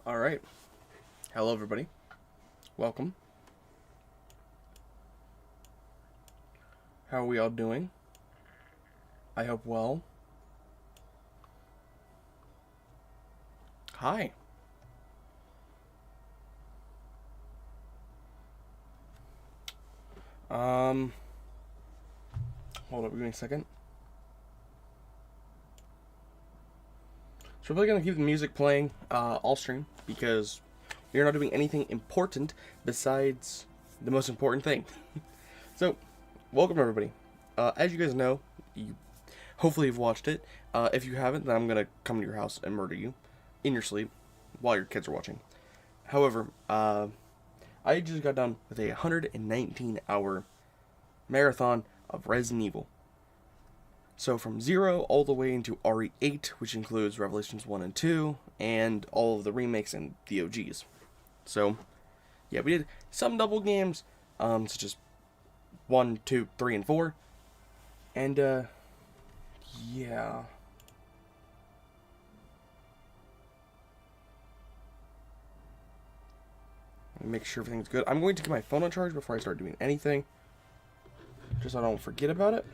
All right. Hello, everybody. Welcome. How are we all doing? I hope well. Hi. Um, Hold up, give me a second. So we're probably gonna keep the music playing all stream because we're not doing anything important besides the most important thing. So, welcome everybody. As you guys know, you hopefully have watched it. If you haven't, then I'm gonna come to your house and murder you in your sleep while your kids are watching. However, I just got done with a 119-hour marathon of Resident Evil. So from 0 all the way into RE8, which includes Revelations 1 and 2, and all of the remakes and the OGs. So, yeah, we did some double games, such as 1, 2, 3, and 4. And, yeah. Make sure everything's good. I'm going to get my phone on charge before I start doing anything, just so I don't forget about it.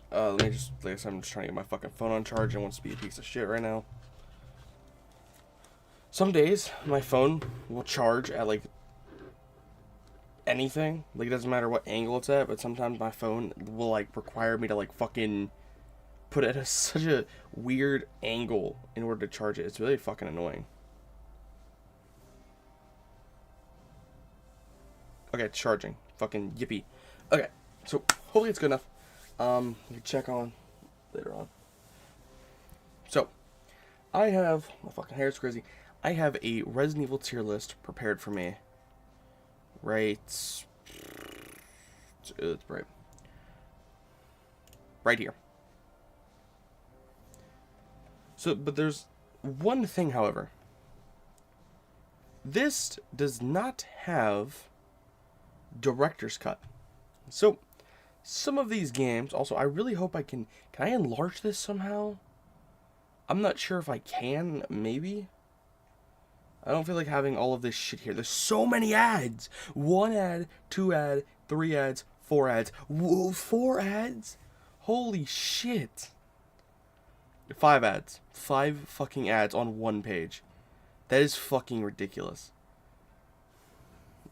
Alright, let me just, like I said, I'm just trying to get my fucking phone on charge. I want to be a piece of shit right now. Some days, my phone will charge at, like, anything. Like, it doesn't matter what angle it's at, but sometimes my phone will, like, require me to, like, fucking put it at such a weird angle in order to charge it. It's really fucking annoying. Okay, it's charging. Fucking yippee. Okay, so hopefully it's good enough. You can check on later on. So, I have, my fucking hair is crazy. I have a Resident Evil tier list prepared for me. Right. It's right here. So, but there's one thing, however. This does not have director's cut. So, some of these games, also, I really hope I can I enlarge this somehow? I'm not sure if I can, maybe? I don't feel like having all of this shit here. There's so many ads. 1 ad, 2 ad, 3 ads, 4 ads. Whoa, 4 ads? Holy shit. 5 ads. 5 fucking ads on 1 page. That is fucking ridiculous.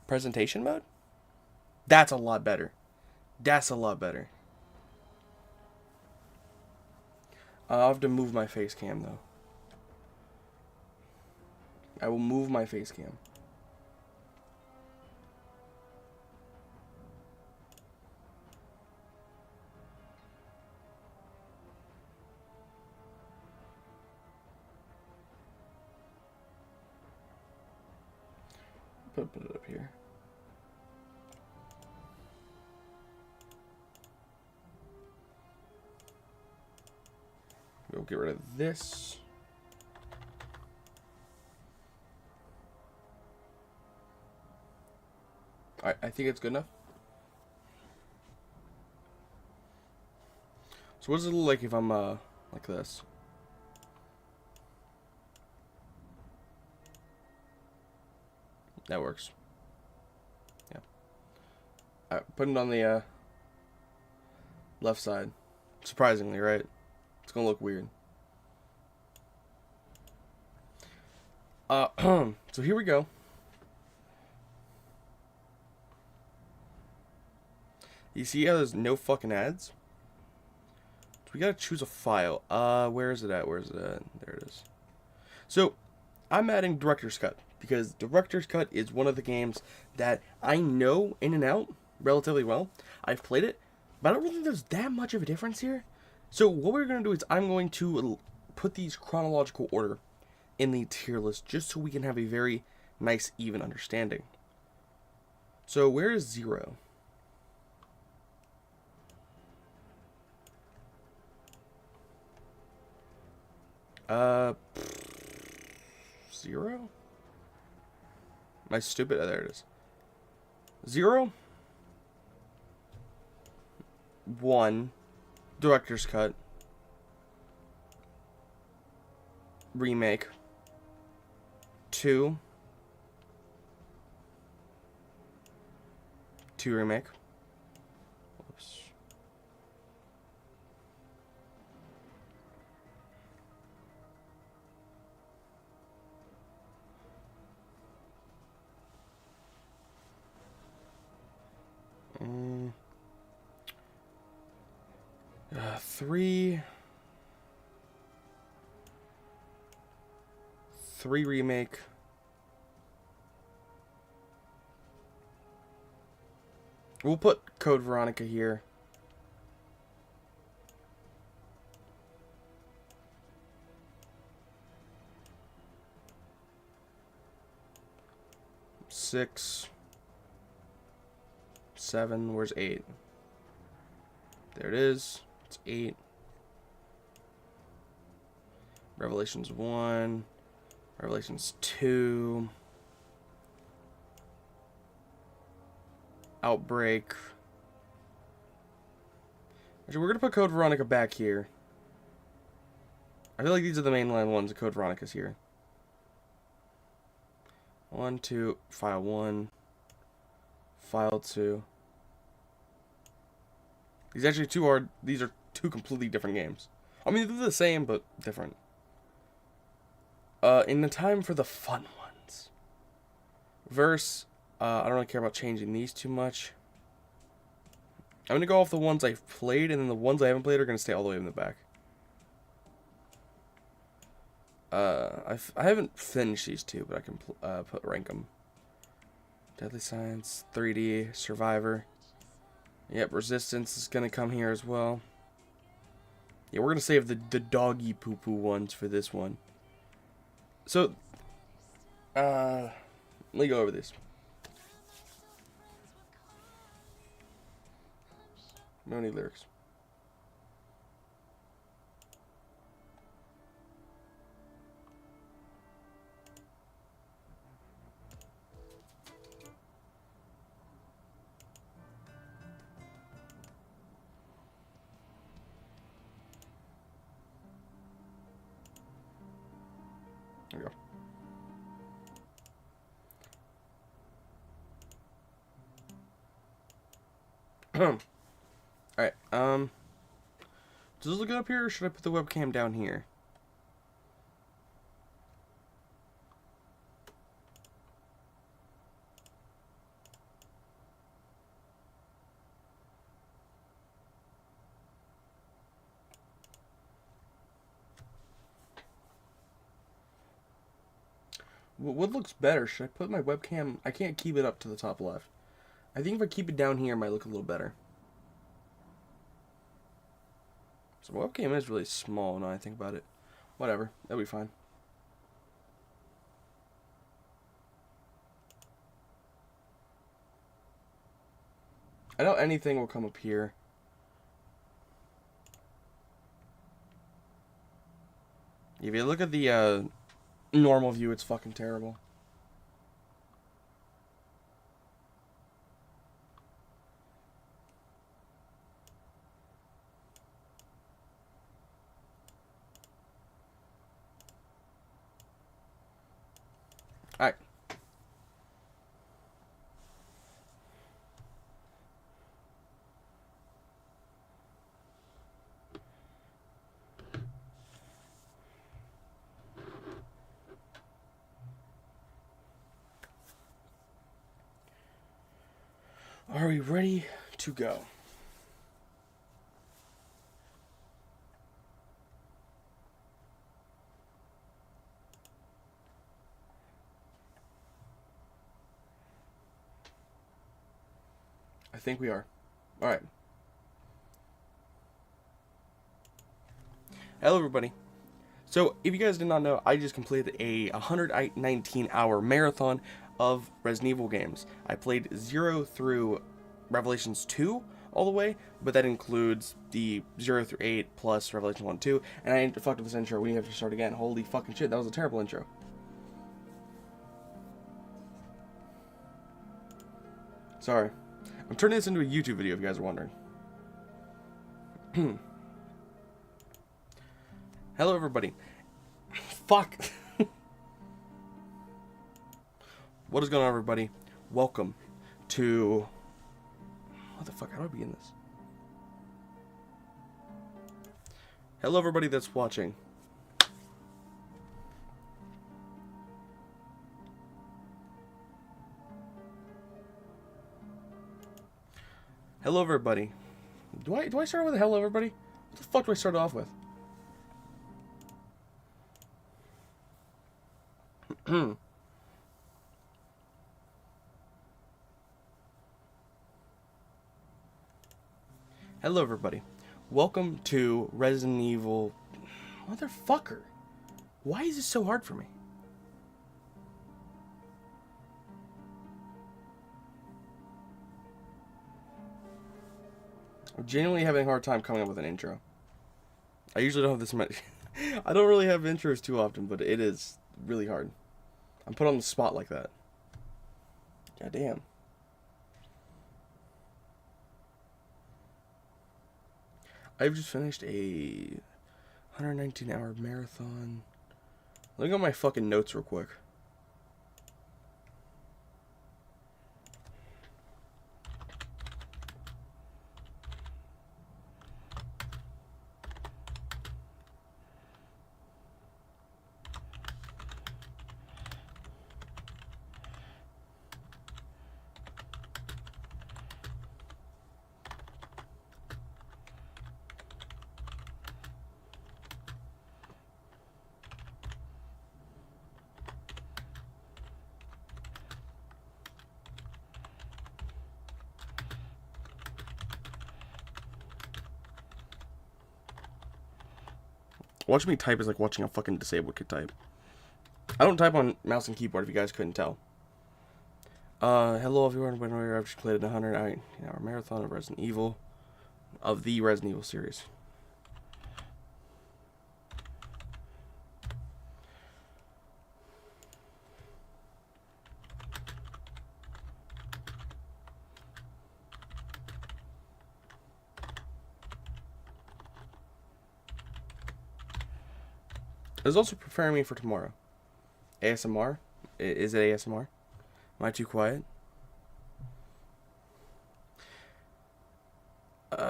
Presentation mode? That's a lot better. That's a lot better. I'll have to move my face cam, though. I will move my face cam. Put it up here. We'll get rid of this. I think it's good enough. So what does it look like if I'm like this? That works. Yeah. Alright, put it on the left side. Surprisingly, right? It's gonna look weird. So here we go. You see how there's no fucking ads? So we gotta choose a file. Where is it at? Where is it at? There it is. So, I'm adding Director's Cut because Director's Cut is one of the games that I know in and out, relatively well. I've played it, but I don't really think there's that much of a difference here. So what we're going to do is I'm going to put these chronological order in the tier list just so we can have a very nice, even understanding. So where is 0? Uh, 0? Am I stupid? Oh, there it is. 0, 1, director's cut, remake, 2 remake. Whoops. Three remake. We'll put Code Veronica here. Six, 7. Where's 8? There it is. It's 8. Revelations 1. Revelations 2. Outbreak. Actually, we're going to put Code Veronica back here. I feel like these are the mainline ones. Code Veronica's here. 1, 2, file 1. File 2. These are two completely different games. I mean, they're the same, but different. In the time for the fun ones. Verse, I don't really care about changing these too much. I'm going to go off the ones I've played, and then the ones I haven't played are going to stay all the way in the back. I haven't finished these two, but I can rank them. Deadly Science, 3D, Survivor. Yep, Resistance is going to come here as well. Yeah, we're going to save the doggy poo-poo ones for this one. So, let me go over this. No need lyrics. There we go. Alright, does this look good up here, or should I put the webcam down here? What looks better? Should I put my webcam... I can't keep it up to the top left. I think if I keep it down here, it might look a little better. So the webcam is really small now I think about it. Whatever, that'll be fine. I know anything will come up here. If you look at the normal view, it's fucking terrible. Alright. Are we ready to go? I think we are. Alright. Hello, everybody. So, if you guys did not know, I just completed a 119-hour marathon of Resident Evil games. I played 0 through Revelations 2 all the way, but that includes the 0 through 8 plus Revelations 1 and 2, and I fucked up this intro. We have to start again. Holy fucking shit, that was a terrible intro. Sorry. I'm turning this into a YouTube video if you guys are wondering. Hello, everybody. Fuck. What is going on, everybody? Welcome to... What the fuck? How do I begin this? Hello, everybody that's watching. Hello, everybody. Do I start with a hello, everybody? What the fuck do I start off with? Hello, everybody. Welcome to Resident Evil... Motherfucker. Why is this so hard for me? I'm genuinely having a hard time coming up with an intro. I usually don't have this much... I don't really have intros too often, but it is really hard. I'm put on the spot like that. God damn. I've just finished a 119-hour marathon. Let me go at my fucking notes real quick. Watching me type is like watching a fucking disabled kid type. I don't type on mouse and keyboard if you guys couldn't tell. Hello everyone, I've just played a 100-hour marathon of Resident Evil. Of the Resident Evil series. It's also preparing me for tomorrow. ASMR? Is it ASMR? Am I too quiet? Maybe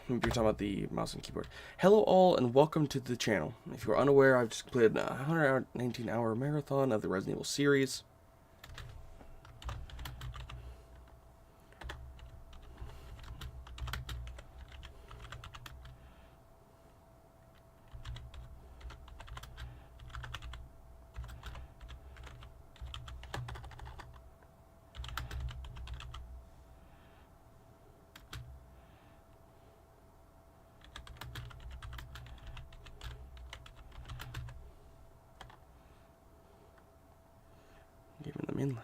you're talking about the mouse and keyboard. Hello all, and welcome to the channel. If you're unaware, I've just completed a 119-hour marathon of the Resident Evil series. Giving them inline.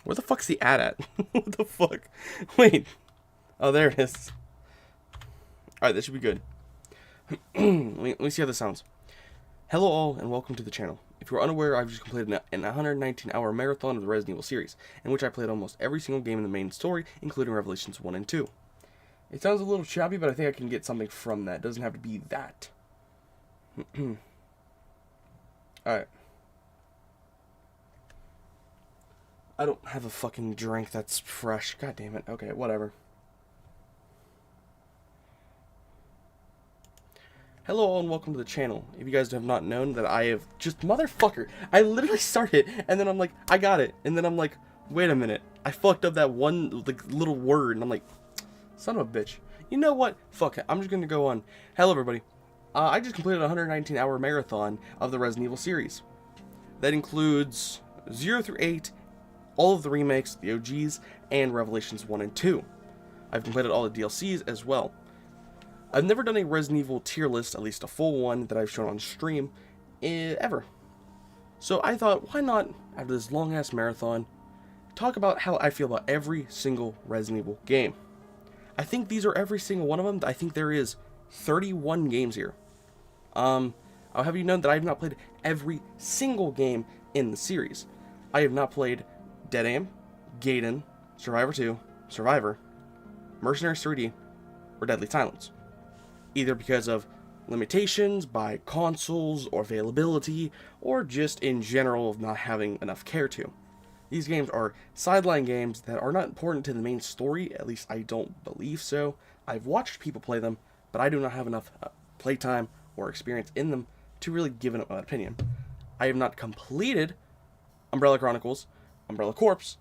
Where the fuck's the ad at? What the fuck? Wait. Oh, there it is. Alright, that should be good. let me see how this sounds. Hello all, and welcome to the channel. If you're unaware, I've just completed an 119-hour marathon of the Resident Evil series, in which I played almost every single game in the main story, including Revelations 1 and 2. It sounds a little choppy, but I think I can get something from that. It doesn't have to be that. Alright. I don't have a fucking drink that's fresh. God damn it. Okay, whatever. Hello all and welcome to the channel. If you guys have not known that I have just... Motherfucker! I literally started and then I'm like, I got it. And then I'm like, wait a minute. I fucked up that one like little word, and I'm like, son of a bitch. You know what? Fuck it. I'm just gonna go on. Hello, everybody. I just completed a 119-hour marathon of the Resident Evil series. That includes 0 through 8, all of the remakes, the OGs, and Revelations 1 and 2. I've completed all the DLCs as well. I've never done a Resident Evil tier list, at least a full one that I've shown on stream, ever. So I thought, why not, after this long-ass marathon, talk about how I feel about every single Resident Evil game. I think these are every single one of them. I think there is 31 games here. I'll have you know that I have not played every single game in the series. I have not played Dead Aim, Gaiden, Survivor 2, Survivor, Mercenaries 3D, or Deadly Silence. Either because of limitations by consoles or availability, or just in general of not having enough care to. These games are sideline games that are not important to the main story, at least I don't believe so. I've watched people play them, but I do not have enough playtime or experience in them to really give an opinion. I have not completed Umbrella Chronicles, Umbrella Corps,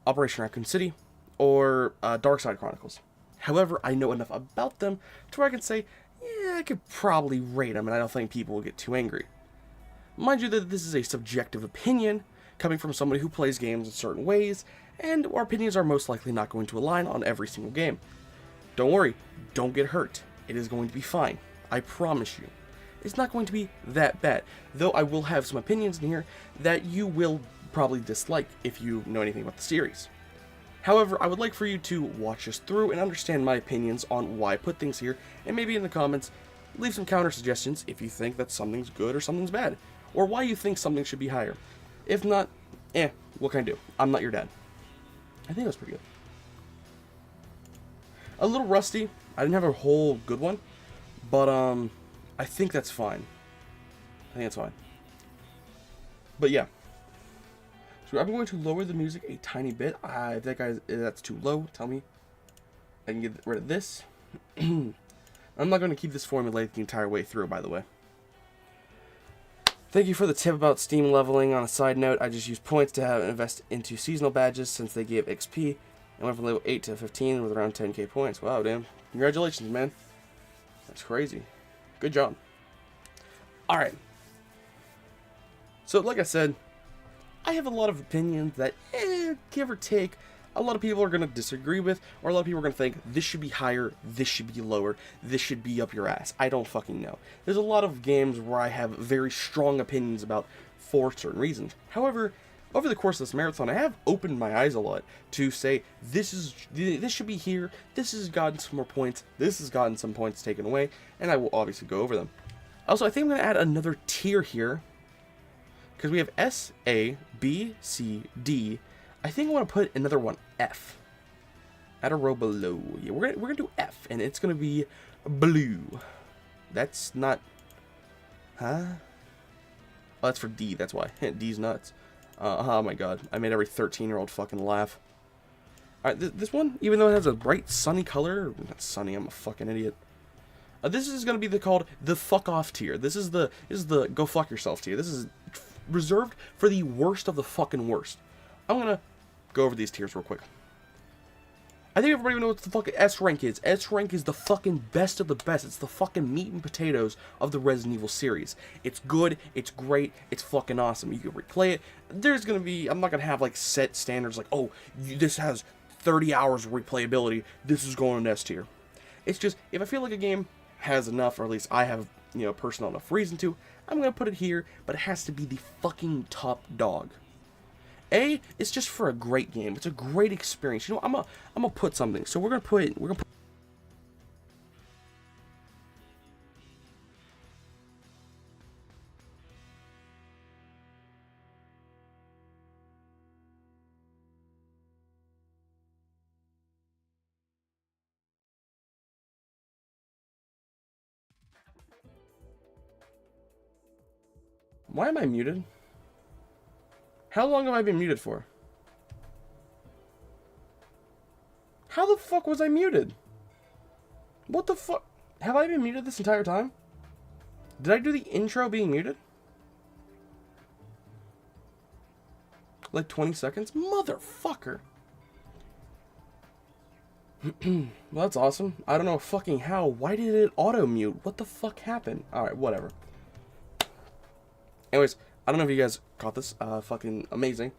Operation Raccoon City, or Darkside Chronicles. However, I know enough about them to where I can say, yeah, I could probably rate them, and I don't think people will get too angry. Mind you that this is a subjective opinion, coming from somebody who plays games in certain ways, and our opinions are most likely not going to align on every single game. Don't worry, don't get hurt. It is going to be fine. I promise you. It's not going to be that bad, though I will have some opinions in here that you will probably dislike if you know anything about the series. However, I would like for you to watch us through and understand my opinions on why I put things here, and maybe in the comments, leave some counter suggestions if you think that something's good or something's bad, or why you think something should be higher. If not, what can I do? I'm not your dad. I think that's pretty good. A little rusty. I didn't have a whole good one, but I think that's fine. I think that's fine. But yeah. So I'm going to lower the music a tiny bit. If that's too low, tell me. I can get rid of this. I'm not going to keep this formulated the entire way through, by the way. Thank you for the tip about Steam leveling. On a side note, I just used points to invest into seasonal badges since they gave XP. I went from level 8 to 15 with around 10k points. Wow, damn. Congratulations, man. That's crazy. Good job. Alright. So, like I said, I have a lot of opinions that, give or take, a lot of people are going to disagree with, or a lot of people are going to think, this should be higher, this should be lower, this should be up your ass. I don't fucking know. There's a lot of games where I have very strong opinions about for certain reasons. However, over the course of this marathon, I have opened my eyes a lot to say, this should be here, this has gotten some more points, this has gotten some points taken away, and I will obviously go over them. Also, I think I'm going to add another tier here, because we have S, A, B, C, D. I think I want to put another one, F. Add a row below. Yeah, we're gonna do F, and it's gonna be blue. That's not, huh? Oh, that's for D. That's why. D's nuts. Oh my god, I made every 13-year-old fucking laugh. All right, this one, even though it has a bright sunny color, not sunny. I'm a fucking idiot. This is gonna be called the fuck off tier. This is the go fuck yourself tier. This is reserved for the worst of the fucking worst. I'm gonna go over these tiers real quick. I think everybody knows what the fucking S rank is. S rank is the fucking best of the best. It's the fucking meat and potatoes of the Resident Evil series. It's good, it's great, it's fucking awesome. You can replay it. There's gonna be, I'm not gonna have like set standards like, oh, this has 30 hours of replayability, this is going in S tier. It's just, if I feel like a game has enough, or at least I have, personal enough reason to, I'm gonna put it here, but it has to be the fucking top dog. A is just for a great game. It's a great experience. You know, I'm gonna put something. So we're gonna put. Why am I muted? How long have I been muted for? How the fuck was I muted? What the fuck? Have I been muted this entire time? Did I do the intro being muted? Like 20 seconds? Motherfucker. Well, that's awesome. I don't know fucking how. Why did it auto-mute? What the fuck happened? Alright, whatever. Anyways, I don't know if you guys caught this. Fucking amazing.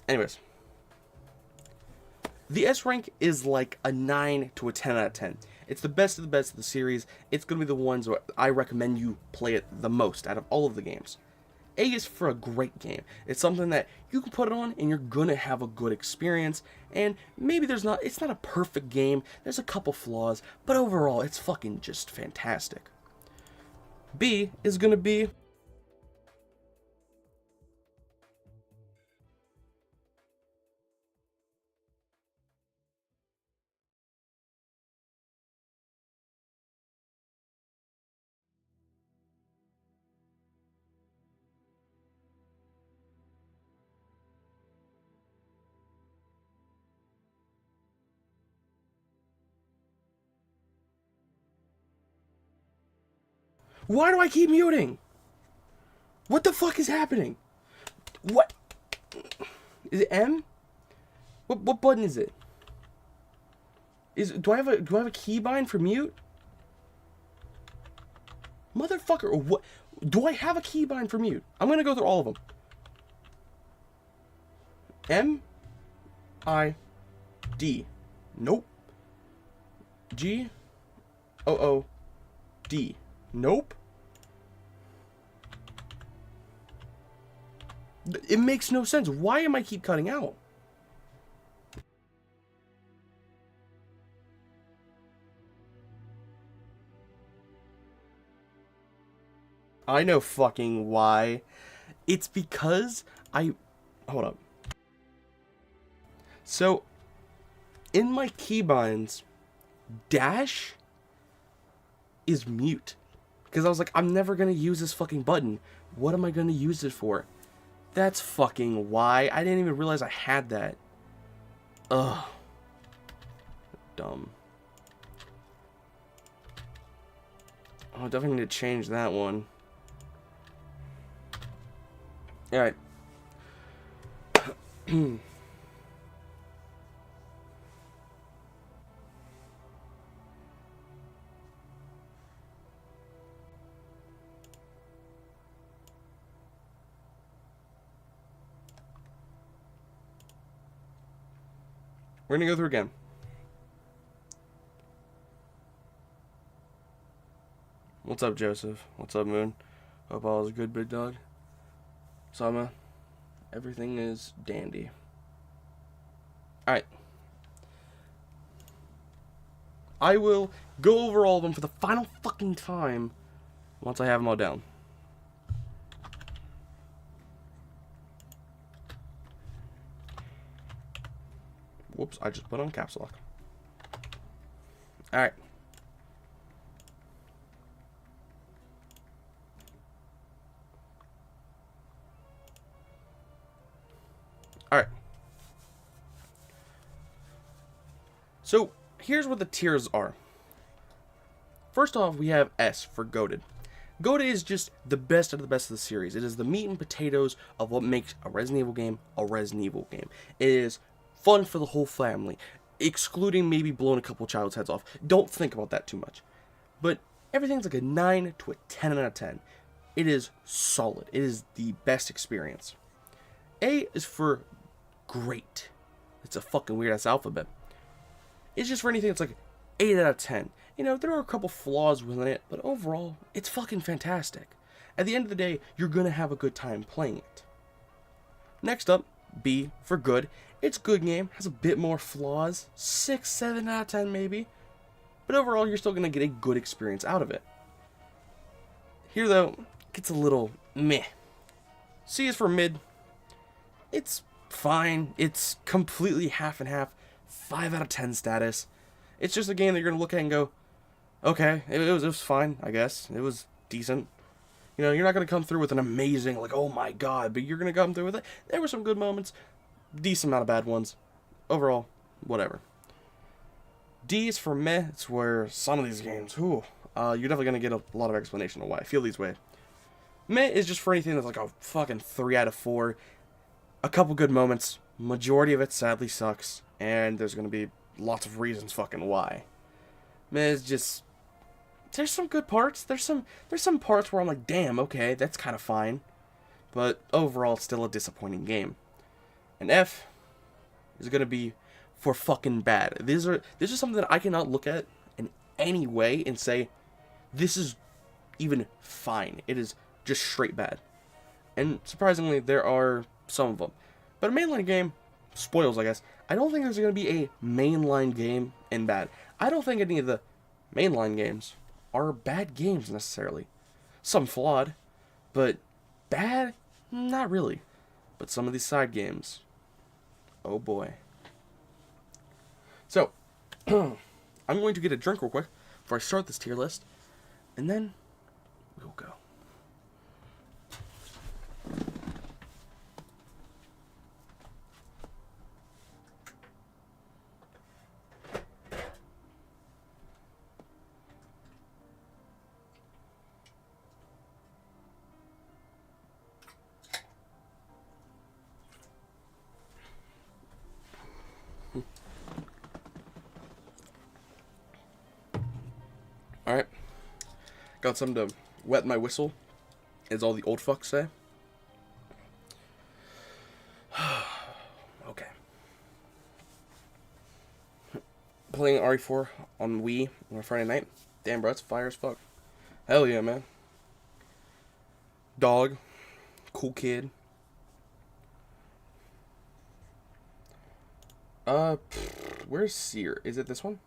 Anyways. The S rank is like a 9 to a 10 out of 10. It's the best of the best of the series. It's going to be the ones where I recommend you play it the most out of all of the games. A is for a great game. It's something that you can put it on and you're going to have a good experience. And maybe it's not a perfect game. There's a couple flaws. But overall, it's fucking just fantastic. B is going to be... Why do I keep muting? What the fuck is happening? What? Is it M? What button is it? Do I have a keybind for mute? Motherfucker, or what? Do I have a keybind for mute? I'm gonna go through all of them. M I D. Nope. G O O D. Nope. It makes no sense. Why am I keep cutting out? I know fucking why. It's because hold up. So, in my keybinds, dash is mute. Because I was like, I'm never going to use this fucking button. What am I going to use it for? That's fucking why. I didn't even realize I had that. Ugh. Dumb. Oh, I definitely need to change that one. Alright. We're gonna go through again. What's up, Joseph? What's up, Moon? Hope all is good, big dog. Sama, everything is dandy. Alright. I will go over all of them for the final fucking time once I have them all down. Whoops, I just put on caps lock. Alright. Alright. So, here's what the tiers are. First off, we have S for Goated. Goated is just the best of the series. It is the meat and potatoes of what makes a Resident Evil game a Resident Evil game. It is fun for the whole family, excluding maybe blowing a couple child's heads off. Don't think about that too much. But everything's like a 9 to a 10 out of 10. It is solid. It is the best experience. A is for great. It's a fucking weird-ass alphabet. It's just for anything that's like 8 out of 10. You know, there are a couple flaws within it, but overall, it's fucking fantastic. At the end of the day, you're gonna have a good time playing it. Next up, B for good. It's a good game, has a bit more flaws, 6, 7 out of 10 maybe, but overall you're still going to get a good experience out of it. Here though, it gets a little meh. C is for mid. It's fine, it's completely half and half, 5 out of 10 status. It's just a game that you're going to look at and go, okay, it was fine, I guess, it was decent. You know, you're not going to come through with an amazing, like, oh my god, but you're going to come through with it. There were some good moments. Decent amount of bad ones. Overall, whatever. D is for meh. It's where some of these games, you're definitely going to get a lot of explanation of why I feel these way. Meh is just for anything that's like a fucking 3 out of 4. a couple good moments. Majority of it sadly sucks, and there's gonna be lots of reasons fucking why. Man, it's just there's some good parts. There's some parts where I'm like, damn, okay, that's kind of fine, but overall, it's still a disappointing game. And F is gonna be for fucking bad. This is something that I cannot look at in any way and say this is even fine. It is just straight bad. And surprisingly, there are some of them. But a mainline game, spoils, I guess. I don't think there's going to be a mainline game and bad. I don't think any of the mainline games are bad games necessarily. Some flawed, but bad? Not really. But some of these side games, oh boy. So, I'm going to get a drink real quick before I start this tier list, and then we'll go. Alright. Got something to wet my whistle, as all the old fucks say. Okay. Playing RE4 on Wii on a Friday night. Damn, bro, it's fire as fuck. Hell yeah, man. Dog. Cool kid. Where's Seer? Is it this one?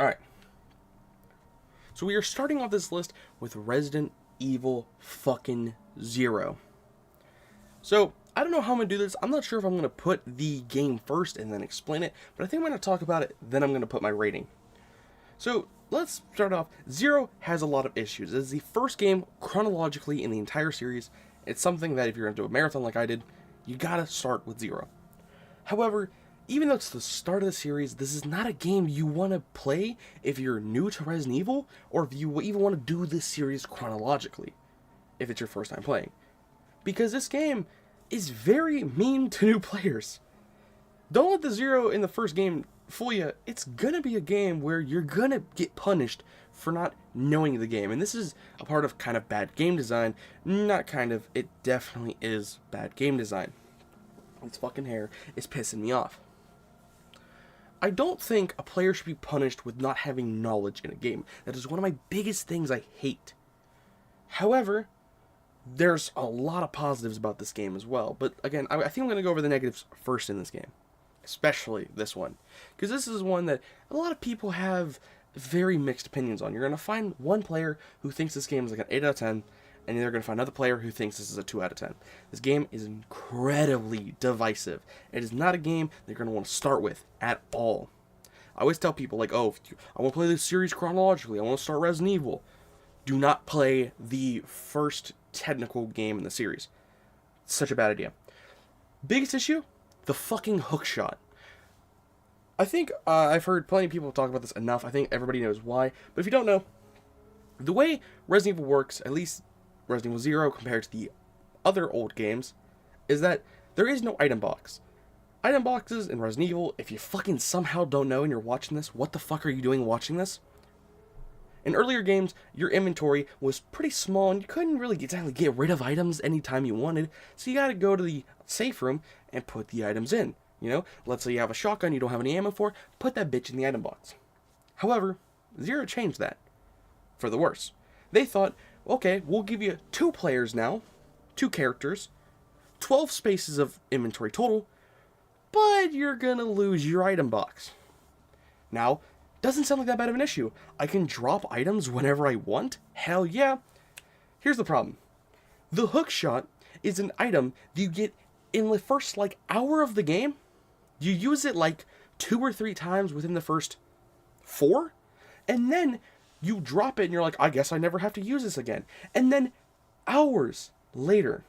Alright. So we are starting off this list with Resident Evil fucking 0. So, I don't know how I'm going to do this. I'm not sure if I'm going to put the game first and then explain it, but I think I'm going to talk about it, then I'm going to put my rating. So, let's start off. 0 has a lot of issues. It is the first game chronologically in the entire series. It's something that if you're going to do a marathon like I did, you gotta start with 0. However, even though it's the start of the series, this is not a game you want to play if you're new to Resident Evil, or if you even want to do this series chronologically, if it's your first time playing. Because this game is very mean to new players. Don't let the 0 in the first game fool you. It's gonna be a game where you're gonna get punished for not knowing the game. And this is a part of kind of bad game design. Not kind of, it definitely is bad game design. This fucking hair is pissing me off. I don't think a player should be punished with not having knowledge in a game. That is one of my biggest things I hate. However, there's a lot of positives about this game as well. But again, I think I'm going to go over the negatives first in this game. Especially this one. Because this is one that a lot of people have very mixed opinions on. You're going to find one player who thinks this game is like an 8 out of 10. And you're going to find another player who thinks this is a 2 out of 10. This game is incredibly divisive. It is not a game that you're going to want to start with at all. I always tell people, like, oh, I want to play this series chronologically. I want to start Resident Evil. Do not play the first technical game in the series. It's such a bad idea. Biggest issue? The fucking hookshot. I think I've heard plenty of people talk about this enough. I think everybody knows why. But if you don't know, the way Resident Evil works, at least Resident Evil 0 compared to the other old games, is that there is no item box. Item boxes in Resident Evil, if you fucking somehow don't know and you're watching this, what the fuck are you doing watching this? In earlier games, your inventory was pretty small and you couldn't really exactly get rid of items anytime you wanted, so you gotta go to the safe room and put the items in. You know, let's say you have a shotgun you don't have any ammo for, put that bitch in the item box. However, 0 changed that. For the worse. They thought, okay, we'll give you 2 players now, 2 characters, 12 spaces of inventory total, but you're gonna lose your item box. Now, doesn't sound like that bad of an issue. I can drop items whenever I want? Hell yeah. Here's the problem. The hookshot is an item that you get in the first, like, hour of the game. You use it, like, 2 or 3 times within the first 4, and then you drop it and you're like, I guess I never have to use this again. And then hours later,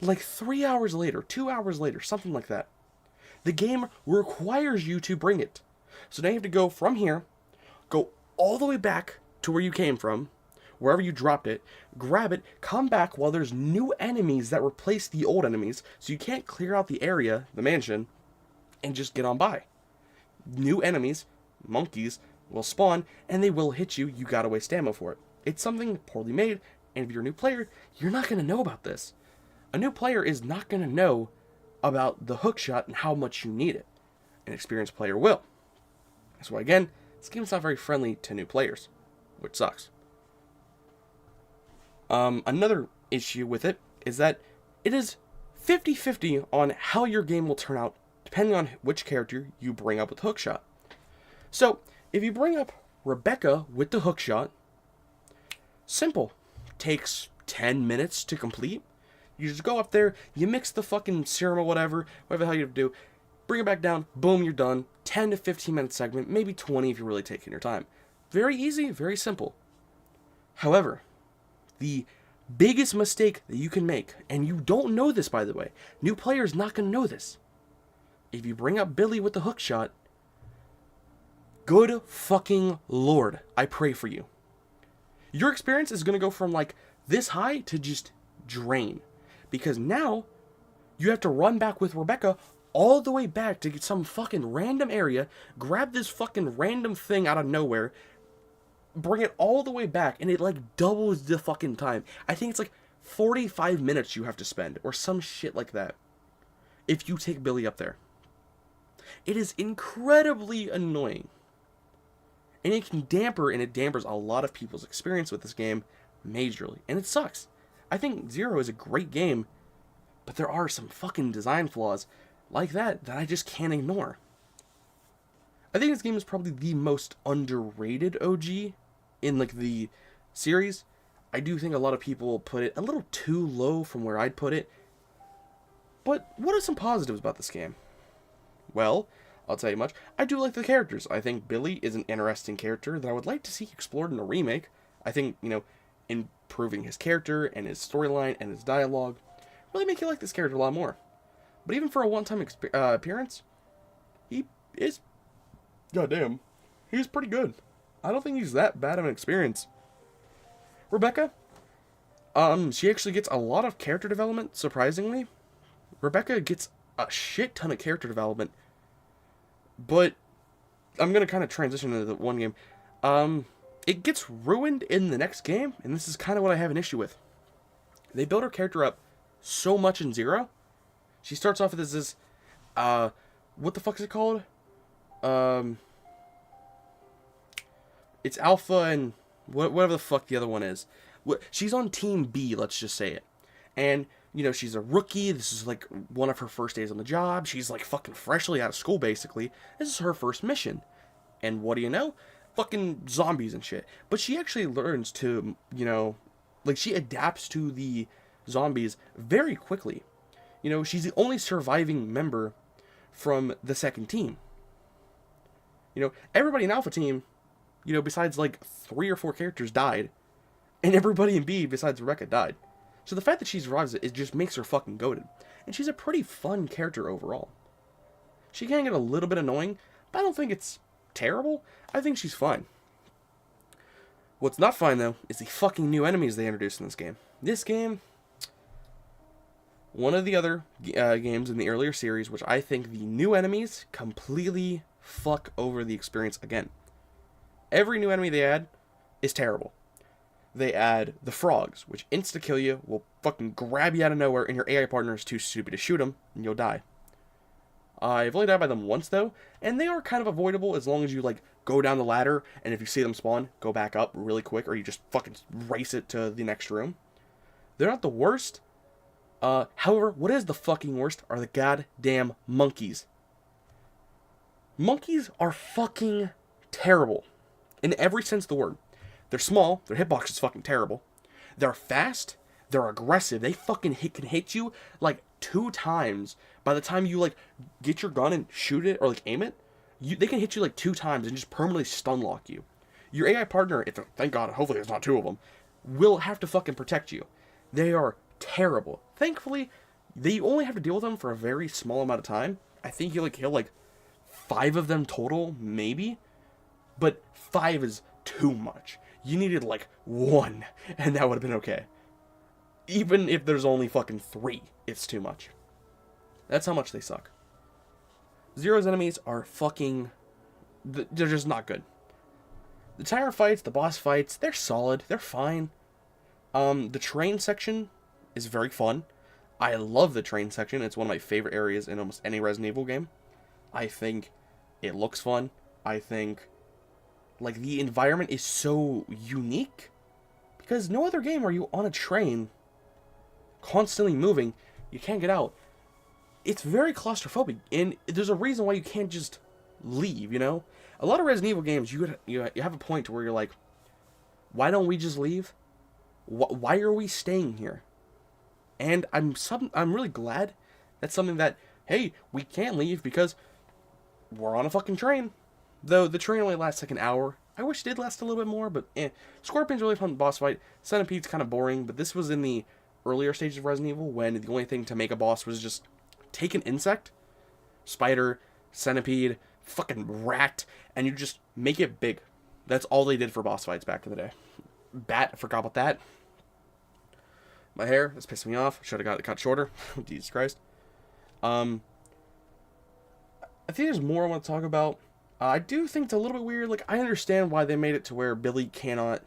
like 3 hours later, 2 hours later, something like that, The game requires you to bring it. So now you have to go from here, go all the way back to where you came from, wherever you dropped it, grab it, come back while there's new enemies that replace the old enemies, so you can't clear out the area, the mansion, and just get on by. New enemies, monkeys, will spawn, and they will hit you. You gotta waste ammo for it. It's something poorly made, and if you're a new player, you're not gonna know about this. A new player is not gonna know about the hookshot and how much you need it. An experienced player will. So again, this game's not very friendly to new players, which sucks. Another issue with it is that it is 50-50 on how your game will turn out, depending on which character you bring up with hookshot. So, if you bring up Rebecca with the hookshot, simple. Takes 10 minutes to complete. You just go up there, you mix the fucking serum or whatever the hell you have to do, bring it back down, boom, you're done. 10 to 15 minute segment, maybe 20 if you're really taking your time. Very easy, very simple. However, the biggest mistake that you can make, and you don't know this by the way, new players not gonna know this. If you bring up Billy with the hookshot, good fucking lord, I pray for you. Your experience is gonna go from like this high to just drain. Because now, you have to run back with Rebecca all the way back to get some fucking random area, grab this fucking random thing out of nowhere, bring it all the way back, and it like doubles the fucking time. I think it's like 45 minutes you have to spend, or some shit like that, if you take Billy up there. It is incredibly annoying. And it can dampers a lot of people's experience with this game majorly. And it sucks. I think Zero is a great game, but there are some fucking design flaws like that I just can't ignore. I think this game is probably the most underrated OG in like the series. I do think a lot of people put it a little too low from where I'd put it. But what are some positives about this game? Well, I'll tell you much. I do like the characters. I think Billy is an interesting character that I would like to see explored in a remake. I think, improving his character and his storyline and his dialogue really make you like this character a lot more. But even for a one-time appearance, he is... goddamn, he's pretty good. I don't think he's that bad of an experience. Rebecca, she actually gets a lot of character development, surprisingly. Rebecca gets a shit ton of character development. But I'm going to kind of transition into the one game. It gets ruined in the next game, and this is kind of what I have an issue with. They build her character up so much in Zero. She starts off as this, what the fuck is it called? It's Alpha and whatever the fuck the other one is. She's on Team B, let's just say it. And, she's a rookie. This is like one of her first days on the job. She's like fucking freshly out of school, basically. This is her first mission. And what do you know? Fucking zombies and shit. But she actually learns to, she adapts to the zombies very quickly. She's the only surviving member from the second team. Everybody in Alpha Team, besides like 3 or 4 characters died. And everybody in B, besides Rebecca, died. So the fact that she survives it just makes her fucking goated. And she's a pretty fun character overall. She can get a little bit annoying, but I don't think it's terrible. I think she's fine. What's not fine, though, is the fucking new enemies they introduced in this game. This game, one of the other games in the earlier series, which I think the new enemies completely fuck over the experience again. Every new enemy they add is terrible. They add the frogs, which insta-kill you, will fucking grab you out of nowhere, and your AI partner is too stupid to shoot them, and you'll die. I've only died by them once, though, and they are kind of avoidable as long as you, go down the ladder, and if you see them spawn, go back up really quick, or you just fucking race it to the next room. They're not the worst. However, what is the fucking worst are the goddamn monkeys. Monkeys are fucking terrible. In every sense of the word. They're small, their hitbox is fucking terrible. They're fast, they're aggressive, they fucking can hit you 2 times. By the time you get your gun and shoot it or aim it, they can hit you 2 times and just permanently stun lock you. Your AI partner, thank God, hopefully there's not 2 of them, will have to fucking protect you. They are terrible. Thankfully, they only have to deal with them for a very small amount of time, I think you like kill like 5 of them total, maybe. But 5 is too much. You needed like 1, and that would have been okay. Even if there's only fucking 3, it's too much. That's how much they suck. Zero's enemies are fucking... They're just not good. The tire fights, the boss fights, they're solid. They're fine. The train section is very fun. I love the train section. It's one of my favorite areas in almost any Resident Evil game. I think it looks fun. I think, like, the environment is so unique. Because no other game are you on a train, constantly moving, you can't get out. It's very claustrophobic, and there's a reason why you can't just leave, you know? A lot of Resident Evil games, you have a point where you're like, why don't we just leave? Why are we staying here? And I'm really glad that's something that, hey, we can't leave because we're on a fucking train. Though the train only lasts like an hour. I wish it did last a little bit more, but Scorpion's really fun boss fight. Centipede's kind of boring, but this was in the earlier stages of Resident Evil when the only thing to make a boss was just take an insect, spider, centipede, fucking rat, and you just make it big. That's all they did for boss fights back in the day. Bat, I forgot about that. My hair, that's pissing me off. Should have got it cut shorter. Jesus Christ. I think there's more I want to talk about. I do think it's a little bit weird. Like, I understand why they made it to where Billy cannot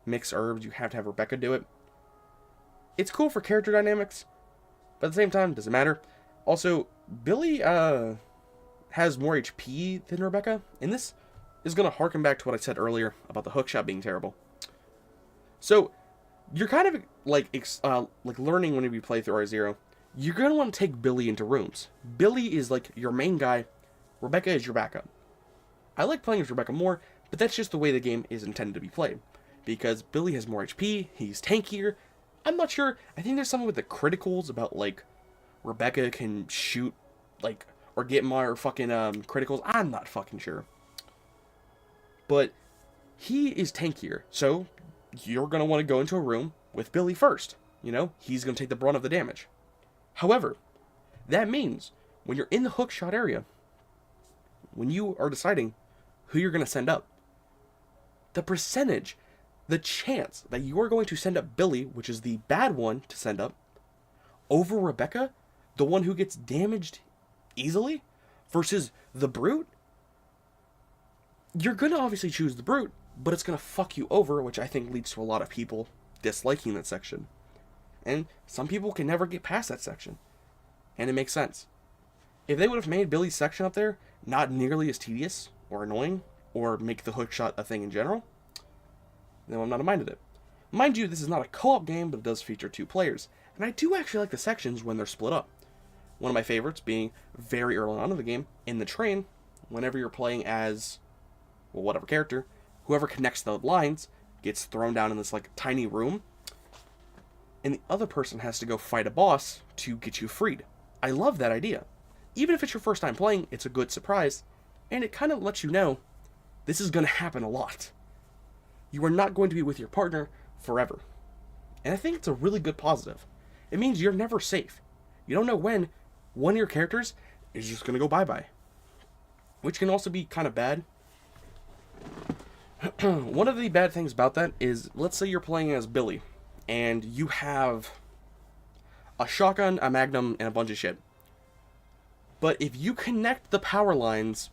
mix herbs. You have to have Rebecca do it. It's cool for character dynamics, but at the same time, doesn't matter. Also, Billy has more HP than Rebecca, and this is going to harken back to what I said earlier about the hookshot being terrible. So, you're kind of like learning whenever you play through R0. You're going to want to take Billy into rooms. Billy is like your main guy. Rebecca is your backup. I like playing with Rebecca more, but that's just the way the game is intended to be played. Because Billy has more HP, he's tankier. I'm not sure. I think there's something with the criticals about, like, Rebecca can shoot, like, or get more fucking criticals. I'm not fucking sure. But he is tankier, so you're going to want to go into a room with Billy first. You know, he's going to take the brunt of the damage. However, that means when you're in the hookshot area, when you are deciding who you're going to send up, the percentage, the chance that you are going to send up Billy, which is the bad one to send up, over Rebecca, the one who gets damaged easily, versus the Brute, you're going to obviously choose the Brute, but it's going to fuck you over, which I think leads to a lot of people disliking that section. And some people can never get past that section. And it makes sense. If they would have made Billy's section up there not nearly as tedious or annoying, or make the hookshot a thing in general, then I'm not minded it. Mind you, this is not a co-op game, but it does feature 2 players. And I do actually like the sections when they're split up. One of my favorites being very early on in the game, in the train, whenever you're playing as, well, whatever character, whoever connects the lines gets thrown down in this, like, tiny room, and the other person has to go fight a boss to get you freed. I love that idea. Even if it's your first time playing, it's a good surprise, and it kind of lets you know this is going to happen a lot. You are not going to be with your partner forever. And I think it's a really good positive. It means you're never safe. You don't know when one of your characters is just going to go bye-bye. Which can also be kind of bad. One of the bad things about that is, let's say you're playing as Billy, and you have a shotgun, a magnum, and a bunch of shit. But if you connect the power lines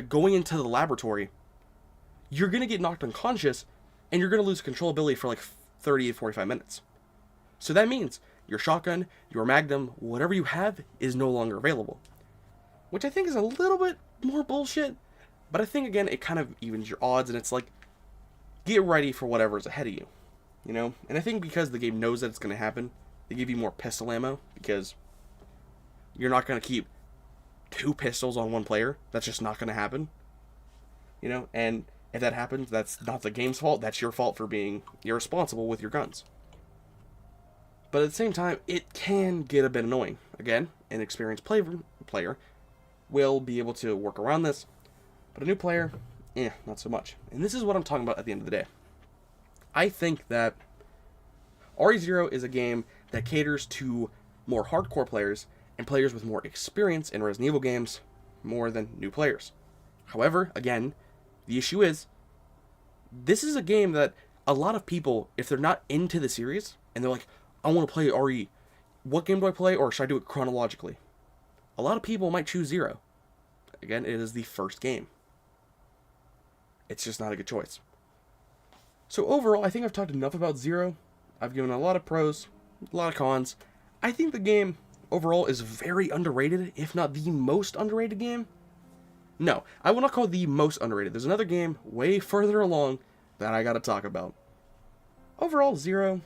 going into the laboratory, you're going to get knocked unconscious, and you're going to lose controllability for like 30 to 45 minutes. So that means your shotgun, your magnum, whatever you have is no longer available. Which I think is a little bit more bullshit, but I think, again, it kind of evens your odds, and it's like, get ready for whatever's ahead of you, you know? And I think because the game knows that it's going to happen, they give you more pistol ammo, because you're not going to keep 2 pistols on one player. That's just not going to happen, you know? And if that happens, that's not the game's fault. That's your fault for being irresponsible with your guns. But at the same time, it can get a bit annoying. Again, an experienced player will be able to work around this, but a new player, not so much. And this is what I'm talking about at the end of the day. I think that RE0 is a game that caters to more hardcore players and players with more experience in Resident Evil games more than new players. However, again, the issue is, this is a game that a lot of people, if they're not into the series, and they're like, I want to play RE, what game do I play, or should I do it chronologically? A lot of people might choose Zero. Again, it is the first game. It's just not a good choice. So overall, I think I've talked enough about Zero. I've given a lot of pros, a lot of cons. I think the game overall is very underrated, if not the most underrated game. No, I will not call it the most underrated. There's another game way further along that I gotta talk about. Overall, Zero,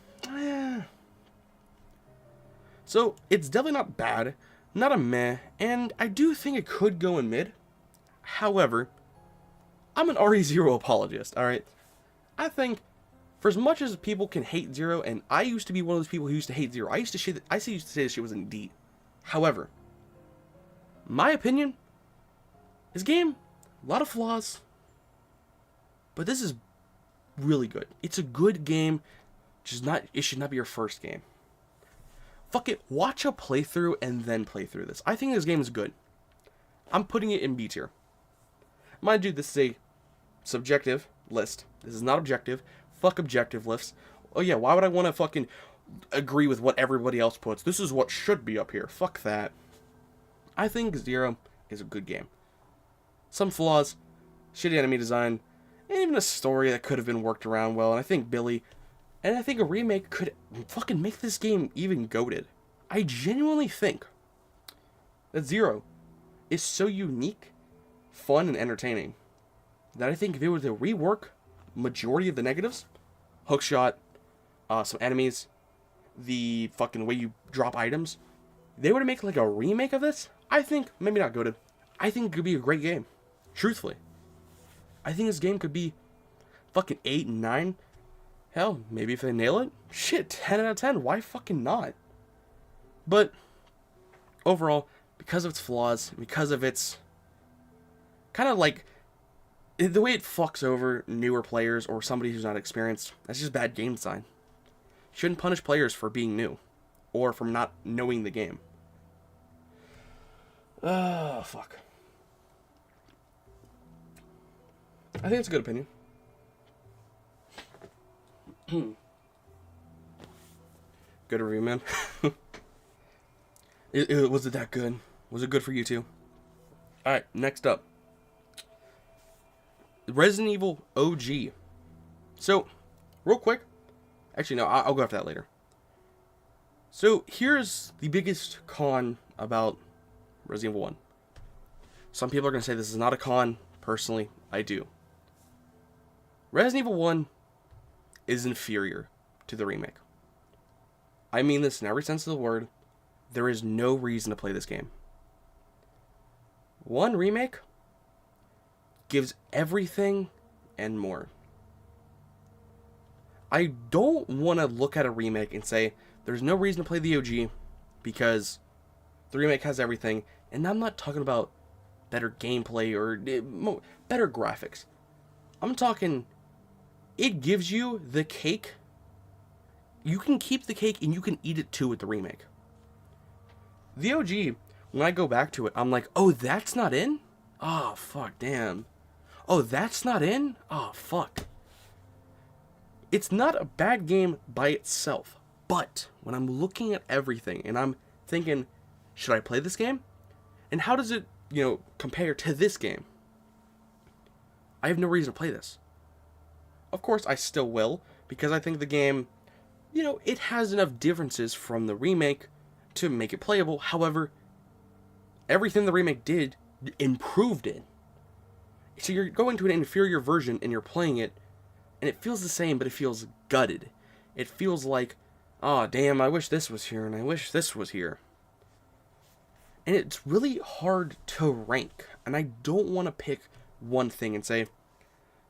So, it's definitely not bad, not a meh, and I do think it could go in mid. However, I'm an RE0 apologist, alright? I think, for as much as people can hate Zero, and I used to be one of those people who used to hate Zero, I used to say this shit was in D. However, my opinion, this game, a lot of flaws, but this is really good. It's a good game, it should not be your first game. Fuck it, watch a playthrough and then play through this. I think this game is good. I'm putting it in B tier. Mind you, this is a subjective list. This is not objective. Fuck objective lists. Oh yeah, why would I want to fucking agree with what everybody else puts? This is what should be up here. Fuck that. I think Zero is a good game. Some flaws, shitty enemy design, and even a story that could have been worked around well, and I think a remake could fucking make this game even goated. I genuinely think that Zero is so unique, fun, and entertaining that I think if it were to rework majority of the negatives, hookshot, some enemies, the fucking way you drop items, they were to make like a remake of this, I think, maybe not goated, I think it could be a great game. Truthfully. I think this game could be fucking 8 and 9. Hell, maybe if they nail it, shit, 10 out of 10. Why fucking not? But overall, because of its flaws, because of its kind of like the way it fucks over newer players or somebody who's not experienced, that's just bad game design. Shouldn't punish players for being new or from not knowing the game. Oh, fuck. I think it's a good opinion. Good review, man. Was it that good? Was it good for you too? Alright, next up. Resident Evil OG. So, real quick. Actually, no, I'll go after that later. So, here's the biggest con about Resident Evil 1. Some people are going to say this is not a con. Personally, I do. Resident Evil 1 is inferior to the remake. I mean this in every sense of the word. There is no reason to play this game. One remake gives everything and more. I don't want to look at a remake and say there's no reason to play the OG because the remake has everything. And I'm not talking about better gameplay or better graphics. I'm talking, it gives you the cake. You can keep the cake and you can eat it too with the remake. The OG, when I go back to it, I'm like, oh, that's not in? Oh, fuck, damn. Oh, that's not in? Oh, fuck. It's not a bad game by itself, but when I'm looking at everything and I'm thinking, should I play this game? And how does it, compare to this game? I have no reason to play this. Of course, I still will, because I think the game, it has enough differences from the remake to make it playable. However, everything the remake did improved it. So you're going to an inferior version and you're playing it, and it feels the same, but it feels gutted. It feels like, oh, damn, I wish this was here, and I wish this was here. And it's really hard to rank, and I don't want to pick one thing and say,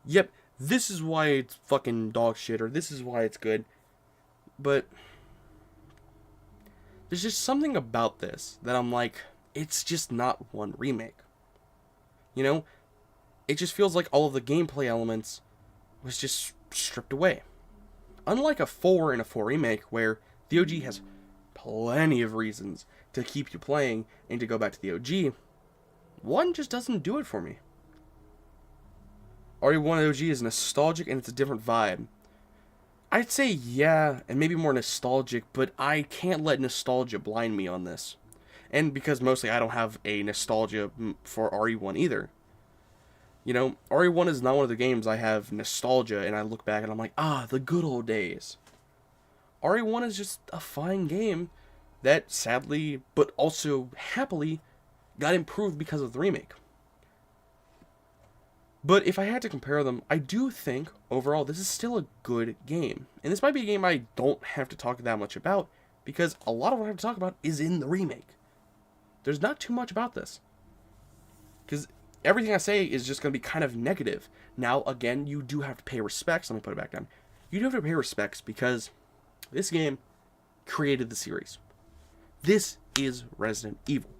yep, this is why it's fucking dog shit, or this is why it's good. But there's just something about this that I'm like, it's just not one remake. It just feels like all of the gameplay elements was just stripped away. Unlike a 4 and a 4 remake, where the OG has plenty of reasons to keep you playing and to go back to the OG, 1 just doesn't do it for me. RE1 OG is nostalgic and it's a different vibe. I'd say yeah, and maybe more nostalgic, but I can't let nostalgia blind me on this. And because mostly I don't have a nostalgia for RE1 either. You know, RE1 is not one of the games I have nostalgia and I look back and I'm like, the good old days. RE1 is just a fine game that sadly, but also happily, got improved because of the remake. But if I had to compare them, I do think, overall, this is still a good game. And this might be a game I don't have to talk that much about, because a lot of what I have to talk about is in the remake. There's not too much about this. Because everything I say is just going to be kind of negative. Now, again, you do have to pay respects. Let me put it back down. You do have to pay respects because this game created the series. This is Resident Evil.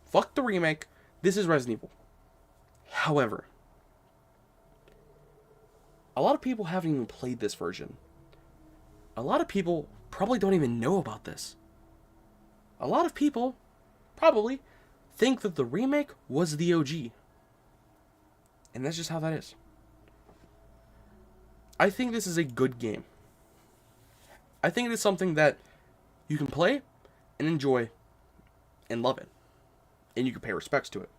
Fuck the remake. This is Resident Evil. However, a lot of people haven't even played this version. A lot of people probably don't even know about this. A lot of people probably think that the remake was the OG. And that's just how that is. I think this is a good game. I think it is something that you can play and enjoy and love it. And you can pay respects to it.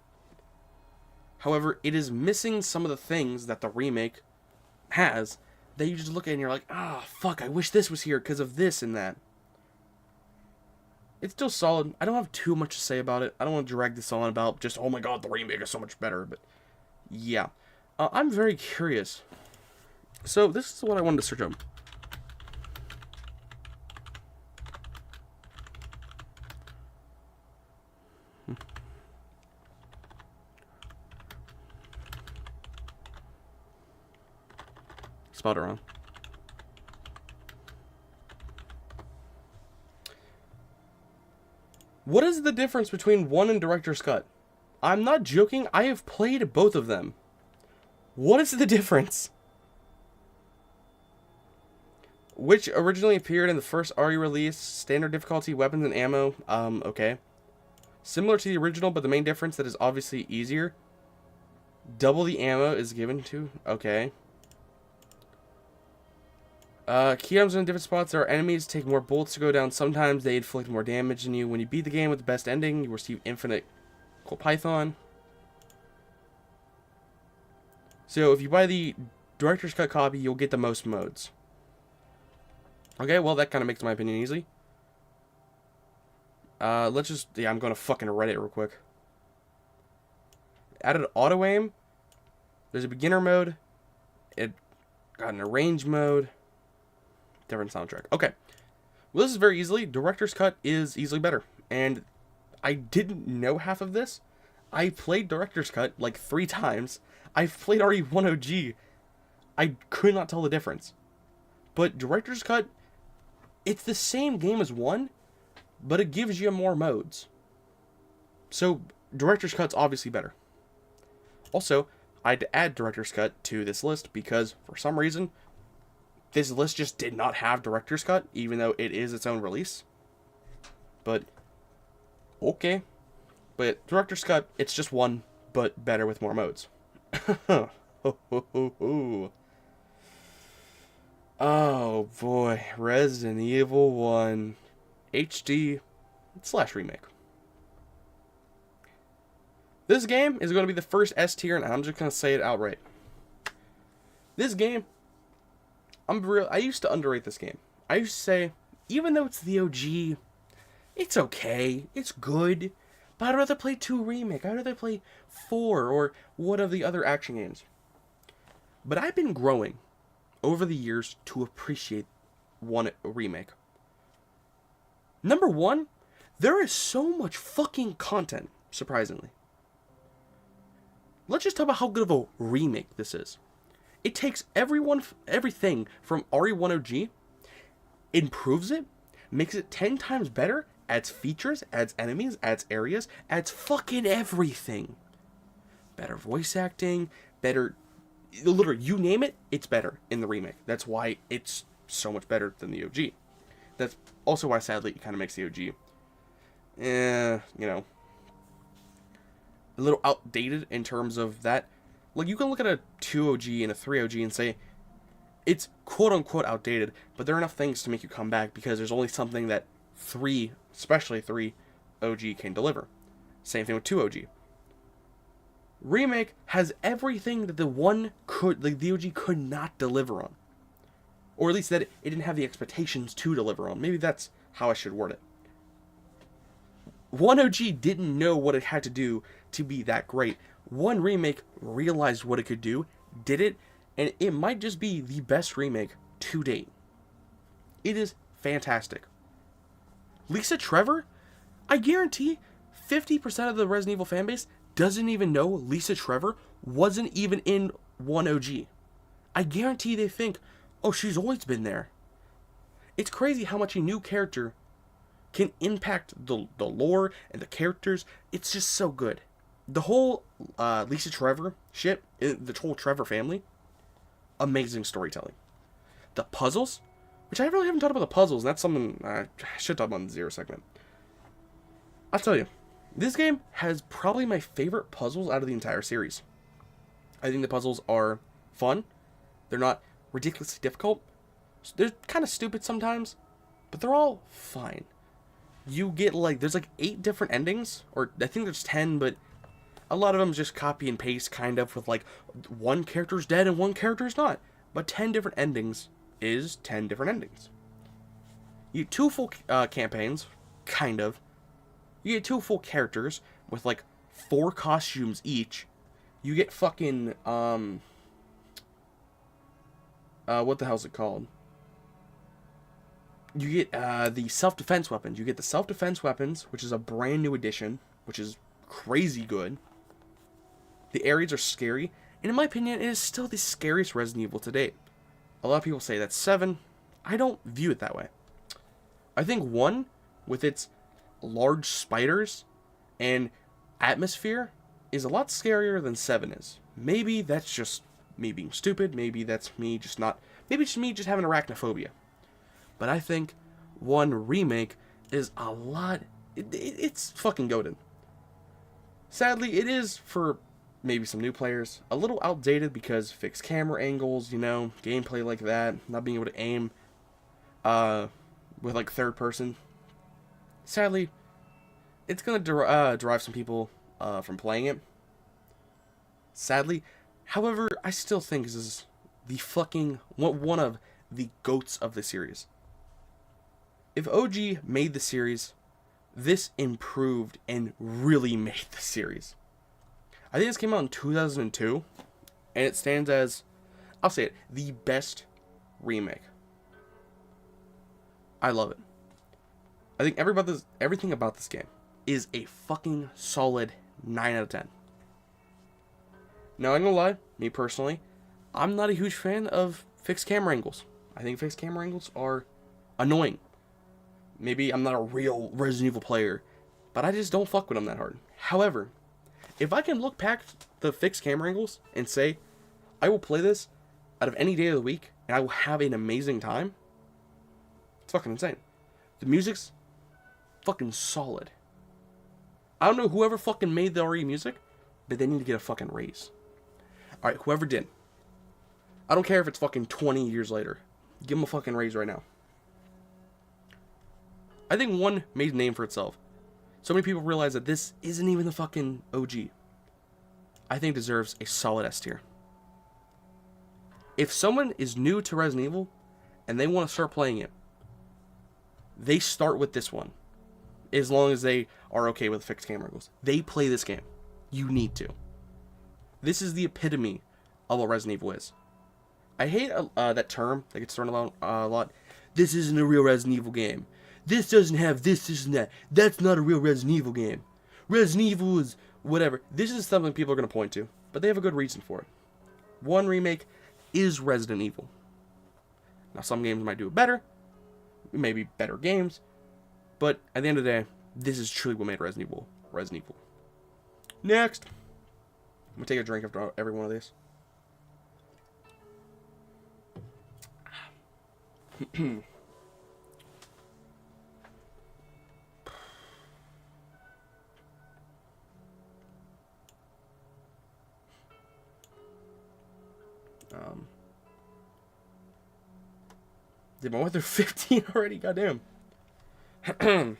However, it is missing some of the things that the remake has that you just look at and you're like, fuck, I wish this was here because of this and that. It's still solid. I don't have too much to say about it. I don't want to drag this on about just, oh my god, the remake is so much better. But yeah, I'm very curious. So this is what I wanted to search up. Spelled it wrong. What is the difference between 1 and Director's Cut? I'm not joking. I have played both of them. What is the difference? Which originally appeared in the first RE release, standard difficulty, weapons and ammo. Okay. Similar to the original, but the main difference that is obviously easier. Double the ammo is given to. Okay. Key items in different spots. There are enemies take more bullets to go down. Sometimes they inflict more damage than you. When you beat the game with the best ending, you receive infinite Colt Python. So if you buy the Director's Cut copy, you'll get the most modes. Okay, well that kind of makes my opinion easy. Let's just... Yeah, I'm going to fucking Reddit real quick. Added auto aim. There's a beginner mode. It got an arrange mode. Different soundtrack. Okay. Well, this is very easily. Director's Cut is easily better. And I didn't know half of this. I played Director's Cut like 3 times. I've played RE1 OG. I could not tell the difference. But Director's Cut, it's the same game as 1, but it gives you more modes. So, Director's Cut's obviously better. Also, I had to add Director's Cut to this list because, for some reason, this list just did not have Director's Cut, even though it is its own release. But, okay. But Director's Cut, it's just 1, but better with more modes. Oh boy, Resident Evil 1 HD / remake. This game is going to be the first S tier, and I'm just going to say it outright. This game, I used to underrate this game. I used to say, even though it's the OG, it's okay, it's good, but I'd rather play 2 remake, I'd rather play 4, or one of the other action games. But I've been growing over the years to appreciate 1 remake. Number 1, there is so much fucking content, surprisingly. Let's just talk about how good of a remake this is. It takes everything from RE1 OG, improves it, makes it 10 times better, adds features, adds enemies, adds areas, adds fucking everything. Better voice acting, better... Literally, you name it, it's better in the remake. That's why it's so much better than the OG. That's also why, sadly, it kind of makes the OG you know, a little outdated in terms of that. Like, you can look at a 2 OG and a 3 OG and say, it's quote-unquote outdated, but there are enough things to make you come back because there's only something that 3, especially 3 OG can deliver. Same thing with 2 OG. Remake has everything that the OG could not deliver on. Or at least that it didn't have the expectations to deliver on. Maybe that's how I should word it. 1 OG didn't know what it had to do to be that great. 1 Remake realized what it could do, did it, and it might just be the best remake to date. It is fantastic. Lisa Trevor? I guarantee 50% of the Resident Evil fanbase doesn't even know Lisa Trevor wasn't even in 1 OG. I guarantee they think, oh, she's always been there. It's crazy how much a new character can impact the lore and the characters. It's just so good. The whole Lisa Trevor shit, the whole Trevor family, amazing storytelling. The puzzles, which I really haven't talked about the puzzles, and that's something I should talk about in the Zero segment. I'll tell you, this game has probably my favorite puzzles out of the entire series. I think the puzzles are fun. They're not ridiculously difficult. They're kind of stupid sometimes, but they're all fine. You get there's 8 different endings, or I think there's 10, but a lot of them just copy and paste kind of with one character's dead and one character's not. But 10 different endings is 10 different endings. You get 2 full campaigns, kind of. You get 2 full characters with 4 costumes each. You get fucking what the hell's it called? You get the self-defense weapons. You get the self-defense weapons, which is a brand new addition, which is crazy good. The areas are scary, and in my opinion, it is still the scariest Resident Evil to date. A lot of people say that's 7. I don't view it that way. I think 1, with its large spiders and atmosphere, is a lot scarier than 7 is. Maybe that's just me being stupid. Maybe that's me just not... Maybe it's me just having arachnophobia. But I think 1 Remake is a lot... It's fucking goated. Sadly, it is, for maybe some new players, a little outdated because fixed camera angles, gameplay like that, not being able to aim with third person. Sadly, it's going to derive some people from playing it. Sadly. However, I still think this is the fucking... one of the GOATs of the series. If OG made the series, this improved and really made the series. I think this came out in 2002, and it stands as, I'll say it, the best remake. I love it. I think everything about this game is a fucking solid 9 out of 10. Now, I'm gonna lie, me personally, I'm not a huge fan of fixed camera angles. I think fixed camera angles are annoying. Maybe I'm not a real Resident Evil player, but I just don't fuck with them that hard. However, if I can look past the fixed camera angles and say, I will play this out of any day of the week, and I will have an amazing time, it's fucking insane. The music's fucking solid. I don't know whoever fucking made the RE music, but they need to get a fucking raise. Alright, whoever did. I don't care if it's fucking 20 years later. Give them a fucking raise right now. I think 1 made a name for itself. So many people realize that this isn't even the fucking OG. I think it deserves a solid S tier. If someone is new to Resident Evil and they want to start playing it, they start with this one. As long as they are okay with fixed camera angles. They play this game. You need to. This is the epitome of what Resident Evil is. I hate that term that gets thrown around a lot. This isn't a real Resident Evil game. This doesn't have this and that. That's not a real Resident Evil game. Resident Evil is whatever. This is something people are going to point to, but they have a good reason for it. 1 Remake is Resident Evil. Now, some games might do it better. Maybe better games. But at the end of the day, this is truly what made Resident Evil Resident Evil. Next. I'm going to take a drink after every one of these. Did my way through 15 already? Goddamn. Try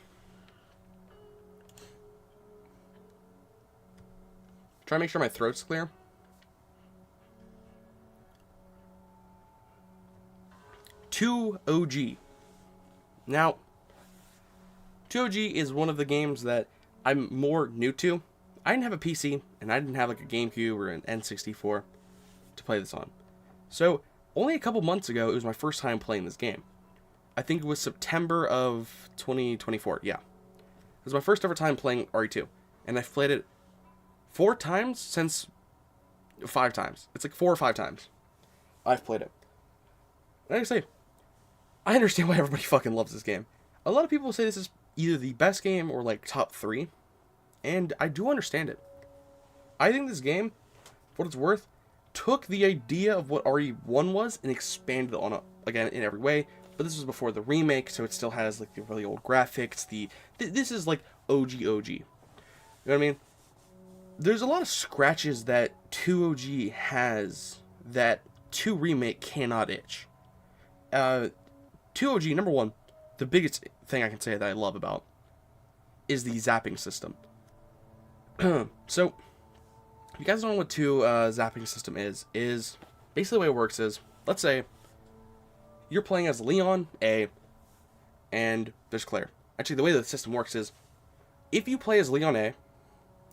to make sure my throat's clear. Two OG. Now, 2OG is one of the games that I'm more new to. I didn't have a PC, and I didn't have like a GameCube or an N64 to play this on. So, only a couple months ago, it was my first time playing this game. I think it was September of 2024, yeah. It was my first ever time playing RE2. And I've played it 4 times since... 5 times. It's like 4 or 5 times I've played it. And I say, I understand why everybody fucking loves this game. A lot of people say this is either the best game or like top 3. And I do understand it. I think this game, for what it's worth, took the idea of what RE1 was and expanded on it again in every way. But this was before the remake, so it still has like the really old graphics. This is like OG. You know what I mean? There's a lot of scratches that 2OG has that 2 remake cannot itch. 2OG, number one, the biggest thing I can say that I love about is the zapping system. So, if you guys don't know what 2 zapping system is basically the way it works is, let's say you're playing as Leon A, and there's Claire. Actually, the way the system works is, if you play as Leon A,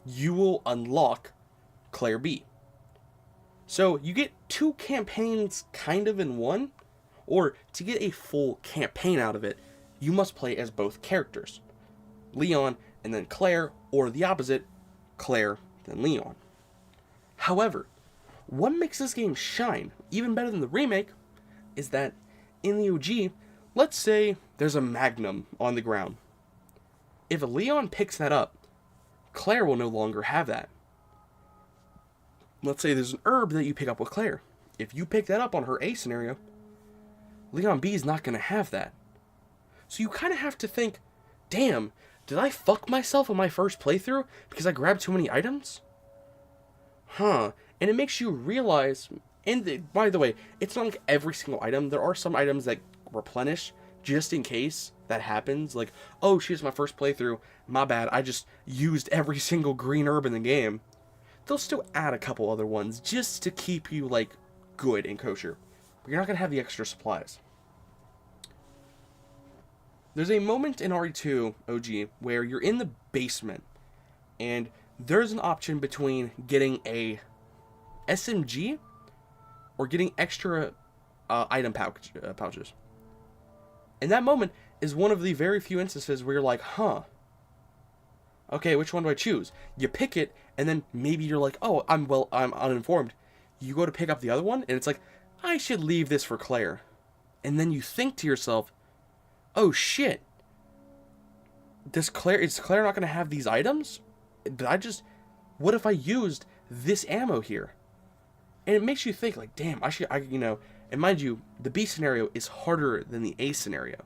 you will unlock Claire B. So, you get 2 campaigns kind of in one, or to get a full campaign out of it, you must play as both characters. Leon and then Claire, or the opposite, Claire then Leon. However, what makes this game shine, even better than the remake, is that in the OG, let's say there's a Magnum on the ground. If Leon picks that up, Claire will no longer have that. Let's say there's an herb that you pick up with Claire. If you pick that up on her A scenario, Leon B is not going to have that. So you kind of have to think, damn, did I fuck myself on my first playthrough because I grabbed too many items? Huh. And it makes you realize, and by the way, it's not like every single item. There are some items that replenish just in case that happens. Like, oh, she's my first playthrough. My bad. I just used every single green herb in the game. They'll still add a couple other ones just to keep you, like, good and kosher. But you're not going to have the extra supplies. There's a moment in RE2 OG where you're in the basement, and there's an option between getting a SMG or getting extra item pouches. And that moment is one of the very few instances where you're like, huh, okay, which one do I choose? You pick it, and then maybe you're like, oh, I'm uninformed. You go to pick up the other one, and it's like, I should leave this for Claire. And then you think to yourself, oh shit, is Claire not going to have these items? What if I used this ammo here? And it makes you think, like, damn, and mind you, the B scenario is harder than the A scenario.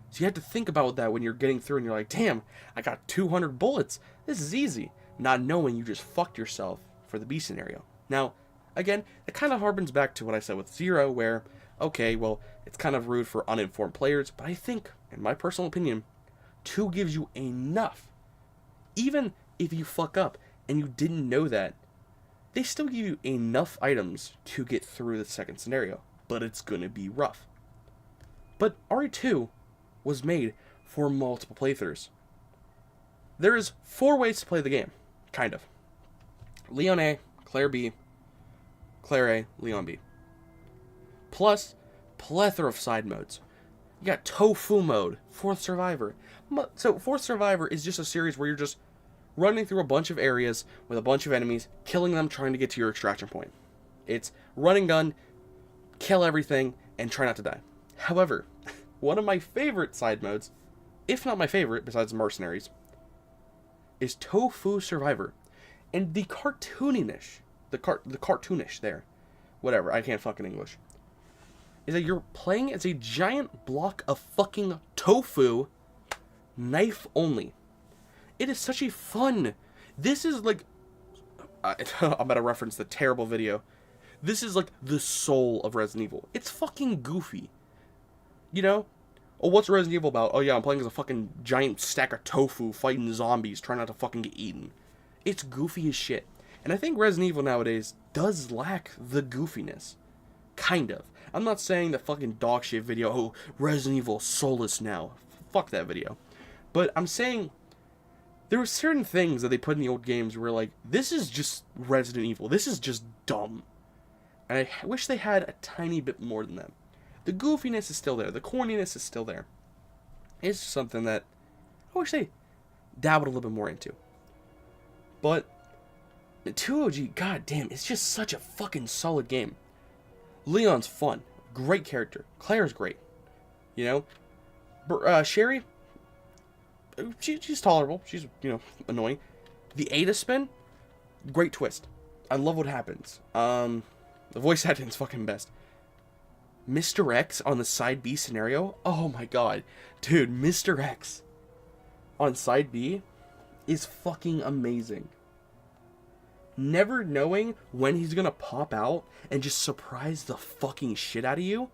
So you have to think about that when you're getting through and you're like, damn, I got 200 bullets. This is easy. Not knowing you just fucked yourself for the B scenario. Now, again, it kind of harkens back to what I said with Zero, where, okay, well, it's kind of rude for uninformed players, but I think, in my personal opinion, 2 gives you enough. Even if you fuck up and you didn't know that, they still give you enough items to get through the second scenario, but it's gonna be rough. But RE2 was made for multiple playthroughs. There is 4 ways to play the game, kind of. Leon A, Claire B, Claire A, Leon B. Plus, plethora of side modes. You got Tofu mode, Fourth Survivor. So, Fourth Survivor is just a series where you're just running through a bunch of areas with a bunch of enemies, killing them, trying to get to your extraction point. It's run and gun, kill everything, and try not to die. However, one of my favorite side modes, if not my favorite besides Mercenaries, is Tofu Survivor. And the cartoonish there, whatever, I can't fucking English, is that you're playing as a giant block of fucking tofu, knife only. It is such a fun... This is like... I'm about to reference the terrible video. This is like the soul of Resident Evil. It's fucking goofy. You know? Oh, what's Resident Evil about? Oh yeah, I'm playing as a fucking giant stack of tofu fighting zombies, trying not to fucking get eaten. It's goofy as shit. And I think Resident Evil nowadays does lack the goofiness. Kind of. I'm not saying the fucking dog shit video, oh, Resident Evil soulless now. Fuck that video. But I'm saying there were certain things that they put in the old games where like, this is just Resident Evil. This is just dumb. And I wish they had a tiny bit more than that. The goofiness is still there. The corniness is still there. It's just something that I wish they dabbled a little bit more into. But 2OG, goddamn, it's just such a fucking solid game. Leon's fun. Great character. Claire's great. You know? Sherry, she's tolerable. She's, annoying. The Ada spin, great twist. I love what happens. The voice acting's fucking best. Mr. X on the side B scenario, oh my god. Dude, Mr. X on side B is fucking amazing. Never knowing when he's gonna pop out and just surprise the fucking shit out of you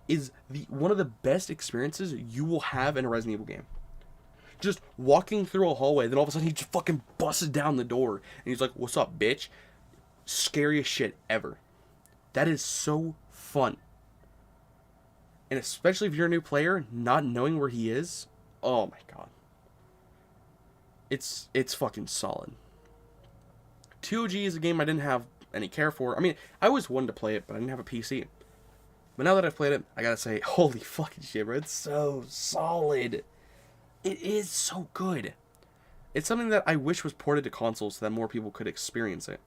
is one of the best experiences you will have in a Resident Evil game. Just walking through a hallway, then all of a sudden he just fucking busts down the door and he's like, "What's up, bitch?" Scariest shit ever. That is so fun. And especially if you're a new player, not knowing where he is, oh my god. It's fucking solid. 2OG is a game I didn't have any care for. I mean, I always wanted to play it, but I didn't have a PC. But now that I've played it, I gotta say, holy fucking shit, bro. It's so solid. It is so good. It's something that I wish was ported to consoles so that more people could experience it.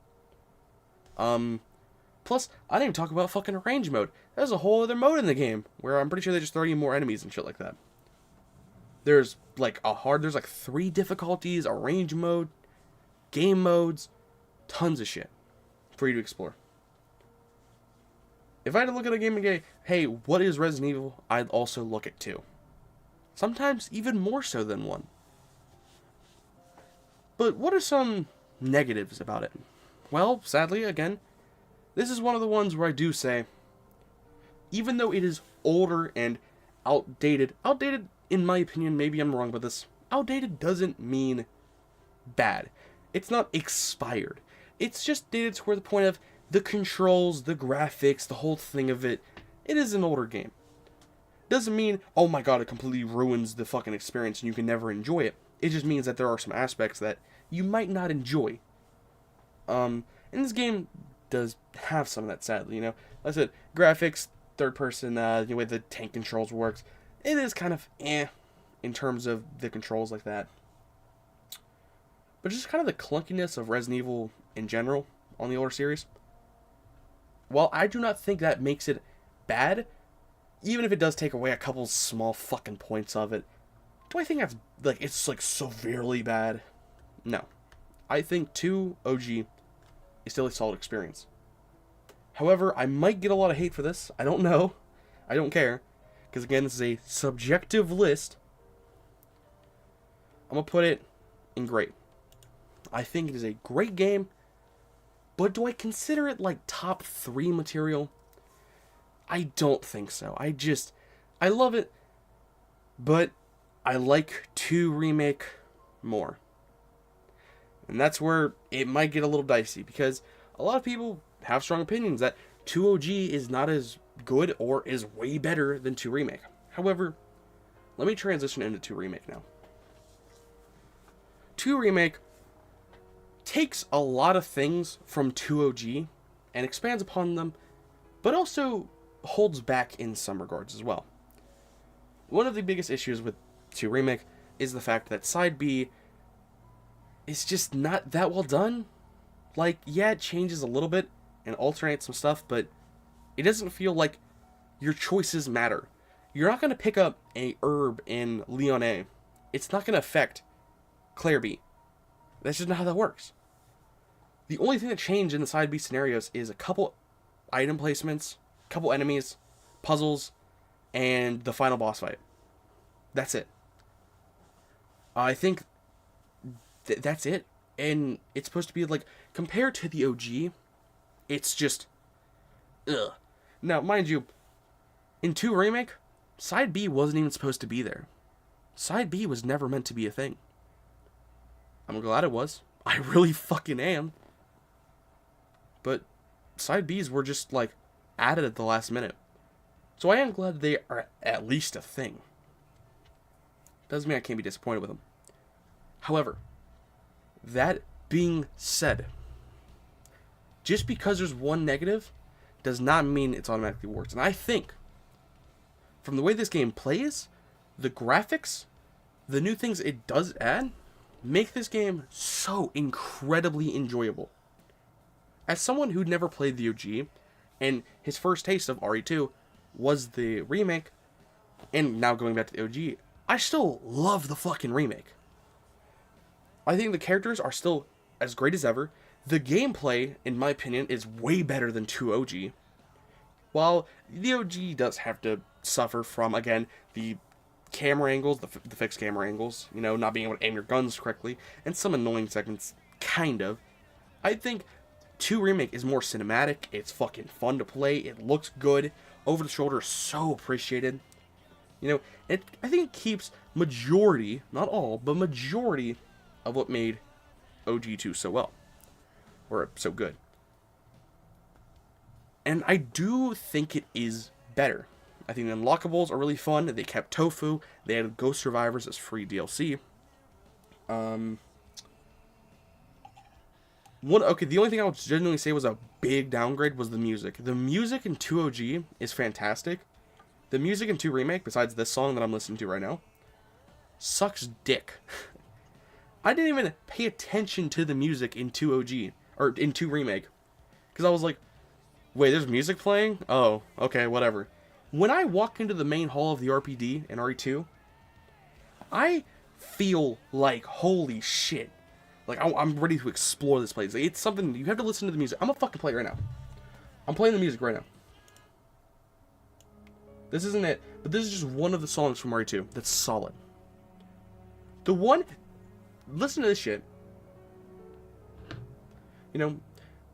Plus, I didn't even talk about fucking range mode. There's a whole other mode in the game, where I'm pretty sure they just throw you more enemies and shit like that. There's, there's 3 difficulties, a range mode, game modes, tons of shit for you to explore. If I had to look at a game and go, hey, what is Resident Evil? I'd also look at 2. Sometimes even more so than 1. But what are some negatives about it? Well, sadly, again, this is one of the ones where I do say, even though it is older and outdated in my opinion, maybe I'm wrong about this, outdated doesn't mean bad. It's not expired. It's just dated to where the point of the controls, the graphics, the whole thing of it, it is an older game. Doesn't mean, oh my god, it completely ruins the fucking experience and you can never enjoy it. It just means that there are some aspects that you might not enjoy. And this game does have some of that, sadly, Like I said, graphics, third person, the way the tank controls works, it is kind of in terms of the controls like that. But just kind of the clunkiness of Resident Evil in general on the older series. While I do not think that makes it bad, even if it does take away a couple small fucking points of it, do I think that's, it's, severely bad? No. I think 2 OG is still a solid experience. However, I might get a lot of hate for this. I don't know. I don't care. Because again, this is a subjective list. I'm going to put it in great. I think it is a great game. But do I consider it top 3 material? I don't think so. I love it. But I like 2 Remake more. And that's where it might get a little dicey, because a lot of people have strong opinions that 2 OG is not as good or is way better than 2 Remake. However, let me transition into 2 Remake now. 2 Remake takes a lot of things from 2 OG and expands upon them, but also holds back in some regards as well. One of the biggest issues with 2 Remake is the fact that Side B is just not that well done. Yeah, it changes a little bit and alternates some stuff, but it doesn't feel like your choices matter. You're not going to pick up a herb in Leon A. It's not going to affect Claire B. That's just not how that works. The only thing that changed in the Side B scenarios is a couple item placements, a couple enemies, puzzles, and the final boss fight. That's it. I think that's it. And it's supposed to be compared to the OG, it's just ugh. Now, mind you, in 2 Remake, Side B wasn't even supposed to be there. Side B was never meant to be a thing. I'm glad it was. I really fucking am. But Side Bs were just, like, added at the last minute. So I am glad they are at least a thing. Doesn't mean I can't be disappointed with them. However, that being said, just because there's one negative does not mean it's automatically worse. And I think, from the way this game plays, the graphics, the new things it does add, make this game so incredibly enjoyable. As someone who'd never played the OG, and his first taste of RE2 was the remake, and now going back to the OG, I still love the fucking remake. I think the characters are still as great as ever. The gameplay, in my opinion, is way better than 2 OG. While the OG does have to suffer from, again, the camera angles, the fixed camera angles, you know, not being able to aim your guns correctly, and some annoying segments, kind of. I think 2 Remake is more cinematic, it's fucking fun to play, it looks good, over the shoulder is so appreciated. You know, I think it keeps majority, not all, but majority of what made OG2 so well. Or so good. And I do think it is better. I think the unlockables are really fun. They kept Tofu. They added Ghost Survivors as free DLC. The only thing I would genuinely say was a big downgrade was the music. The music in 2 OG is fantastic. The music in 2 Remake, besides this song that I'm listening to right now, sucks dick. I didn't even pay attention to the music in 2 OG, or in 2 Remake, because I was like, wait, there's music playing? Oh, okay, whatever. When I walk into the main hall of the RPD in RE2, I feel like, holy shit. Like, I'm ready to explore this place. It's something, you have to listen to the music. I'm gonna fucking play it right now. I'm playing the music right now. This isn't it, but this is just one of the songs from RE2 that's solid. The one, listen to this shit. You know,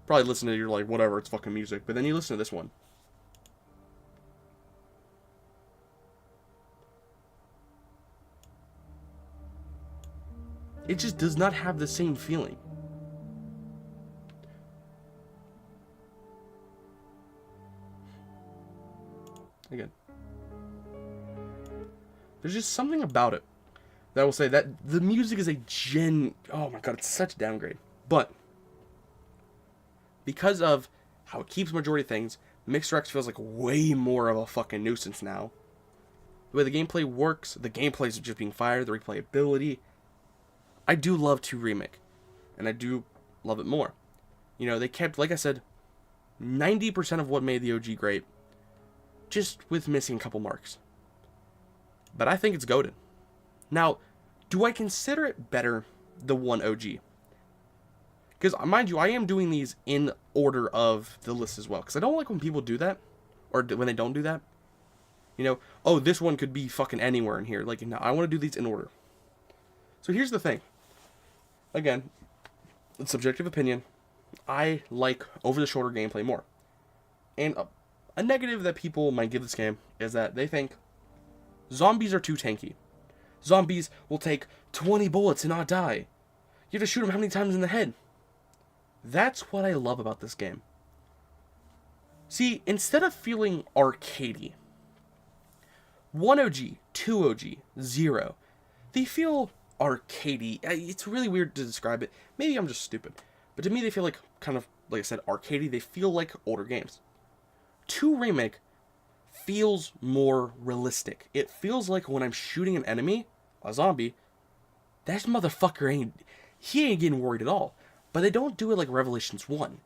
probably listen to it, you're like, whatever, it's fucking music. But then you listen to this one. It just does not have the same feeling. Again. There's just something about it that I will say that the music is oh my god, it's such a downgrade. But because of how it keeps majority of things, Mixed Rex feels like way more of a fucking nuisance now. The way the gameplay works, the gameplay is just being fired, the replayability. I do love 2 Remake, and I do love it more. You know, they kept, like I said, 90% of what made the OG great, just with missing a couple marks. But I think it's goated. Now, do I consider it better, the 1 OG? Because, mind you, I am doing these in order of the list as well, because I don't like when people do that, or when they don't do that. You know, oh, this one could be fucking anywhere in here. Like, no, I want to do these in order. So here's the thing. Again, it's subjective opinion. I like over-the-shoulder gameplay more. And a negative that people might give this game is that they think zombies are too tanky. Zombies will take 20 bullets and not die. You have to shoot them how many times in the head? That's what I love about this game. See, instead of feeling arcadey, 1 OG, 2 OG, 0, they feel arcadey. It's really weird to describe it. Maybe I'm just stupid. But to me, they feel like, kind of, like I said, arcadey. They feel like older games. 2 Remake feels more realistic. It feels like when I'm shooting an enemy, a zombie, that motherfucker ain't getting worried at all. But they don't do it like Revelations 1.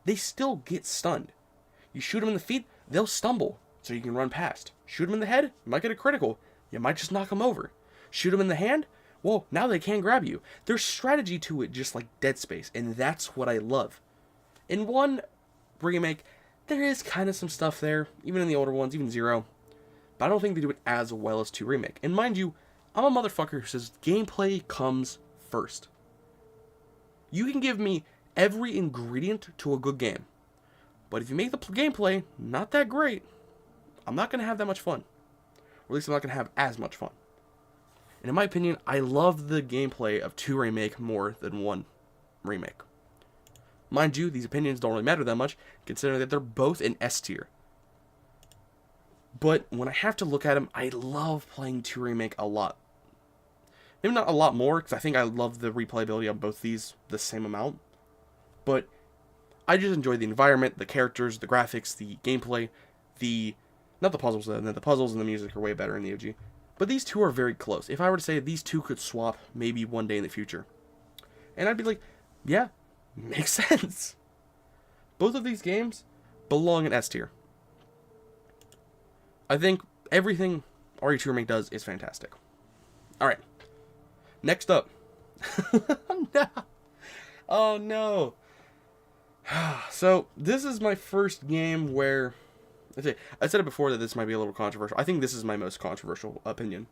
They still get stunned. You shoot them in the feet, they'll stumble, so you can run past. Shoot them in the head, you might get a critical. You might just knock them over. Shoot them in the hand, well, now they can't grab you. There's strategy to it, just like Dead Space, and that's what I love. In 1 Remake, there is kind of some stuff there, even in the older ones, even 0. But I don't think they do it as well as 2 Remake. And mind you, I'm a motherfucker who says gameplay comes first. You can give me every ingredient to a good game. But if you make the gameplay not that great, I'm not going to have that much fun. or at least I'm not going to have as much fun. And in my opinion, I love the gameplay of 2 Remake more than 1 Remake. Mind you, these opinions don't really matter that much, considering that they're both in S tier. But when I have to look at them, I love playing 2 Remake a lot. Maybe not a lot more, because I think I love the replayability of both these the same amount. But I just enjoy the environment, the characters, the graphics, the gameplay, not the puzzles, the puzzles and the music are way better in the OG. But these two are very close. If I were to say these two could swap maybe one day in the future, and I'd be like, yeah, makes sense. Both of these games belong in S tier. I think everything RE2 Remake does is fantastic. Alright. Next up. No. Oh no. So, this is my first game where... I said it before that this might be a little controversial. I think this is my most controversial opinion.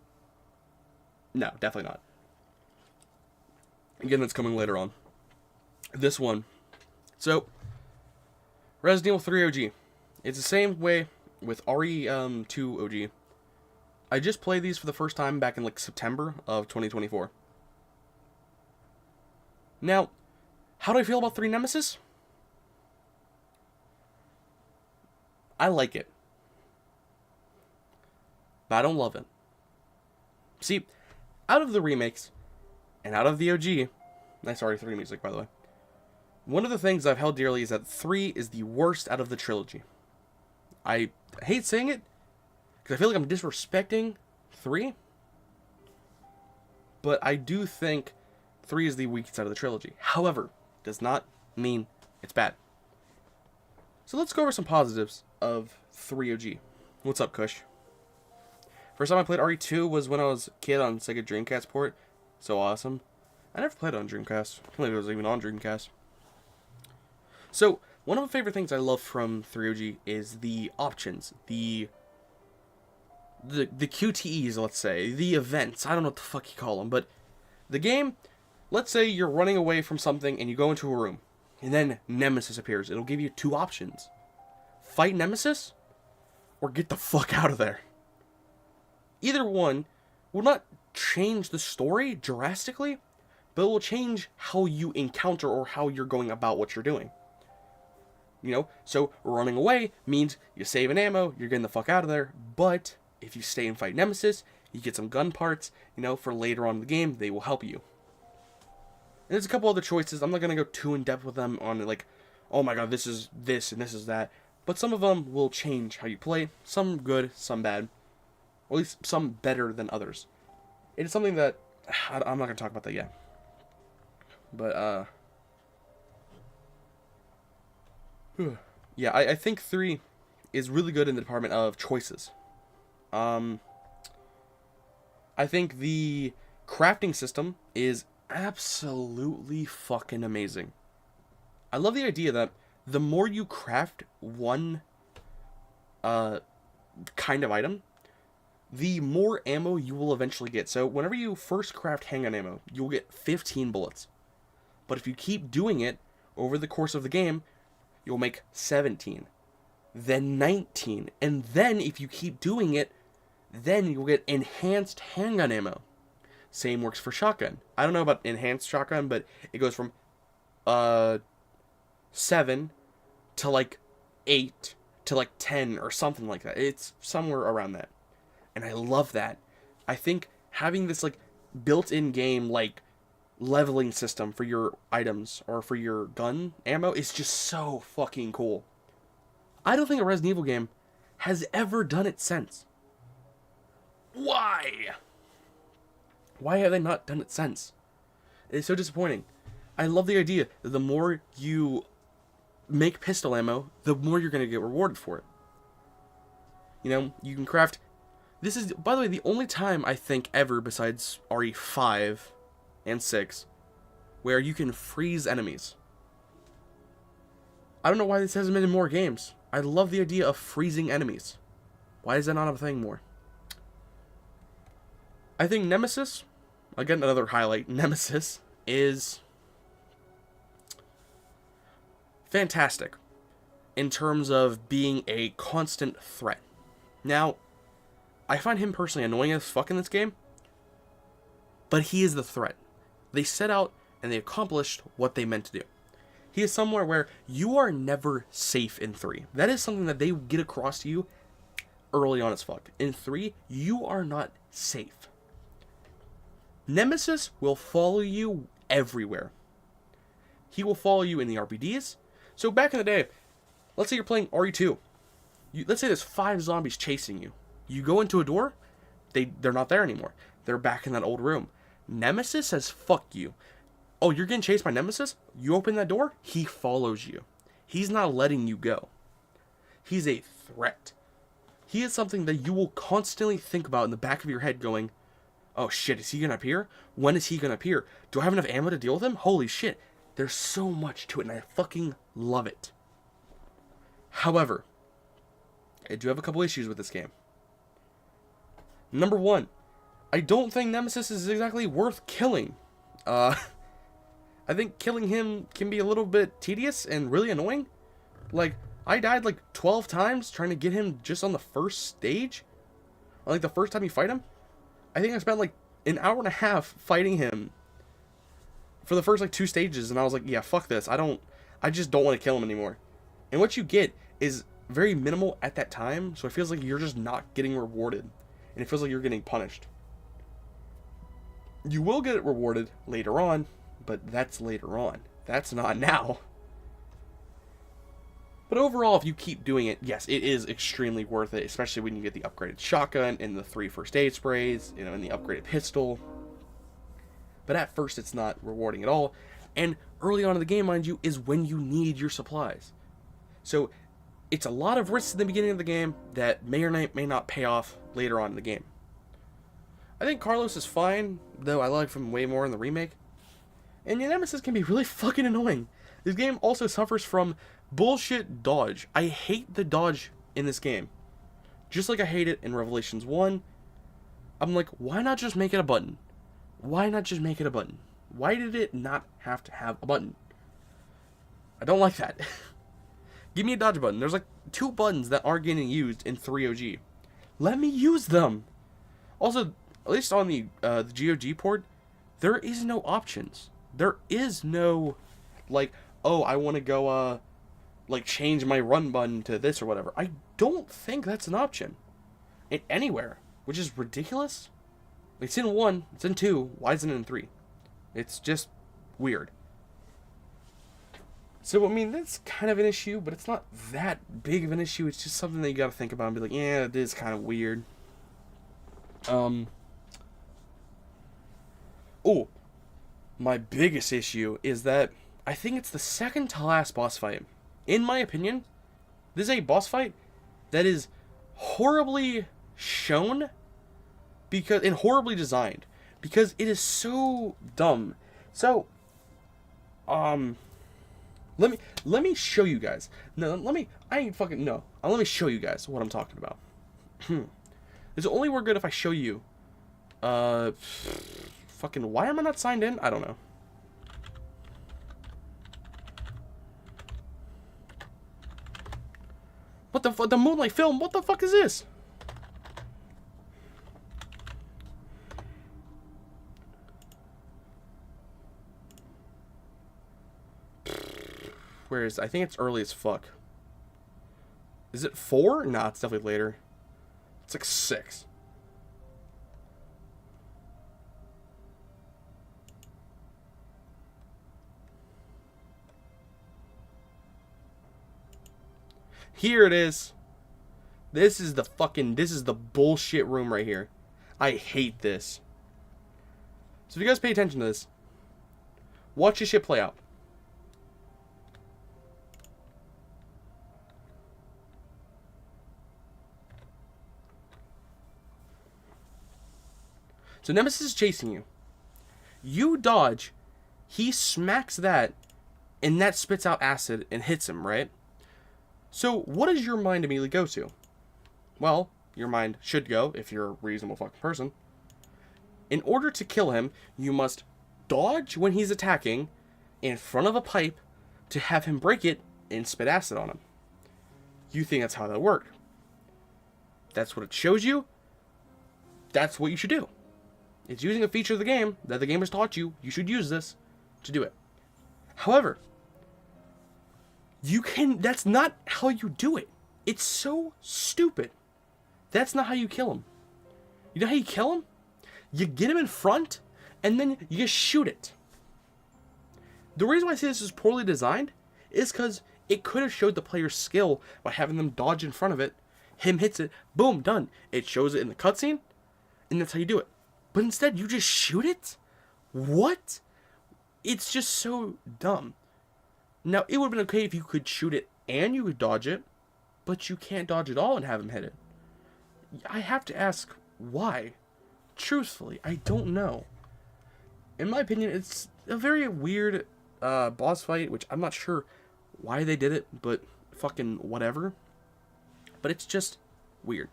No, definitely not. Again, that's coming later on. This one. So, Resident Evil 3 OG. It's the same way with RE2 OG. I just played these for the first time back in like September of 2024. Now, how do I feel about 3 Nemesis? I like it. But I don't love it. See, out of the remakes, and out of the OG, nice RE3 music, by the way, one of the things I've held dearly is that 3 is the worst out of the trilogy. I hate saying it, because I feel like I'm disrespecting 3, but I do think 3 is the weakest out of the trilogy. However, does not mean it's bad. So let's go over some positives of 3 OG. What's up, Kush? First time I played RE2 was when I was a kid on Sega Dreamcast port. So awesome. I never played it on Dreamcast. I don't think it was even on Dreamcast. So, one of the favorite things I love from 3 OG is the options. The QTEs, let's say. The events. I don't know what the fuck you call them. But the game, let's say you're running away from something and you go into a room. And then Nemesis appears. It'll give you 2 options. Fight Nemesis, or get the fuck out of there. Either one will not change the story drastically, but it will change how you encounter or how you're going about what you're doing. You know, so running away means you save an ammo, you're getting the fuck out of there, but if you stay and fight Nemesis, you get some gun parts, you know, for later on in the game, they will help you. And there's a couple other choices. I'm not going to go too in depth with them on like, oh my god, this is this and this is that. But some of them will change how you play. Some good, some bad. Or at least some better than others. It is something that, I'm not going to talk about that yet. But, yeah, I think 3 is really good in the department of choices. I think the crafting system is absolutely fucking amazing. I love the idea that the more you craft one kind of item, the more ammo you will eventually get. So whenever you first craft handgun ammo, you'll get 15 bullets. But if you keep doing it over the course of the game, you'll make 17, then 19, and then if you keep doing it, then you'll get enhanced handgun ammo. Same works for shotgun. I don't know about enhanced shotgun, but it goes from 7 to like 8 to like 10 or something like that. It's somewhere around that. And I love that. I think having this like built-in game like leveling system for your items or for your gun ammo is just so fucking cool. I don't think a Resident Evil game has ever done it since. Why? Why have they not done it since? It's so disappointing. I love the idea that the more you make pistol ammo, the more you're going to get rewarded for it. You know, you can craft... This is, by the way, the only time I think ever besides RE5 and 6 where you can freeze enemies. I don't know why this hasn't been in more games. I love the idea of freezing enemies. Why is that not a thing more? I think Nemesis, again another highlight, Nemesis is fantastic in terms of being a constant threat. Now, I find him personally annoying as fuck in this game, but he is the threat. They set out and they accomplished what they meant to do. He is somewhere where you are never safe in 3. That is something that they get across to you early on as fuck. In 3, you are not safe. Nemesis will follow you everywhere. He will follow you in the RPDs. So back in the day, let's say you're playing RE2. Let's say there's 5 zombies chasing you. You go into a door, they're not there anymore. They're back in that old room. Nemesis says, fuck you. Oh, you're getting chased by Nemesis? You open that door, he follows you. He's not letting you go. He's a threat. He is something that you will constantly think about in the back of your head going, oh shit, is he gonna appear? When is he gonna appear? Do I have enough ammo to deal with him? Holy shit. There's so much to it, and I fucking love it. However, I do have a couple issues with this game. Number 1, I don't think Nemesis is exactly worth killing. I think killing him can be a little bit tedious and really annoying. Like, I died like 12 times trying to get him just on the first stage. Like, the first time you fight him. I think I spent like an hour and a half fighting him for the first like 2 stages, and I was like, yeah, fuck this. I just don't want to kill him anymore. And what you get is very minimal at that time, so it feels like you're just not getting rewarded. And it feels like you're getting punished. You will get it rewarded later on, but that's later on. That's not now. But overall, if you keep doing it, yes, it is extremely worth it, especially when you get the upgraded shotgun and the 3 first aid sprays, you know, and the upgraded pistol. But at first, it's not rewarding at all. And early on in the game, mind you, is when you need your supplies. So it's a lot of risks in the beginning of the game that may or may not pay off later on in the game. I think Carlos is fine, though I like him way more in the remake. And your Nemesis can be really fucking annoying. This game also suffers from bullshit dodge. I hate the dodge in this game. Just like I hate it in Revelations 1. I'm like, why not just make it a button? Why not just make it a button? Why did it not have to have a button? I don't like that. Give me a dodge button. There's like 2 buttons that aren't getting used in 3OG. Let me use them. Also, at least on the GOG port, there is no options. There is no, like, oh, I want to go, like, change my run button to this or whatever. I don't think that's an option. Anywhere. Which is ridiculous. It's in 1, it's in 2, why isn't it in 3? It's just weird. So, I mean, that's kind of an issue, but it's not that big of an issue. It's just something that you gotta think about and be like, yeah, it is kind of weird. Oh, my biggest issue is that I think it's the second to last boss fight. In my opinion, this is a boss fight that is horribly shown and horribly designed because it is so dumb. So, let me show you guys. No, let me show you guys what I'm talking about. Does it only work good if I show you? Fucking, why am I not signed in? I don't know. What the Moonlight Film? What the fuck is this? Where is? I think it's early as fuck. Is it 4? Nah, it's definitely later. It's like 6. Here it is. This is the bullshit room right here. I hate this. So if you guys pay attention to this, watch this shit play out. So Nemesis is chasing you. You dodge, he smacks that, and that spits out acid and hits him, right? So what does your mind immediately go to? Well, your mind should go, if you're a reasonable fucking person. In order to kill him, you must dodge when he's attacking in front of a pipe to have him break it and spit acid on him. You think that's how that worked. That's what it shows you, that's what you should do. It's using a feature of the game that the game has taught you. You should use this to do it. However, that's not how you do it. It's so stupid. That's not how you kill him. You know how you kill him? You get him in front, and then you just shoot it. The reason why I say this is poorly designed is because it could have showed the player's skill by having them dodge in front of it. Him hits it, boom, done. It shows it in the cutscene, and that's how you do it. But instead, you just shoot it? What? It's just so dumb. Now, it would have been okay if you could shoot it and you could dodge it, but you can't dodge it all and have him hit it. I have to ask, why? Truthfully, I don't know. In my opinion, it's a very weird boss fight, which I'm not sure why they did it, but fucking whatever. But it's just weird.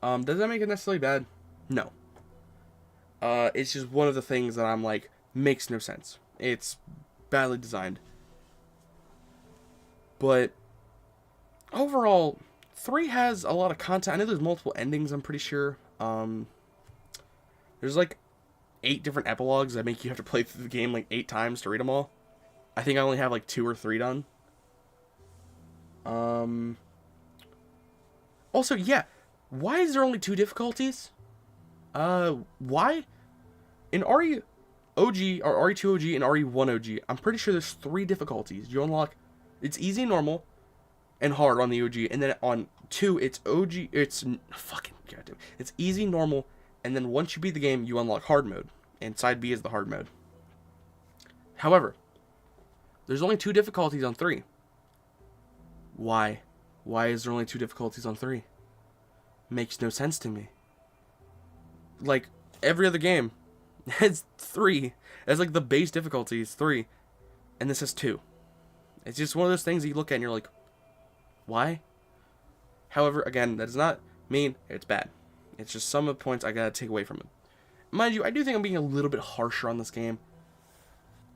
Does that make it necessarily bad? No. It's just one of the things that I'm like, makes no sense. It's badly designed. But overall, 3 has a lot of content. I know there's multiple endings, I'm pretty sure. There's like 8 different epilogues that make you have to play through the game like 8 times to read them all. I think I only have like 2 or 3 done. Also, yeah, why is there only 2 difficulties? Why? In RE OG, or RE2 OG and RE1 OG, I'm pretty sure there's 3 difficulties. You unlock, it's easy, normal, and hard on the OG, and then on 2, it's OG, it's fucking goddamn, it's easy, normal, and then once you beat the game, you unlock hard mode, and side B is the hard mode. However, there's only 2 difficulties on 3. Why? Why is there only 2 difficulties on 3? Makes no sense to me. Like, every other game has 3. That's like the base difficulty is 3. And this has 2. It's just one of those things that you look at and you're like, why? However, again, that does not mean it's bad. It's just some of the points I gotta take away from it. Mind you, I do think I'm being a little bit harsher on this game.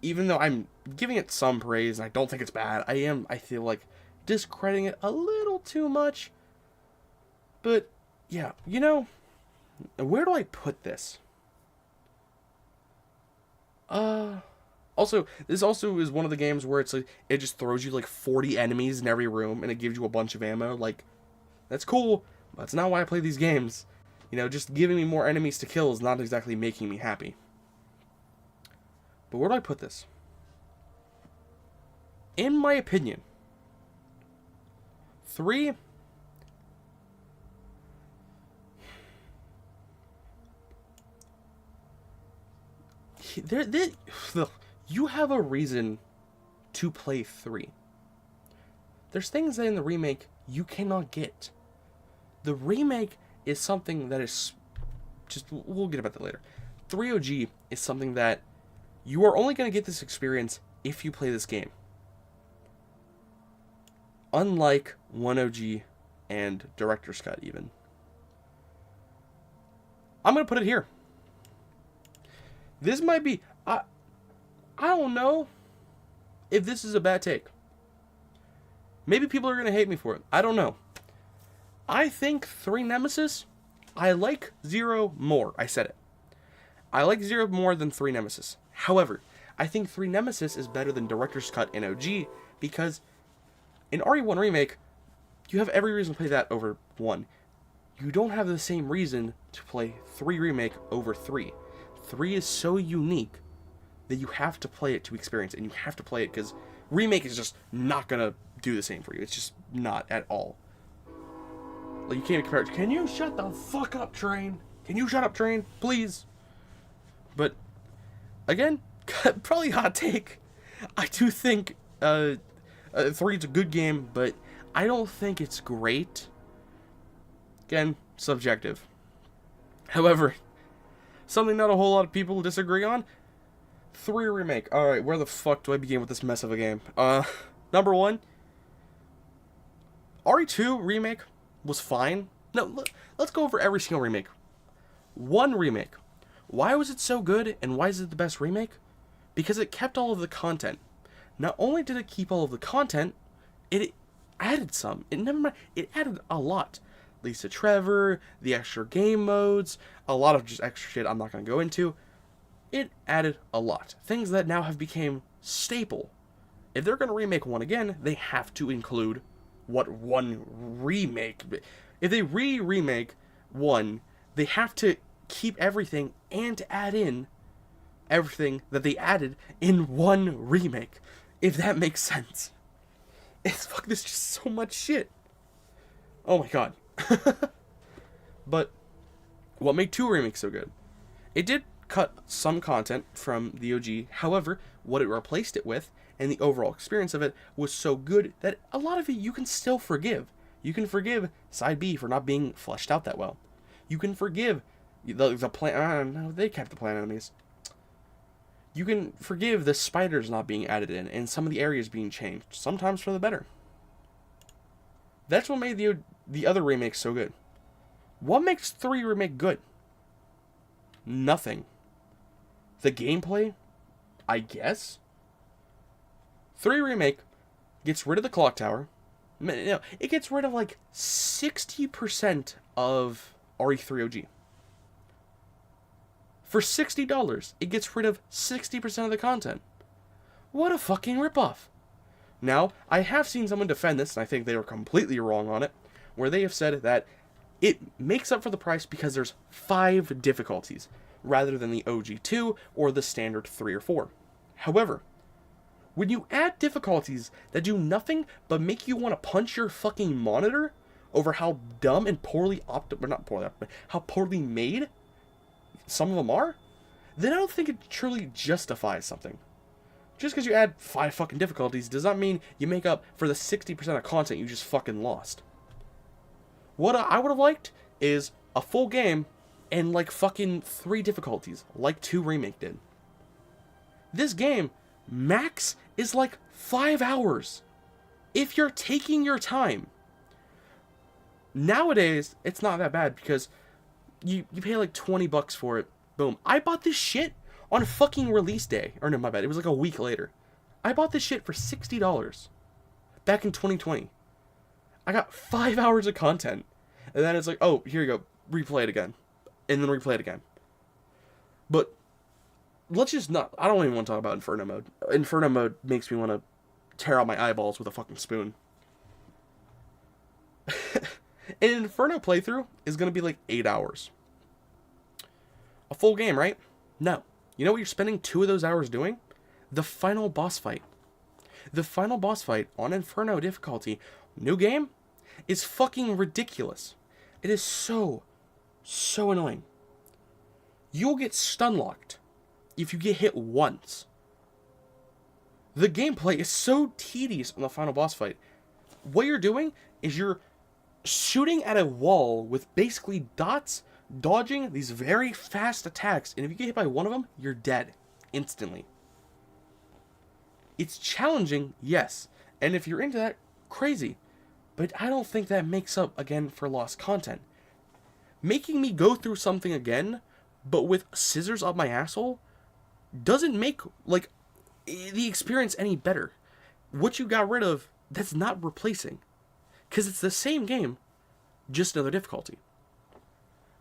Even though I'm giving it some praise and I don't think it's bad, I feel like, discrediting it a little too much. But, yeah, you know, where do I put this? Also, this also is one of the games where it's like, it just throws you like 40 enemies in every room and it gives you a bunch of ammo. Like, that's cool, but that's not why I play these games. You know, just giving me more enemies to kill is not exactly making me happy. But where do I put this? In my opinion, 3... you have a reason to play 3. There's things that in the remake you cannot get. The remake is something that is just, we'll get about that later. 3 OG is something that you are only going to get this experience if you play this game. Unlike 1 OG and Director's Cut even. I'm going to put it here. This might be, I don't know if this is a bad take. Maybe people are going to hate me for it. I don't know. I think 3 Nemesis, I like 0 more. I said it. I like 0 more than 3 Nemesis. However, I think 3 Nemesis is better than Director's Cut in OG because in RE1 Remake, you have every reason to play that over 1. You don't have the same reason to play 3 Remake over 3. 3 is so unique that you have to play it to experience it, and you have to play it because Remake is just not gonna do the same for you. It's just not at all. Like, you can't compare it. Can you shut the fuck up, Train? Can you shut up, Train? Please. But, again, probably hot take. I do think 3 is a good game, but I don't think it's great. Again, subjective. However, something not a whole lot of people disagree on. 3 Remake. Alright, where the fuck do I begin with this mess of a game? Number 1. RE2 Remake was fine. No, let's go over every single remake. 1 Remake. Why was it so good, and why is it the best remake? Because it kept all of the content. Not only did it keep all of the content, it added some. It added a lot. Lisa Trevor, the extra game modes, a lot of just extra shit I'm not going to go into. It added a lot. Things that now have become staple. If they're going to remake one again, they have to include what one remake. If they remake one, they have to keep everything and add in everything that they added in one remake. If that makes sense. It's fuck, there's just so much shit. Oh my god. But what made 2 remakes so good? It did cut some content from the OG. However, what it replaced it with and the overall experience of it was so good that a lot of it you can still forgive. You can forgive Side B for not being fleshed out that well. You can forgive the plant. No, they kept the plant enemies. You can forgive the spiders not being added in and some of the areas being changed, sometimes for the better. That's what made the other remakes so good. What makes 3 remake good? Nothing. The gameplay? I guess? 3 remake gets rid of the clock tower. No, it gets rid of like 60% of RE3 OG. For $60, it gets rid of 60% of the content. What a fucking ripoff. Now, I have seen someone defend this, and I think they were completely wrong on it, where they have said that it makes up for the price because there's 5 difficulties, rather than the OG2 or the standard 3 or 4. However, when you add difficulties that do nothing but make you want to punch your fucking monitor over how dumb and how poorly made some of them are, then I don't think it truly justifies something. Just because you add 5 fucking difficulties does not mean you make up for the 60% of content you just fucking lost. What I would have liked is a full game and like fucking 3 difficulties, like 2 Remake did. This game, max, is like 5 hours. If you're taking your time. Nowadays, it's not that bad because you pay like $20 for it. Boom. I bought this shit on fucking release day. Or no, my bad. It was like a week later. I bought this shit for $60 back in 2020. I got 5 hours of content. And then it's like, oh, here you go. Replay it again. And then replay it again. But let's just not... I don't even want to talk about Inferno mode. Inferno mode makes me want to tear out my eyeballs with a fucking spoon. An Inferno playthrough is going to be like 8 hours. A full game, right? No. You know what you're spending 2 of those hours doing? The final boss fight. The final boss fight on Inferno difficulty, new game, is fucking ridiculous. It is so annoying. You'll get stun locked if you get hit once. The gameplay is so tedious on the final boss fight. What you're doing is you're shooting at a wall with basically dots, dodging these very fast attacks, and if you get hit by one of them, you're dead instantly. It's challenging, yes, and if you're into that, crazy, but I don't think that makes up again for lost content. Making me go through something again, but with scissors up my asshole, doesn't make like the experience any better. What you got rid of, that's not replacing. Because it's the same game, just another difficulty.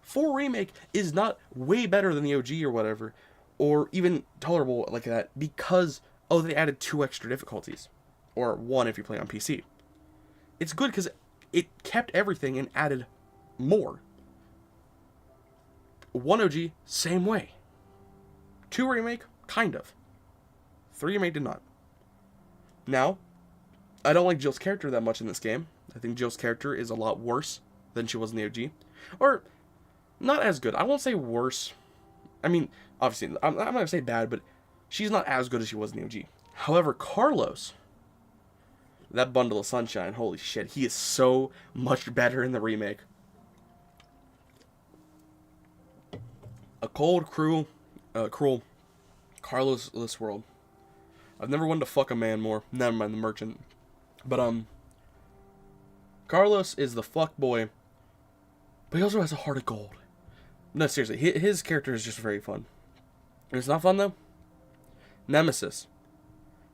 4 Remake is not way better than the OG or whatever, or even tolerable like that, because, oh, they added 2 extra difficulties. Or 1 if you play on PC. It's good because it kept everything and added more. 1 OG, same way. 2 Remake, kind of. 3 Remake did not. Now, I don't like Jill's character that much in this game. I think Jill's character is a lot worse than she was in the OG. Or, not as good. I won't say worse. I mean, obviously, I'm not going to say bad, but she's not as good as she was in the OG. However, Carlos, that bundle of sunshine, holy shit, he is so much better in the remake. A cold, cruel Carlos-less world. I've never wanted to fuck a man more. Never mind the merchant. But, Carlos is the fuck boy, but he also has a heart of gold. No, seriously, his character is just very fun. And it's not fun, though? Nemesis.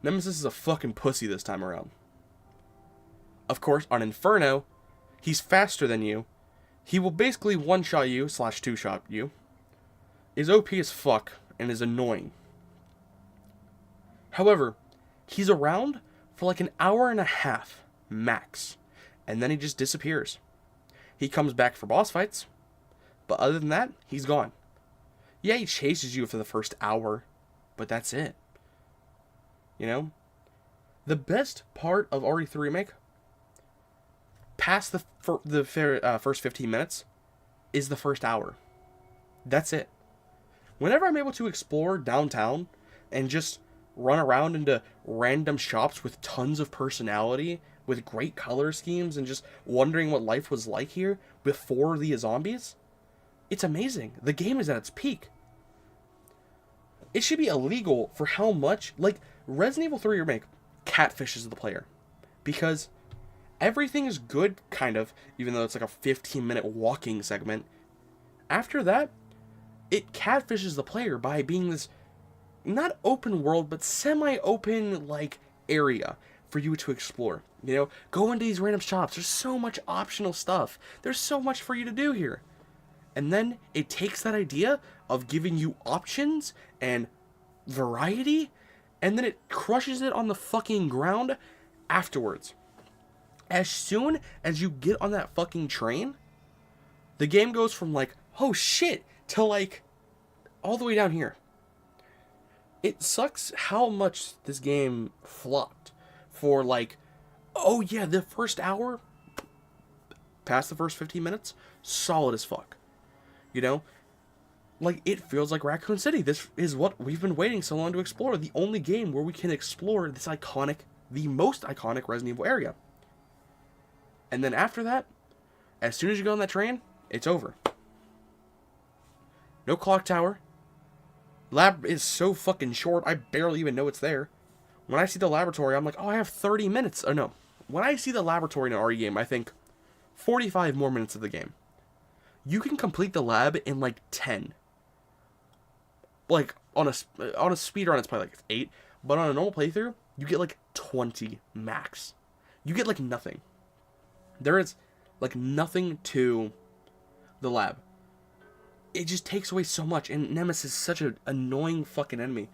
Nemesis is a fucking pussy this time around. Of course, on Inferno, he's faster than you, He will basically one-shot you, slash two-shot you, is OP as fuck, and is annoying. However, he's around for like an hour and a half, max, and then he just disappears. He comes back for boss fights, but other than that, he's gone. Yeah, he chases you for the first hour, but that's it. You know? The best part of RE3 Remake, past the first 15 minutes, is the first hour. That's it. Whenever I'm able to explore downtown and just run around into random shops with tons of personality, with great color schemes, and just wondering what life was like here before the zombies, it's amazing. The game is at its peak. It should be illegal for how much, like, Resident Evil 3 Remake catfishes the player. Because everything is good, kind of, even though it's like a 15-minute walking segment. After that, it catfishes the player by being this, not open world, but semi-open, like, area for you to explore. You know, go into these random shops. There's so much optional stuff. There's so much for you to do here. And then it takes that idea of giving you options and variety, and then it crushes it on the fucking ground afterwards. As soon as you get on that fucking train, the game goes from like, oh shit, to like, all the way down here. It sucks how much this game flopped for like, oh yeah, the first hour, past the first 15 minutes, solid as fuck. You know? Like, it feels like Raccoon City. This is what we've been waiting so long to explore. The only game where we can explore this iconic, the most iconic Resident Evil area. And then after that, as soon as you go on that train, it's over. No clock tower. Lab is so fucking short, I barely even know it's there. When I see the laboratory, I'm like, oh, I have 30 minutes. Oh, no. When I see the laboratory in an RE game, I think 45 more minutes of the game. You can complete the lab in like 10. Like, on a speedrun, it's probably like 8. But on a normal playthrough, you get like 20 max. You get like nothing. There is like nothing to the lab. It just takes away so much. And Nemesis is such an annoying fucking enemy.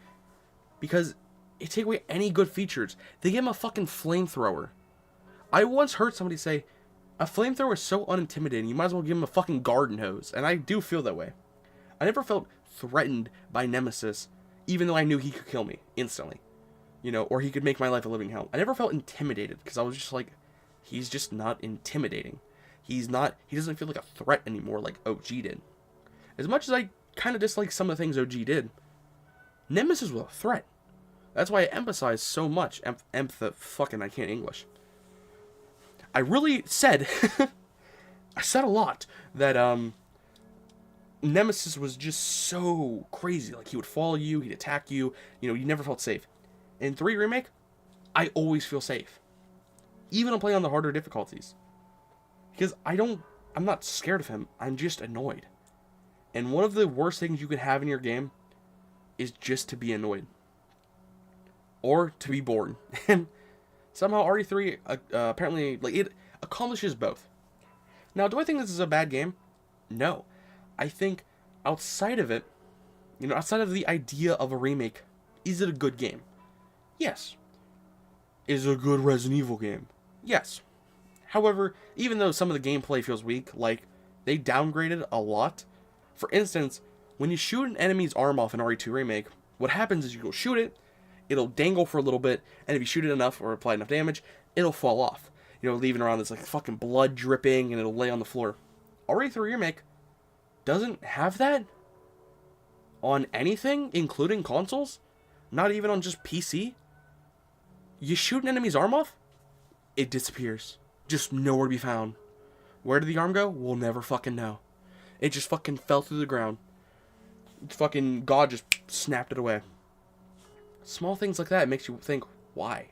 Because it takes away any good features. They give him a fucking flamethrower. I once heard somebody say, a flamethrower is so unintimidating, you might as well give him a fucking garden hose. And I do feel that way. I never felt threatened by Nemesis, even though I knew he could kill me instantly. You know, or he could make my life a living hell. I never felt intimidated, because I was just like, he's just not intimidating. He doesn't feel like a threat anymore like OG did. As much as I kind of dislike some of the things OG did, Nemesis was a threat. That's why I emphasize so much, I can't English. I really said, I said a lot, that, Nemesis was just so crazy. Like, he would follow you, he'd attack you, you know, you never felt safe. In 3 Remake, I always feel safe. Even when playing on the harder difficulties. Because I'm not scared of him, I'm just annoyed. And one of the worst things you can have in your game is just to be annoyed. Or to be bored. And somehow RE3 apparently, like, it accomplishes both. Now, do I think this is a bad game? No. I think outside of it, you know, outside of the idea of a remake, is it a good game? Yes. Is it a good Resident Evil game? Yes. However, even though some of the gameplay feels weak, like, they downgraded a lot. For instance, when you shoot an enemy's arm off in RE2 Remake, what happens is you go shoot it, it'll dangle for a little bit, and if you shoot it enough or apply enough damage, it'll fall off. You know, leaving around this like fucking blood dripping, and it'll lay on the floor. RE3 Remake doesn't have that on anything, including consoles, not even on just PC. You shoot an enemy's arm off, it disappears. Just nowhere to be found. Where did the arm go? We'll never fucking know. It just fucking fell through the ground. Fucking God just snapped it away. Small things like that makes you think, why?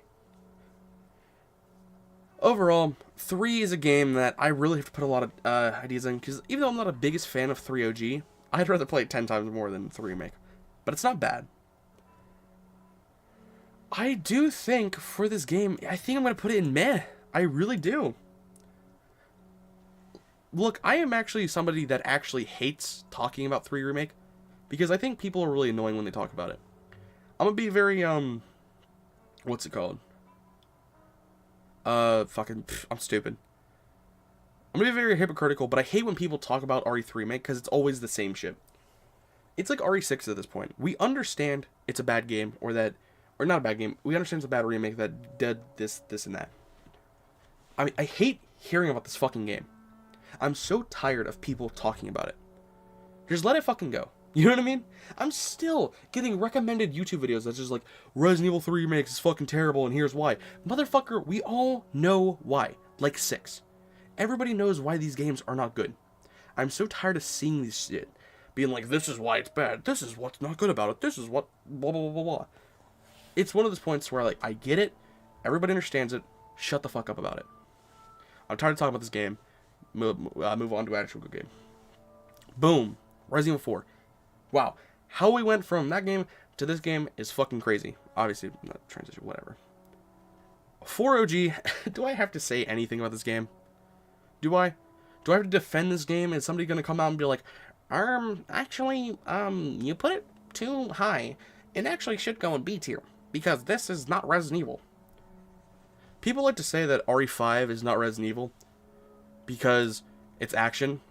Overall, 3 is a game that I really have to put a lot of ideas in, because even though I'm not a biggest fan of 3 OG, I'd rather play it 10 times more than 3 Remake. But it's not bad. I do think, for this game, I think I'm going to put it in meh. I really do. look, I am actually somebody that actually hates talking about 3 Remake, because I think people are really annoying when they talk about it. I'm gonna be very, what's it called? I'm stupid. I'm gonna be very hypocritical, but I hate when people talk about RE3 Remake, because it's always the same shit. It's like RE6 at this point. We understand it's a bad game, or not a bad game. We understand it's a bad remake that did this, and that. I mean, I hate hearing about this fucking game. I'm so tired of people talking about it. Just let it fucking go. You know what I mean? I'm still getting recommended YouTube videos that's just like, Resident Evil 3 Remake is fucking terrible and here's why. Motherfucker, we all know why. Like 6. Everybody knows why these games are not good. I'm so tired of seeing this shit. Being like, this is why it's bad. This is what's not good about it. This is what blah blah blah blah blah. It's one of those points where, like, I get it. Everybody understands it. Shut the fuck up about it. I'm tired of talking about this game. Move on to an actual good game. Boom. Resident Evil 4. Wow. How we went from that game to this game is fucking crazy. Obviously, not transition, whatever. 4 OG, do I have to say anything about this game? Do I? Do I have to defend this game? Is somebody gonna come out and be like, actually, you put it too high. It actually should go in B tier, because this is not Resident Evil. People like to say that RE5 is not Resident Evil because it's action.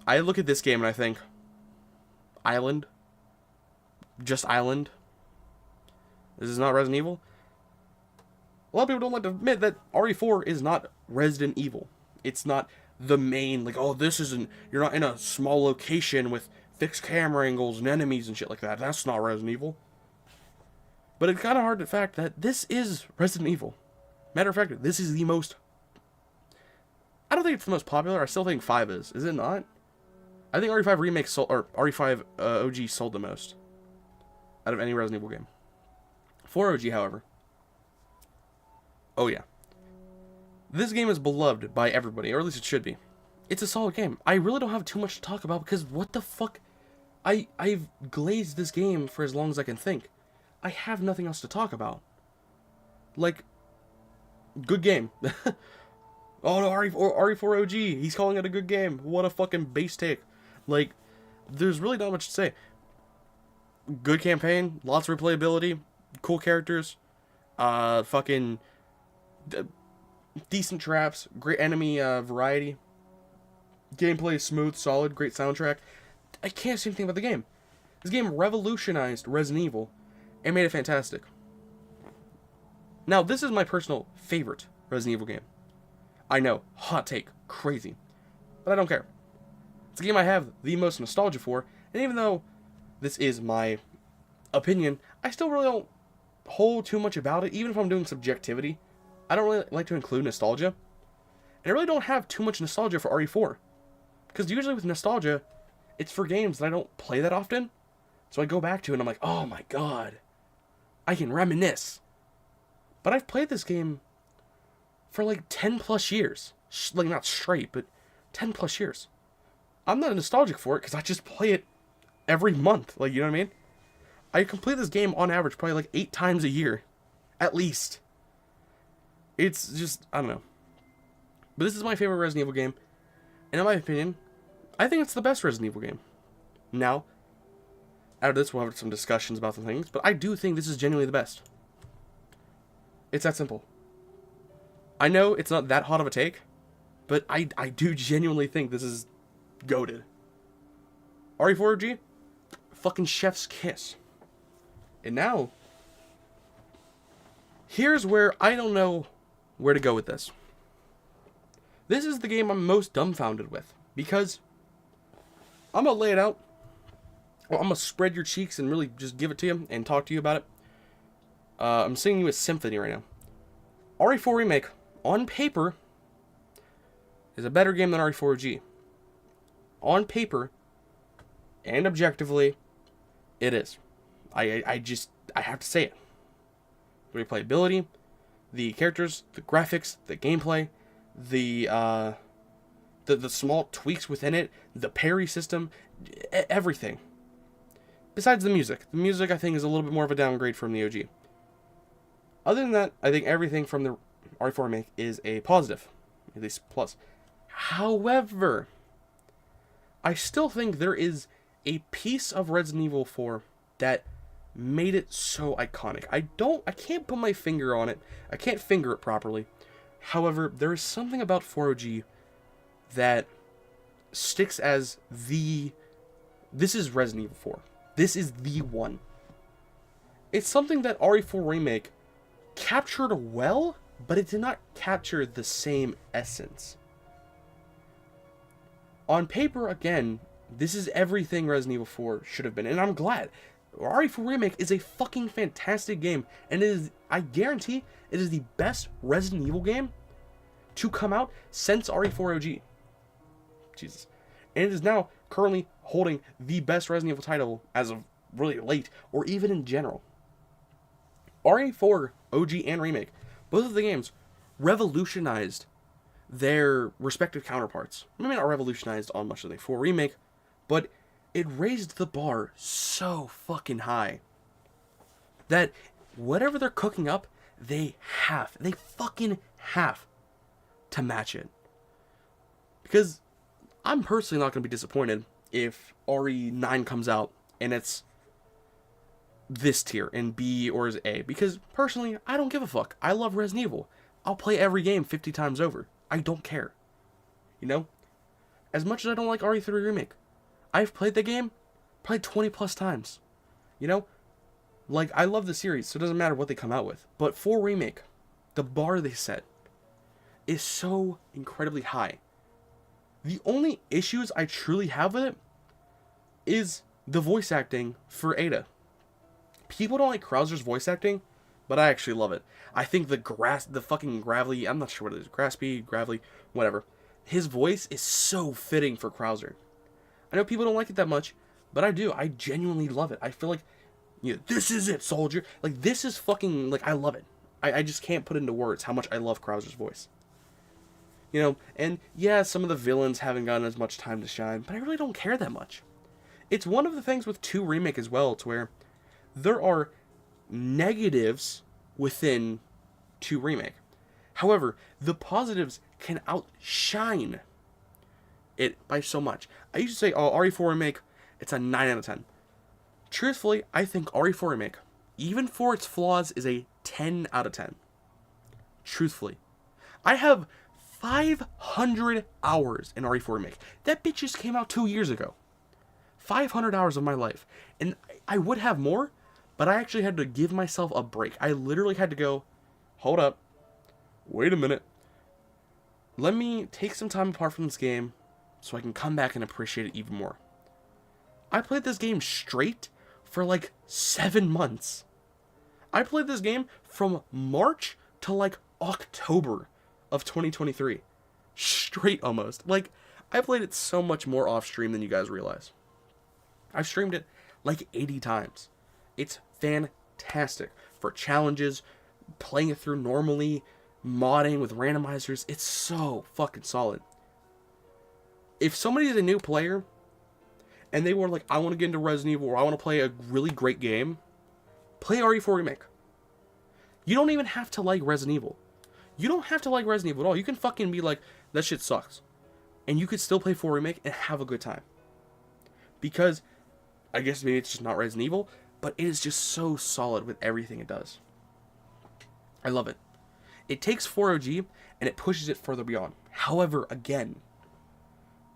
I look at this game and I think, Island? Just Island? This is not Resident Evil? A lot of people don't like to admit that RE4 is not Resident Evil. It's not the main, like, oh, this isn't, you're not in a small location with fixed camera angles and enemies and shit like that. That's not Resident Evil. But it's kind of hard to fact that this is Resident Evil. Matter of fact, this is the most, I don't think it's the most popular. I still think 5 is. Is it not? I think RE5 Remake sold, or RE5 OG sold the most out of any Resident Evil game. 4 OG, however. Oh yeah. This game is beloved by everybody, or at least it should be. It's a solid game. I really don't have too much to talk about because what the fuck? I've glazed this game for as long as I can think. I have nothing else to talk about. Like, good game. Oh no, RE4 OG, he's calling it a good game. What a fucking base take. Like, there's really not much to say. Good campaign, lots of replayability, cool characters, fucking decent traps, great enemy variety. Gameplay is smooth, solid, great soundtrack. I can't say anything about the game. This game revolutionized Resident Evil and made it fantastic. Now, this is my personal favorite Resident Evil game. I know, hot take, crazy, but I don't care. It's a game I have the most nostalgia for, and even though this is my opinion, I still really don't hold too much about it, even if I'm doing subjectivity. I don't really like to include nostalgia. And I really don't have too much nostalgia for RE4. Because usually with nostalgia, it's for games that I don't play that often. So I go back to it and I'm like, oh my god, I can reminisce. But I've played this game for like 10 plus years. Like, not straight, but 10 plus years. I'm not nostalgic for it because I just play it every month. Like, you know what I mean? I complete this game on average probably like 8 times a year. At least. It's just, I don't know. But this is my favorite Resident Evil game. And in my opinion, I think it's the best Resident Evil game. Now, out of this we'll have some discussions about some things, but I do think this is genuinely the best. It's that simple. I know it's not that hot of a take, but I do genuinely think this is goated. RE4G? Fucking chef's kiss. And now, here's where I don't know where to go with this. This is the game I'm most dumbfounded with, because I'm going to lay it out. Well, I'm going to spread your cheeks and really just give it to you and talk to you about it. I'm singing you a symphony right now. RE4 Remake, on paper, is a better game than RE4G. On paper, and objectively, it is. I have to say it. The replayability, the characters, the graphics, the gameplay, the small tweaks within it, the parry system, everything. Besides the music. The music, I think, is a little bit more of a downgrade from the OG. Other than that, I think everything from the RE4 Remake is a positive. At least plus. However, I still think there is a piece of Resident Evil 4 that made it so iconic. I can't put my finger on it. I can't finger it properly. However, there is something about 4OG that sticks as this is Resident Evil 4. This is the one. It's something that RE4 Remake captured well, but it did not capture the same essence. On paper, again, this is everything Resident Evil 4 should have been, and I'm glad. RE4 Remake is a fucking fantastic game, and it is, I guarantee, it is the best Resident Evil game to come out since RE4 OG. Jesus. And it is now currently holding the best Resident Evil title as of really late, or even in general. RE4 OG and Remake, both of the games revolutionized their respective counterparts. Maybe not revolutionized on much of the 4 Remake, but it raised the bar so fucking high that whatever they're cooking up, they fucking have to match it. Because I'm personally not going to be disappointed if RE9 comes out and it's this tier in B or is A, because personally, I don't give a fuck. I love Resident Evil. I'll play every game 50 times over. I don't care. You know? As much as I don't like RE3 Remake, I've played the game probably 20 plus times. You know? Like, I love the series, so it doesn't matter what they come out with. But for Remake, the bar they set is so incredibly high. The only issues I truly have with it is the voice acting for Ada. People don't like Krauser's voice acting, but I actually love it. I think the fucking gravelly, I'm not sure what it is, gravelly, whatever. His voice is so fitting for Krauser. I know people don't like it that much, but I do. I genuinely love it. I feel like, you know, this is it, soldier. Like, this is fucking, like, I love it. I just can't put into words how much I love Krauser's voice. You know, and yeah, some of the villains haven't gotten as much time to shine, but I really don't care that much. It's one of the things with 2 Remake as well, to where there are negatives within 2 Remake. However, the positives can outshine it by so much. I used to say, oh, RE4 Remake, it's a 9 out of 10. Truthfully, I think RE4 Remake, even for its flaws, is a 10 out of 10. Truthfully. I have 500 hours in RE4 Remake. That bitch just came out 2 years ago. 500 hours of my life. And I would have more, but I actually had to give myself a break. I literally had to go, hold up, wait a minute. Let me take some time apart from this game so I can come back and appreciate it even more. I played this game straight for like 7 months. I played this game from March to like October of 2023. Straight almost. Like, I played it so much more off stream than you guys realize. I've streamed it like 80 times. It's fantastic for challenges, playing it through normally, modding with randomizers. It's so fucking solid. If somebody is a new player and they were like, I want to get into Resident Evil or I want to play a really great game, play RE4 Remake. You don't even have to like Resident Evil. You don't have to like Resident Evil at all. You can fucking be like, that shit sucks. And you could still play 4 Remake and have a good time. Because, I guess maybe it's just not Resident Evil, but it is just so solid with everything it does. I love it. It takes 4OG and it pushes it further beyond. However, again,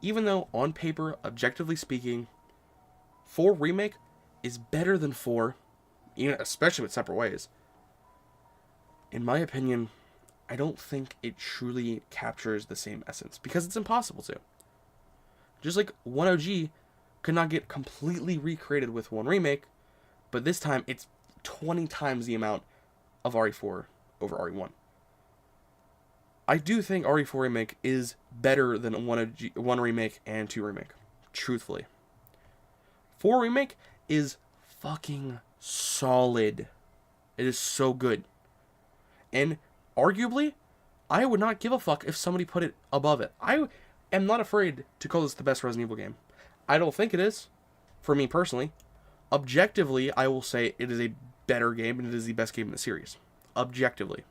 even though on paper, objectively speaking, 4 Remake is better than 4, especially with separate ways, in my opinion, I don't think it truly captures the same essence, because it's impossible to. Just like 1OG could not get completely recreated with 1 Remake, but this time it's 20 times the amount of RE4 over RE1. I do think RE4 Remake is better than 1 Remake and 2 Remake, truthfully. 4 Remake is fucking solid. It is so good. And arguably, I would not give a fuck if somebody put it above it. I am not afraid to call this the best Resident Evil game. I don't think it is, for me personally. Objectively, I will say it is a better game and it is the best game in the series. Objectively.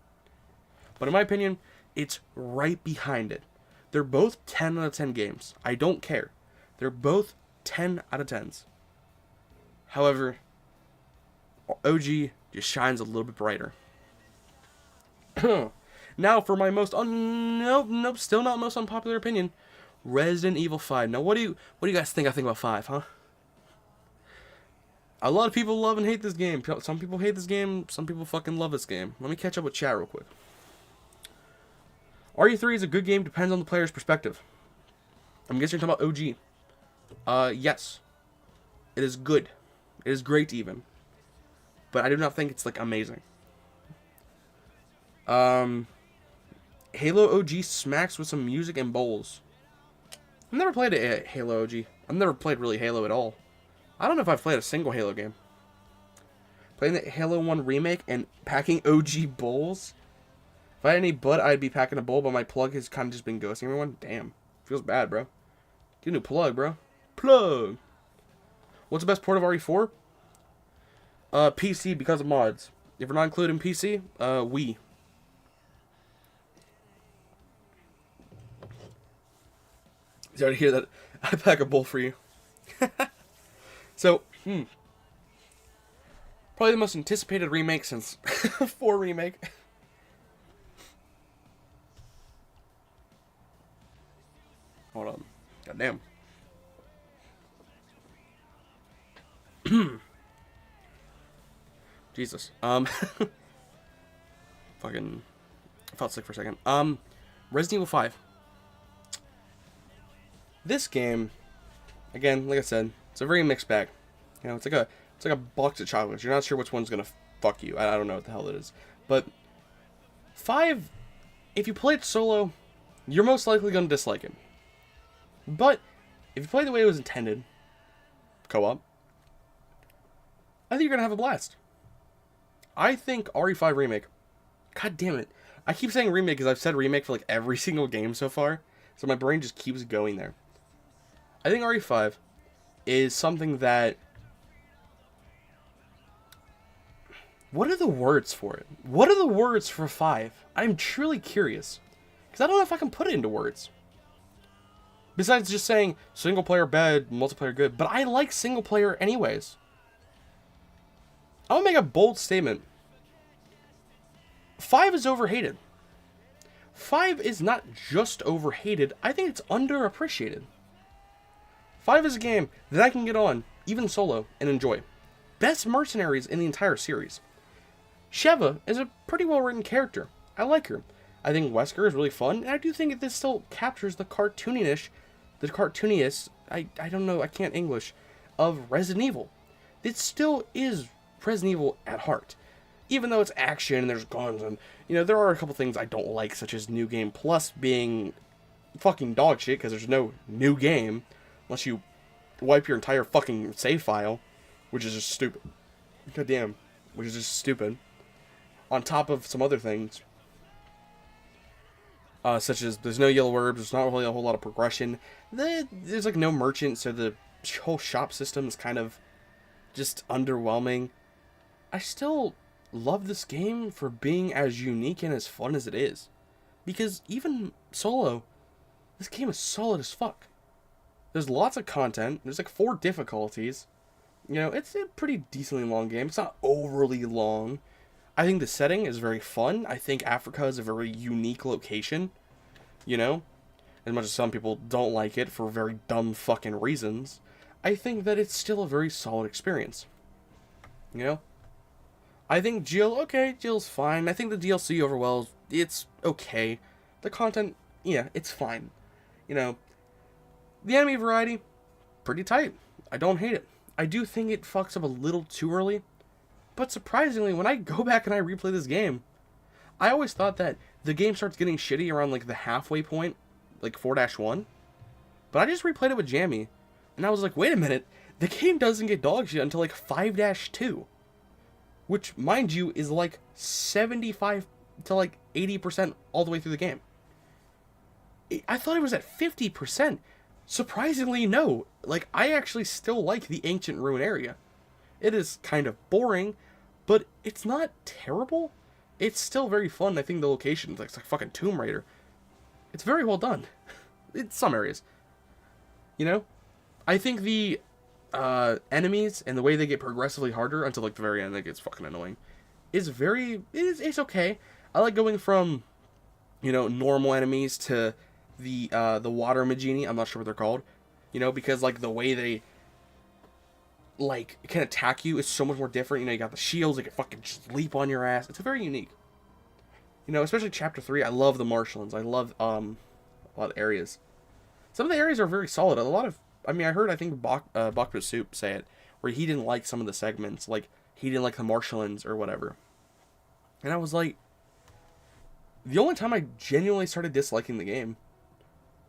But in my opinion, it's right behind it. They're both 10 out of 10 games. I don't care. They're both 10 out of 10s. However, OG just shines a little bit brighter. Now for my most nope, still not most unpopular opinion, Resident Evil 5. Now what do you guys think I think about 5, huh? A lot of people love and hate this game. Some people hate this game, some people fucking love this game. Let me catch up with chat real quick. RE3 is a good game, depends on the player's perspective. I'm guessing you're talking about OG. Yes. It is good. It is great even. But I do not think it's like amazing. Halo OG smacks with some music and bowls. I've never played a Halo OG. I've never played really Halo at all. I don't know if I've played a single Halo game. Playing the Halo 1 remake and packing OG bowls? If I had any butt, I'd be packing a bowl, but my plug has kind of just been ghosting everyone. Damn. Feels bad, bro. Get a new plug, bro. Plug! What's the best port of RE4? PC because of mods. If we're not including PC, Wii. Sorry to hear that. I pack a bowl for you. So, probably the most anticipated remake since 4 remake. Hold on. Goddamn. Jesus. Fucking I felt sick for a second. Resident Evil 5. This game, again, like I said, it's a very mixed bag. You know, it's like a box of chocolates. You're not sure which one's gonna fuck you. I don't know what the hell it is. But 5, if you play it solo, you're most likely gonna dislike it. But if you play the way it was intended, co-op, I think you're gonna have a blast. I think RE5 remake. God damn it! I keep saying remake because I've said remake for like every single game so far, so my brain just keeps going there. I think RE5 is something that... What are the words for it? What are the words for 5? I'm truly curious. Because I don't know if I can put it into words. Besides just saying, single player bad, multiplayer good. But I like single player anyways. I'm going to make a bold statement. 5 is overhated. 5 is not just overhated, I think it's underappreciated. 5 is a game that I can get on, even solo, and enjoy. Best mercenaries in the entire series. Sheva is a pretty well written character. I like her. I think Wesker is really fun, and I do think that this still captures the cartooniness, I don't know, I can't English, of Resident Evil. It still is Resident Evil at heart. Even though it's action and there's guns and, you know, there are a couple things I don't like, such as New Game Plus being fucking dog shit, because there's no new game, unless you wipe your entire fucking save file, which is just stupid. God damn, which is just stupid. On top of some other things, such as there's no yellow herbs, there's not really a whole lot of progression, there's like no merchant, so the whole shop system is kind of just underwhelming. I still love this game for being as unique and as fun as it is. Because even solo, this game is solid as fuck. There's lots of content, there's like 4 difficulties. You know, it's a pretty decently long game. It's not overly long. I think the setting is very fun. I think Africa is a very unique location. You know? As much as some people don't like it for very dumb fucking reasons, I think that it's still a very solid experience. You know? I think Jill's fine. I think the DLC overall, it's okay. The content, yeah, it's fine. You know, the enemy variety, pretty tight. I don't hate it. I do think it fucks up a little too early. But surprisingly, when I go back and I replay this game, I always thought that the game starts getting shitty around like the halfway point, like 4-1. But I just replayed it with Jammy, and I was like, wait a minute, the game doesn't get dog shit until like 5-2. Which, mind you, is like 75 to like 80% all the way through the game. I thought it was at 50%. Surprisingly, no. Like, I actually still like the Ancient Ruin area. It is kind of boring, but it's not terrible. It's still very fun. I think the location, it's like fucking Tomb Raider. It's very well done. In some areas. You know? I think the enemies and the way they get progressively harder until like the very end, that gets fucking annoying, it's okay. I like going from, normal enemies to the water Magini. I'm not sure what they're called, because like the way they like can attack you is so much more different. You got the shields that can fucking just leap on your ass. It's very unique. Especially chapter 3. I love the marshlands. I love a lot of areas. Some of the areas are very solid. A lot of, I heard, I think Bakpo Soup say it, where he didn't like some of the segments, like he didn't like the marshlands or whatever. And I was like, the only time I genuinely started disliking the game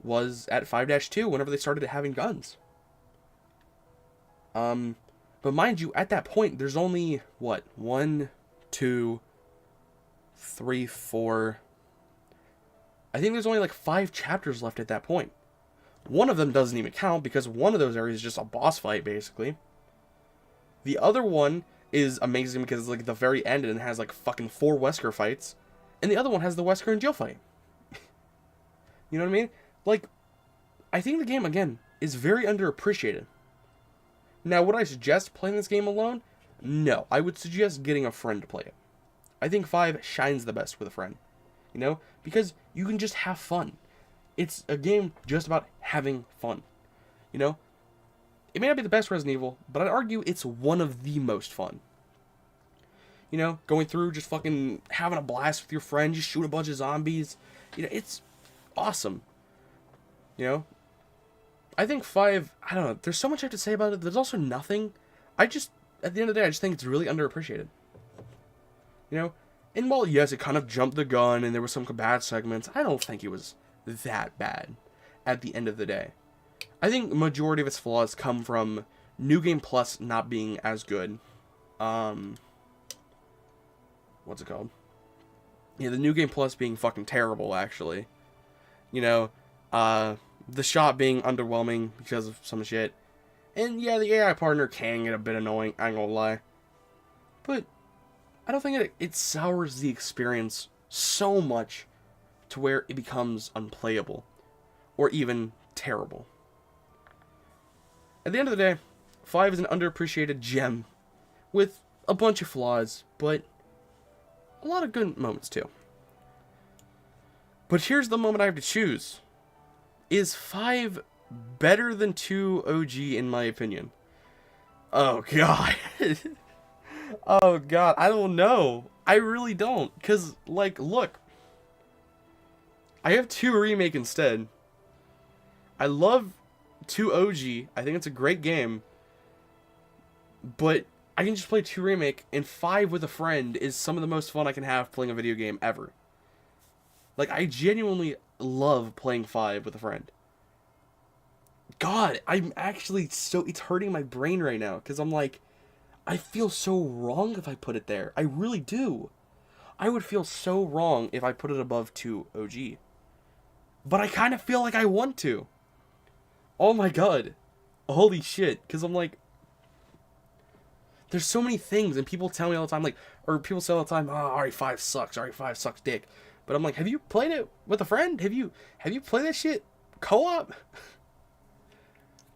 was at 5-2, whenever they started having guns. But mind you, at that point, there's only, what, 1, 2, 3, 4... I think there's only like 5 chapters left at that point. One of them doesn't even count, because one of those areas is just a boss fight, basically. The other one is amazing because it's like the very end and it has like fucking 4 Wesker fights. And the other one has the Wesker and Jill fight. You know what I mean? Like, I think the game, again, is very underappreciated. Now, would I suggest playing this game alone? No. I would suggest getting a friend to play it. I think 5 shines the best with a friend. Because you can just have fun. It's a game just about having fun. It may not be the best Resident Evil, but I'd argue it's one of the most fun. Going through, just fucking having a blast with your friend, just shoot a bunch of zombies. It's awesome. I think 5, I don't know, there's so much I have to say about it. There's also nothing. At the end of the day, I just think it's really underappreciated. And while, yes, it kind of jumped the gun and there were some bad segments, I don't think it was that bad at the end of the day. I think the majority of its flaws come from New Game Plus not being as good. What's it called? Yeah, the New Game Plus being fucking terrible, actually. The shot being underwhelming because of some shit. And yeah, the AI partner can get a bit annoying, I ain't gonna lie. But I don't think it sours the experience so much to where it becomes unplayable. Or even terrible. At the end of the day, 5 is an underappreciated gem with a bunch of flaws, but a lot of good moments too. But here's the moment I have to choose. Is 5 better than 2 OG in my opinion? Oh god. Oh god, I don't know. I really don't. Because, like, look. I have 2 Remake instead. I love 2 OG. I think it's a great game. But I can just play 2 Remake, and 5 with a friend is some of the most fun I can have playing a video game ever. Like, I genuinely love playing 5 with a friend. God, I'm actually so... It's hurting my brain right now, because I'm like... I feel so wrong if I put it there. I really do. I would feel so wrong if I put it above 2 OG. But I kind of feel like I want to. Oh my god. Holy shit. Because I'm like... There's so many things, and people tell me all the time, like... Or people say all the time, oh, RE5 sucks. RE5 sucks dick. But I'm like, have you played it with a friend? Have you played that shit co-op?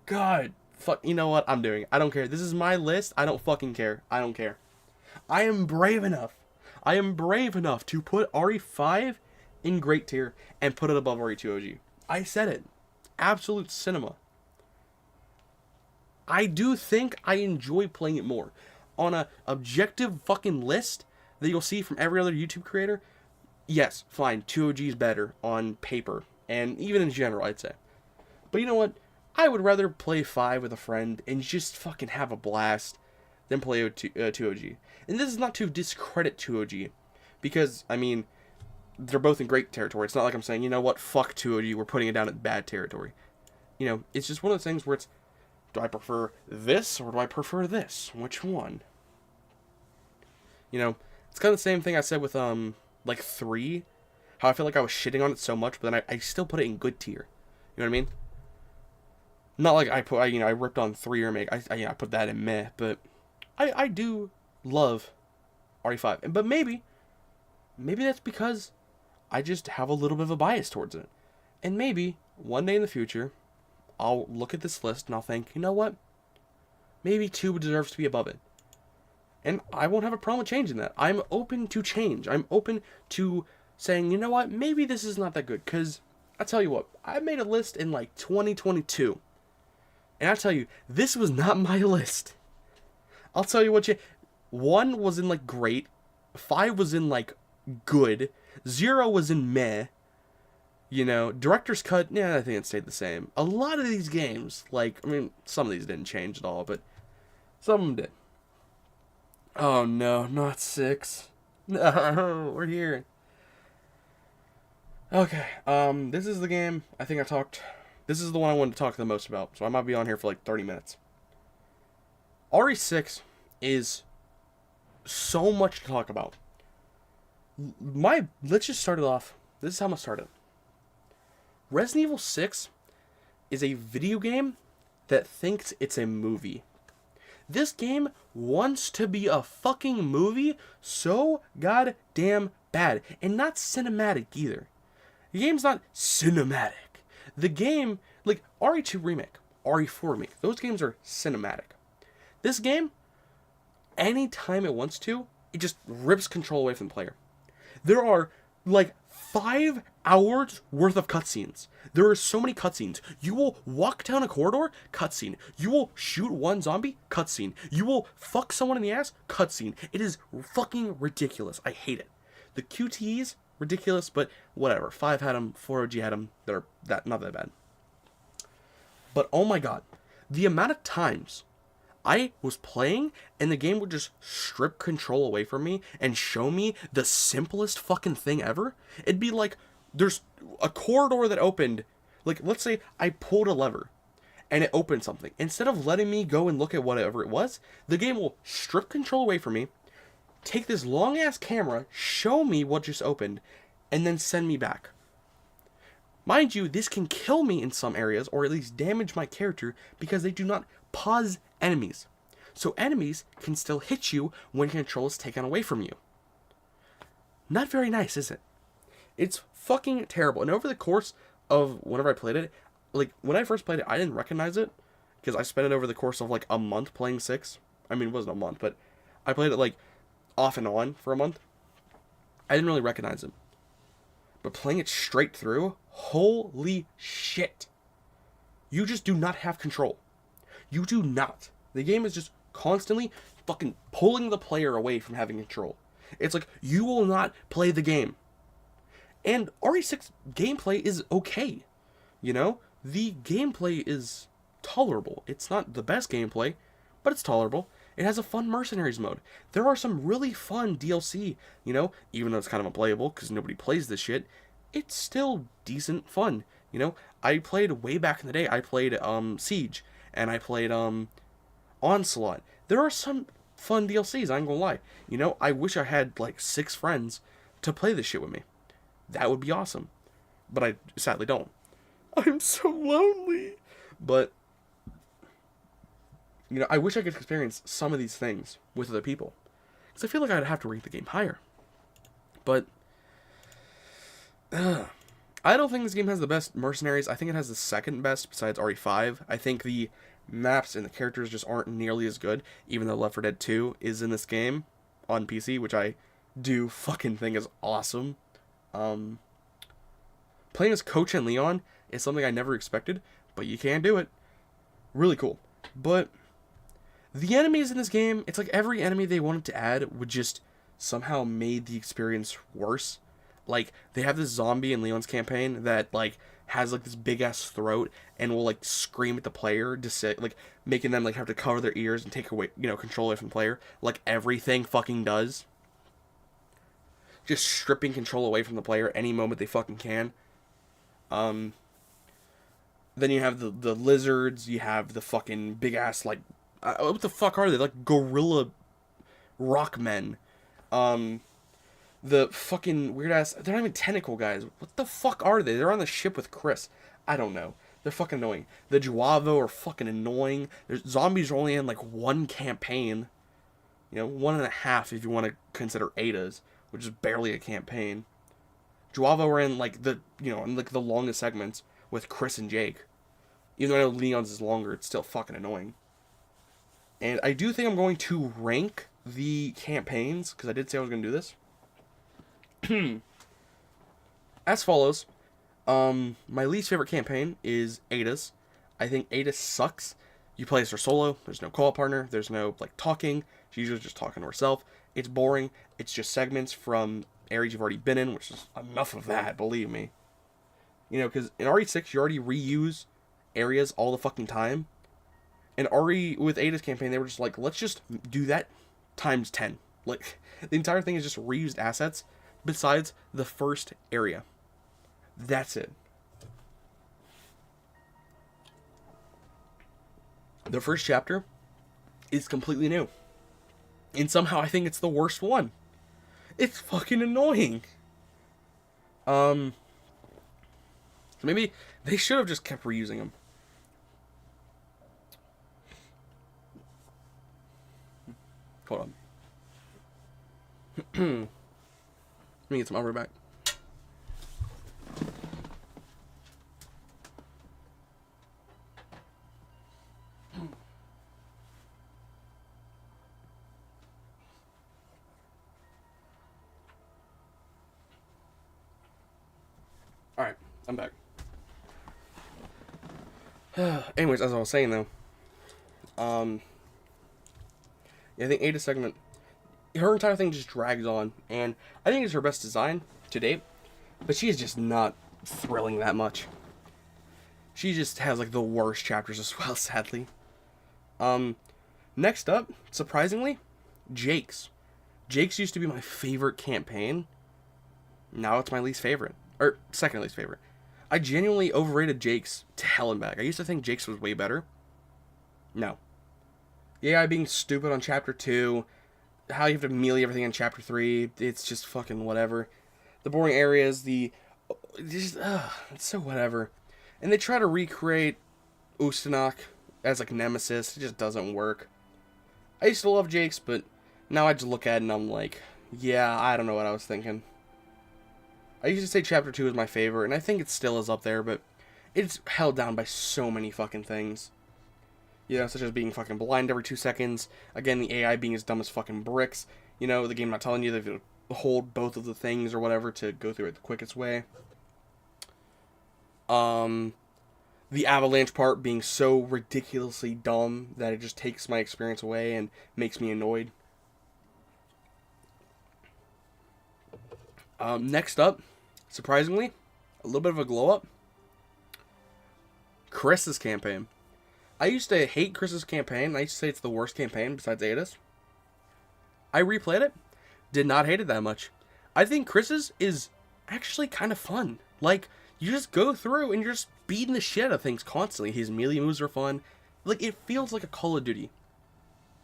God. Fuck, you know what? I'm doing it. I don't care. This is my list. I don't fucking care. I don't care. I am brave enough. I am brave enough to put RE5 in great tier and put it above RE2 OG. I said it. Absolute cinema. I do think I enjoy playing it more. On a objective fucking list that you'll see from every other YouTube creator, yes, fine, 2 OG is better on paper. And even in general, I'd say. But you know what? I would rather play 5 with a friend and just fucking have a blast than play 2 OG. And this is not to discredit 2 OG. Because, I mean, they're both in great territory. It's not like I'm saying, you know what, fuck 2 OG, we're putting it down at bad territory. It's just one of those things where it's, do I prefer this or do I prefer this? Which one? It's kind of the same thing I said with, like 3. How I feel like I was shitting on it so much, but then I still put it in good tier. You know what I mean? Not like I ripped on 3 Remake. I put that in meh, but I do love RE5. But maybe that's because I just have a little bit of a bias towards it. And maybe one day in the future, I'll look at this list and I'll think, you know what? Maybe 2 deserves to be above it. And I won't have a problem with changing that. I'm open to change. I'm open to saying, you know what? Maybe this is not that good. Because I tell you what, I made a list in like 2022. And I tell you, this was not my list. I'll tell you what 1 was in like great. 5 was in like good. 0 was in meh. You know, director's cut, yeah, I think it stayed the same. A lot of these games, like, I mean, some of these didn't change at all, but some of them did. Oh no, not 6. No, we're here. Okay, this is the game this is the one I wanted to talk the most about, so I might be on here for like 30 minutes. RE6 is so much to talk about. Let's just start it off. This is how I'm gonna start it. Resident Evil 6 is a video game that thinks it's a movie. This game wants to be a fucking movie so goddamn bad. And not cinematic either. The game's not cinematic. The game, like RE2 Remake, RE4 Remake, those games are cinematic. This game, anytime it wants to, it just rips control away from the player. There are like 5 hours worth of cutscenes. There are so many cutscenes. You will walk down a corridor, cutscene. You will shoot one zombie, cutscene. You will fuck someone in the ass, cutscene. It is fucking ridiculous. I hate it. The QTEs, ridiculous, but whatever. 5 had them, 4 OG had them. They're not that bad. But oh my god, the amount of times I was playing and the game would just strip control away from me and show me the simplest fucking thing ever. It'd be like there's a corridor that opened. Like, let's say I pulled a lever and it opened something. Instead of letting me go and look at whatever it was, the game will strip control away from me, take this long ass camera, show me what just opened, and then send me back. Mind you, this can kill me in some areas, or at least damage my character, because they do not pause enemies. So enemies can still hit you when control is taken away from you. Not very nice, is it? It's fucking terrible. And over the course of whenever I played it, like when I first played it, I didn't recognize it, because I spent it over the course of like a month playing 6. I mean, it wasn't a month, but I played it like off and on for a month. I didn't really recognize it. But playing it straight through, holy shit. You just do not have control. You do not. The game is just constantly fucking pulling the player away from having control. It's like, you will not play the game. And RE6 gameplay is okay. You know? The gameplay is tolerable. It's not the best gameplay, but it's tolerable. It has a fun Mercenaries mode. There are some really fun DLC, you know? Even though it's kind of unplayable because nobody plays this shit, it's still decent fun. You know? I played way back in the day, I played Siege, and I played Onslaught. There are some fun DLCs, I ain't gonna lie. You know, I wish I had like 6 friends to play this shit with me. That would be awesome. But I sadly don't. I'm so lonely. But, you know, I wish I could experience some of these things with other people. Because I feel like I'd have to rate the game higher. But, I don't think this game has the best Mercenaries. I think it has the second best besides RE5. I think the maps and the characters just aren't nearly as good, even though Left 4 Dead 2 is in this game on PC, which I do fucking think is awesome. Playing as Coach and Leon is something I never expected, but you can do it. Really cool. But the enemies in this game, it's like every enemy they wanted to add would just somehow made the experience worse. Like, they have this zombie in Leon's campaign that, like, has, like, this big-ass throat and will, like, scream at the player to say, like, making them, like, have to cover their ears and take away, you know, control away from the player. Like, everything fucking does. Just stripping control away from the player any moment they fucking can. Then you have the lizards, you have the fucking big-ass, like, what the fuck are they? Like, gorilla rock men. The fucking weird-ass, they're not even tentacle guys. What the fuck are they? They're on the ship with Chris. I don't know. They're fucking annoying. The Juavo are fucking annoying. Zombies are only in, like, 1 campaign. You know, 1.5 if you want to consider Ada's, which is barely a campaign. Juavo are in, like, the, you know, in, like, the longest segments with Chris and Jake. Even though I know Leon's is longer, it's still fucking annoying. And I do think I'm going to rank the campaigns, because I did say I was going to do this. As follows. My least favorite campaign is Ada's. I think Ada sucks. You play as her solo. There's no co-op partner. There's no, like, talking. She's usually just talking to herself. It's boring. It's just segments from areas you've already been in, which is enough of that, believe me. You know, because in RE6, you already reuse areas all the fucking time. And RE, with Ada's campaign, they were just like, let's just do that times 10. Like, the entire thing is just reused assets besides the first area. That's it. The first chapter is completely new. And somehow I think it's the worst one. It's fucking annoying. So maybe they should have just kept reusing them. Hold on. Let me get some over back. Alright, I'm back. Anyways, as I was saying though, yeah, I think Ada's segment, her entire thing just drags on, and I think it's her best design to date, but she is just not thrilling that much. She just has like the worst chapters as well, sadly. Next up, surprisingly, Jake's. Jake's used to be my favorite campaign. Now it's my least favorite. Or second least favorite. I genuinely overrated Jake's to hell and back. I used to think Jake's was way better. No. The AI being stupid on chapter 2. How you have to melee everything in chapter 3. It's just fucking whatever. The boring areas, it's so whatever. And they try to recreate Ustanok as like Nemesis. It just doesn't work. I used to love Jake's, but now I just look at it and I'm like, yeah, I don't know what I was thinking. I used to say chapter 2 is my favorite, and I think it still is up there, but it's held down by so many fucking things. You know, such as being fucking blind every 2 seconds. Again, the AI being as dumb as fucking bricks. You know, the game not telling you that you hold both of the things or whatever to go through it the quickest way. The avalanche part being so ridiculously dumb that it just takes my experience away and makes me annoyed. Next up, surprisingly, a little bit of a glow up. Chris's campaign. I used to hate Chris's campaign. I used to say it's the worst campaign besides Ada's. I replayed it. Did not hate it that much. I think Chris's is actually kind of fun. Like, you just go through and you're just beating the shit out of things constantly. His melee moves are fun. Like, it feels like a Call of Duty.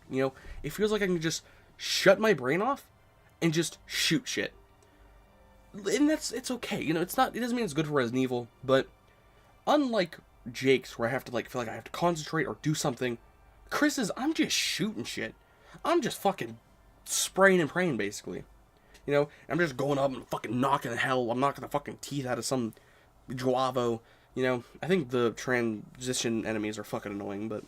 You know, it feels like I can just shut my brain off and just shoot shit. And it's okay. You know, it doesn't mean it's good for Resident Evil, but unlike Jake's, where I have to, like, feel like I have to concentrate or do something, Chris's, I'm just shooting shit. I'm just fucking spraying and praying, basically. You know, I'm just going up and fucking knocking the hell. I'm knocking the fucking teeth out of some Joavo. You know, I think the transition enemies are fucking annoying, but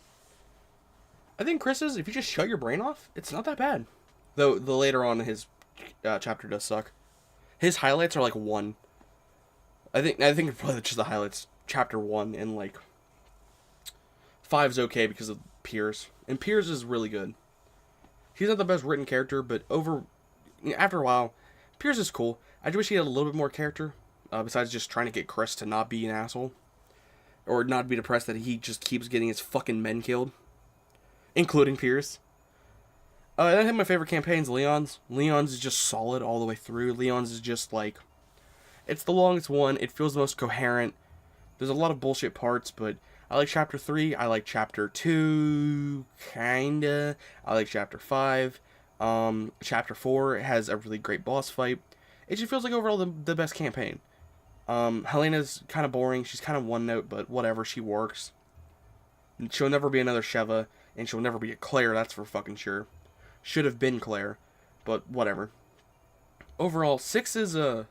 I think Chris's, if you just shut your brain off, it's not that bad. Though the later on his chapter does suck. His highlights are like 1. I think probably just the highlights. Chapter 1 and like 5's okay because of Piers. And Piers is really good. He's not the best written character, but after a while, Piers is cool. I just wish he had a little bit more character, besides just trying to get Chris to not be an asshole. Or not be depressed that he just keeps getting his fucking men killed. Including Piers. I think my favorite campaign's Leon's. Leon's is just solid all the way through. Leon's is just like, it's the longest one. It feels the most coherent. There's a lot of bullshit parts, but I like chapter 3. I like chapter 2, kinda. I like chapter 5. Chapter 4 has a really great boss fight. It just feels like overall the best campaign. Helena's kind of boring. She's kind of one note, but whatever. She works. She'll never be another Sheva, and she'll never be a Claire. That's for fucking sure. Should have been Claire, but whatever. Overall, 6 is a...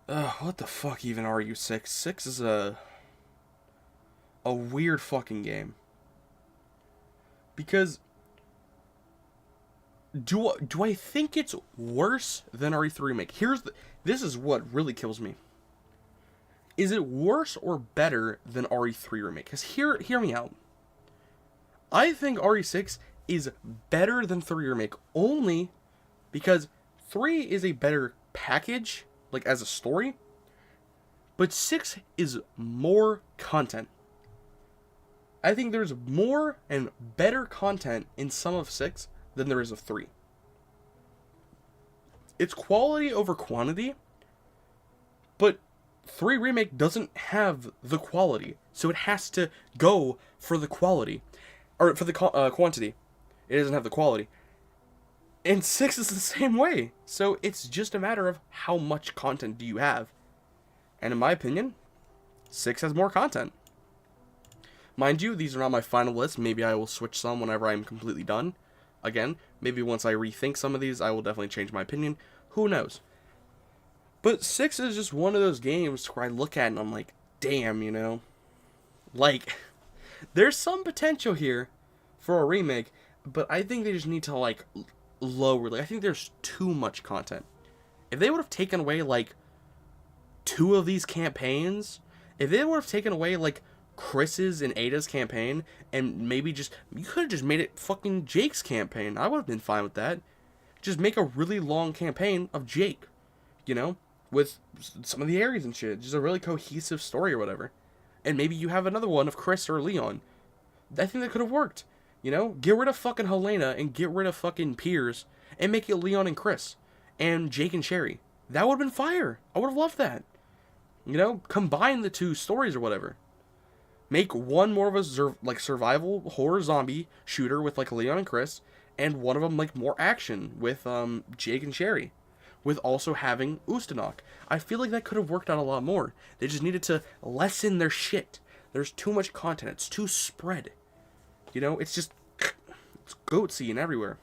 what the fuck even are you, 6? 6 is a... a weird fucking game. Because do I think it's worse than RE3 Remake? This is what really kills me. Is it worse or better than RE3 Remake? Because hear me out. I think RE6 is better than 3 Remake only because 3 is a better package, like as a story, but 6 is more content. I think there's more and better content in some of 6 than there is of 3. It's quality over quantity, but 3 Remake doesn't have the quality, so it has to go for the quality, or for the quantity. It doesn't have the quality. And 6 is the same way, so it's just a matter of how much content do you have. And in my opinion, 6 has more content. Mind you, these are not my final list. Maybe I will switch some whenever I'm completely done. Again, maybe once I rethink some of these, I will definitely change my opinion. Who knows? But 6 is just one of those games where I look at it and I'm like, damn, you know? Like, there's some potential here for a remake, but I think they just need to, like, lower. Like, I think there's too much content. If they would have taken away, like, 2 of these campaigns, if they would have taken away, like, Chris's and Ada's campaign, and maybe you could have just made it fucking Jake's campaign. I would have been fine with that. Just make a really long campaign of Jake, you know, with some of the Ares and shit. Just a really cohesive story or whatever. And maybe you have another one of Chris or Leon. I think that could have worked, you know? Get rid of fucking Helena and get rid of fucking Piers and make it Leon and Chris and Jake and Sherry. That would have been fire. I would have loved that. You know, combine the 2 stories or whatever. Make one more of a survival horror zombie shooter with like Leon and Chris, and one of them like more action with Jake and Sherry, with also having Ustanok. I feel like that could have worked out a lot more. They just needed to lessen their shit. There's too much content. It's too spread. You know, it's goatsy and everywhere.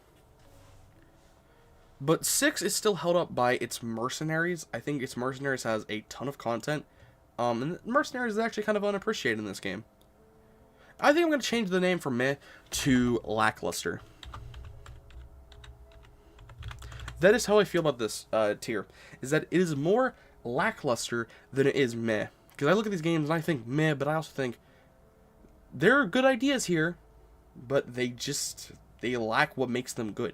But 6 is still held up by its Mercenaries. I think its Mercenaries has a ton of content. And Mercenaries is actually kind of unappreciated in this game. I think I'm going to change the name from meh to lackluster. That is how I feel about this tier. Is that it is more lackluster than it is meh. Because I look at these games and I think meh, but I also think there are good ideas here, but they lack what makes them good.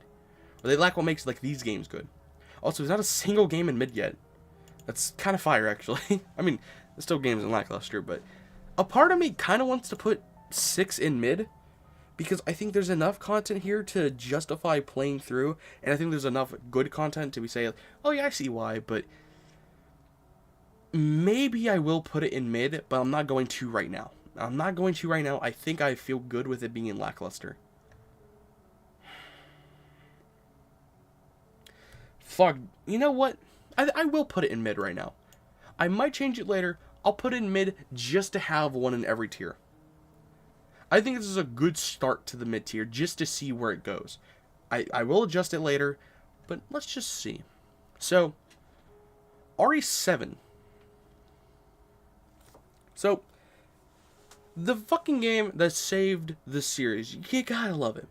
Or they lack what makes like these games good. Also, there's not a single game in mid yet. That's kind of fire, actually. I mean, there's still games in lackluster, but a part of me kind of wants to put 6 in mid, because I think there's enough content here to justify playing through, and I think there's enough good content to be saying, oh yeah, I see why, but maybe I will put it in mid, but I'm not going to right now. I think I feel good with it being in lackluster. Fuck, you know what? I will put it in mid right now. I might change it later. I'll put it in mid just to have one in every tier. I think this is a good start to the mid tier just to see where it goes. I will adjust it later, but let's just see. So, RE7. So, the fucking game that saved the series. You gotta love it.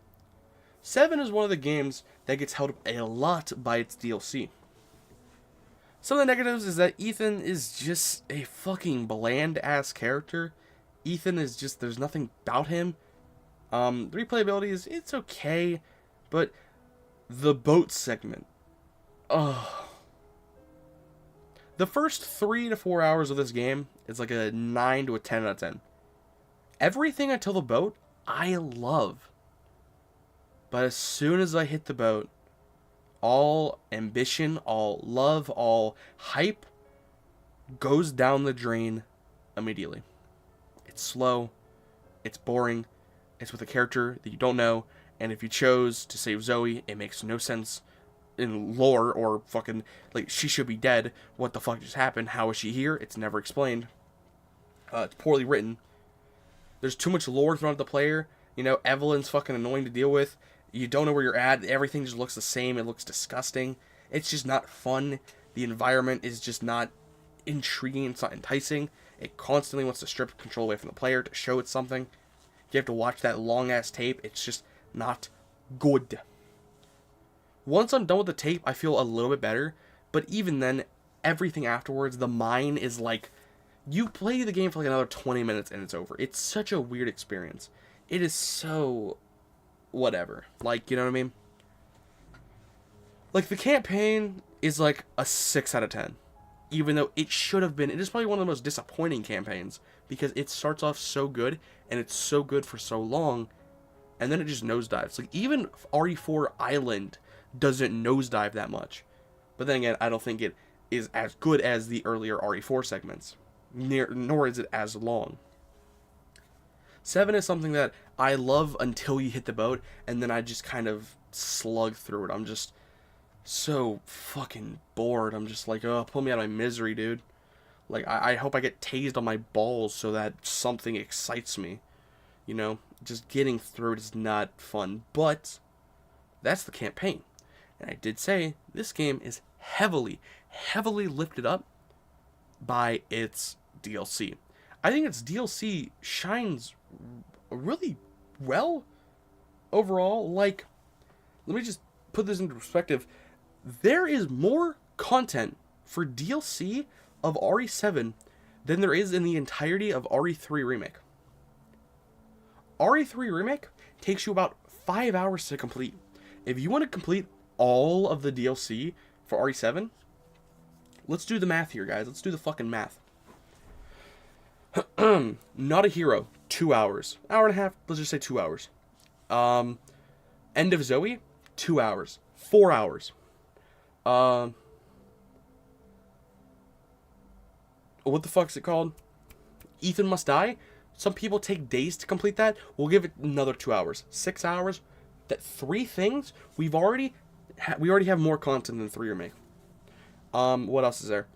7 is one of the games that gets held up a lot by its DLC. Some of the negatives is that Ethan is just a fucking bland-ass character. Ethan is just, there's nothing about him. The replayability it's okay, but the boat segment. Ugh. The first 3 to 4 hours of this game is like a 9 to a 10 out of 10. Everything until the boat, I love. But as soon as I hit the boat, all ambition, all love, all hype goes down the drain immediately. It's slow, it's boring, it's with a character that you don't know, and if you chose to save Zoe, it makes no sense in lore, or fucking, like, she should be dead. What the fuck just happened? How is she here? It's never explained. It's poorly written. There's too much lore thrown at the player. You know, Evelyn's fucking annoying to deal with. You don't know where you're at. Everything just looks the same. It looks disgusting. It's just not fun. The environment is just not intriguing. It's not enticing. It constantly wants to strip control away from the player to show it something. You have to watch that long-ass tape. It's just not good. Once I'm done with the tape, I feel a little bit better. But even then, everything afterwards, the mine is like, you play the game for like another 20 minutes and it's over. It's such a weird experience. It is so whatever. Like, you know what I mean? Like, the campaign is like a 6 out of 10. Even though it should have been, it is probably one of the most disappointing campaigns. Because it starts off so good, and it's so good for so long, and then it just nosedives. Like, even RE4 Island doesn't nosedive that much. But then again, I don't think it is as good as the earlier RE4 segments. Nor is it as long. 7 is something that I love until you hit the boat, and then I just kind of slug through it. I'm just so fucking bored. I'm just like, oh, pull me out of my misery, dude. Like, I hope I get tased on my balls so that something excites me. You know? Just getting through it is not fun. But that's the campaign. And I did say, this game is heavily, heavily lifted up by its DLC. I think its DLC shines really well overall. Like, let me just put this into perspective. There is more content for DLC of RE7 than there is in the entirety of RE3 Remake. RE3 Remake takes you about 5 hours to complete. If you want to complete all of the DLC for RE7, let's do the math here, guys. Let's do the fucking math. Not a Hero, 2 hours. Hour and a half, let's just say 2 hours. End of Zoe, 2 hours. 4 hours. What the fuck's it called? Ethan Must Die. Some people take days to complete that. We'll give it another 2 hours. 6 hours. That 3 things, we already have more content than 3 Remake. What else is there?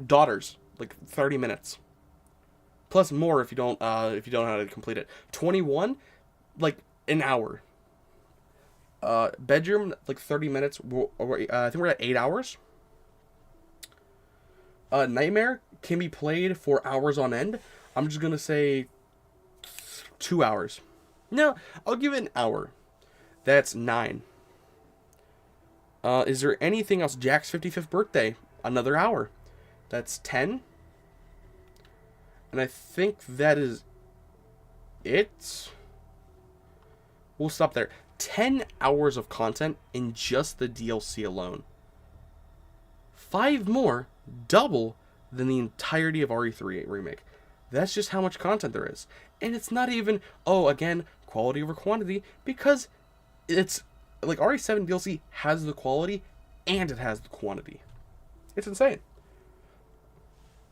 Daughters, like 30 minutes. Plus more if you don't know how to complete it. 21, like an hour. Bedroom, like 30 minutes. I think we're at 8 hours. Nightmare can be played for hours on end. I'm just gonna say 2 hours. No, I'll give it an hour. That's 9. Is there anything else? Jack's 55th birthday, another hour. That's 10. And I think that is it. We'll stop there. 10 hours of content in just the DLC alone. 5 more, double, than the entirety of RE3 Remake. That's just how much content there is. And it's not even, again, quality over quantity, because it's, like, RE7 DLC has the quality, and it has the quantity. It's insane.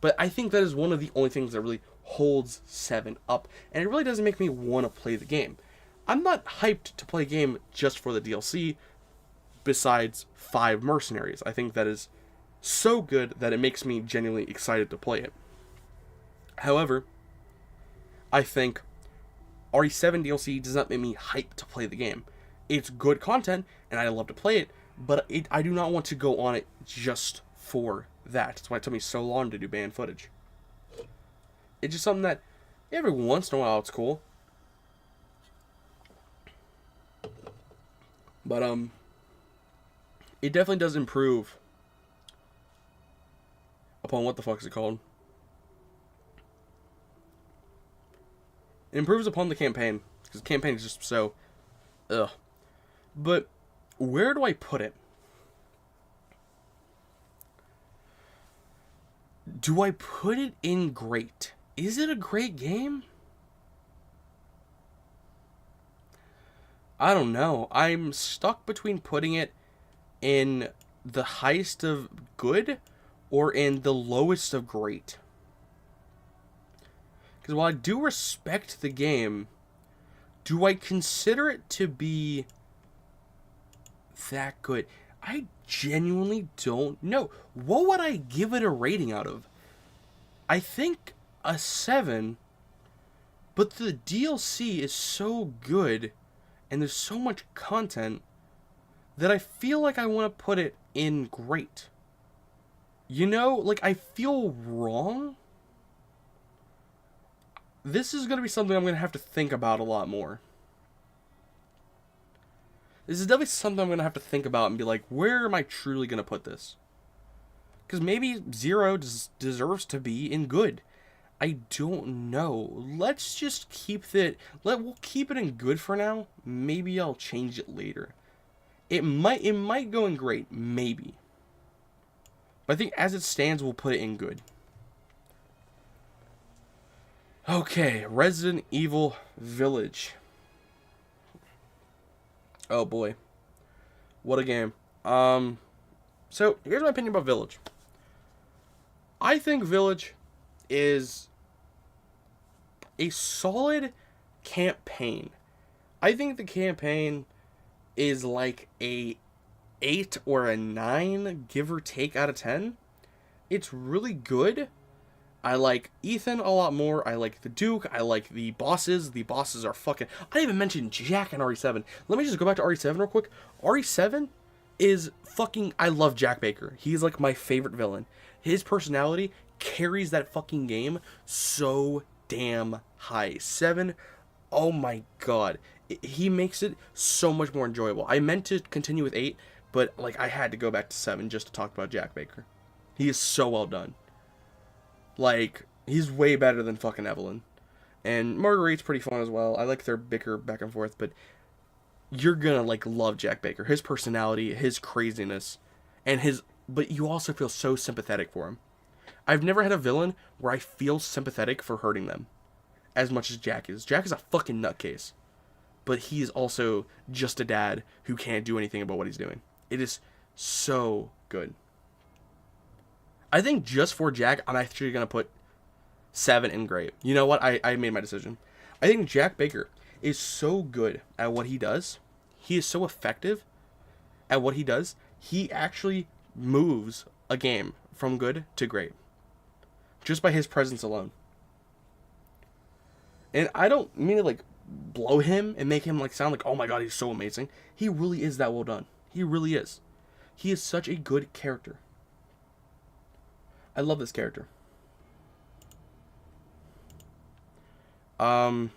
But I think that is one of the only things that really holds 7 up, and it really doesn't make me want to play the game. I'm not hyped to play a game just for the DLC, besides 5 Mercenaries. I think that is so good that it makes me genuinely excited to play it. However, I think RE7 DLC does not make me hyped to play the game. It's good content, and I love to play it, but I do not want to go on it just for that. That's why it took me so long to do banned footage. It's just something that every once in a while it's cool. But it definitely does improve upon what the fuck is it called? It improves upon the campaign, because the campaign is just so ugh. But where do I put it? Do I put it in great? Is it a great game? I don't know. I'm stuck between putting it in the highest of good or in the lowest of great. Because while I do respect the game, do I consider it to be that good? I genuinely don't know. What would I give it a rating out of? I think a 7, but the DLC is so good and there's so much content that I feel like I want to put it in great. You know, like, I feel wrong. This is going to be something I'm going to have to think about a lot more. This is definitely something I'm going to have to think about and be like, where am I truly going to put this? Because maybe 0 deserves to be in good. I don't know. Let's just keep it. We'll keep it in good for now. Maybe I'll change it later. It might go in great, maybe. But I think as it stands, we'll put it in good. Okay, Resident Evil Village. Oh boy, what a game. So here's my opinion about Village. I think Village is a solid campaign. I think the campaign is like a 8 or a 9, give or take, out of 10. It's really good. I like Ethan a lot more. I like the Duke. I like the bosses. The bosses are fucking... I didn't even mention Jack and RE7. Let me just go back to RE7 real quick. RE7 is fucking... I love Jack Baker. He's like my favorite villain. His personality carries that fucking game so damn high. 7, oh my god. He makes it so much more enjoyable. I meant to continue with 8, but like I had to go back to 7 just to talk about Jack Baker. He is so well done. Like, he's way better than fucking Evelyn. And Marguerite's pretty fun as well. I like their bicker back and forth, but you're gonna, like, love Jack Baker. His personality, his craziness, and his... But you also feel so sympathetic for him. I've never had a villain where I feel sympathetic for hurting them as much as Jack is. Jack is a fucking nutcase. But he is also just a dad who can't do anything about what he's doing. It is so good. I think just for Jack, I'm actually going to put 7 in great. You know what? I made my decision. I think Jack Baker is so good at what he does. He is so effective at what he does. He actually moves a game from good to great. Just by his presence alone. And I don't mean to, like, blow him and make him, like, sound like, oh my god, he's so amazing. He really is that well done. He really is. He is such a good character. I love this character. Yeah,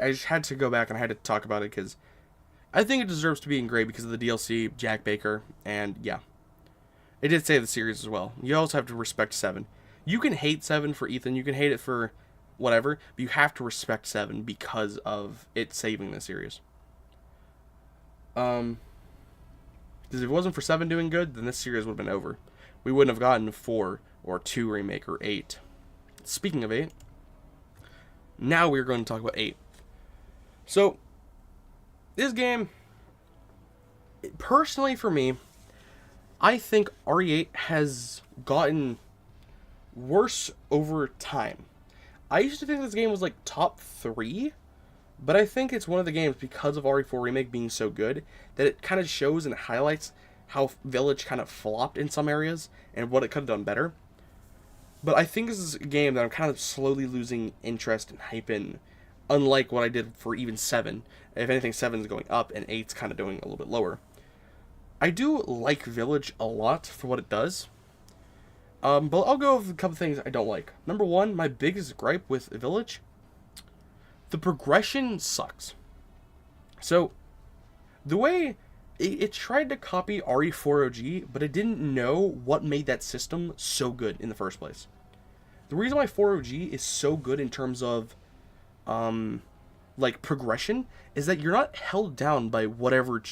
I just had to go back and I had to talk about it because I think it deserves to be in great because of the DLC, Jack Baker, and yeah. It did say the series as well. You also have to respect 7. You can hate 7 for Ethan, you can hate it for whatever, but you have to respect 7 because of it saving the series. Because if it wasn't for 7 doing good, then this series would have been over. We wouldn't have gotten 4 or 2 remake or 8. Speaking of 8, now we're going to talk about 8. So, this game, personally for me, I think RE8 has gotten worse over time. I used to think this game was like top 3, but I think it's one of the games, because of RE4 Remake being so good, that it kind of shows and highlights how Village kind of flopped in some areas and what it could have done better. But I think this is a game that I'm kind of slowly losing interest and hype in, unlike what I did for even 7. If anything, 7 is going up and 8's kind of doing a little bit lower. I do like Village a lot for what it does. But I'll go over a couple things I don't like. Number 1, my biggest gripe with Village, the progression sucks. So, the way it tried to copy RE4 OG, but it didn't know what made that system so good in the first place. The reason why 4OG is so good in terms of, like, progression, is that you're not held down by whatever,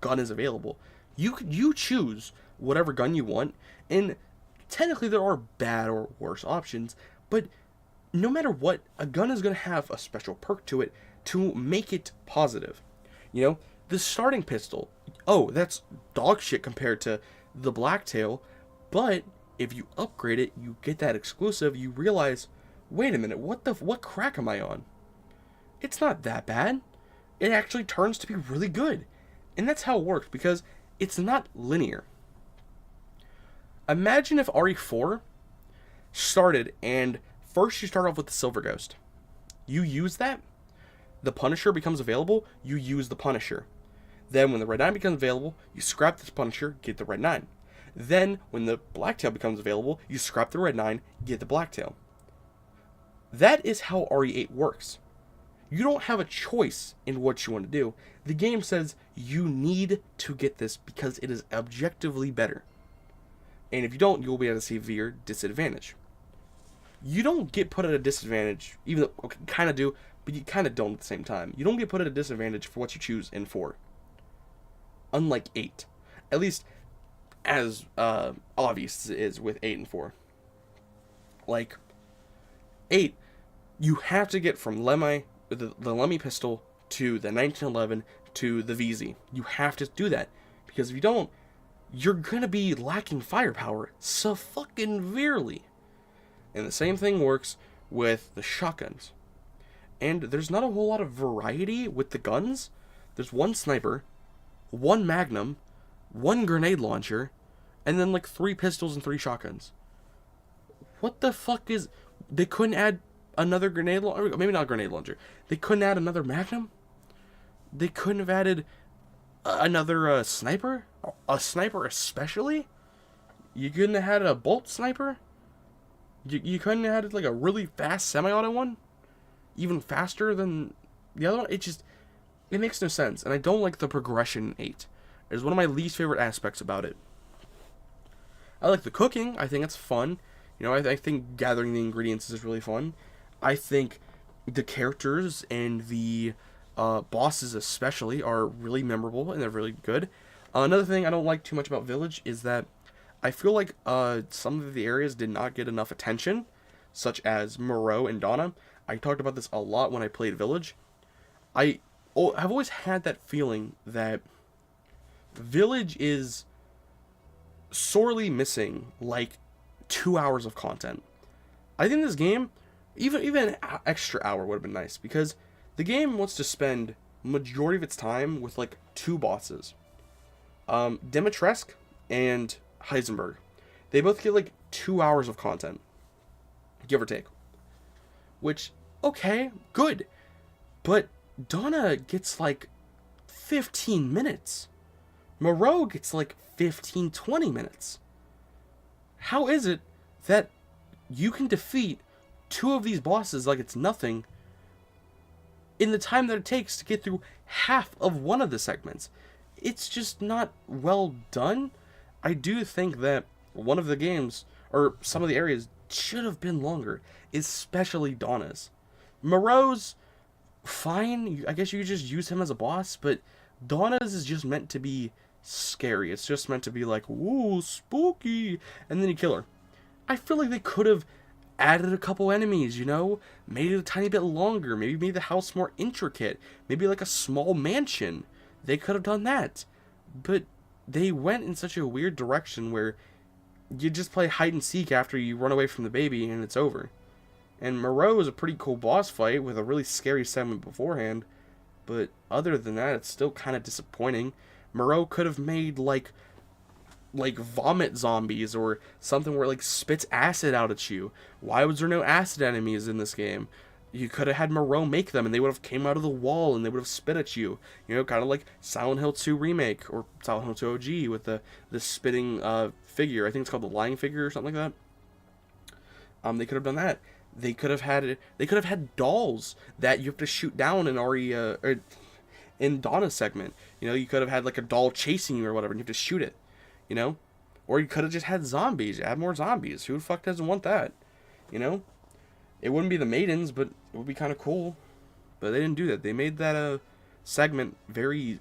gun is available. You choose whatever gun you want, and technically there are bad or worse options, but no matter what, a gun is going to have a special perk to it to make it positive. The starting pistol, oh, that's dog shit compared to the Blacktail, but if you upgrade it, you get that exclusive, you realize, wait a minute, what crack am I on? It's not that bad. It actually turns to be really good. And that's how it works, because it's not linear. Imagine if RE4 started, and first you start off with the Silver Ghost. You use that, the Punisher becomes available, you use the Punisher. Then when the Red 9 becomes available, you scrap this Punisher, get the Red 9. Then, when the Blacktail becomes available, you scrap the Red 9, get the Blacktail. That is how RE8 works. You don't have a choice in what you want to do. The game says you need to get this because it is objectively better. And if you don't, you'll be at a severe disadvantage. You don't get put at a disadvantage, even though, okay, kind of do, but you kind of don't at the same time. You don't get put at a disadvantage for what you choose in 4. Unlike 8. At least, as obvious as it is with 8 and 4. Like, 8, you have to get from Lemmy, the Lemmy pistol to the 1911 to the VZ. You have to do that. Because if you don't, you're going to be lacking firepower so fucking severely. And the same thing works with the shotguns. And there's not a whole lot of variety with the guns. There's one sniper, one magnum, one grenade launcher, and then like 3 pistols and 3 shotguns. What the fuck is... They couldn't add another grenade launcher? Maybe not a grenade launcher. They couldn't add another magnum? They couldn't have added another sniper? A sniper especially? You couldn't have had a bolt sniper? You couldn't have had like a really fast semi-auto one? Even faster than the other one? It makes no sense. And I don't like the progression in 8. It is one of my least favorite aspects about it. I like the cooking. I think it's fun. You know, I think gathering the ingredients is really fun. I think the characters and the bosses especially are really memorable and they're really good. Another thing I don't like too much about Village is that I feel like some of the areas did not get enough attention, such as Moreau and Donna. I talked about this a lot when I played Village. I've always had that feeling that Village is sorely missing like 2 hours of content. I think this game, even an extra hour would have been nice, because the game wants to spend majority of its time with like 2 bosses, Dimitrescu and Heisenberg. They both get like 2 hours of content, give or take. Which, okay, good, but Donna gets like 15 minutes. Moreau gets like 15-20 minutes. How is it that you can defeat 2 of these bosses like it's nothing in the time that it takes to get through half of one of the segments? It's just not well done. I do think that one of the games, or some of the areas, should have been longer, especially Donna's. Moreau's fine. I guess you could just use him as a boss, but Donna's is just meant to be scary. It's just meant to be like, ooh, spooky, and then you kill her. I feel like they could have added a couple enemies, you know? Made it a tiny bit longer. Maybe made the house more intricate. Maybe like a small mansion. They could have done that. But they went in such a weird direction where you just play hide and seek after you run away from the baby and it's over. And Moreau is a pretty cool boss fight with a really scary segment beforehand. But other than that, it's still kind of disappointing. Moreau could have made like vomit zombies or something where it like spits acid out at you. Why was there no acid enemies in this game? You could have had Moreau make them and they would have came out of the wall and they would have spit at you. You know, kind of like Silent Hill 2 Remake or Silent Hill 2 OG with the spitting figure. I think it's called the lying figure or something like that. They could have done that. They could have had dolls that you have to shoot down in in Donna's segment. You know, you could have had like a doll chasing you or whatever and you have to shoot it. You know? Or you could have just had zombies. Add more zombies. Who the fuck doesn't want that? You know? It wouldn't be the maidens, but it would be kind of cool. But they didn't do that. They made that segment very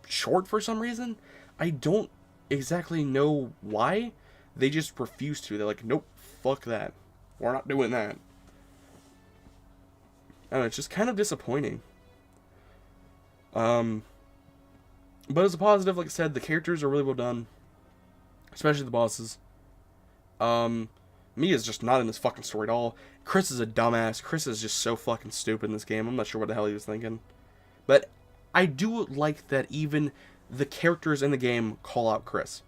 short for some reason. I don't exactly know why. They just refused to. They're like, nope, fuck that. We're not doing that. I don't know, it's just kind of disappointing. But as a positive, like I said, the characters are really well done. Especially the bosses. Mia's just not in this fucking story at all. Chris is a dumbass. Chris is just so fucking stupid in this game. I'm not sure what the hell he was thinking. But I do like that even the characters in the game call out Chris.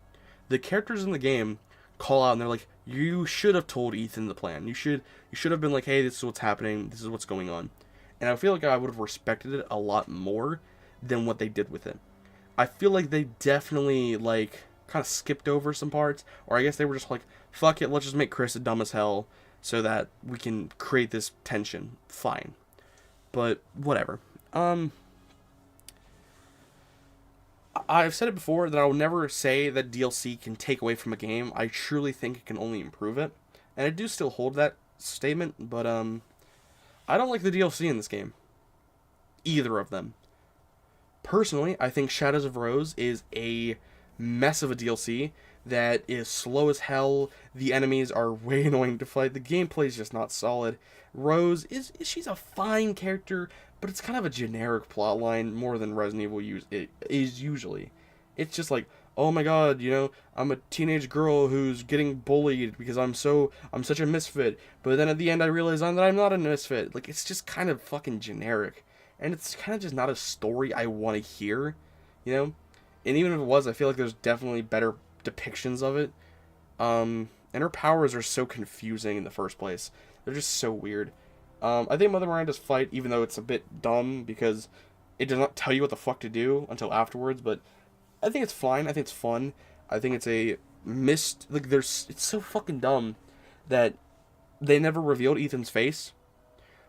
The characters in the game call out and they're like, you should have told Ethan the plan. You should have been like, hey, this is what's happening. This is what's going on. And I feel like I would have respected it a lot more than what they did with it. I feel like they definitely, like, kind of skipped over some parts, or I guess they were just like, fuck it, let's just make Chris dumb as hell so that we can create this tension. Fine. But whatever. I've said it before that I will never say that DLC can take away from a game. I truly think it can only improve it. And I do still hold that statement, but I don't like the DLC in this game. Either of them. Personally, I think Shadows of Rose is a mess of a DLC that is slow as hell. The enemies are way annoying to fight. The gameplay is just not solid. Rose she's a fine character, but it's kind of a generic plotline more than Resident Evil is usually. It's just like, oh my god, I'm a teenage girl who's getting bullied because I'm such a misfit. But then at the end I realize that I'm not a misfit. Like, it's just kind of fucking generic. And it's kind of just not a story I want to hear, And even if it was, I feel like there's definitely better depictions of it. And her powers are so confusing in the first place. They're just so weird. I think Mother Miranda's fight, even though it's a bit dumb because it does not tell you what the fuck to do until afterwards, but I think it's fine. I think it's fun. I think it's a it's so fucking dumb that they never revealed Ethan's face.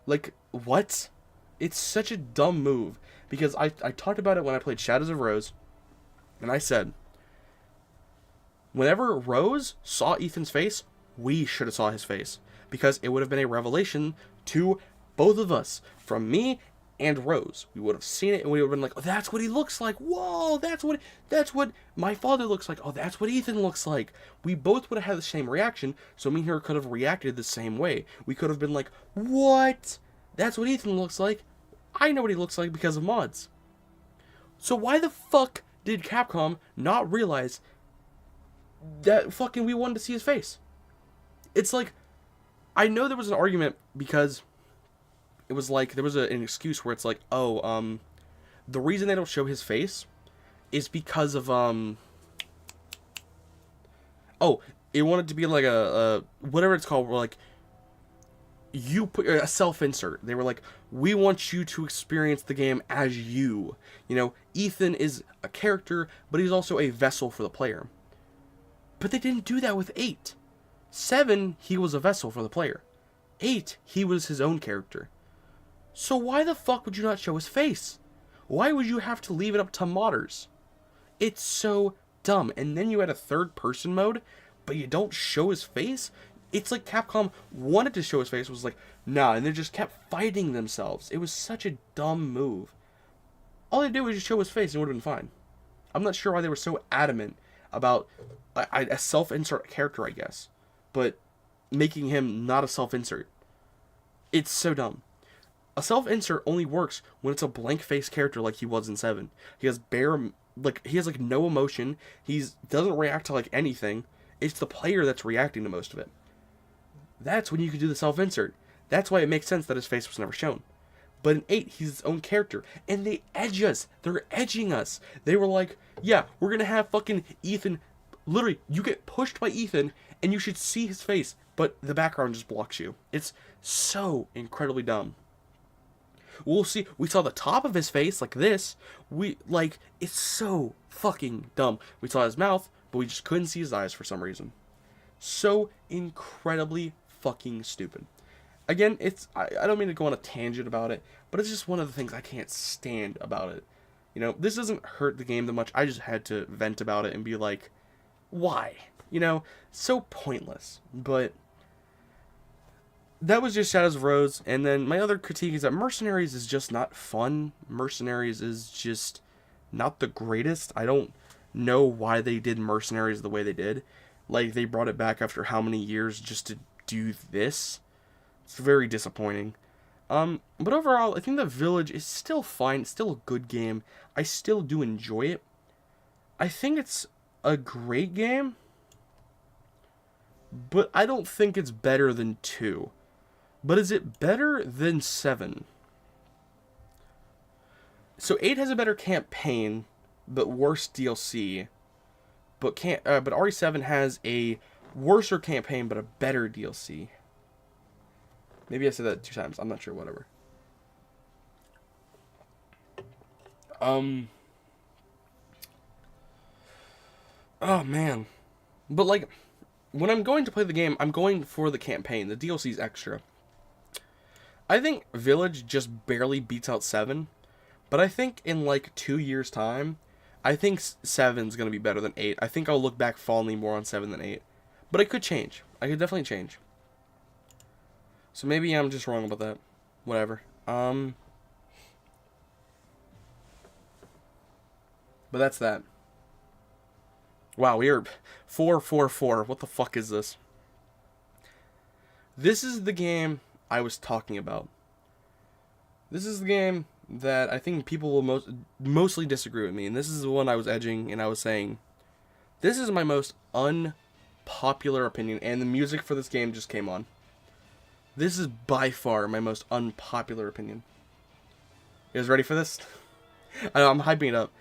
Like, what? It's such a dumb move because I talked about it when I played Shadows of Rose, and I said, whenever Rose saw Ethan's face, we should have saw his face because it would have been a revelation to both of us, from me and Rose. We would have seen it and we would have been like, oh, that's what he looks like. Whoa, that's what my father looks like. Oh, that's what Ethan looks like. We both would have had the same reaction, so me and her could have reacted the same way. We could have been like, what? That's what Ethan looks like. I know what he looks like because of mods. So why the fuck did Capcom not realize that fucking we wanted to see his face? It's like, I know there was an argument because it was like, there was an excuse where it's like, oh, the reason they don't show his face is because of, it wanted to be like a whatever it's called, where like, you put a self-insert. They were like, we want you to experience the game as you. Ethan is a character, but he's also a vessel for the player. But they didn't do that with 8. 7, he was a vessel for the player. 8, he was his own character. So why the fuck would you not show his face? Why would you have to leave it up to modders? It's so dumb. And then you had a third-person mode, but you don't show his face? It's like Capcom wanted to show his face, was like, nah, and they just kept fighting themselves. It was such a dumb move. All they did was just show his face and it would have been fine. I'm not sure why they were so adamant about a self-insert character, I guess. But making him not a self-insert. It's so dumb. A self-insert only works when it's a blank-faced character like he was in 7. He has no emotion. He doesn't react to like anything. It's the player that's reacting to most of it. That's when you can do the self-insert. That's why it makes sense that his face was never shown. But in 8, he's his own character. And they edge us. They're edging us. They were like, yeah, we're going to have fucking Ethan. Literally, you get pushed by Ethan, and you should see his face, but the background just blocks you. It's so incredibly dumb. We'll see. We saw the top of his face, like this. It's so fucking dumb. We saw his mouth, but we just couldn't see his eyes for some reason. So incredibly fucking stupid. Again, I don't mean to go on a tangent about it, but it's just one of the things I can't stand about it. This doesn't hurt the game that much. I just had to vent about it and be like, why? So pointless. But that was just Shadows of Rose. And then my other critique is that Mercenaries is just not fun. Mercenaries is just not the greatest. I don't know why they did Mercenaries the way they did. Like, they brought it back after how many years just to do this? It's very disappointing. But overall, I think The Village is still fine. It's still a good game. I still do enjoy it. I think it's a great game, but I don't think it's better than 2. But is it better than 7? So 8 has a better campaign, but worse DLC. But RE7 has a worser campaign, but a better DLC. Maybe I said that 2 times. I'm not sure. Whatever. Oh man. But like, when I'm going to play the game, I'm going for the campaign. The DLC's extra. I think Village just barely beats out 7, but I think in like 2 years' time, I think 7's gonna be better than 8. I think I'll look back fondly more on 7 than 8. But it could change. I could definitely change. So maybe I'm just wrong about that. Whatever. But that's that. Wow, we are 444. What the fuck is this? This is the game I was talking about. This is the game that I think people will mostly disagree with me. And this is the one I was edging and I was saying, this is my most unpopular opinion. And the music for this game just came on. This is by far my most unpopular opinion. You guys ready for this? I know, I'm hyping it up.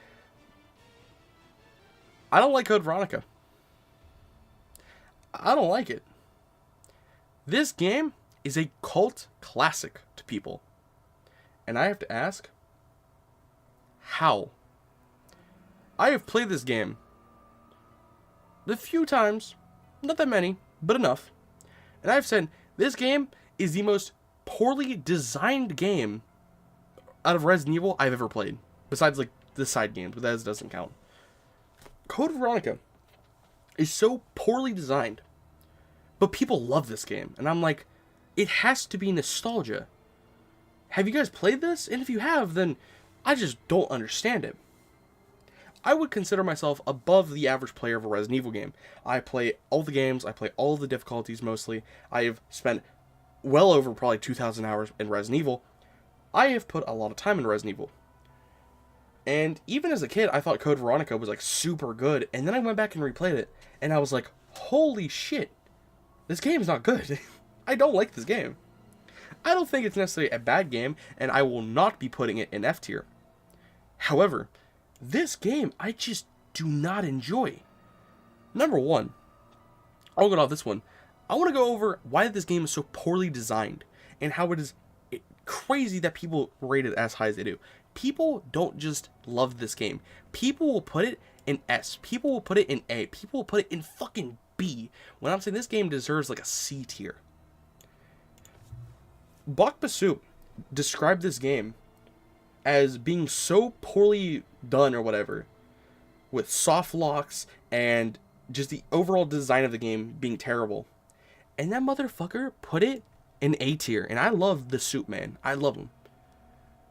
I don't like Code Veronica. I don't like it. This game is a cult classic to people. And I have to ask, how? I have played this game a few times, not that many, but enough. And I've said, this game is the most poorly designed game out of Resident Evil I've ever played. Besides, like, the side games, but that doesn't count. Code Veronica is so poorly designed, but people love this game. And I'm like, it has to be nostalgia. Have you guys played this? And if you have, then I just don't understand it. I would consider myself above the average player of a Resident Evil game. I play all the games, I play all the difficulties mostly. I have spent well over probably 2,000 hours in Resident Evil. I have put a lot of time in Resident Evil. And even as a kid, I thought Code Veronica was like super good. And then I went back and replayed it. And I was like, holy shit. This game is not good. I don't like this game. I don't think it's necessarily a bad game. And I will not be putting it in F tier. However, this game I just do not enjoy. Number one, I'll get off this one. I want to go over why this game is so poorly designed. And how it is crazy that people rate it as high as they do. People don't just love this game. People will put it in S. People will put it in A. People will put it in fucking B. When I'm saying this game deserves like a C tier. Bok Basuk described this game as being so poorly done or whatever, with soft locks and just the overall design of the game being terrible. And that motherfucker put it in A tier. And I love the Soup Man. I love him.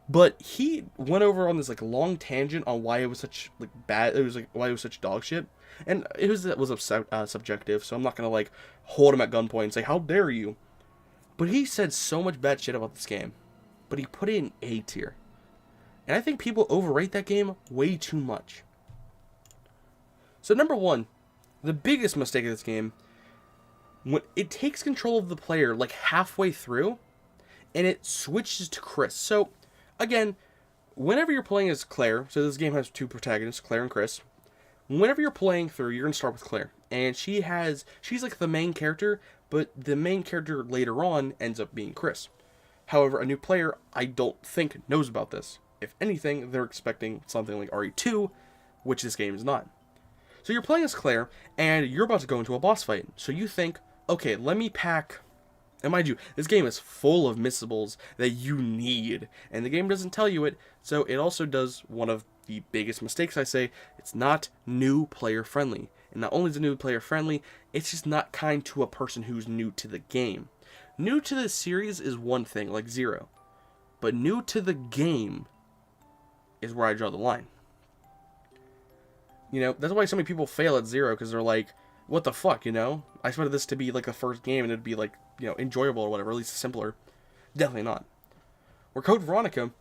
But he went over on this like long tangent on why it was such like bad. It was like why it was such dog shit, and it was subjective. So I'm not gonna like hold him at gunpoint and say how dare you. But he said so much bad shit about this game, but he put it in A tier, and I think people overrate that game way too much. So number one, the biggest mistake of this game, when it takes control of the player like halfway through, and it switches to Chris. So again, whenever you're playing as Claire, so this game has two protagonists, Claire and Chris. Whenever you're playing through, you're going to start with Claire. And she's like the main character, but the main character later on ends up being Chris. However, a new player, I don't think, knows about this. If anything, they're expecting something like RE2, which this game is not. So you're playing as Claire, and you're about to go into a boss fight. So you think, okay, let me pack... And mind you, this game is full of missables that you need. And the game doesn't tell you it, so it also does one of the biggest mistakes I say. It's not new player friendly. And not only is it new player friendly, it's just not kind to a person who's new to the game. New to the series is one thing, like Zero. But new to the game is where I draw the line. You know, that's why so many people fail at Zero, because they're like, what the fuck, you know? I expected this to be like the first game and it'd be like, you know, enjoyable or whatever, at least simpler. Definitely not. Where Code Veronica,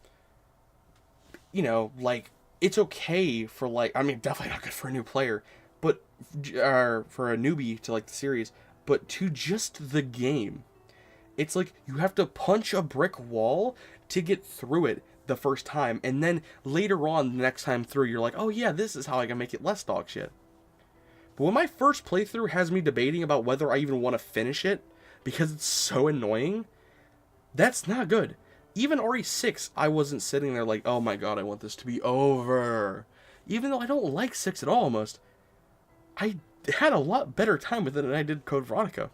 you know, like, it's okay for like, I mean, definitely not good for a new player, but, for a newbie to like the series, but to just the game. It's like, you have to punch a brick wall to get through it the first time, and then later on, the next time through, you're like, oh yeah, this is how I can make it less dog shit. But when my first playthrough has me debating about whether I even want to finish it, because it's so annoying, that's not good. Even RE6, I wasn't sitting there like, oh my god, I want this to be over. Even though I don't like 6 at all, almost. I had a lot better time with it than I did Code Veronica.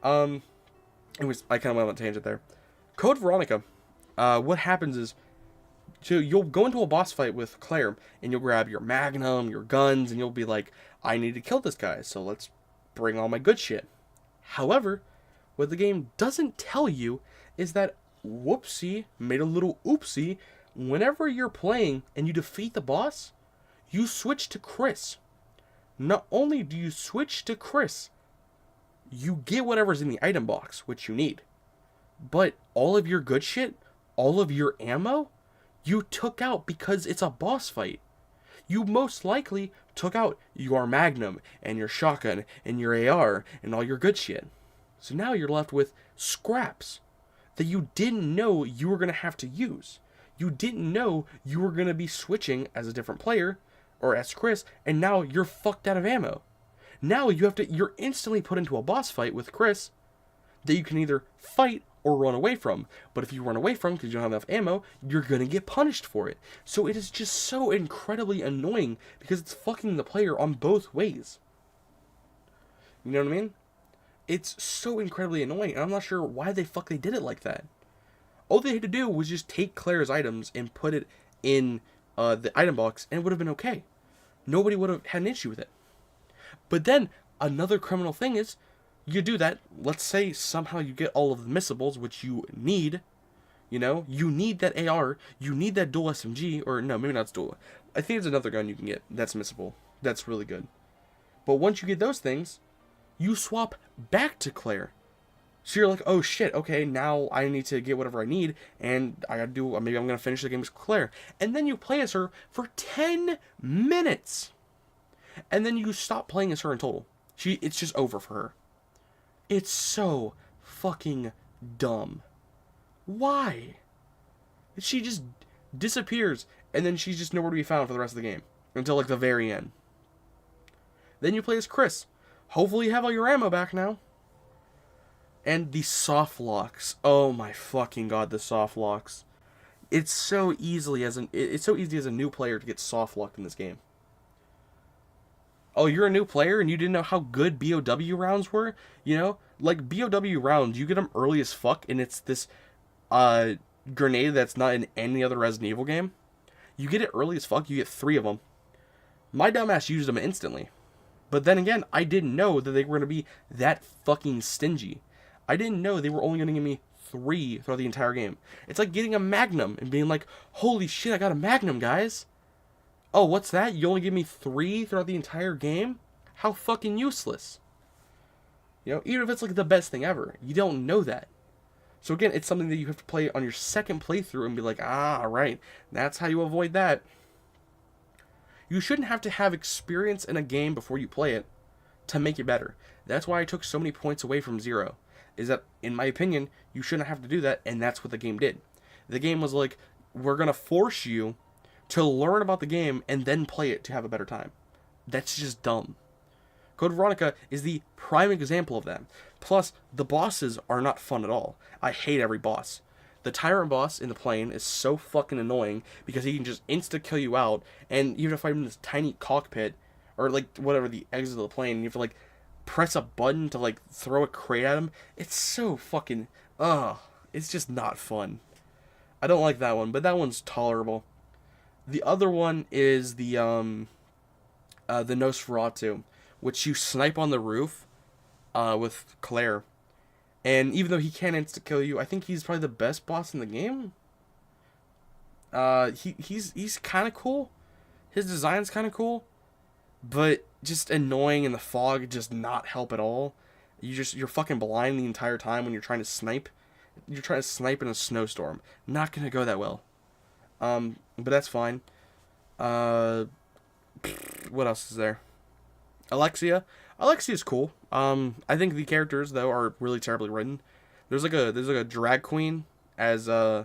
Um, I kind of went on a tangent there. Code Veronica, what happens is, so you'll go into a boss fight with Claire, and you'll grab your magnum, your guns, and you'll be like, I need to kill this guy, so let's bring all my good shit. However, what the game doesn't tell you is that, whoopsie, made a little oopsie, whenever you're playing and you defeat the boss, you switch to Chris. Not only do you switch to Chris, you get whatever's in the item box, which you need. But all of your good shit, all of your ammo, you took out because it's a boss fight. You most likely took out your magnum and your shotgun and your AR and all your good shit. So now you're left with scraps that you didn't know you were going to have to use. You didn't know you were going to be switching as a different player or as Chris, and now you're fucked out of ammo. Now you're instantly put into a boss fight with Chris that you can either fight or run away from. But if you run away from because you don't have enough ammo, you're going to get punished for it. So it is just so incredibly annoying because it's fucking the player on both ways. You know what I mean? It's so incredibly annoying, and I'm not sure why they did it like that. All they had to do was just take Claire's items and put it in the item box, and it would have been okay. Nobody would have had an issue with it. But then, another criminal thing is, you do that, let's say somehow you get all of the missables, which you need, you need that AR, you need that dual SMG, or no, maybe not it's dual. I think it's another gun you can get that's missable. That's really good. But once you get those things, you swap back to Claire. So you're like, oh shit, okay, now I need to get whatever I need, and maybe I'm gonna finish the game with Claire. And then you play as her for 10 minutes. And then you stop playing as her in total. It's just over for her. It's so fucking dumb. Why? She just disappears, and then she's just nowhere to be found for the rest of the game. Until like the very end. Then you play as Chris. Hopefully you have all your ammo back now. And the soft locks. Oh my fucking god, the soft locks. It's so easy as a new player to get soft locked in this game. Oh, you're a new player and you didn't know how good BOW rounds were? Like BOW rounds, you get them early as fuck, and it's this grenade that's not in any other Resident Evil game. You get it early as fuck, you get 3 of them. My dumbass used them instantly. But then again, I didn't know that they were going to be that fucking stingy. I didn't know they were only going to give me 3 throughout the entire game. It's like getting a Magnum and being like, holy shit, I got a Magnum, guys. Oh, what's that? You only give me 3 throughout the entire game? How fucking useless. Even if it's like the best thing ever, you don't know that. So again, it's something that you have to play on your second playthrough and be like, right, that's how you avoid that. You shouldn't have to have experience in a game before you play it to make it better. That's why I took so many points away from 0. Is that, in my opinion, you shouldn't have to do that, and that's what the game did. The game was like, we're going to force you to learn about the game and then play it to have a better time. That's just dumb. Code Veronica is the prime example of that. Plus, the bosses are not fun at all. I hate every boss. The Tyrant boss in the plane is so fucking annoying because he can just insta-kill you out, and you have to fight him in this tiny cockpit, or like whatever, the exit of the plane, and you have to like press a button to like throw a crate at him. It's so fucking, it's just not fun. I don't like that one, but that one's tolerable. The other one is the Nosferatu, which you snipe on the roof with Claire. And even though he can't insta-kill you, I think he's probably the best boss in the game. He's kind of cool. His design's kind of cool. But just annoying in the fog does not help at all. You're fucking blind the entire time when you're trying to snipe. You're trying to snipe in a snowstorm. Not gonna go that well. But that's fine. What else is there? Alexia. Alexia's cool. I think the characters though are really terribly written. There's like a drag queen as I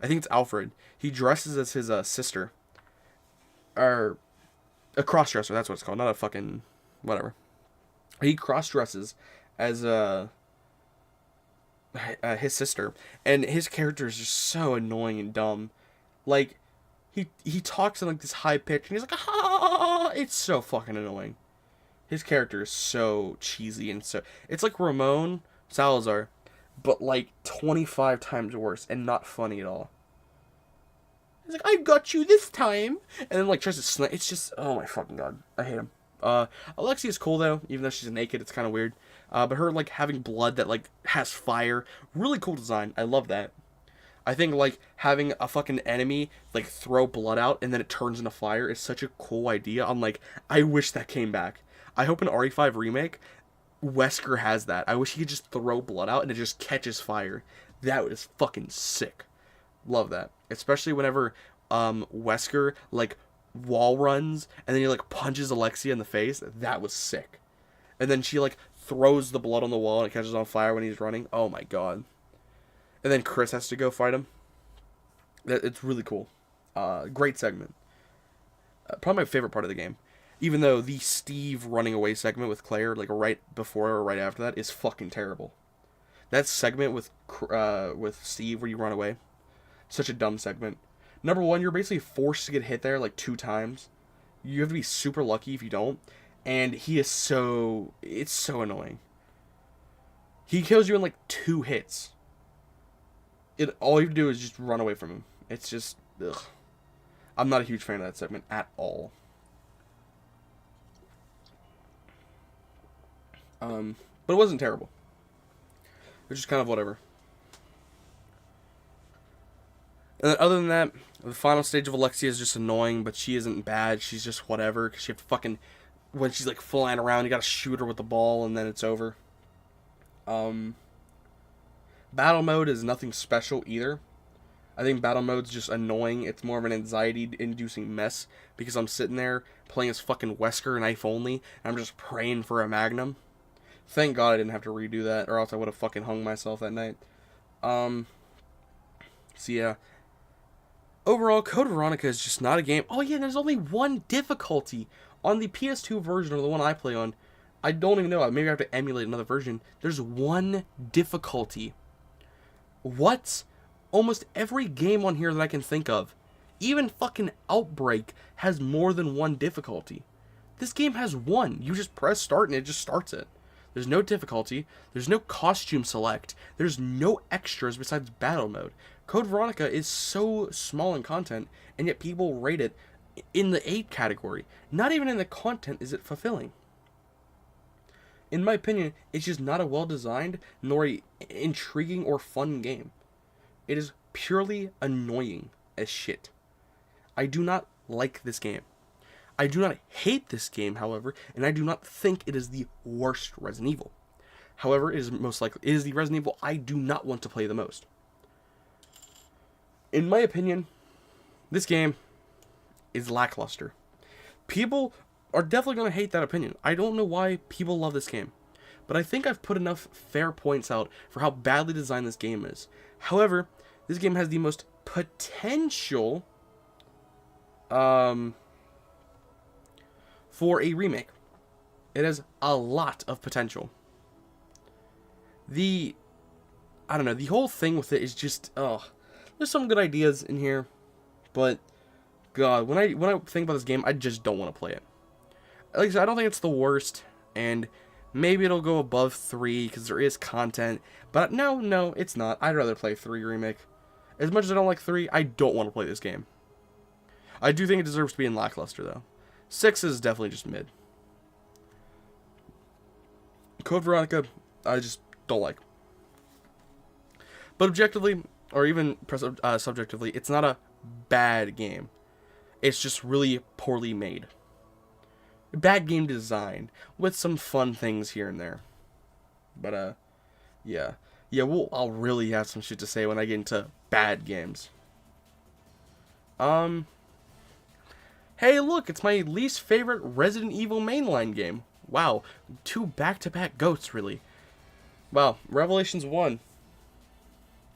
think it's Alfred. He dresses as his sister. Or a crossdresser, that's what it's called, not a fucking whatever. He cross-dresses as his sister, and his character is just so annoying and dumb. Like, he talks in like this high pitch, and he's like, ah, it's so fucking annoying. His character is so cheesy and so it's like Ramon Salazar, but like 25 times worse and not funny at all. He's like, I got you this time, and then like tries to snipe. It's just, oh my fucking god, I hate him. Alexia is cool though, even though she's naked. It's kind of weird. But her like having blood that like has fire, really cool design. I love that. I think like having a fucking enemy like throw blood out and then it turns into fire is such a cool idea. I'm like, I wish that came back. I hope in RE5 remake, Wesker has that. I wish he could just throw blood out and it just catches fire. That was fucking sick. Love that. Especially whenever Wesker like wall runs and then he like punches Alexia in the face. That was sick. And then she like throws the blood on the wall and it catches on fire when he's running. Oh my god. And then Chris has to go fight him. It's really cool. Great segment. Probably my favorite part of the game. Even though the Steve running away segment with Claire, like right before or right after that, is fucking terrible. That segment with Steve where you run away, such a dumb segment. Number one, you're basically forced to get hit there like 2 times. You have to be super lucky if you don't. And he is so... It's so annoying. He kills you in like 2 hits. All you have to do is just run away from him. It's just... Ugh. I'm not a huge fan of that segment at all. But it wasn't terrible. It was just kind of whatever. And then other than that, the final stage of Alexia is just annoying, but she isn't bad. She's just whatever, because you have to fucking... When she's like flying around, you gotta shoot her with the ball, and then it's over. Battle mode is nothing special either. I think battle mode's just annoying. It's more of an anxiety-inducing mess, because I'm sitting there playing as fucking Wesker knife only, and I'm just praying for a Magnum. Thank God I didn't have to redo that, or else I would have fucking hung myself that night. So yeah. Overall, Code Veronica is just not a game. Oh yeah, there's only one difficulty. On the PS2 version, or the one I play on, I don't even know. Maybe I have to emulate another version. There's one difficulty. What? Almost every game on here that I can think of, even fucking Outbreak, has more than one difficulty. This game has one. You just press start and it just starts it. There's no difficulty. There's no costume select. There's no extras besides battle mode. Code Veronica is so small in content, and yet people rate it in the 8 category. Not even in the content is it fulfilling. In my opinion, it's just not a well-designed, nor a intriguing or fun game. It is purely annoying as shit. I do not like this game. I do not hate this game, however, and I do not think it is the worst Resident Evil. However, it is most likely it is the Resident Evil I do not want to play the most. In my opinion, this game is lackluster. People are definitely going to hate that opinion. I don't know why people love this game, but I think I've put enough fair points out for how badly designed this game is. However, this game has the most potential for a remake. It has a lot of potential. I don't know, the whole thing with it is just, there's some good ideas in here, but God, when I think about this game, I just don't want to play it. Like I said, I don't think it's the worst, and maybe it'll go above 3 because there is content, but no, it's not. I'd rather play 3 remake. As much as I don't like 3, I don't want to play this game. I do think it deserves to be in lackluster, though. 6 is definitely just mid. Code Veronica, I just don't like. But objectively, or even subjectively, it's not a bad game. It's just really poorly made. Bad game design, with some fun things here and there. But, yeah. I'll really have some shit to say when I get into bad games. Hey, look, it's my least favorite Resident Evil mainline game. Wow, 2 back-to-back goats, really. Wow, Revelations 1.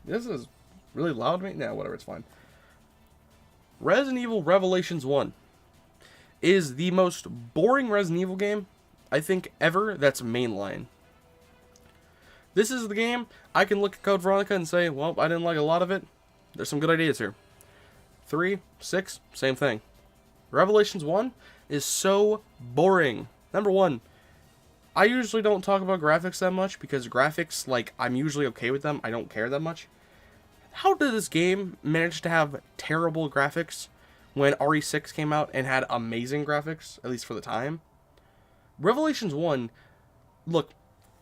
This is really loud to me? Nah, whatever, it's fine. Resident Evil Revelations 1 is the most boring Resident Evil game, I think, ever that's mainline. This is the game I can look at Code Veronica and say, well, I didn't like a lot of it. There's some good ideas here. 3, 6, same thing. Revelations 1 is so boring. Number 1, I usually don't talk about graphics that much because graphics, like, I'm usually okay with them. I don't care that much. How did this game manage to have terrible graphics when RE6 came out and had amazing graphics, at least for the time? Revelations 1, look,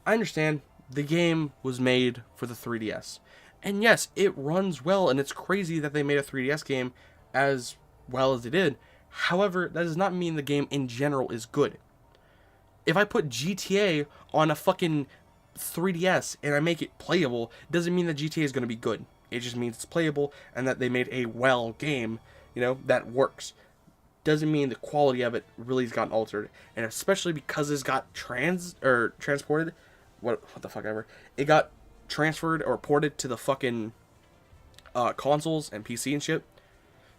I understand the game was made for the 3DS. And yes, it runs well, and it's crazy that they made a 3DS game as well as they did. However, that does not mean the game in general is good. If I put GTA on a fucking 3DS and I make it playable, doesn't mean that GTA is going to be good. It just means it's playable and that they made a well game, that works. Doesn't mean the quality of it really has gotten altered. And especially because it's got transported, what the fuck ever. It got transferred or ported to the fucking consoles and PC and shit.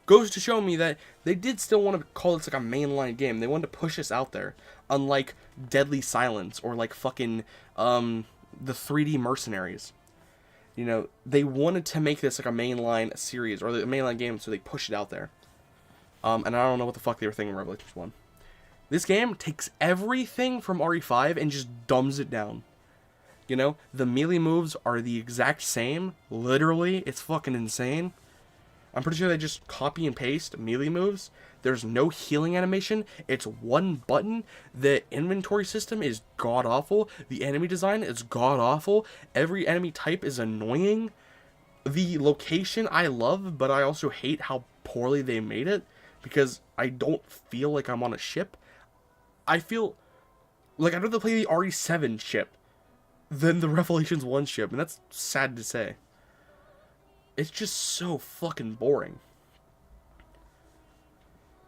Goes to show me that they did still want to call this like a mainline game. They wanted to push this out there. Unlike Deadly Silence or like fucking the 3D Mercenaries. They wanted to make this like a mainline series or the mainline game, so they pushed it out there. And I don't know what the fuck they were thinking in Revelations 1. This game takes everything from RE5 and just dumbs it down. The melee moves are the exact same. Literally, it's fucking insane. I'm pretty sure they just copy and paste melee moves. There's no healing animation. It's one button. The inventory system is god-awful. The enemy design is god-awful. Every enemy type is annoying. The location I love, but I also hate how poorly they made it. Because I don't feel like I'm on a ship. I feel like I'd rather play the RE7 ship than the Revelations 1 ship. And that's sad to say. It's just so fucking boring.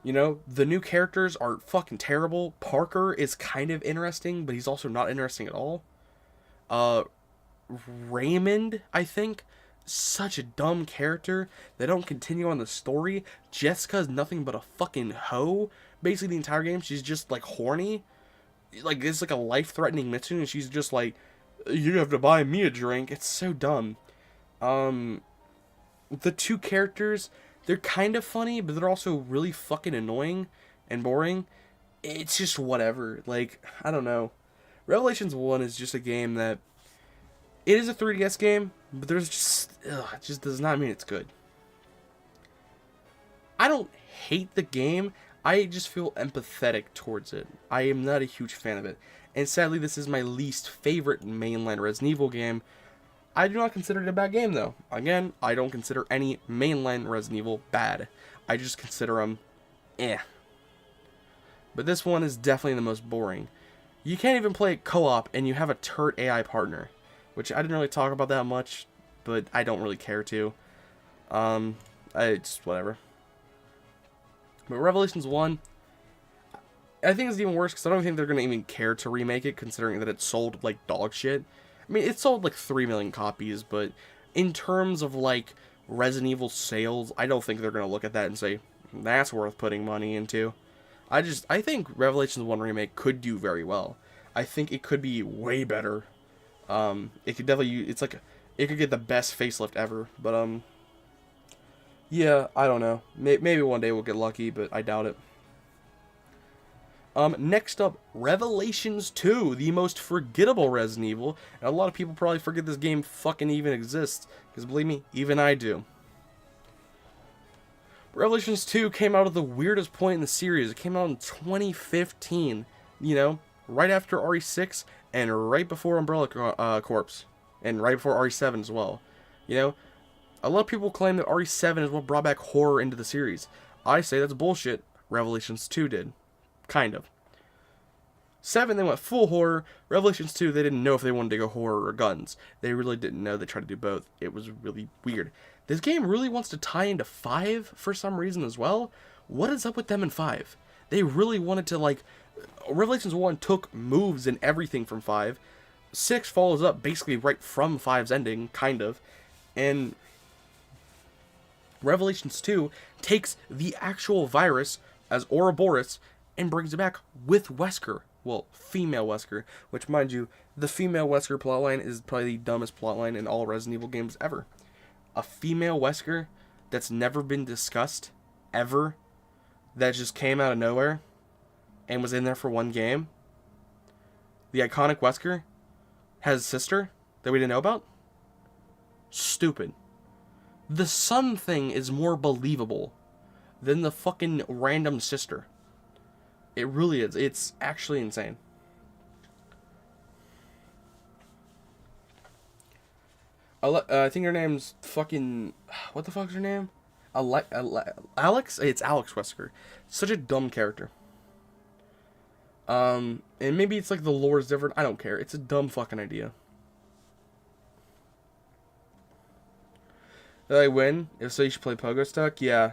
The new characters are fucking terrible. Parker is kind of interesting, but he's also not interesting at all. Raymond, I think, such a dumb character. They don't continue on the story. Jessica's nothing but a fucking hoe. Basically, the entire game, she's just, like, horny. Like, it's like a life-threatening mission, and she's just like, you have to buy me a drink. It's so dumb. The two characters, they're kind of funny, but they're also really fucking annoying and boring. It's just whatever. Like, I don't know. Revelations 1 is just a game that... It is a 3DS game, but there's just... it just does not mean it's good. I don't hate the game. I just feel empathetic towards it. I am not a huge fan of it. And sadly, this is my least favorite mainline Resident Evil game. I do not consider it a bad game, though. Again, I don't consider any mainline Resident Evil bad. I just consider them eh. But this one is definitely the most boring. You can't even play it co-op, and you have a turret AI partner. Which I didn't really talk about that much, but I don't really care to. It's whatever. But Revelations 1, I think it's even worse, because I don't think they're going to even care to remake it, considering that it sold like dog shit. I mean, it sold like 3 million copies, but in terms of like Resident Evil sales, I don't think they're going to look at that and say, that's worth putting money into. I think Revelations 1 Remake could do very well. I think it could be way better. It could definitely, it could get the best facelift ever, but, yeah, I don't know. Maybe one day we'll get lucky, but I doubt it. Next up, Revelations 2, the most forgettable Resident Evil. And a lot of people probably forget this game fucking even exists. Because believe me, even I do. Revelations 2 came out at the weirdest point in the series. It came out in 2015. Right after RE6 and right before Umbrella Corps. And right before RE7 as well. A lot of people claim that RE7 is what brought back horror into the series. I say that's bullshit. Revelations 2 did. Kind of. 7, they went full horror. Revelations 2, they didn't know if they wanted to go horror or guns. They really didn't know. They tried to do both. It was really weird. This game really wants to tie into 5 for some reason as well. What is up with them in 5? They really wanted to, like... Revelations 1 took moves and everything from 5. 6 follows up basically right from 5's ending, kind of. And Revelations 2 takes the actual virus as Ouroboros and brings it back with Wesker. Well, female Wesker. Which, mind you, the female Wesker plotline is probably the dumbest plotline in all Resident Evil games ever. A female Wesker that's never been discussed, ever, that just came out of nowhere, and was in there for one game. the iconic Wesker, has a sister that we didn't know about? Stupid. The son thing is more believable than the fucking random sister. It really is. It's actually insane. I think her name's fucking... What the fuck's her name? Alex? It's Alex Wesker. Such a dumb character. And maybe it's like the lore is different. I don't care. It's a dumb fucking idea. Did I win? If so, you should play Pogo Stuck? Yeah,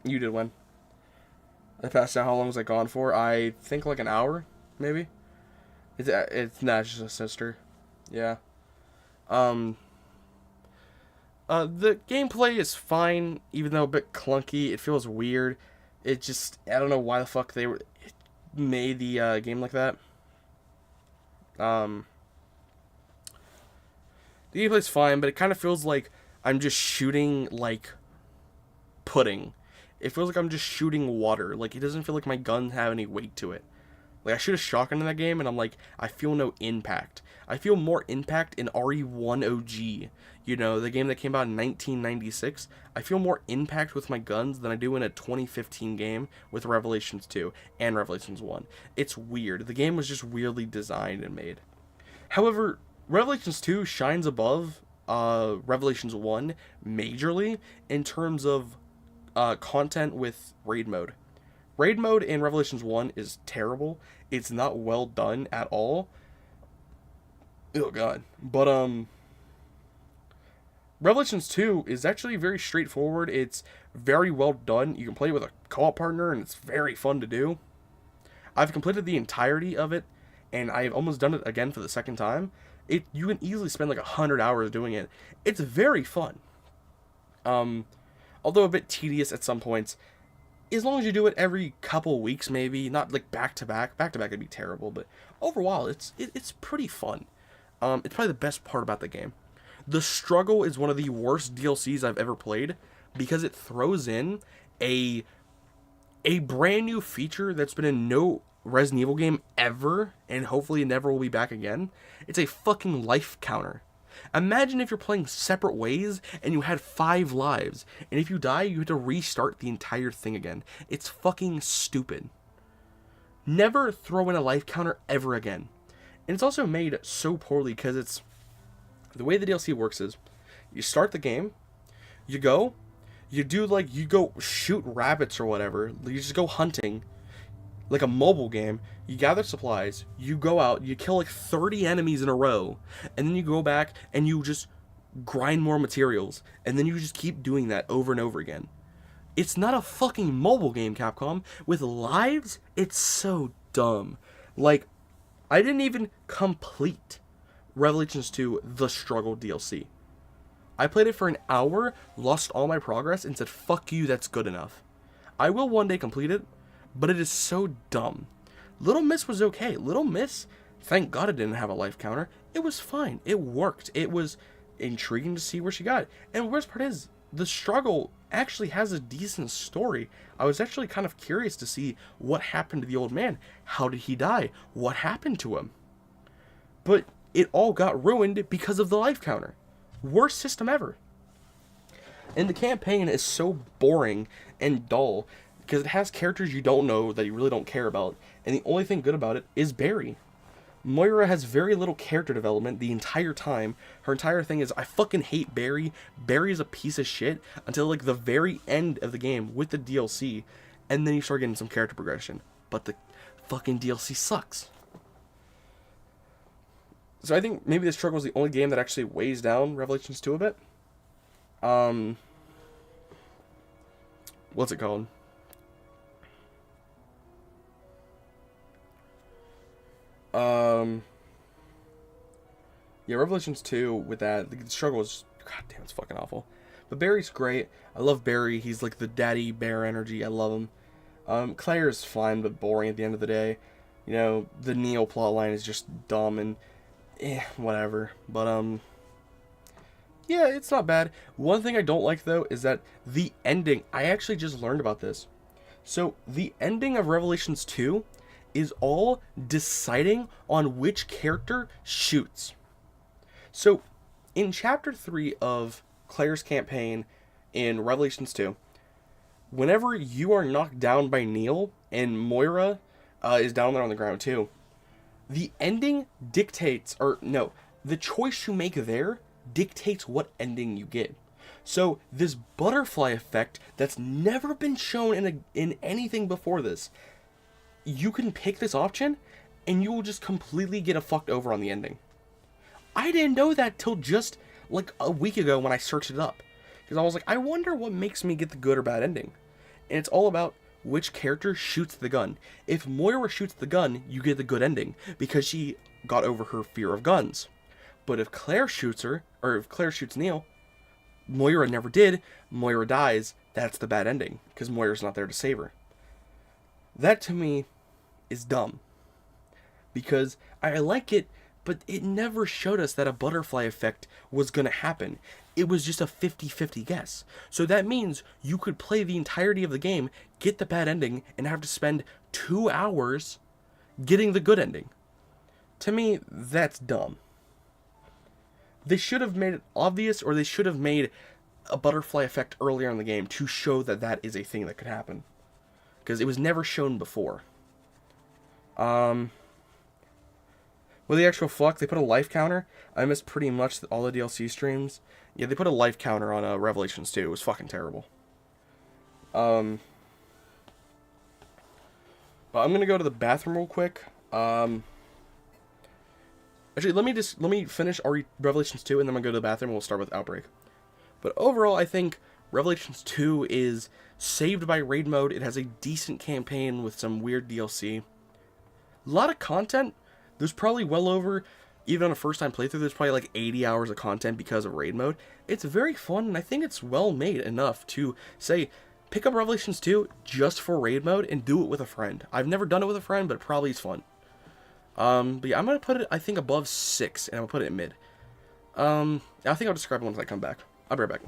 you did win. I passed out. How long was I gone for? I think like an hour, maybe? It's not just a sister. Yeah. The gameplay is fine, even though a bit clunky. It feels weird. It just, I don't know why the fuck they made the game like that. The gameplay's fine, but it kind of feels like I'm just shooting, like, pudding. It feels like I'm just shooting water. Like, it doesn't feel like my guns have any weight to it. Like, I shoot a shotgun in that game, and I'm like, I feel no impact. I feel more impact in RE1 OG. You know, the game that came out in 1996. I feel more impact with my guns than I do in a 2015 game with Revelations 2 and Revelations 1. It's weird. The game was just weirdly designed and made. However, Revelations 2 shines above Revelations 1 majorly in terms of content with raid mode. Raid mode in Revelations 1 is terrible. It's not well done at all. Oh god. But Revelations 2 is actually very straightforward. It's very well done. You can play with a co-op partner and it's very fun to do. I've completed the entirety of it and I've almost done it again for the second time. You can easily spend like 100 hours doing it. It's very fun. Although a bit tedious at some points. As long as you do it every couple weeks, maybe not like back to back. Back to back would be terrible, but overall, it's pretty fun. It's probably the best part about the game. The Struggle is one of the worst DLCs I've ever played because it throws in a brand new feature that's been in no Resident Evil game ever, and hopefully never will be back again. It's a fucking life counter. Imagine if you're playing separate ways and you had 5 lives, and if you die, you have to restart the entire thing again. It's fucking stupid. Never throw in a life counter ever again. And it's also made so poorly because it's... The way the DLC works is, you start the game, you go shoot rabbits or whatever, you just go hunting, like a mobile game, you gather supplies, you go out, you kill like 30 enemies in a row, and then you go back and you just grind more materials, and then you just keep doing that over and over again. It's not a fucking mobile game, Capcom. With lives, it's so dumb. Like, I didn't even complete Revelations 2 The Struggle DLC. I played it for an hour, lost all my progress, and said, fuck you, that's good enough. I will one day complete it, but it is so dumb. Little Miss was okay. Little Miss, thank God it didn't have a life counter. It was fine. It worked. It was intriguing to see where she got. And the worst part is, The Struggle actually has a decent story. I was actually kind of curious to see what happened to the old man. How did he die? What happened to him? But it all got ruined because of the life counter. Worst system ever. And the campaign is so boring and dull because it has characters you don't know that you really don't care about, and the only thing good about it is Barry. Moira has very little character development the entire time. Her entire thing is, I fucking hate Barry. Barry is a piece of shit until like the very end of the game with the DLC, and then you start getting some character progression. But the fucking DLC sucks. So I think maybe The Struggle is the only game that actually weighs down Revelations 2 a bit. What's it called? Yeah, Revelations 2 with that, the Struggle is, god damn, it's fucking awful. But Barry's great. I love Barry. He's like the daddy bear energy. I love him. Claire's fine, but boring at the end of the day. You know, the Neo plotline is just dumb and, whatever. But, yeah, it's not bad. One thing I don't like, though, is that the ending, I actually just learned about this. So, the ending of Revelations 2 is all deciding on which character shoots. So, in Chapter 3 of Claire's campaign in Revelations 2, whenever you are knocked down by Neil and Moira is down there on the ground too, the ending dictates, or no, the choice you make there dictates what ending you get. So this butterfly effect that's never been shown in anything before this, you can pick this option and you will just completely get a fucked over on the ending. I didn't know that till just like a week ago when I searched it up. Because I was like, I wonder what makes me get the good or bad ending. And it's all about which character shoots the gun. If Moira shoots the gun, you get the good ending because she got over her fear of guns. But if Claire shoots her, or if Claire shoots Neil, Moira never did, Moira dies, that's the bad ending because Moira's not there to save her. That to me is dumb. Because I like it, but it never showed us that a butterfly effect was going to happen. It was just a 50-50 guess. So that means you could play the entirety of the game, get the bad ending, and have to spend 2 hours getting the good ending. To me, that's dumb. They should have made it obvious, or they should have made a butterfly effect earlier in the game to show that that is a thing that could happen. Because it was never shown before. With the actual fuck, they put a life counter. I missed pretty much all the DLC streams. Yeah, they put a life counter on Revelations 2. It was fucking terrible. But I'm gonna go to the bathroom real quick. Actually, let me finish Revelations 2, and then I'm gonna go to the bathroom, and we'll start with Outbreak. But overall, I think Revelations 2 is saved by raid mode. It has a decent campaign with some weird DLC. A lot of content. There's probably well over, even on a first time playthrough, there's probably like 80 hours of content because of raid mode. It's very fun, and I think it's well made enough to say, pick up Revelations 2 just for raid mode and do it with a friend. I've never done it with a friend, but it probably is fun. But yeah, I'm going to put it, I think, above 6, and I'm going to put it in mid. I think I'll describe it once I come back. I'll be right back.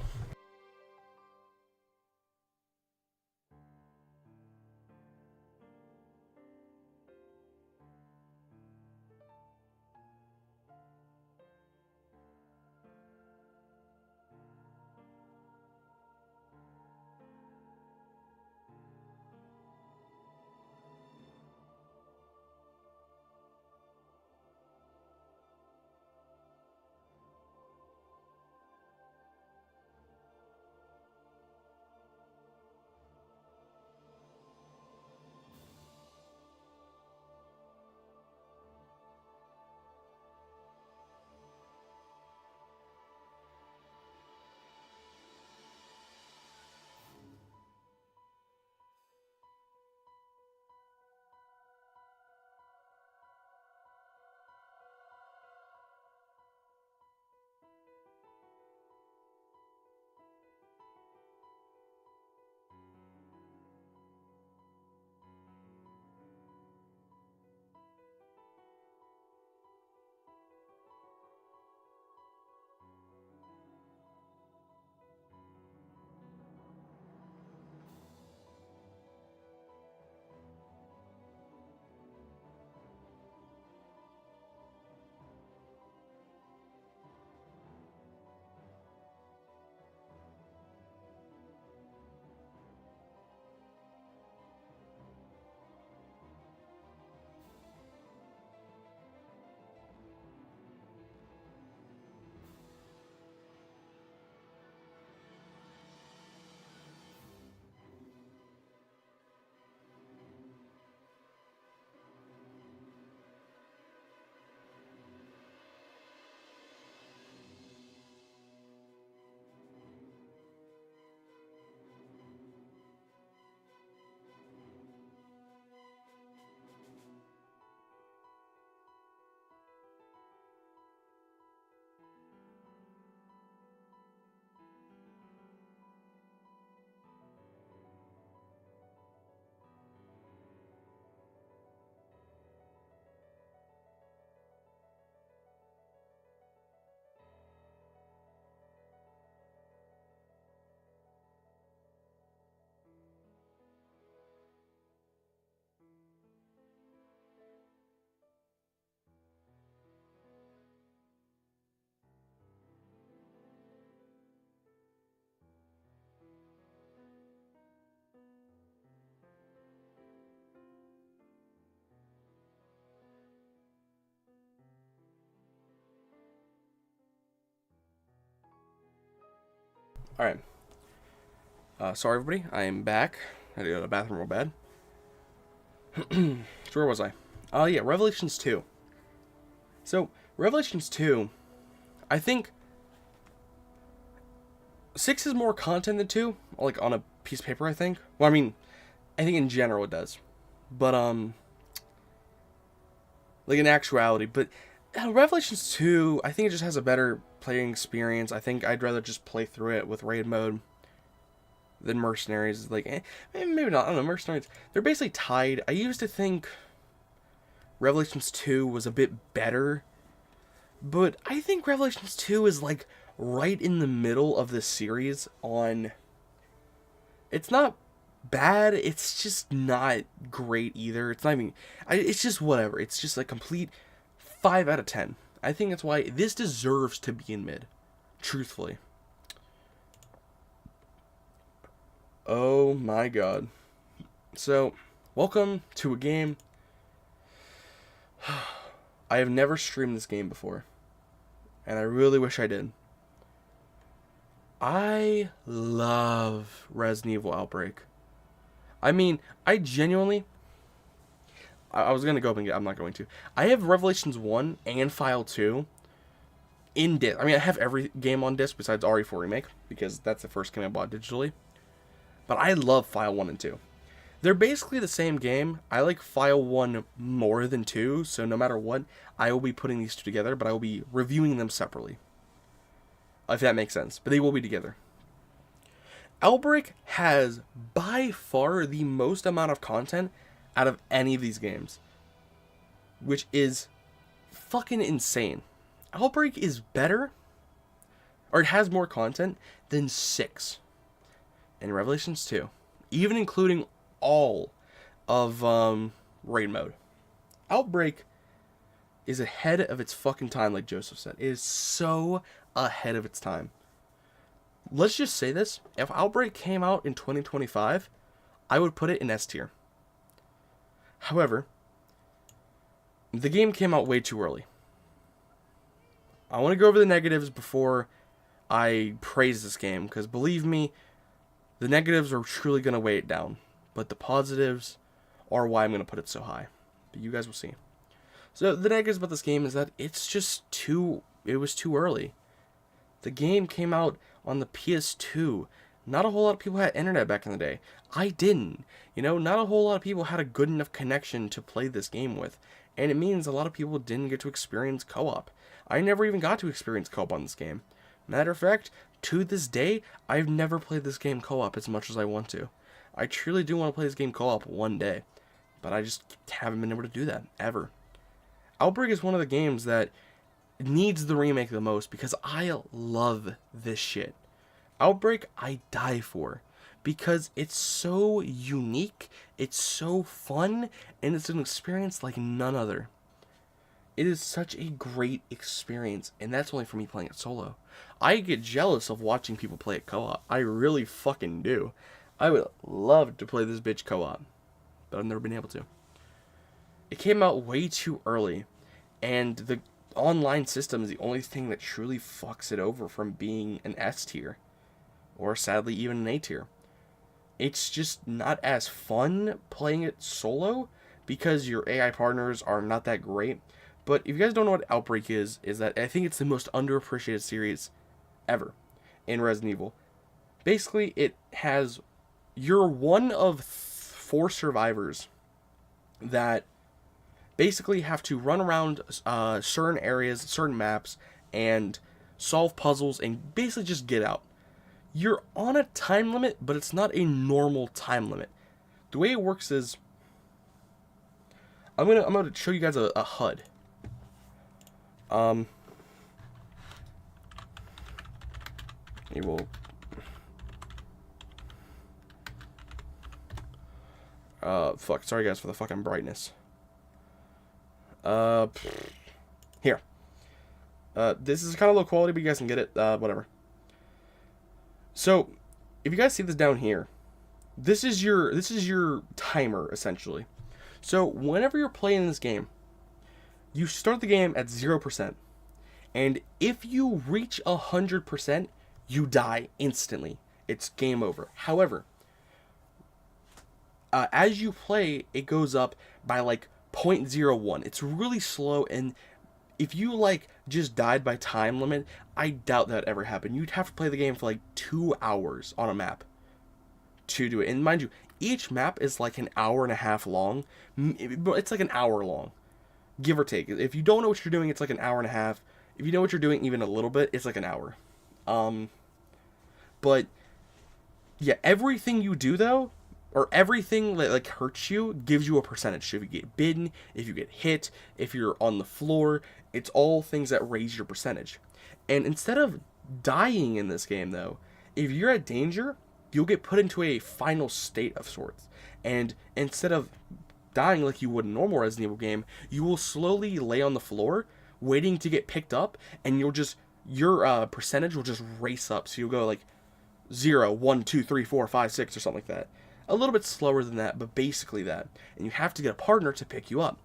Alright. Sorry, everybody. I am back. I had to go to the bathroom real bad. So where was I? Oh, yeah. Revelations 2. So, Revelations 2, I think 6 is more content than 2. Like, on a piece of paper, I think. Well, I mean, I think in general it does. But, like in actuality. But Revelations 2, I think it just has a better playing experience. I think I'd rather just play through it with raid mode than Mercenaries. Like, maybe not. I don't know. Mercenaries, they're basically tied. I used to think Revelations 2 was a bit better. But I think Revelations 2 is like right in the middle of the series on... It's not bad, it's just not great either. It's not even... it's just whatever. It's just a complete 5 out of 10. I think that's why this deserves to be in mid. Truthfully. Oh my god. So, welcome to a game. I have never streamed this game before. And I really wish I did. I love Resident Evil Outbreak. I mean, I genuinely... I was going to go up and get... I'm not going to. I have Revelations 1 and File 2 in disc. I mean, I have every game on disc besides RE4 Remake, because that's the first game I bought digitally. But I love File 1 and 2. They're basically the same game. I like File 1 more than 2, so no matter what, I will be putting these two together, but I will be reviewing them separately. If that makes sense. But they will be together. Outbreak has by far the most amount of content out of any of these games, which is fucking insane. Outbreak is better, or it has more content than 6 in Revelations 2, even including all of raid mode. Outbreak is ahead of its fucking time, like Joseph said. It is so ahead of its time. Let's just say this. If Outbreak came out in 2025, I would put it in S tier. However, the game came out way too early. I want to go over the negatives before I praise this game, because believe me, the negatives are truly going to weigh it down. But the positives are why I'm going to put it so high. But you guys will see. So the negatives about this game is that it's just it was too early. The game came out on the PS2. Not a whole lot of people had internet back in the day. I didn't. You know, not a whole lot of people had a good enough connection to play this game with. And it means a lot of people didn't get to experience co-op. I never even got to experience co-op on this game. Matter of fact, to this day, I've never played this game co-op as much as I want to. I truly do want to play this game co-op one day. But I just haven't been able to do that, ever. Outbreak is one of the games that needs the remake the most because I love this shit. Outbreak, I die for. Because it's so unique, it's so fun, and it's an experience like none other. It is such a great experience, and that's only for me playing it solo. I get jealous of watching people play it co-op. I really fucking do. I would love to play this bitch co-op, but I've never been able to. It came out way too early, and the online system is the only thing that truly fucks it over from being an S tier, or sadly even an A tier. It's just not as fun playing it solo because your AI partners are not that great. But if you guys don't know what Outbreak is that I think it's the most underappreciated series ever in Resident Evil. Basically, it has... You're one of 4 survivors that basically have to run around certain areas, certain maps, and solve puzzles and basically just get out. You're on a time limit, but it's not a normal time limit. The way it works is... I'm gonna show you guys a HUD. It will... fuck. Sorry guys for the fucking brightness. Here. This is kind of low quality, but you guys can get it. Whatever. So, if you guys see this down here, this is your timer, essentially. So, whenever you're playing this game, you start the game at 0%. And if you reach 100%, you die instantly. It's game over. However, as you play, it goes up by like 0.01. It's really slow, and if you like just died by time limit, I doubt that ever happened. You'd have to play the game for like 2 hours on a map to do it. And mind you, each map is like an hour and a half long. It's like an hour long, give or take. If you don't know what you're doing, it's like an hour and a half. If you know what you're doing even a little bit, it's like an hour. But yeah, everything you do though, or everything that like hurts you, gives you a percentage. So if you get bitten, if you get hit, if you're on the floor, it's all things that raise your percentage. And instead of dying in this game though, if you're at danger, you'll get put into a final state of sorts. And instead of dying like you would in a normal Resident Evil game, you will slowly lay on the floor, waiting to get picked up, and your percentage will just race up. So you'll go like 0, 1, 2, 3, 4, 5, 6, or something like that. A little bit slower than that, but basically that. And you have to get a partner to pick you up.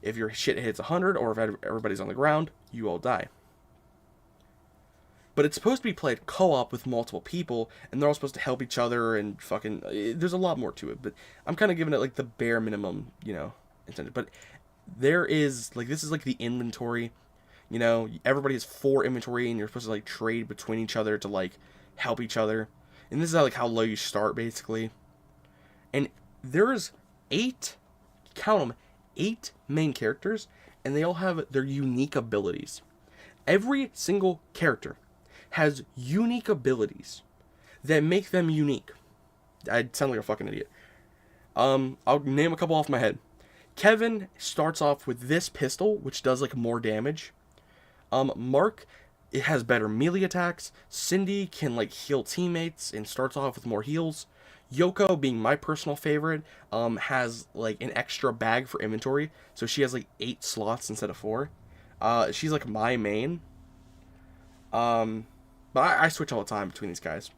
If your shit hits 100, or if everybody's on the ground, you all die. But it's supposed to be played co-op with multiple people, and they're all supposed to help each other, and fucking... There's a lot more to it, but I'm kind of giving it, like, the bare minimum, intended. But there is, like, this is, like, the inventory. Everybody has 4 inventory, and you're supposed to, like, trade between each other to, like, help each other. And this is, like, how low you start, basically. And there's 8, count them, 8 main characters, and they all have their unique abilities. Every single character has unique abilities that make them unique. I sound like a fucking idiot. I'll name a couple off my head. Kevin starts off with this pistol, which does like more damage. Mark, it has better melee attacks. Cindy can like heal teammates and starts off with more heals. Yoko, being my personal favorite, has like an extra bag for inventory, so she has like 8 slots instead of 4. She's like my main. But I switch all the time between these guys.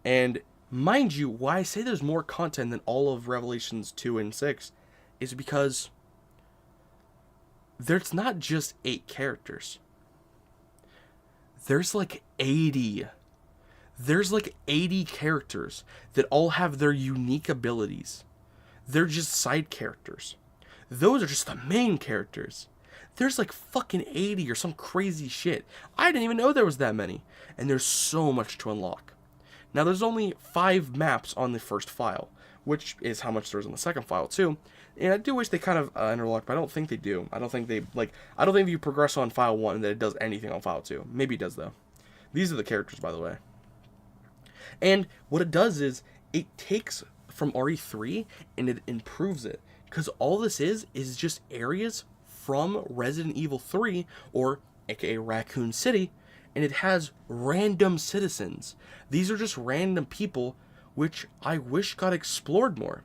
And mind you, why I say there's more content than all of Revelations 2 and 6 is because there's not just 8 characters. There's like 80. There's like 80 characters that all have their unique abilities. They're just side characters. Those are just the main characters. There's like fucking 80 or some crazy shit. I didn't even know there was that many. And there's so much to unlock. Now there's only 5 maps on the first file, which is how much there's on the second file too. And I do wish they kind of interlocked, but I don't think they do. I don't think if you progress on file 1 that it does anything on file 2. Maybe it does though. These are the characters, by the way. And what it does is it takes from RE3 and it improves it. Because all this is just areas from Resident Evil 3, or aka Raccoon City, and it has random citizens. These are just random people, which I wish got explored more.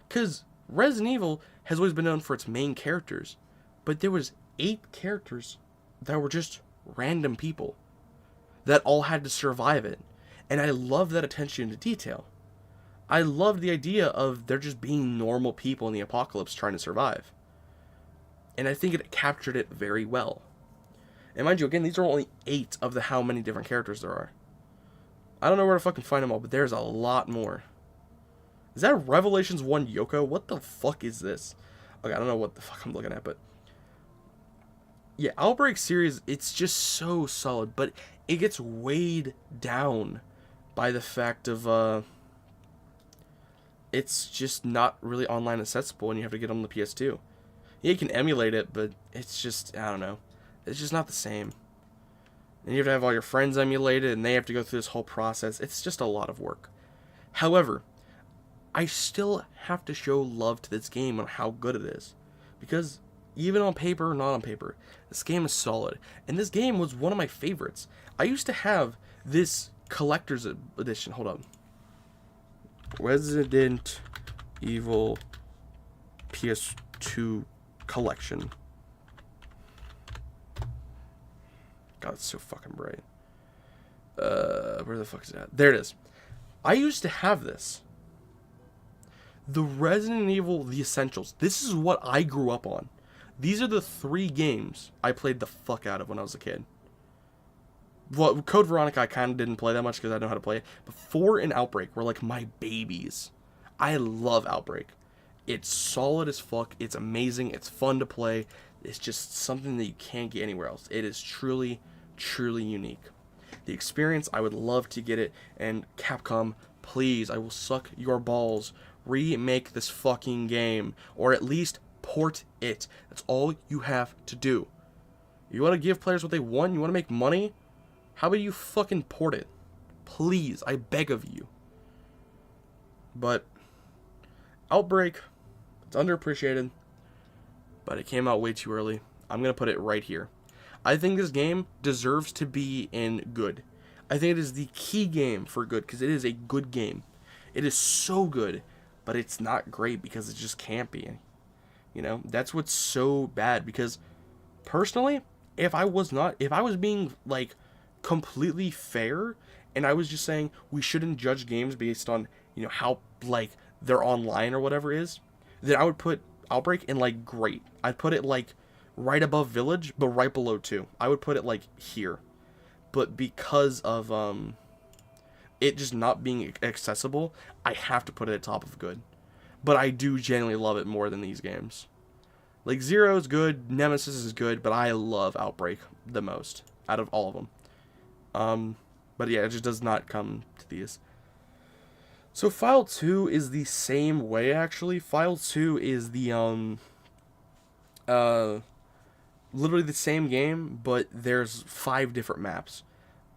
Because Resident Evil has always been known for its main characters, but there was 8 characters that were just random people that all had to survive it. And I love that attention to detail. I love the idea of there just being normal people in the apocalypse trying to survive. And I think it captured it very well. And mind you, again, these are only 8 of the how many different characters there are. I don't know where to fucking find them all, but there's a lot more. Is that Revelations 1 Yoko? What the fuck is this? Okay, I don't know what the fuck I'm looking at, but... yeah, Outbreak series, it's just so solid, but it gets weighed down by the fact of, it's just not really online accessible and you have to get on the PS2. Yeah, you can emulate it, but it's just, I don't know. It's just not the same. And you have to have all your friends emulate it, and they have to go through this whole process. It's just a lot of work. However, I still have to show love to this game on how good it is. Because even on paper or not on paper, this game is solid. And this game was one of my favorites. I used to have this collector's edition. Hold on. Resident Evil PS2 collection. God, it's so fucking bright. Where the fuck is that? There it is. I used to have this. The Resident Evil, the Essentials. This is what I grew up on. These are the 3 games I played the fuck out of when I was a kid. Well, Code Veronica I kind of didn't play that much because I know how to play it. But 4 and Outbreak were like my babies. I love Outbreak. It's solid as fuck. It's amazing. It's fun to play. It's just something that you can't get anywhere else. It is truly, truly unique. The experience, I would love to get it. And Capcom, please, I will suck your balls. Remake this fucking game. Or at least port it. That's all you have to do. You want to give players what they want? You want to make money? How about you fucking port it? Please, I beg of you. But Outbreak, it's underappreciated, but it came out way too early. I'm going to put it right here. I think this game deserves to be in good. I think it is the key game for good, because it is a good game. It is so good, but it's not great because it just can't be. You know, that's what's so bad, because personally, if I was being, like, completely fair, and I was just saying we shouldn't judge games based on, you know, how, like, they're online or whatever it is, then I would put Outbreak in, like, great. I'd put it, like, right above Village, but right below 2. I would put it, like, here. But because of, it just not being accessible, I have to put it at top of good. But I do genuinely love it more than these games. Like, Zero is good, Nemesis is good, but I love Outbreak the most out of all of them. But yeah, it just does not come to these. So File 2 is the same way, actually. File 2 is the, literally the same game, but there's 5 different maps.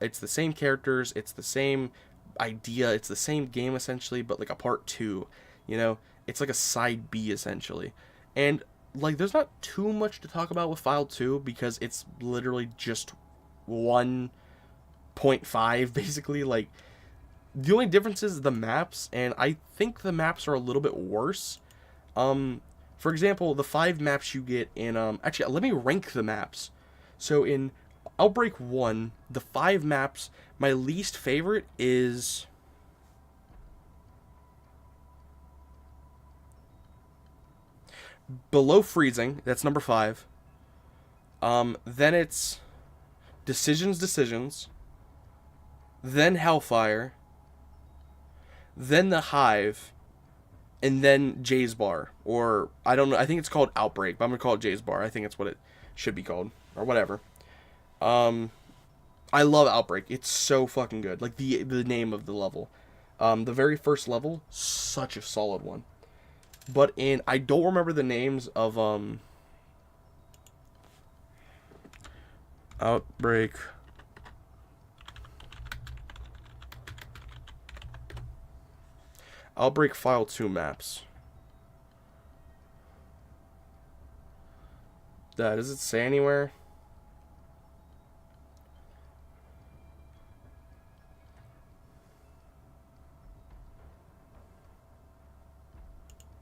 It's the same characters, it's the same idea, it's the same game, essentially, but, like, a part 2, you know? It's like a side B, essentially. And, like, there's not too much to talk about with File 2, because it's literally just 1.5, basically, like, the only difference is the maps, and I think the maps are a little bit worse. For example, the 5 maps you get in, actually, let me rank the maps. So in Outbreak 1, the 5 maps, my least favorite is Below Freezing, that's number 5. Then it's Decisions, then Hellfire, then the Hive, and then Jay's Bar. Or, I don't know, I think it's called Outbreak, but I'm going to call it Jay's Bar. I think it's what it should be called, or whatever. I love Outbreak. It's so fucking good. Like, the name of the level. The very first level, such a solid one. But I don't remember the names of, Outbreak. Outbreak File 2 maps. Does it say anywhere?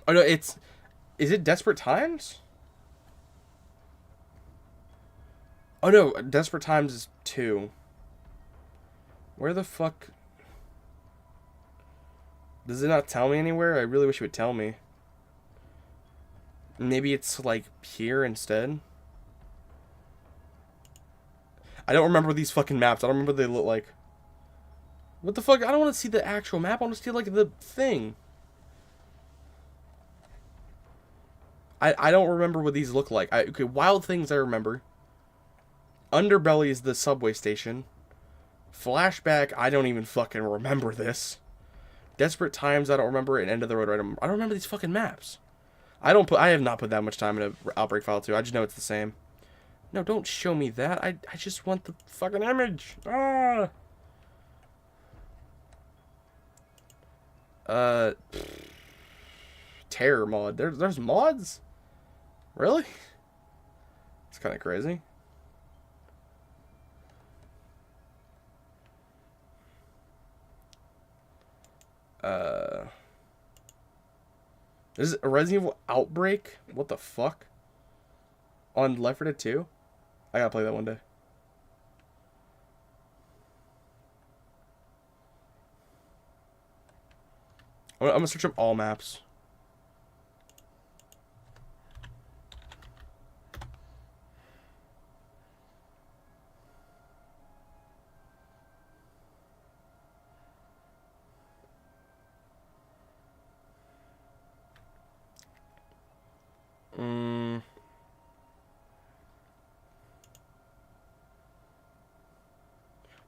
Oh no, is it Desperate Times? Oh no, Desperate Times is 2. Where the fuck? Does it not tell me anywhere? I really wish it would tell me. Maybe it's, like, here instead? I don't remember these fucking maps. I don't remember what they look like. What the fuck? I don't want to see the actual map. I want to see, like, the thing. I don't remember what these look like. Okay, Wild Things I remember. Underbelly is the subway station. Flashback, I don't even fucking remember this. Desperate Times, I don't remember. And End of the Road, I don't remember these fucking maps. I have not put that much time into Outbreak File 2. I just know it's the same. No, don't show me that. I just want the fucking image. Ah. Terror mod. There's mods? Really? It's kind of crazy. Is it a Resident Evil Outbreak? What the fuck? On Left 4 Dead 2? I gotta play that one day. I'm gonna search up all maps.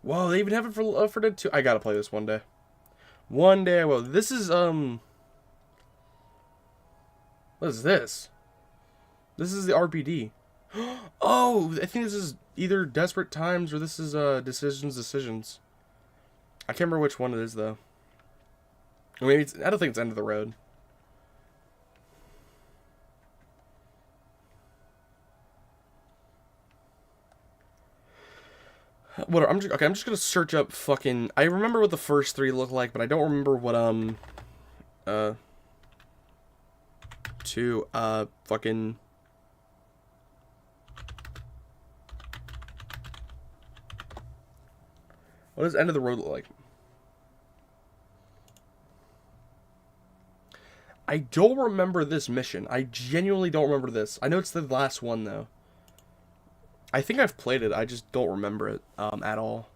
Whoa, they even have it for Left 4 Dead 2. I gotta play this one day. One day I will. This is, what is this? This is the RPD. Oh, I think this is either Desperate Times or this is, Decisions. I can't remember which one it is, though. Or maybe I don't think it's End of the Road. What? I'm just gonna search up fucking. I remember what the first three look like, but I don't remember what fucking. What does End of the Road look like? I don't remember this mission. I genuinely don't remember this. I know it's the last one though. I think I've played it. I just don't remember it at all.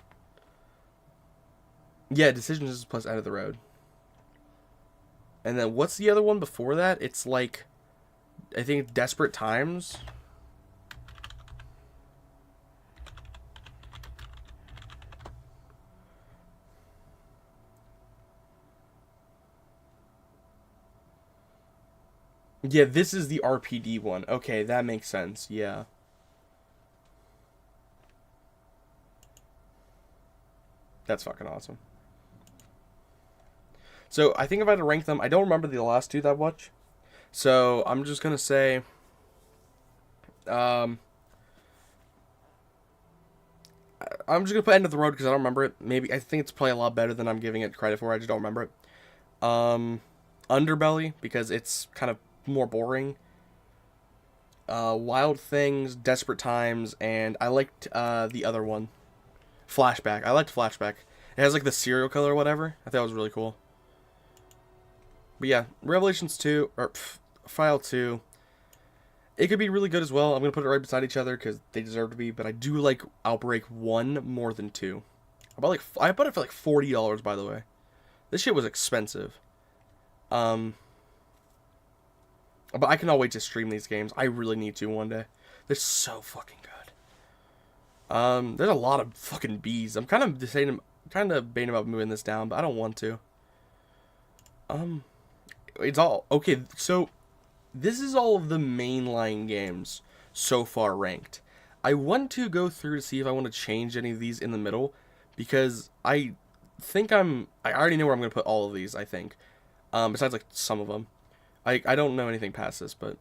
Yeah, Decisions plus End of the Road. And then what's the other one before that? It's like, I think Desperate Times. Yeah, this is the RPD one. Okay, that makes sense. Yeah. That's fucking awesome. So, I think if I had to rank them, I don't remember the last two that much. So, I'm just gonna say... I'm just gonna put End of the Road because I don't remember it. Maybe, I think it's probably a lot better than I'm giving it credit for. I just don't remember it. Underbelly, because it's kind of more boring. Wild Things, Desperate Times, and I liked the other one. Flashback. I liked Flashback. It has like the serial killer or whatever. I thought it was really cool. But yeah, Revelations 2, or File 2. It could be really good as well. I'm going to put it right beside each other because they deserve to be. But I do like Outbreak 1 more than 2. I bought it for like $40, by the way. This shit was expensive. But I cannot wait to stream these games. I really need to one day. They're so fucking good. There's a lot of fucking bees. I'm kind of debating about moving this down, but I don't want to. It's all okay. So this is all of the mainline games so far ranked. I want to go through to see if I want to change any of these in the middle because I think I already know where I'm going to put all of these. I think, besides like some of them. I don't know anything past this, but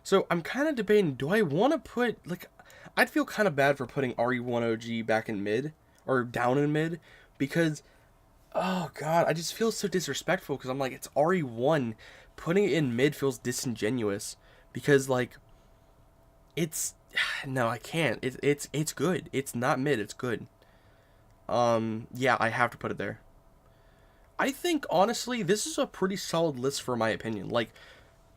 so I'm kind of debating. Do I want to put like? I'd feel kind of bad for putting RE1 OG back in mid or down in mid because, oh god, I just feel so disrespectful because I'm like it's RE1, putting it in mid feels disingenuous because like, it's no I can't. It's good. It's not mid. It's good. Yeah, I have to put it there. I think, honestly, this is a pretty solid list for my opinion. Like,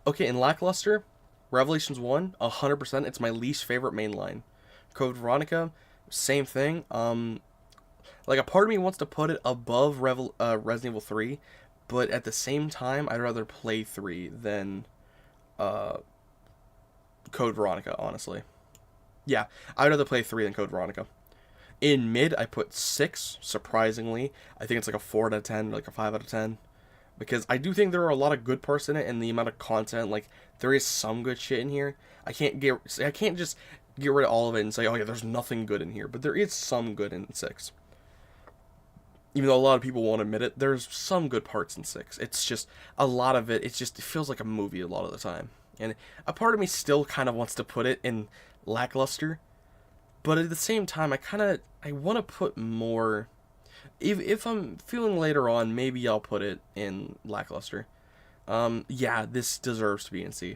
okay, in Lackluster, Revelations 1, 100%, it's my least favorite mainline. Code Veronica, same thing. Like, a part of me wants to put it above Resident Evil 3, but at the same time, I'd rather play 3 than Code Veronica, honestly. Yeah, I'd rather play 3 than Code Veronica. In mid, I put 6, surprisingly. I think it's like a 4 out of 10, like a 5 out of 10. Because I do think there are a lot of good parts in it, and the amount of content, like, there is some good shit in here. I can't just get rid of all of it and say, oh yeah, there's nothing good in here. But there is some good in 6. Even though a lot of people won't admit it, there's some good parts in 6. It's just, a lot of it, it feels like a movie a lot of the time. And a part of me still kind of wants to put it in Lackluster. But at the same time, I want to put more. If I'm feeling later on, maybe I'll put it in Lackluster. Yeah, this deserves to be in C.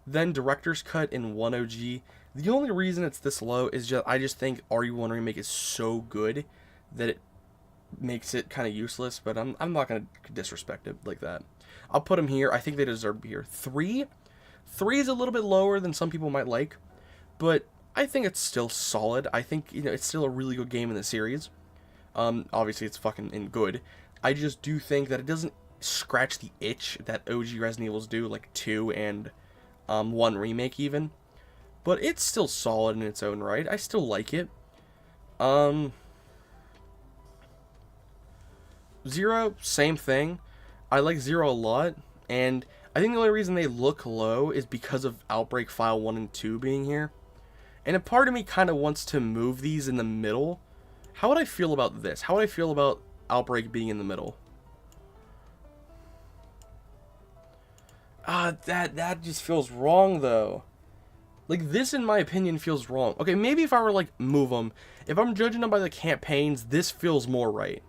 Then Director's Cut in 1 OG. The only reason it's this low is I just think RE1 Remake is so good that it makes it kind of useless. But I'm not gonna disrespect it like that. I'll put them here. I think they deserve to be here. 3 is a little bit lower than some people might like, but I think it's still solid. I think, it's still a really good game in the series. Obviously it's fucking good. I just do think that it doesn't scratch the itch that OG Resident Evils do, like 2 and 1 Remake even. But it's still solid in its own right. I still like it. Um, Zero, same thing. I like Zero a lot, and I think the only reason they look low is because of Outbreak File 1 and 2 being here. And a part of me kind of wants to move these in the middle. How would I feel about this? How would I feel about Outbreak being in the middle? That just feels wrong, though. Like, this, in my opinion, feels wrong. Okay, maybe if I were, like, move them. If I'm judging them by the campaigns, this feels more right.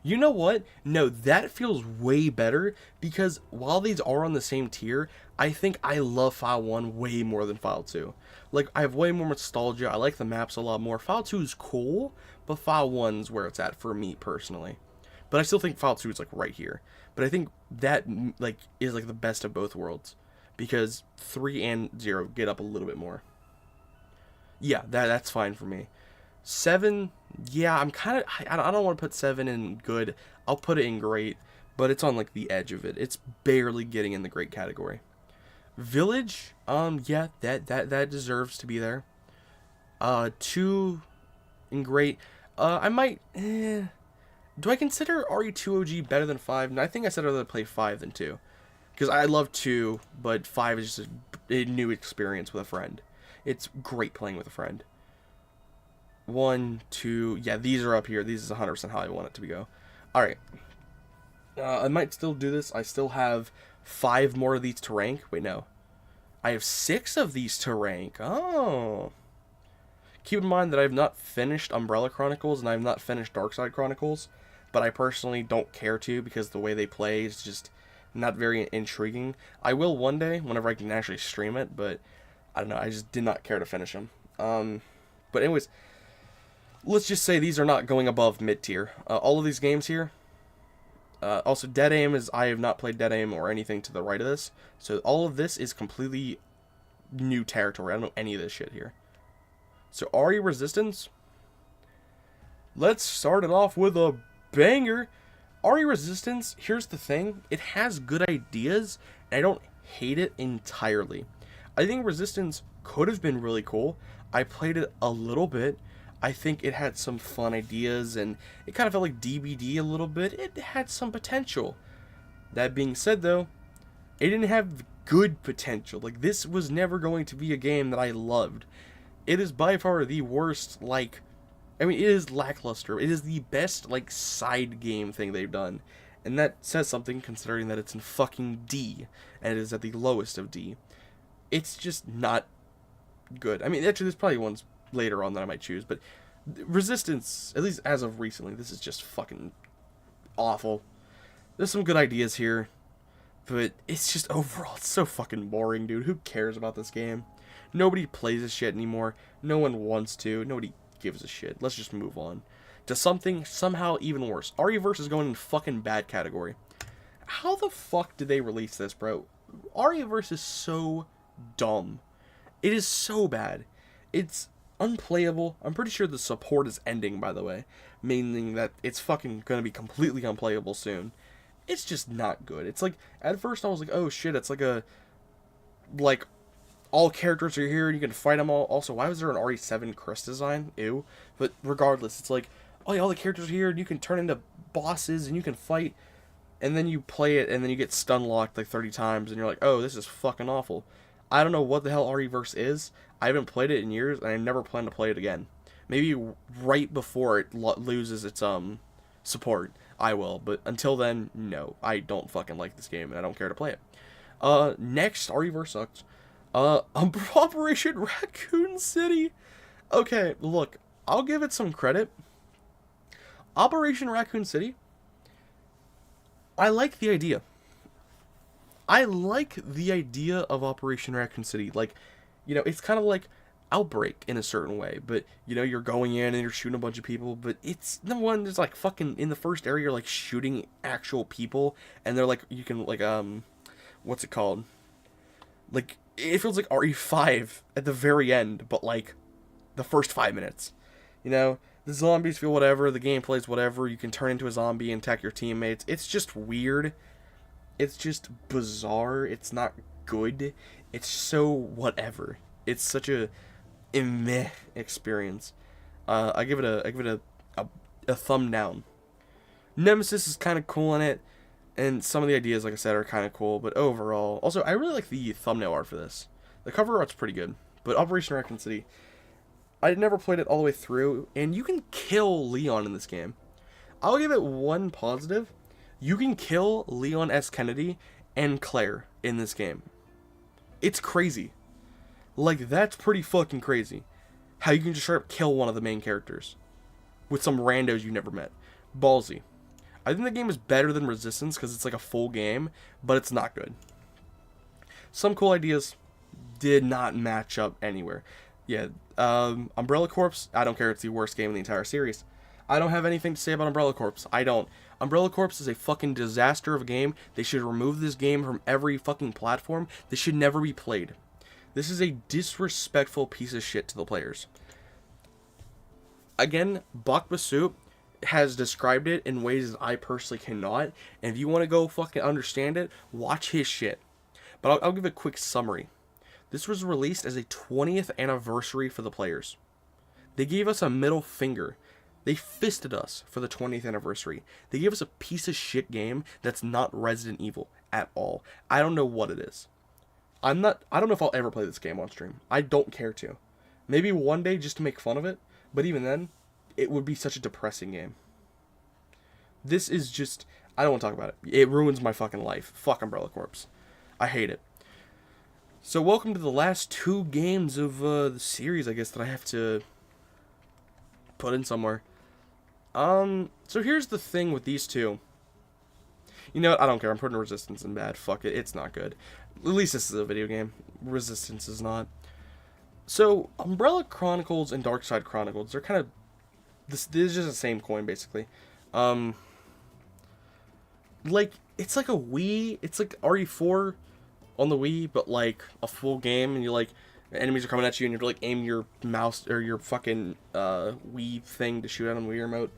You know what? No, that feels way better, because while these are on the same tier, I think I love File 1 way more than File 2. Like, I have way more nostalgia. I like the maps a lot more. File 2 is cool, but File 1's where it's at for me, personally. But I still think File 2 is, like, right here. But I think that, like, is, like, the best of both worlds. Because 3 and 0 get up a little bit more. Yeah, that's fine for me. 7, yeah, I'm kind of... I don't want to put 7 in good. I'll put it in great. But it's on, like, the edge of it. It's barely getting in the great category. Village, yeah, that deserves to be there. 2 in great. I might... Do I consider RE2 OG better than 5? No, I think I said I'd rather play 5 than 2. Because I love 2, but 5 is just a new experience with a friend. It's great playing with a friend. 1, 2, yeah, these are up here. These is 100% how I want it to go. Alright. I might still do this. I still have 5 more of these to rank. Wait, no. I have 6 of these to rank. Oh. Keep in mind that I have not finished Umbrella Chronicles and I have not finished Darkside Chronicles. But I personally don't care to because the way they play is just not very intriguing. I will one day, whenever I can actually stream it, but I don't know, I just did not care to finish them. But anyways, let's just say these are not going above mid-tier. All of these games here, also Dead Aim is, I have not played Dead Aim or anything to the right of this, so all of this is completely new territory. I don't know any of this shit here. So RE Resistance, let's start it off with a banger. RE Resistance, here's the thing, it has good ideas, and I don't hate it entirely. I think Resistance could have been really cool. I played it a little bit. I think it had some fun ideas, and it kind of felt like DBD a little bit. It had some potential. That being said, though, it didn't have good potential. Like, this was never going to be a game that I loved. It is by far the worst, like... I mean, it is lackluster. It is the best, like, side game thing they've done. And that says something, considering that it's in fucking D. And it is at the lowest of D. It's just not good. I mean, actually, there's probably ones later on that I might choose. But Resistance, at least as of recently, this is just fucking awful. There's some good ideas here. But it's just overall, it's so fucking boring, dude. Who cares about this game? Nobody plays this shit anymore. No one wants to. Nobody gives a shit. Let's just move on to something somehow even worse. RE-Verse is going in fucking bad category. How the fuck did they release this, bro? RE-Verse is so dumb. It is so bad. It's unplayable. I'm pretty sure the support is ending, by the way, meaning that it's fucking gonna be completely unplayable soon. It's just not good. It's like, at first I was like, oh shit, it's like a, like, all characters are here and you can fight them all. Also, why was there an RE7 Chris design? Ew. But regardless, it's like, oh yeah, all the characters are here and you can turn into bosses and you can fight. And then you play it and then you get stun locked like 30 times and you're like, oh, this is fucking awful. I don't know what the hell RE-Verse is. I haven't played it in years and I never plan to play it again. Maybe right before it loses its support, I will. But until then, no. I don't fucking like this game and I don't care to play it. Next, RE-Verse sucks. Operation Raccoon City. Okay, look, I'll give it some credit. Operation Raccoon City, I like the idea. I like the idea of Operation Raccoon City. Like, you know, it's kind of like Outbreak in a certain way, but, you know, you're going in and you're shooting a bunch of people, but it's the one that's like fucking in the first area, you're like shooting actual people, and they're like, you can like, what's it called? Like, it feels like RE5 at the very end, but like the first 5 minutes. You know, the zombies feel whatever, the gameplay's whatever, you can turn into a zombie and attack your teammates. It's just weird. It's just bizarre. It's not good. It's so whatever. It's such a meh experience. I give it a thumb down. Nemesis is kind of cool in it, and some of the ideas, like I said, are kind of cool. But overall, also I really like the thumbnail art for this. The cover art's pretty good. But Operation Raccoon City, I never played it all the way through, and you can kill Leon in this game. I'll give it one positive. You can kill Leon S. Kennedy and Claire in this game. It's crazy. Like, that's pretty fucking crazy. How you can just straight up kill one of the main characters with some randos you never met. Ballsy. I think the game is better than Resistance because it's like a full game, but it's not good. Some cool ideas did not match up anywhere. Yeah, Umbrella Corps, I don't care, it's the worst game in the entire series. I don't have anything to say about Umbrella Corps. I don't. Umbrella Corps is a fucking disaster of a game. They should remove this game from every fucking platform. This should never be played. This is a disrespectful piece of shit to the players. Again, Bakbasu has described it in ways that I personally cannot. And if you want to go fucking understand it, watch his shit. But I'll give a quick summary. This was released as a 20th anniversary for the players. They gave us a middle finger. They fisted us for the 20th anniversary. They gave us a piece of shit game that's not Resident Evil at all. I don't know what it is. I don't know if I'll ever play this game on stream. I don't care to. Maybe one day just to make fun of it, but even then, it would be such a depressing game. This is just, I don't want to talk about it. It ruins my fucking life. Fuck Umbrella Corps. I hate it. So welcome to the last 2 games of the series, I guess, that I have to put in somewhere. So here's the thing with these 2. You know what? I don't care. I'm putting Resistance in bad. Fuck it. It's not good. At least this is a video game. Resistance is not. So, Umbrella Chronicles and Darkside Chronicles, they're kind of... This is just the same coin, basically. Like, it's like a Wii... It's like RE4 on the Wii, but like a full game, and you like... Enemies are coming at you, and you have to like aim your mouse, or your fucking Wii thing to shoot at them with your remote.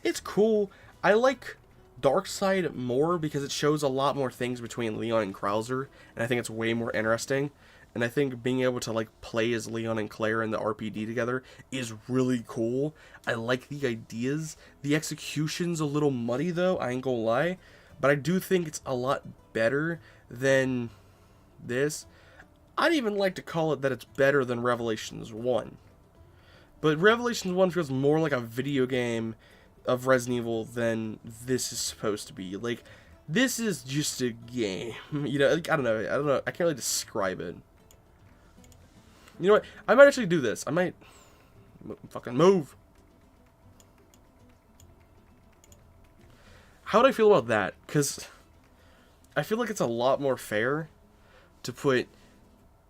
It's cool. I like Darkside more because it shows a lot more things between Leon and Krauser, and I think it's way more interesting. And I think being able to like play as Leon and Claire in the RPD together is really cool. I like the ideas. The execution's a little muddy though, I ain't gonna lie. But I do think it's a lot better than this. I'd even like to call it that it's better than Revelations 1. But Revelations 1 feels more like a video game of Resident Evil than this is supposed to be. Like, this is just a game. You know, like, I don't know. I can't really describe it. You know what? I might actually do this. I might fucking move. How would I feel about that? Because I feel like it's a lot more fair to put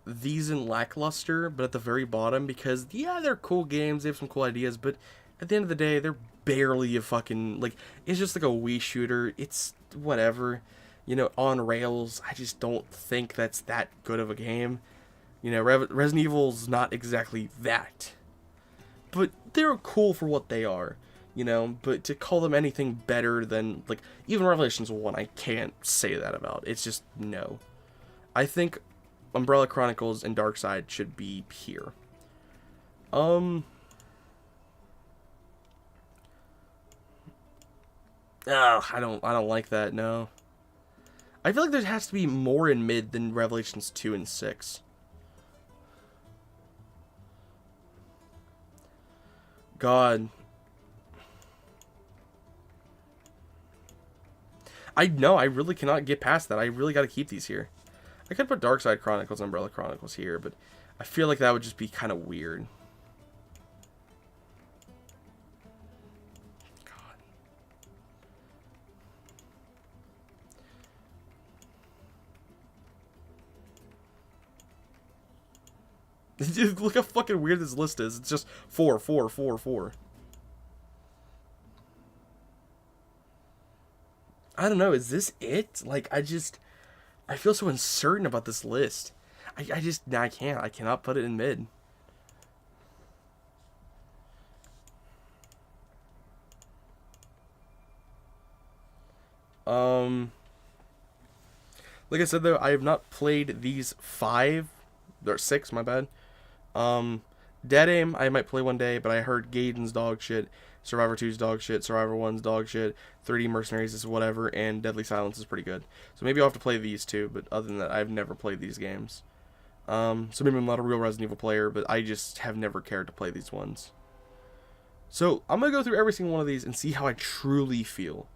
these in lackluster, but at the very bottom, because yeah, they're cool games, they have some cool ideas, but at the end of the day, they're barely a fucking, like, it's just like a Wii shooter. It's whatever, you know, on rails. I just don't think that's that good of a game. You know, Resident Evil's not exactly that, but they're cool for what they are, you know. But to call them anything better than, like, even Revelations 1, I can't say that about. It's just, no. I think Umbrella Chronicles and Darkside should be here. I don't like that, no. I feel like there has to be more in mid than Revelations 2 and 6. God. I really cannot get past that. I really gotta keep these here. I could put Darkside Chronicles and Umbrella Chronicles here, but I feel like that would just be kind of weird. God. Look how fucking weird this list is. It's just 4, 4, 4, 4. I don't know, is this it? Like, I feel so uncertain about this list. I cannot put it in mid. Like I said though, I have not played these 5, or 6, my bad. Dead Aim, I might play one day, but I heard Gaiden's dog shit, Survivor 2's dog shit, Survivor 1's dog shit, 3D Mercenaries is whatever, and Deadly Silence is pretty good. So maybe I'll have to play these too, but other than that, I've never played these games. So maybe I'm not a real Resident Evil player, but I just have never cared to play these ones. So I'm going to go through every single one of these and see how I truly feel.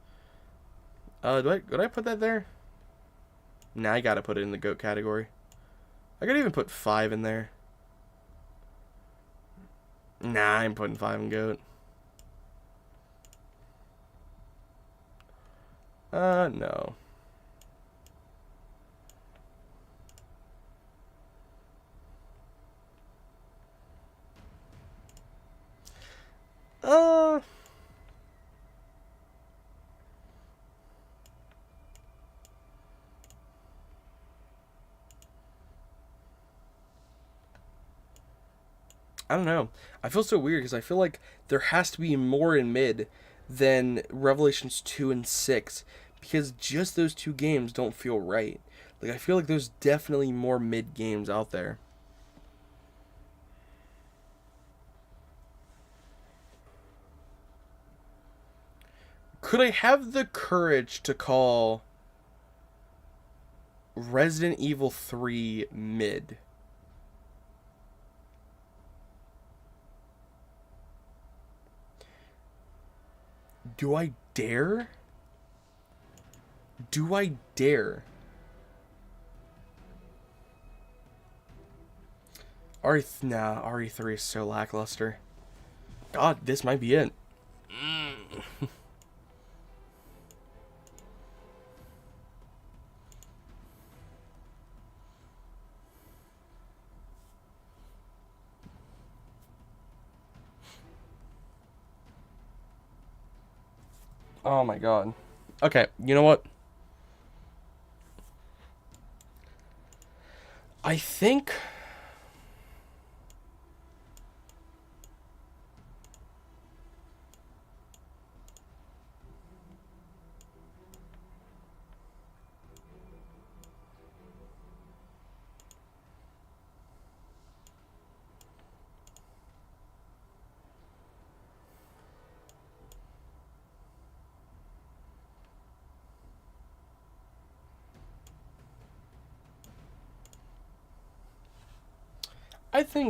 Did I put that there? Nah, I gotta put it in the GOAT category. I could even put 5 in there. Nah, I'm putting 5 in GOAT. No. I don't know. I feel so weird because I feel like there has to be more in mid than Revelations 2 and 6 because just those two games don't feel right. Like I feel like there's definitely more mid games out there. Could I have the courage to call Resident Evil 3 mid? Do I dare? Do I dare? RE3 is so lackluster. God, this might be it. Oh my god. Okay, you know what? I think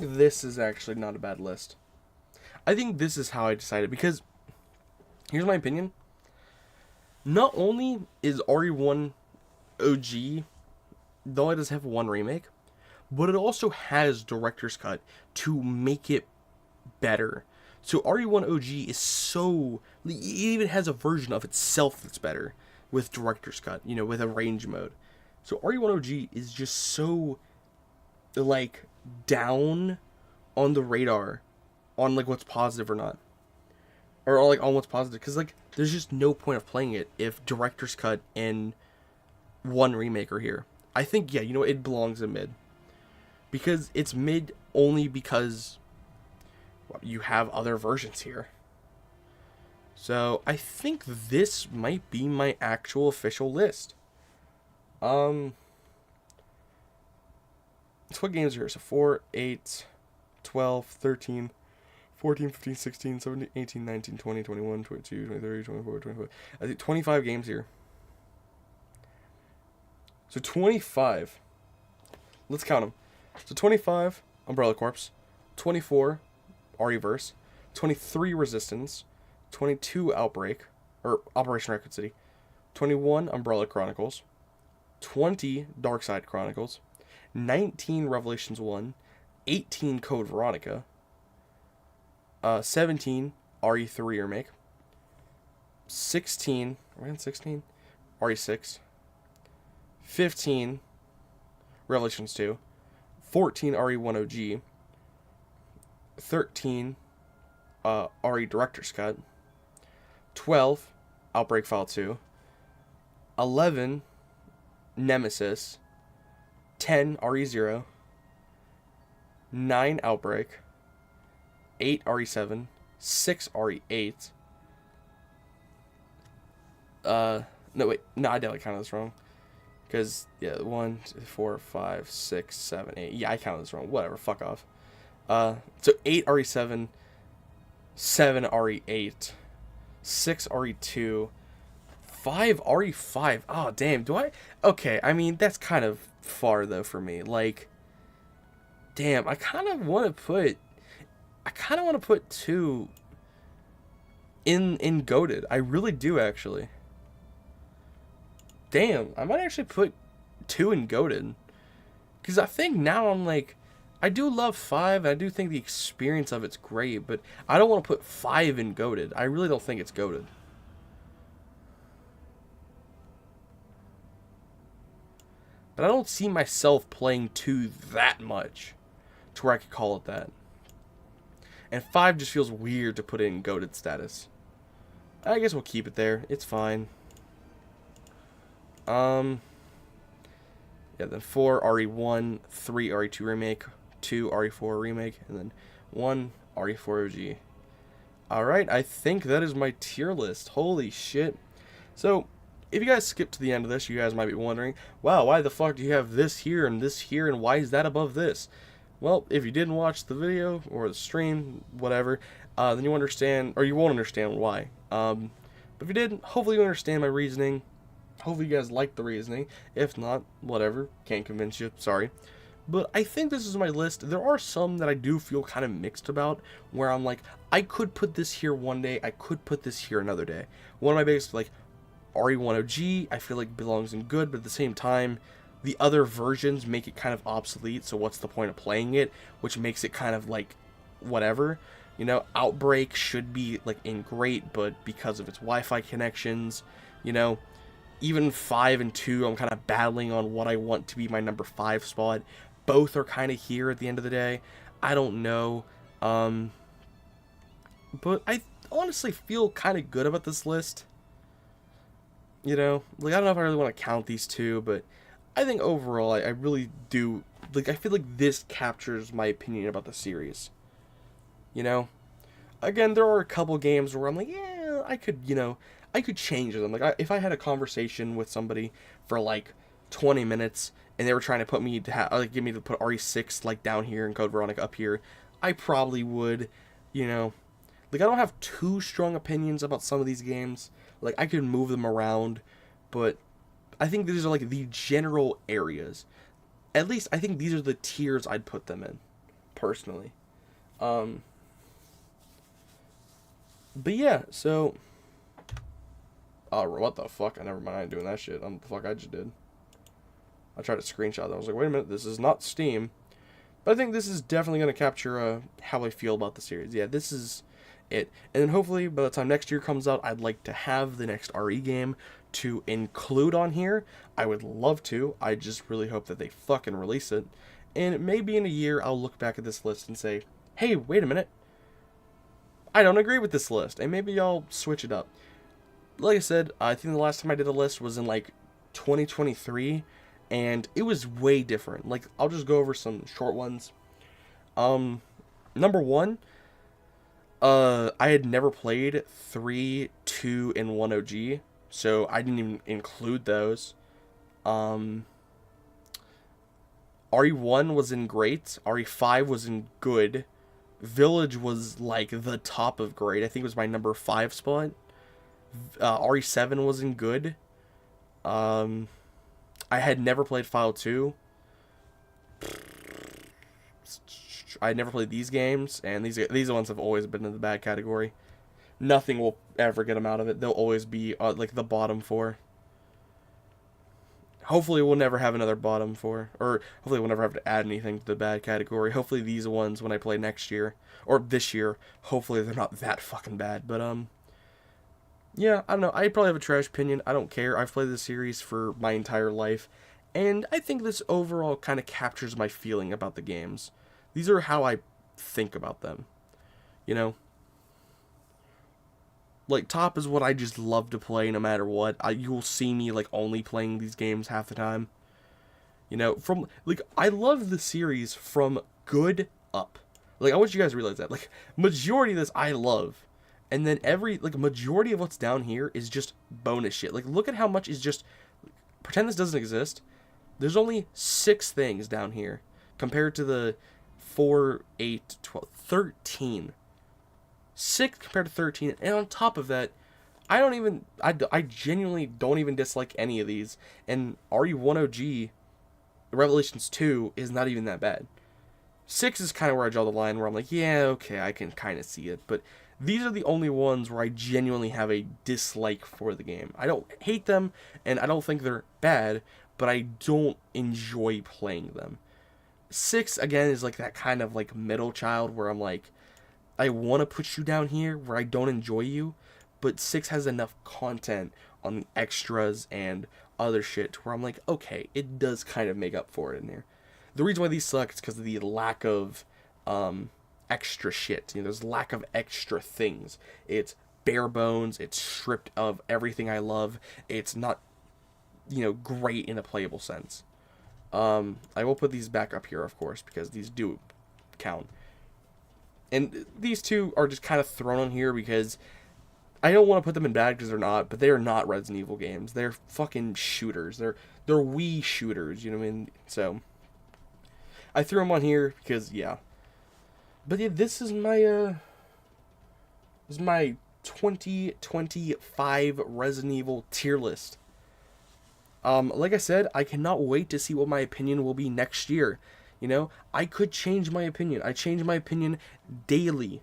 this is actually not a bad list. I think this is how I decided because here's my opinion. Not only is RE1 OG, though it does have one remake, but it also has director's cut to make it better. So RE1 OG is so it even has a version of itself that's better with director's cut, you know, with a range mode. So RE1 OG is just so like down on the radar on like what's positive or not, or like on what's positive, because like there's just no point of playing it if director's cut and one remake are here. I think, yeah, you know, it belongs in mid because it's mid only because you have other versions here. So I think this might be my actual official list. So what games are here? So 4, 8, 12, 13, 14, 15, 16, 17, 18, 19, 20, 21, 22, 23, 24, 25. I think 25 games here. So 25. Let's count them. So 25, Umbrella Corps. 24, RE-Verse. 23, Resistance. 22, Outbreak. Or Operation Raccoon City. 21, Umbrella Chronicles. 20, Darkside Chronicles. 19, Revelations 1. 18, Code Veronica. 17, RE3 remake. 16, are we on 16? RE6. 15, Revelations 2. 14, RE1 OG. 13, RE Director's Cut. 12, Outbreak File 2. 11, Nemesis. 10, RE0. 9, Outbreak. 8, RE7. 6, RE8. No, wait. No, I definitely counted this wrong. Because, yeah, 1, 2, 4, 5, 6, 7, 8. Yeah, I counted this wrong. Whatever, fuck off. So 8 RE7, 7 RE8, 6 RE2, 5 RE5. Oh, damn. Do I? Okay, I mean, that's kind of far, though, for me. Like, damn, I kind of want to put... I kind of want to put 2 in Goated. I really do, actually. Damn, I might actually put 2 in Goated. Because I think now I'm like... I do love 5, I do think the experience of it's great, but I don't want to put 5 in Goated. I really don't think it's Goated. But I don't see myself playing 2 that much to where I could call it that. And 5 just feels weird to put in Goated status. I guess we'll keep it there. It's fine. Yeah, then 4 RE1, 3 RE2 remake, 2 RE4 remake, and then 1 RE4 OG. Alright, I think that is my tier list. Holy shit. So, if you guys skip to the end of this, you guys might be wondering, wow, why the fuck do you have this here, and why is that above this? Well, if you didn't watch the video, or the stream, whatever, then you understand, or you won't understand why. But if you did, hopefully you understand my reasoning. Hopefully you guys like the reasoning. If not, whatever, can't convince you, sorry. But I think this is my list. There are some that I do feel kind of mixed about, where I'm like, I could put this here one day, I could put this here another day. One of my biggest, like, RE1 OG, I feel like belongs in good, but at the same time, the other versions make it kind of obsolete, so what's the point of playing it? Which makes it kind of like, whatever. You know, Outbreak should be, like, in great, but because of its Wi-Fi connections, you know, even 5 and 2, I'm kind of battling on what I want to be my number 5 spot. Both are kind of here at the end of the day. I don't know. But I honestly feel kind of good about this list. You know, like, I don't know if I really want to count these 2, but I think overall, I really do, like, I feel like this captures my opinion about the series. You know? Again, there are a couple games where I'm like, yeah, I could, you know, I could change them. Like, if I had a conversation with somebody for, like, 20 minutes, and they were trying to put me to like, get me to put RE6, like, down here and Code Veronica up here, I probably would, you know. Like, I don't have too strong opinions about some of these games. Like, I could move them around, but I think these are, like, the general areas. At least, I think these are the tiers I'd put them in, personally. But yeah, so... Oh, what the fuck? I never mind, I ain't doing that shit. The fuck I just did. I tried to screenshot that. I was like, wait a minute, this is not Steam. But I think this is definitely going to capture how I feel about the series. Yeah, this is it. And then hopefully, by the time next year comes out, I'd like to have the next RE game to include on here. I would love to. I just really hope that they fucking release it. And maybe in a year, I'll look back at this list and say, hey, wait a minute. I don't agree with this list. And maybe I'll switch it up. Like I said, I think the last time I did a list was in, like, 2023. And it was way different. Like, I'll just go over some short ones. Number 1, I had never played 3, 2, and 1 OG, so I didn't even include those. RE1 was in great, RE5 was in good, Village was, like, the top of great. I think it was my number 5 spot. RE7 was in good. I had never played File 2. I had never played these games, and these ones have always been in the bad category. Nothing will ever get them out of it. They'll always be, like, the bottom 4. Hopefully we'll never have another bottom 4. Or hopefully we'll never have to add anything to the bad category. Hopefully these ones, when I play next year, or this year, hopefully they're not that fucking bad. But, yeah, I don't know. I probably have a trash opinion. I don't care. I've played this series for my entire life. And I think this overall kind of captures my feeling about the games. These are how I think about them. You know? Like, top is what I just love to play no matter what. You'll see me, like, only playing these games half the time. You know? Like, I love the series from good up. Like, I want you guys to realize that. Like, majority of this I love. And then majority of what's down here is just bonus shit. Like, look at how much is just... Pretend this doesn't exist. There's only 6 things down here. Compared to the 4, 8, 12, 13. 6 compared to 13. And on top of that, I genuinely don't even dislike any of these. And RE1OG, Revelations 2, is not even that bad. 6 is kind of where I draw the line, where I'm like, yeah, okay, I can kind of see it. But these are the only ones where I genuinely have a dislike for the game. I don't hate them, and I don't think they're bad, but I don't enjoy playing them. 6, again, is like that kind of like middle child where I'm like, I want to put you down here where I don't enjoy you, but 6 has enough content on the extras and other shit to where I'm like, okay, it does kind of make up for it in there. The reason why these suck is because of the lack of extra shit. You know, there's lack of extra things. It's bare bones. It's stripped of everything I love. It's not, you know, great in a playable sense. I will put these back up here, of course, because these do count. And these two are just kind of thrown on here because I don't want to put them in bad because they're not, but they are not Resident Evil games. They're fucking shooters. They're Wii shooters, you know what I mean? So I threw them on here because, yeah. But yeah, this is my 2025 Resident Evil tier list. Like I said, I cannot wait to see what my opinion will be next year. You know, I could change my opinion. I change my opinion daily.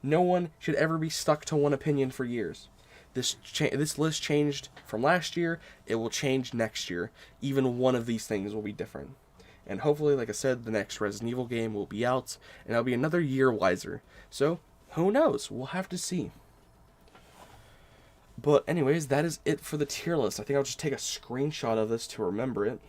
No one should ever be stuck to one opinion for years. This list changed from last year. It will change next year. Even one of these things will be different. And hopefully, like I said, the next Resident Evil game will be out, and I'll be another year wiser. So, who knows? We'll have to see. But anyways, that is it for the tier list. I think I'll just take a screenshot of this to remember it.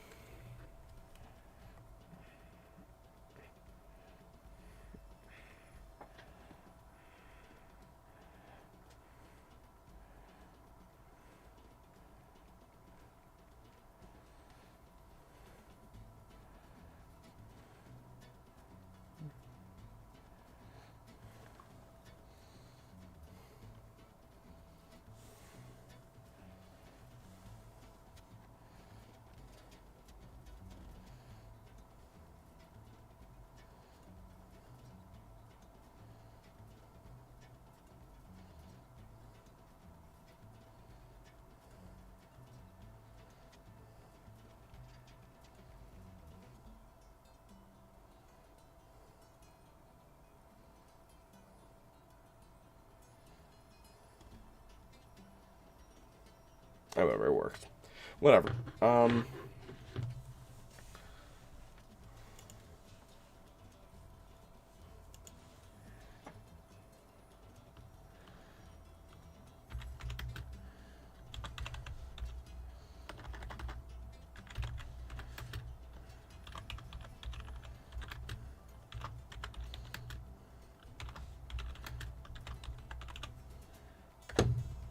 However, it worked. Whatever.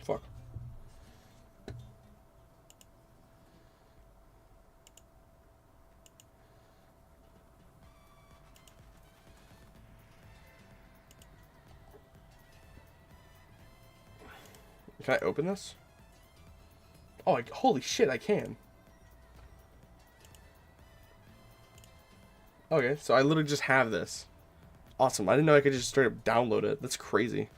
Fuck. Can I open this? Oh, holy shit, I can. Okay, so I literally just have this. Awesome. I didn't know I could just straight up download it. That's crazy.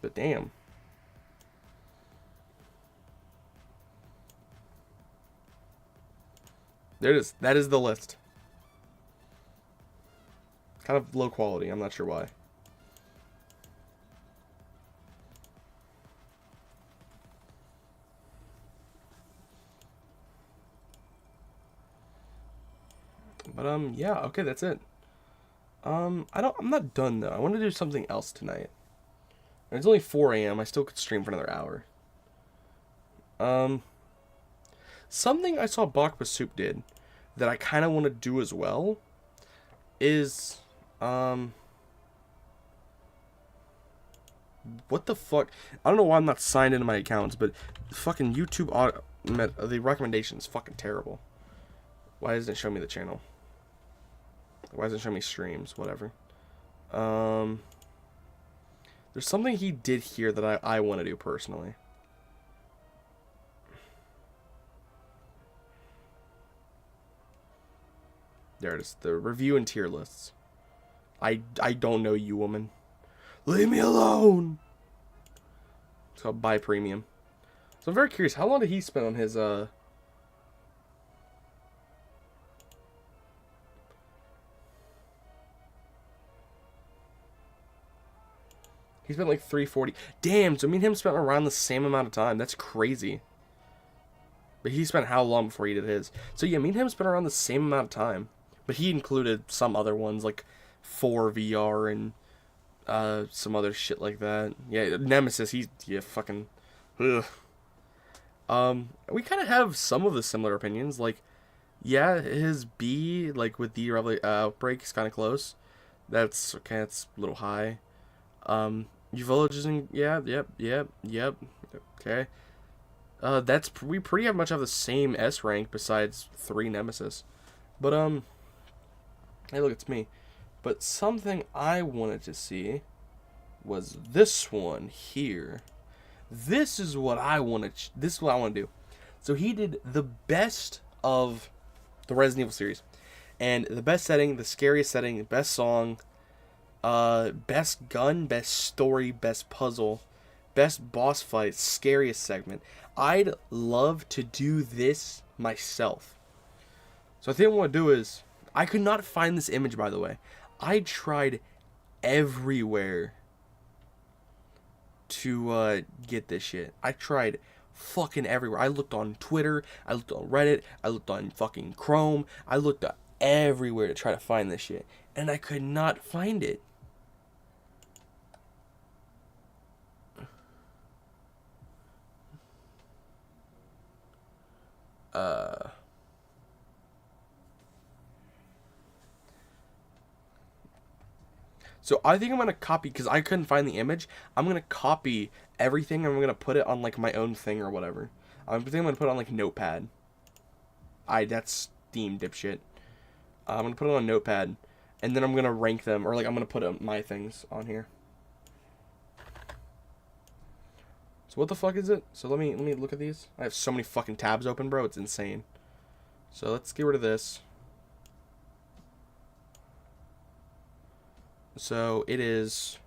But damn. There it is. That is the list. Kind of low quality. I'm not sure why. But yeah, okay, that's it. I'm not done though. I want to do something else tonight. And it's only 4 a.m. I still could stream for another hour. Something I saw Bakba Soup did that I kind of want to do as well is, what the fuck? I don't know why I'm not signed into my accounts, but fucking YouTube, the recommendation is fucking terrible. Why doesn't it show me the channel? Why doesn't it show me streams? Whatever. There's something he did here that I want to do personally. There it is. The review and tier lists. I don't know you, woman. Leave me alone! It's called Buy Premium. So I'm very curious, how long did he spend on his, He spent like $340. Damn, so me and him spent around the same amount of time. That's crazy. But he spent how long before he did his? So yeah, me and him spent around the same amount of time. But he included some other ones, like 4VR and some other shit like that. Yeah, Nemesis, yeah, fucking... Ugh. We kind of have some of the similar opinions. Like, yeah, his B, like, with the Outbreak is kind of close. That's, okay, that's a little high. Uvillage is in, yeah, yep, okay. We pretty much have the same S rank besides 3 Nemesis. But, hey, look, it's me. But something I wanted to see was this one here. This is what I want to do. So he did the best of the Resident Evil series. And the best setting, the scariest setting, the best song, best gun, best story, best puzzle, best boss fight, scariest segment. I'd love to do this myself. So I think what I want to do is, I could not find this image, by the way. I tried everywhere to get this shit. I tried fucking everywhere. I looked on Twitter, I looked on Reddit, I looked on fucking Chrome, I looked everywhere to try to find this shit, and I could not find it. So I think I'm going to copy, because I couldn't find the image, I'm going to copy everything and I'm going to put it on, like, my own thing or whatever. I think I'm going to put it on, like, Notepad. That's Steam, dipshit. I'm going to put it on Notepad, and then I'm going to rank them, or, like, I'm going to put my things on here. So what the fuck is it? So let me look at these. I have so many fucking tabs open, bro. It's insane. So let's get rid of this. So it is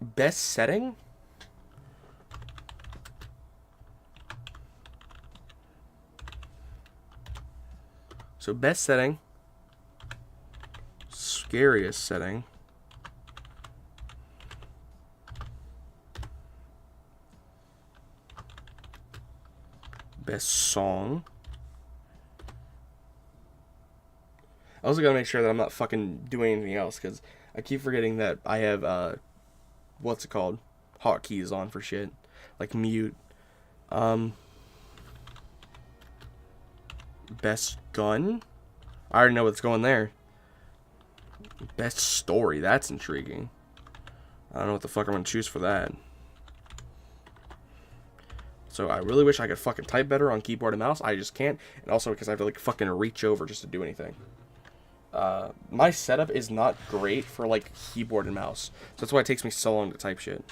best setting. So best setting, scariest setting, best song. I also gotta make sure that I'm not fucking doing anything else, because I keep forgetting that I have, what's it called? Hotkeys on for shit. Like mute. Best gun? I already know what's going there. Best story, that's intriguing. I don't know what the fuck I'm gonna choose for that. So I really wish I could fucking type better on keyboard and mouse. I just can't. And also because I have to, like, fucking reach over just to do anything. My setup is not great for, like, keyboard and mouse. So that's why it takes me so long to type shit.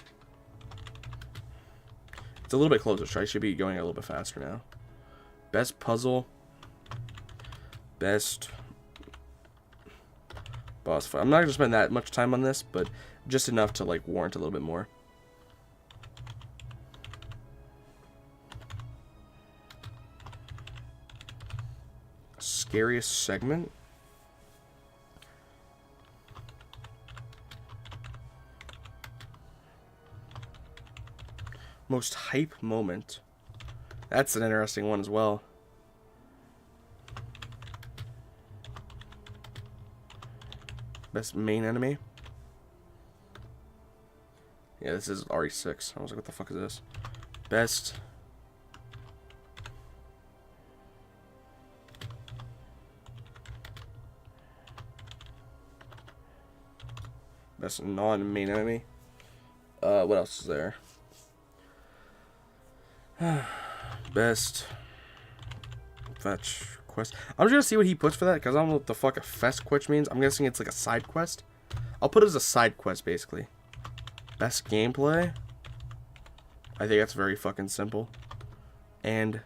It's a little bit closer, so I should be going a little bit faster now. Best puzzle. Best boss fight. I'm not going to spend that much time on this, but just enough to, like, warrant a little bit more. Scariest segment. Most hype moment. That's an interesting one as well. Best main enemy. Yeah, this is RE6. I was like, what the fuck is this? Best. Best non-main enemy. What else is there? Best fetch quest. I'm just gonna see what he puts for that, because I don't know what the fuck a fetch quest means. I'm guessing it's like a side quest. I'll put it as a side quest, basically. Best gameplay? I think that's very fucking simple. And...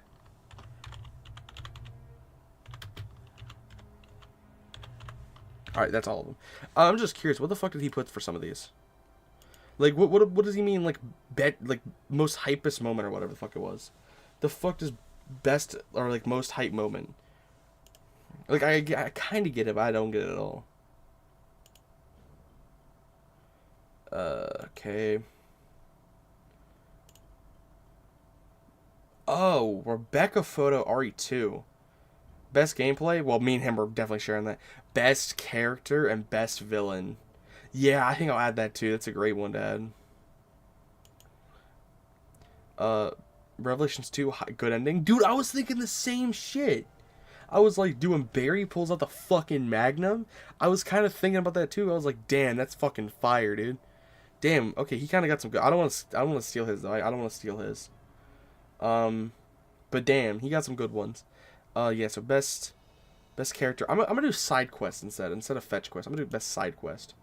Alright, that's all of them. I'm just curious, what the fuck did he put for some of these? Like, what does he mean, like, most hypest moment or whatever the fuck it was? The fuck does best, or, like, most hype moment? Like, I kind of get it, but I don't get it at all. Okay. Oh, Rebecca Photo RE2. Best gameplay? Well, me and him are definitely sharing that. Best character and best villain. Yeah, I think I'll add that too. That's a great one to add. Revelations 2, good ending. Dude, I was thinking the same shit. I was like, doing Barry pulls out the fucking Magnum. I was kind of thinking about that too. I was like, damn, that's fucking fire, dude. Damn, okay, he kind of got some good. I don't want to steal his though. I don't want to steal his. But damn, he got some good ones. Yeah, so best character. I'm gonna do side quest instead of fetch quest. I'm gonna do best side quest.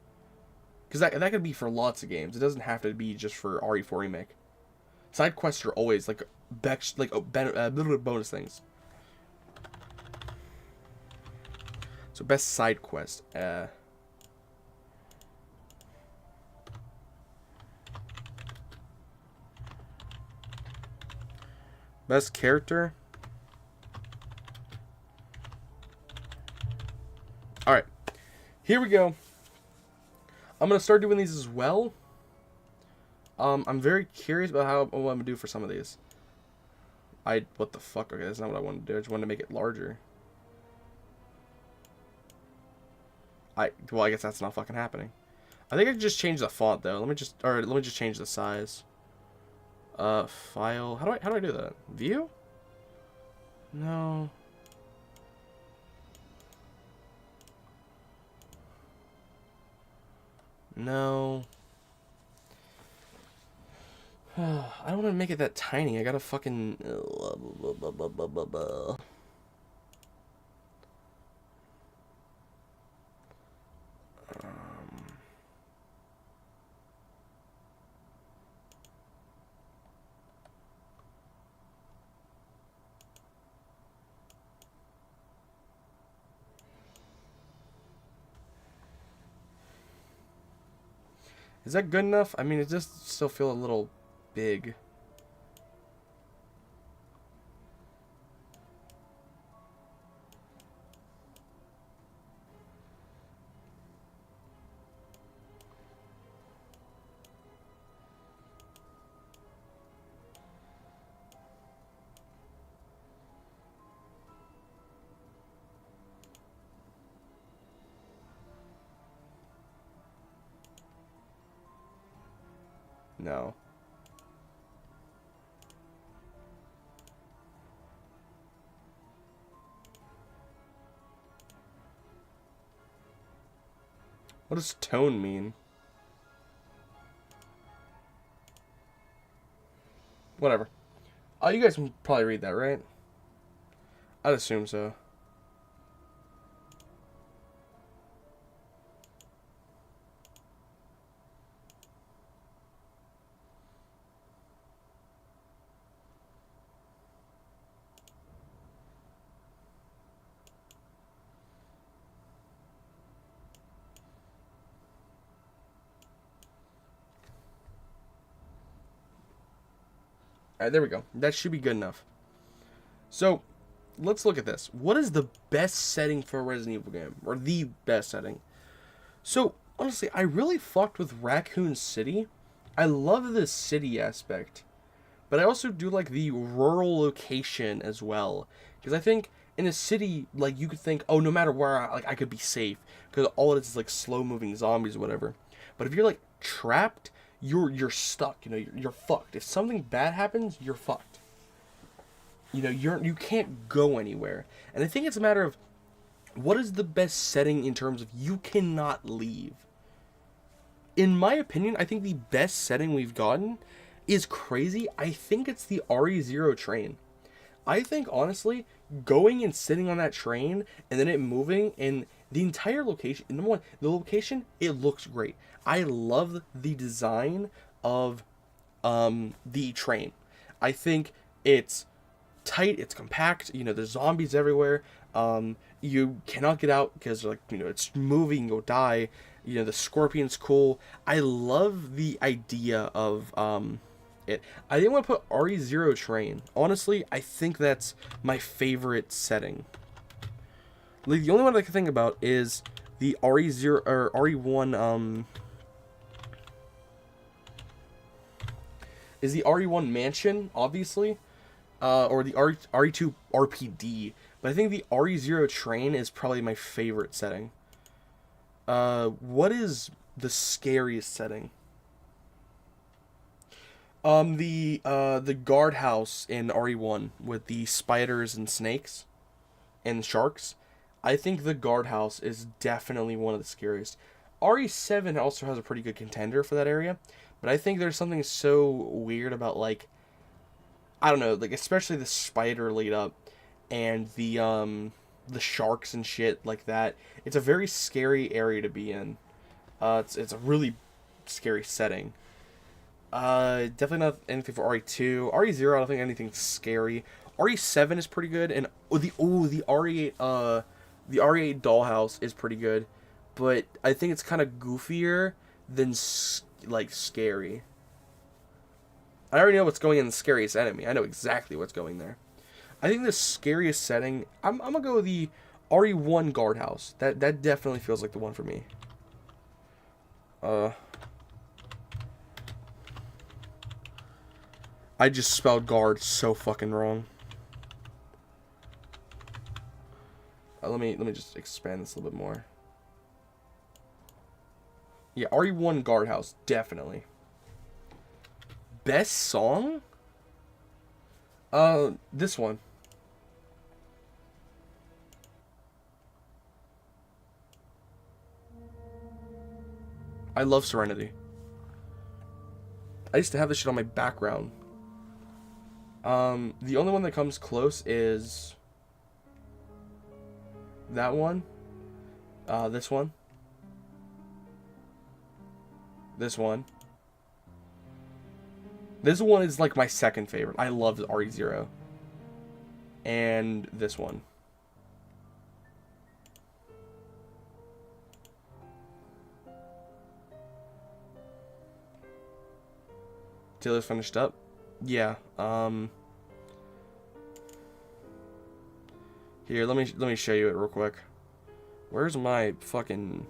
Because that could be for lots of games. It doesn't have to be just for RE4 Remake. Side quests are always like bonus things. So best side quest. Best character. Alright. Here we go. I'm going to start doing these as well. I'm very curious about what I'm going to do for some of these. What the fuck? Okay, that's not what I wanted to do. I just wanted to make it larger. Well, I guess that's not fucking happening. I think I can just change the font though. Let me just change the size. File. How do I do that? View? No. No. I don't want to make it that tiny. I gotta fucking... Is that good enough? I mean, it just still feel a little big. No. What does tone mean? Whatever. Oh, you guys can probably read that, right? I'd assume so. Alright, there we go. That should be good enough. So, let's look at this. What is the best setting for a Resident Evil game? Or the best setting? So, honestly, I really fucked with Raccoon City. I love the city aspect. But I also do like the rural location as well. Because I think in a city, like, you could think, oh, no matter where I could be safe. Because all it is like slow-moving zombies or whatever. But if you're, like, trapped, you're stuck, you know, you're fucked. If something bad happens, you're fucked. You know, you can't go anywhere. And I think it's a matter of what is the best setting in terms of you cannot leave. In my opinion, I think the best setting we've gotten is crazy. I think it's the RE0 train. I think, honestly, going and sitting on that train and then it moving and the entire location. Number one, the location, it looks great. I love the design of the train. I think it's tight, it's compact. You know, there's zombies everywhere. You cannot get out because, like, you know, it's moving, you'll die. You know, the scorpion's cool. I love the idea of it. I didn't want to put RE0 train. Honestly, I think that's my favorite setting. Like, the only one I can think about is the RE0 or RE1 is the RE1 mansion, obviously. Or the RE2 RPD. But I think the RE0 train is probably my favorite setting. What is the scariest setting? The guardhouse in RE1 with the spiders and snakes and sharks. I think the guardhouse is definitely one of the scariest. RE7 also has a pretty good contender for that area, but I think there's something so weird about, like, I don't know, like, especially the spider lead up and the sharks and shit like that. It's a very scary area to be in. It's a really scary setting. Definitely not anything for RE2. RE0, I don't think anything's scary. RE7 is pretty good, and the RE8 the RE8 dollhouse is pretty good, but I think it's kind of goofier than like scary. I already know what's going in the scariest enemy. I know exactly what's going there. I think the scariest setting, I'm gonna go with the RE1 guardhouse. That definitely feels like the one for me. I just spelled guard so fucking wrong. Let me just expand this a little bit more. Yeah, RE1 guardhouse, definitely. Best song? This one. I love Serenity. I used to have this shit on my background. The only one that comes close is that one. This one. This one. This one is like my second favorite. I love RE0. And this one. Taylor's finished up. Yeah. Here, let me show you it real quick. Where's my fucking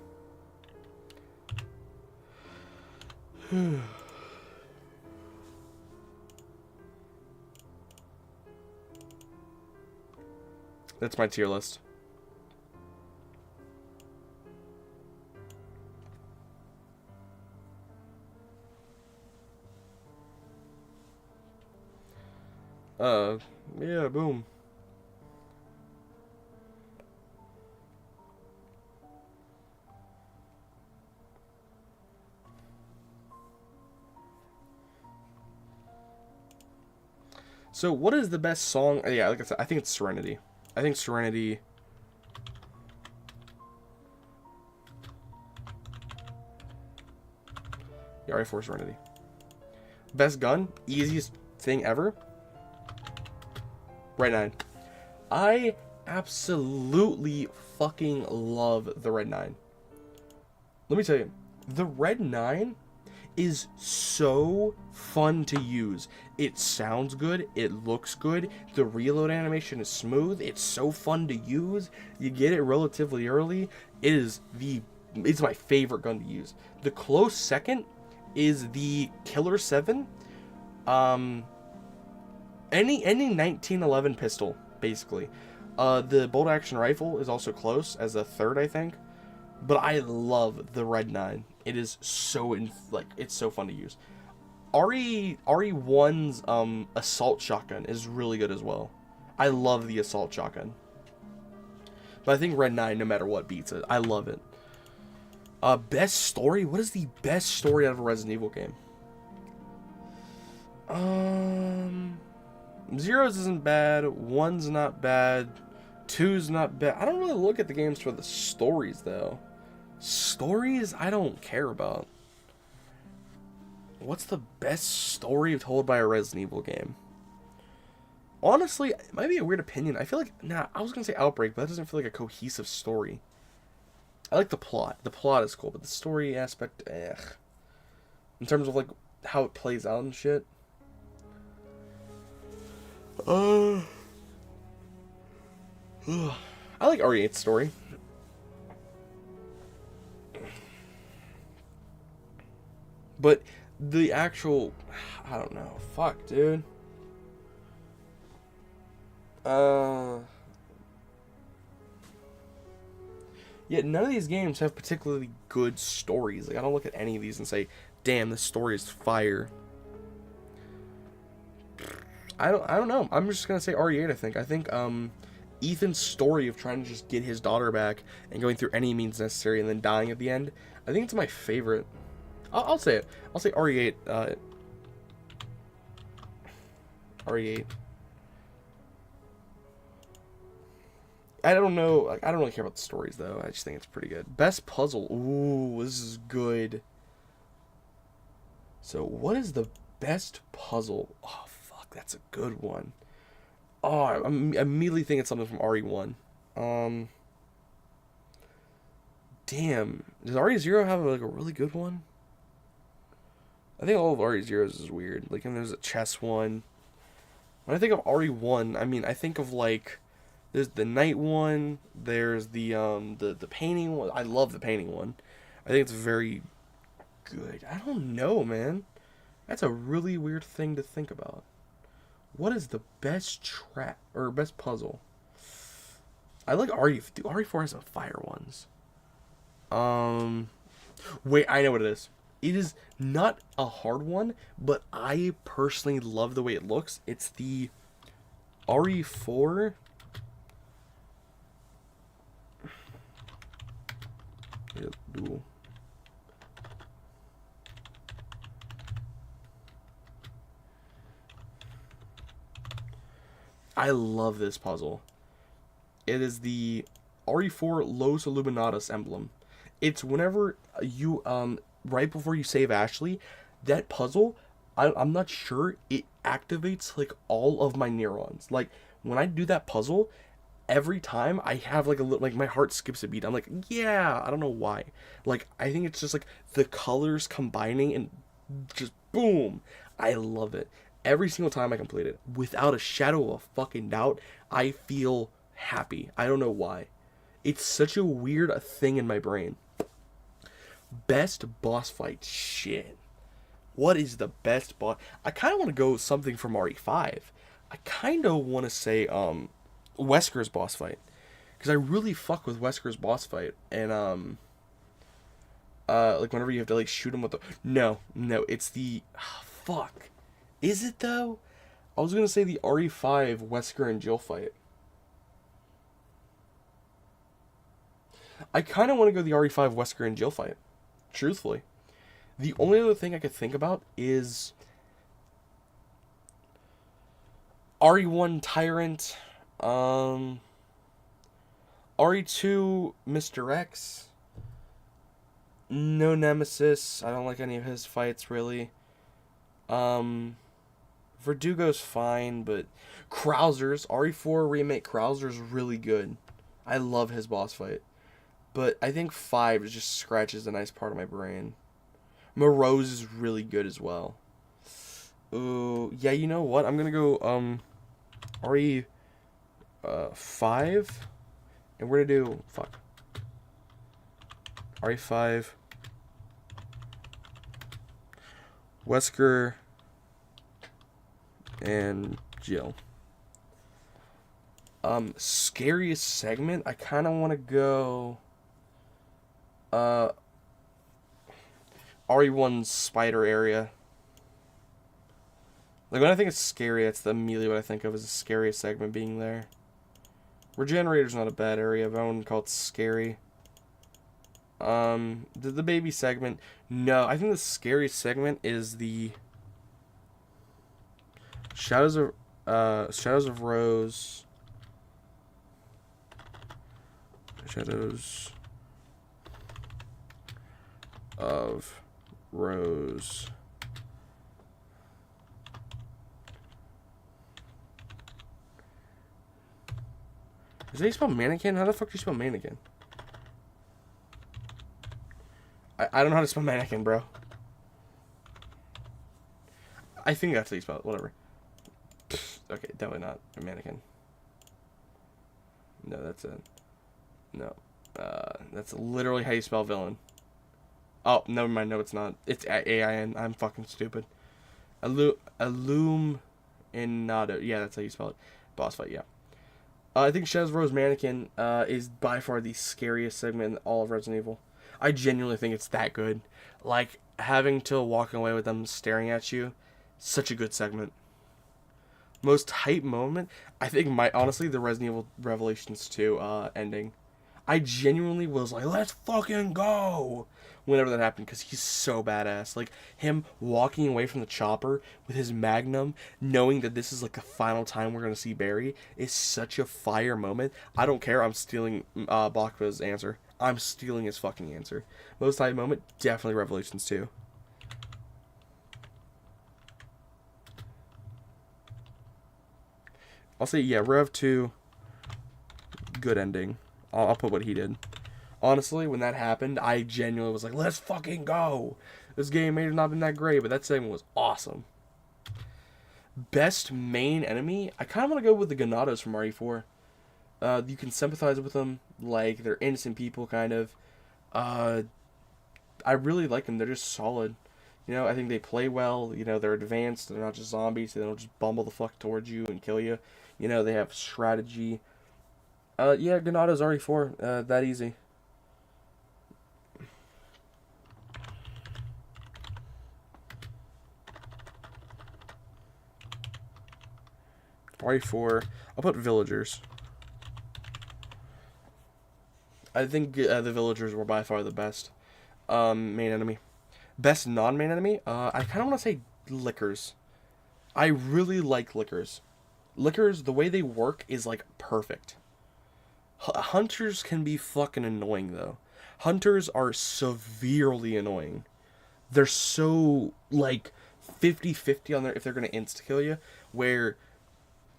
That's my tier list. Yeah, boom. So, what is the best song? Yeah, like I said, I think it's Serenity. I think Serenity. Yeah, RE4 Serenity. Best gun? Easiest thing ever? Red 9. I absolutely fucking love the Red 9. Let me tell you, the Red 9 is so fun to use. It sounds good, it looks good, the reload animation is smooth, it's so fun to use, you get it relatively early. It's my favorite gun to use. The close second is the Killer 7. Any 1911 pistol, basically. The bolt action rifle is also close as a third, I think. But I love the Red 9. It is so it's so fun to use. RE1's assault shotgun is really good as well. I love the assault shotgun. But I think Red 9, no matter what, beats it. I love it. Best story? What is the best story out of a Resident Evil game? Zero's isn't bad. One's not bad. Two's not bad. I don't really look at the games for the stories, though. Stories, I don't care about. What's the best story told by a Resident Evil game? Honestly, it might be a weird opinion. I feel like, I was going to say Outbreak, but that doesn't feel like a cohesive story. I like the plot. The plot is cool, but the story aspect, in terms of, like, how it plays out and shit. I like RE8's story. But the actual, I don't know. Fuck, dude. Yet none of these games have particularly good stories. Like, I don't look at any of these and say, damn, this story is fire. I don't know. I'm just gonna say RE8, I think Ethan's story of trying to just get his daughter back and going through any means necessary and then dying at the end, I think it's my favorite. I'll say it. I'll say RE8. RE8. I don't know. Like, I don't really care about the stories, though. I just think it's pretty good. Best puzzle. Ooh, this is good. So, what is the best puzzle? Oh, fuck. That's a good one. Oh, I immediately think it's something from RE1. Damn. Does RE0 have, like, a really good one? I think all of RE0's is weird. Like, and there's a chess one. When I think of RE1, I mean, I think of, like, there's the night one, there's the painting one. I love the painting one. I think it's very good. I don't know, man. That's a really weird thing to think about. What is the best trap or best puzzle? I like RE4 has some fire ones. Wait, I know what it is. It is not a hard one, but I personally love the way it looks. It's the RE4. Duel. I love this puzzle. It is the RE4 Los Illuminatus emblem. It's whenever you, right before you save Ashley, that puzzle, I'm not sure, it activates, like, all of my neurons. Like, when I do that puzzle, every time I have, like, a little, like, my heart skips a beat. I'm like, yeah, I don't know why. Like, I think it's just, like, the colors combining and just boom. I love it. Every single time I complete it, without a shadow of a fucking doubt, I feel happy. I don't know why. It's such a weird thing in my brain. Best boss fight. Shit. What is the best boss? I kind of want to go something from RE5. I kind of want to say, Wesker's boss fight. Because I really fuck with Wesker's boss fight. And, like, whenever you have to, like, shoot him with the... No, it's the... fuck. Is it, though? I was going to say the RE5 Wesker and Jill fight. I kind of want to go the RE5 Wesker and Jill fight. Truthfully. The only other thing I could think about is... RE1 Tyrant. RE2 Mr. X. No Nemesis. I don't like any of his fights, really. Verdugo's fine, but Krauser's, RE4 Remake Krauser's really good. I love his boss fight. But I think 5 just scratches a nice part of my brain. Morose is really good as well. Ooh, yeah, you know what? I'm gonna go, RE, 5. And we're gonna do, fuck. RE5. Wesker and Jill. Scariest segment, I kind of want to go RE1's spider area. Like, when I think of scary, that's immediately what I think of as the scariest segment being there. Regenerator's not a bad area, but I wouldn't call it scary. The baby segment, no, I think the scariest segment is the Shadows of Shadows of Rose. Shadows of Rose. Is that how you spell mannequin? How the fuck do you spell mannequin? I don't know how to spell mannequin, bro. I think that's how you spell it. Whatever. Okay, definitely not a mannequin. No, that's it. No. That's literally how you spell villain. Oh, never mind. No, it's not. It's A-I-N. I'm fucking stupid. Illuminado. Yeah, that's how you spell it. Boss fight, yeah. I think Shadows of Rose Mannequin is by far the scariest segment in all of Resident Evil. I genuinely think it's that good. Like, having to walk away with them staring at you, such a good segment. Most hype moment, I think honestly, the Resident Evil Revelations 2 ending. I genuinely was like, let's fucking go! Whenever that happened, because he's so badass. Like, him walking away from the chopper with his magnum, knowing that this is like the final time we're going to see Barry, is such a fire moment. I don't care, I'm stealing Bakba's answer. I'm stealing his fucking answer. Most hype moment, definitely Revelations 2. I'll say, yeah, Rev 2, good ending. I'll put what he did. Honestly, when that happened, I genuinely was like, let's fucking go. This game may have not been that great, but that segment was awesome. Best main enemy? I kind of want to go with the Ganados from RE4. You can sympathize with them. Like, they're innocent people, kind of. I really like them. They're just solid. You know, I think they play well. You know, they're advanced. They're not just zombies. They don't just bumble the fuck towards you and kill you. You know, they have strategy. Yeah, Ganados RE4. That easy. RE4. I'll put villagers. I think the villagers were by far the best main enemy. Best non-main enemy? I kind of want to say Lickers. I really like Lickers. Lickers, the way they work is like perfect. Hunters can be fucking annoying though. Hunters are severely annoying. They're so like 50-50 on their if they're going to insta kill you, where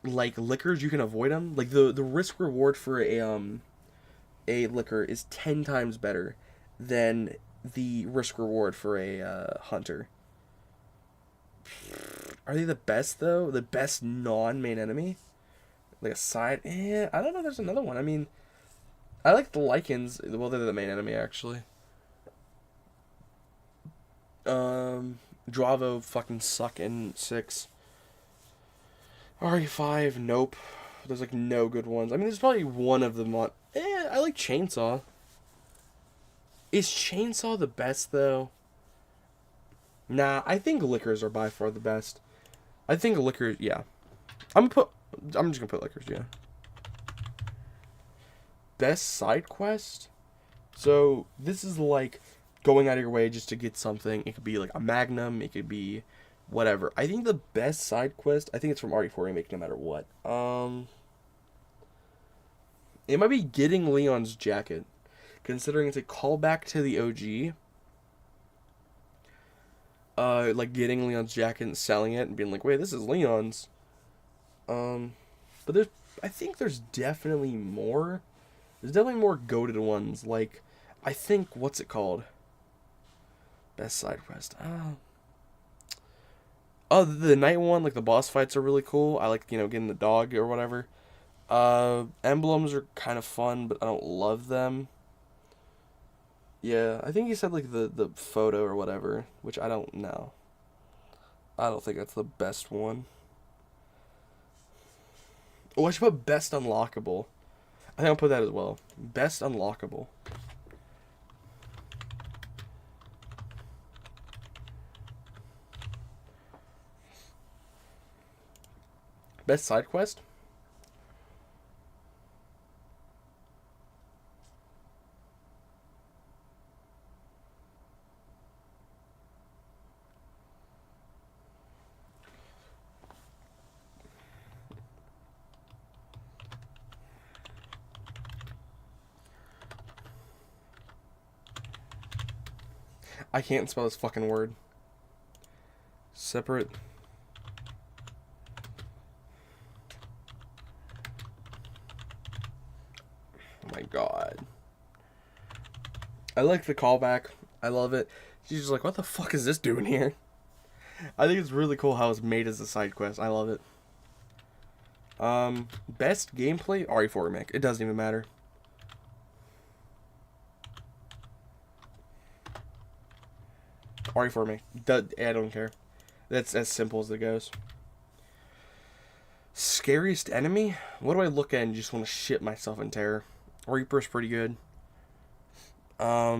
like Lickers you can avoid them. Like the risk reward for a Licker is 10 times better than the risk reward for a hunter. Are they the best though? The best non-main enemy? Like a side? I don't know. There's another one. I mean, I like the Lycans. Well, they're the main enemy actually. Dravo fucking suck in 6. RE5, nope. There's like no good ones. I mean, there's probably one of them on. I like Chainsaw. Is Chainsaw the best though? Nah, I think Lickers are by far the best. I think Lickers, yeah. I'm just gonna put Lickers, yeah. Best side quest? So this is like going out of your way just to get something. It could be like a Magnum. It could be whatever. I think the best side quest. I think it's from RE4 Remake, no matter what. It might be getting Leon's jacket, considering it's a callback to the OG. Like getting Leon's jacket and selling it and being like, wait, this is Leon's. But I think there's definitely more. There's definitely more goated ones. Like, I think, what's it called? Best side quest. Oh, the night one, like the boss fights are really cool. I like, getting the dog or whatever. Emblems are kind of fun, but I don't love them. Yeah, I think you said like the photo or whatever, which I don't know. I don't think that's the best one. Oh, I should put best unlockable. I think I'll put that as well. Best unlockable. Best side quest? I can't spell this fucking word. Separate. Oh my god. I like the callback. I love it. She's just like, what the fuck is this doing here? I think it's really cool how it's made as a side quest. I love it. Best gameplay? RE4 Remake. It doesn't even matter. RE4 Remake. I don't care. That's as simple as it goes. Scariest enemy? What do I look at and just want to shit myself in terror? Reaper's pretty good. I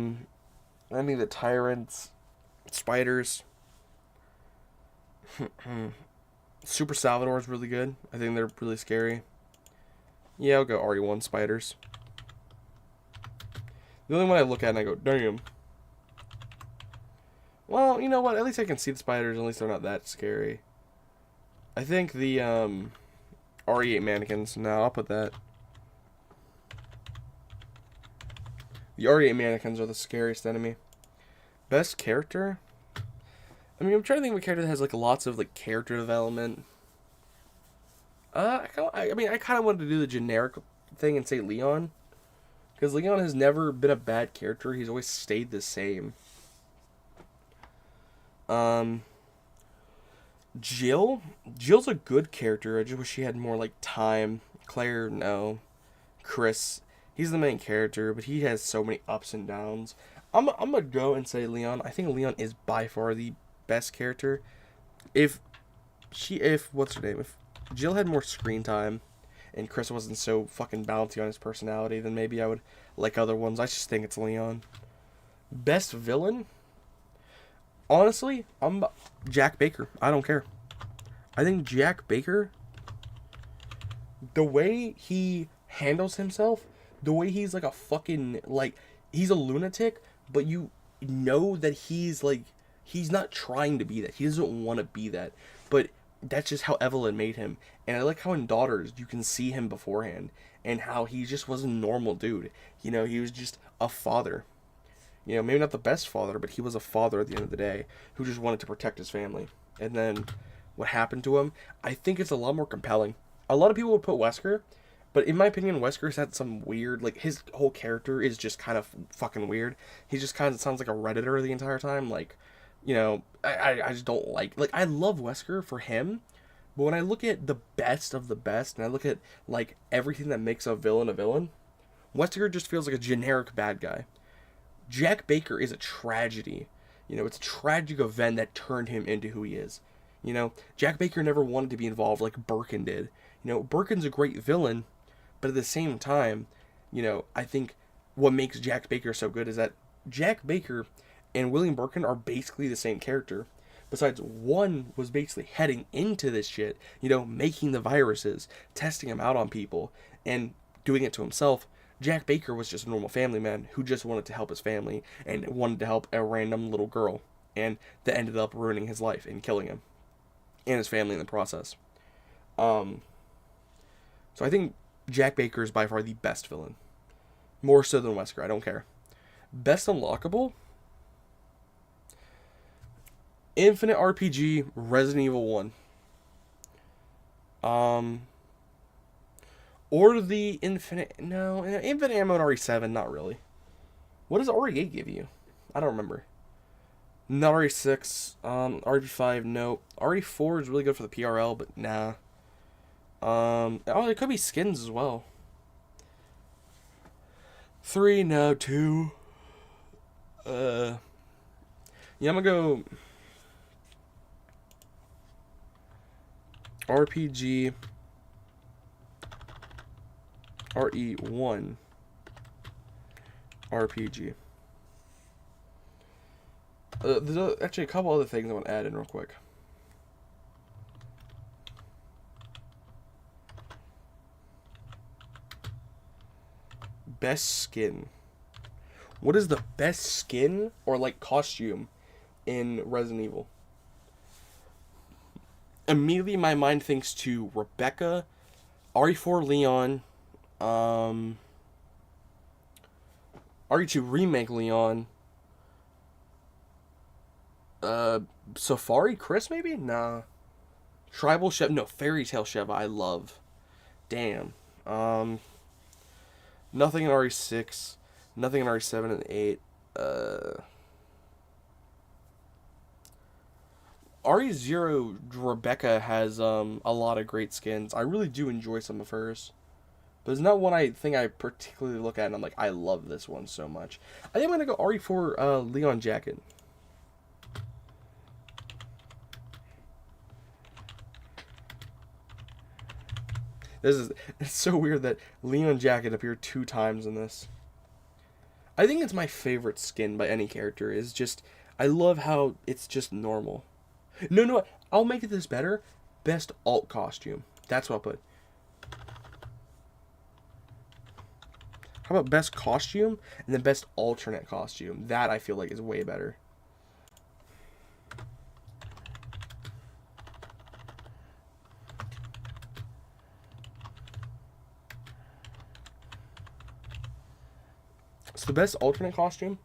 think the tyrants, spiders. Super Salvador is really good. I think they're really scary. Yeah, I'll go RE1 spiders. The only one I look at and I go, damn. Well, you know what? At least I can see the spiders. At least they're not that scary. I think the RE8 mannequins. No, I'll put that. The RE8 mannequins are the scariest enemy. Best character? I mean, I'm trying to think of a character that has like lots of like character development. I kind of wanted to do the generic thing and say Leon, because Leon has never been a bad character. He's always stayed the same. Jill's a good character. I just wish she had more like time. Claire, no. Chris, he's the main character, but he has so many ups and downs. I'm gonna go and say Leon. I think Leon is by far the best character. If what's her name? If Jill had more screen time and Chris wasn't so fucking bounty on his personality, then maybe I would like other ones. I just think it's Leon. Best villain? Honestly, I'm Jack Baker. I don't care. I think Jack Baker, the way he handles himself, the way he's like a fucking, like, he's a lunatic, but you know that he's not trying to be that. He doesn't want to be that. But that's just how Evelyn made him. And I like how in Daughters you can see him beforehand and how he just was a normal dude. You know, he was just a father. You know, maybe not the best father, but he was a father at the end of the day who just wanted to protect his family. And then what happened to him, I think it's a lot more compelling. A lot of people would put Wesker, but in my opinion, Wesker's had some weird, like, his whole character is just kind of fucking weird. He just kind of sounds like a Redditor the entire time. Like, you know, I just don't like, I love Wesker for him, but when I look at the best of the best, and I look at, like, everything that makes a villain, Wesker just feels like a generic bad guy. Jack Baker is a tragedy. You know, it's a tragic event that turned him into who he is. You know, Jack Baker never wanted to be involved like Birkin did. You know, Birkin's a great villain, but at the same time, you know, I think what makes Jack Baker so good is that Jack Baker and William Birkin are basically the same character. Besides, one was basically heading into this shit, you know, making the viruses, testing them out on people, and doing it to himself. Jack Baker was just a normal family man who just wanted to help his family and wanted to help a random little girl, and that ended up ruining his life and killing him and his family in the process. So I think Jack Baker is by far the best villain, more so than Wesker. I don't care. Best unlockable? Infinite RPG, Resident Evil 1. Or the Infinite Ammo in RE7, not really. What does RE8 give you? I don't remember. Not RE6, RE5, no. RE4 is really good for the PRL, but nah. It could be skins as well. 3, no, 2. Yeah, I'm gonna go RPG RE1 RPG. There's actually a couple other things I want to add in real quick. Best skin. What is the best skin or like costume in Resident Evil? Immediately my mind thinks to Rebecca, RE4 Leon, RE2 Remake Leon, Uh, Safari Chris maybe? Nah. Tribal Sheva. No, Fairy Tale Sheva. I love. Damn. Um, nothing in RE6. Nothing in RE7 and 8. RE0 Rebecca has a lot of great skins. I really do enjoy some of hers. But it's not one I think I particularly look at and I'm like, I love this one so much. I think I'm gonna go RE4 Leon Jacket. It's so weird that Leon Jacket appeared 2 times in this. I think it's my favorite skin by any character. Is just I love how it's just normal. No, I'll make it this better. Best alt costume. That's what I'll put. How about best costume and then best alternate costume? That I feel like is way better. So the best alternate costume,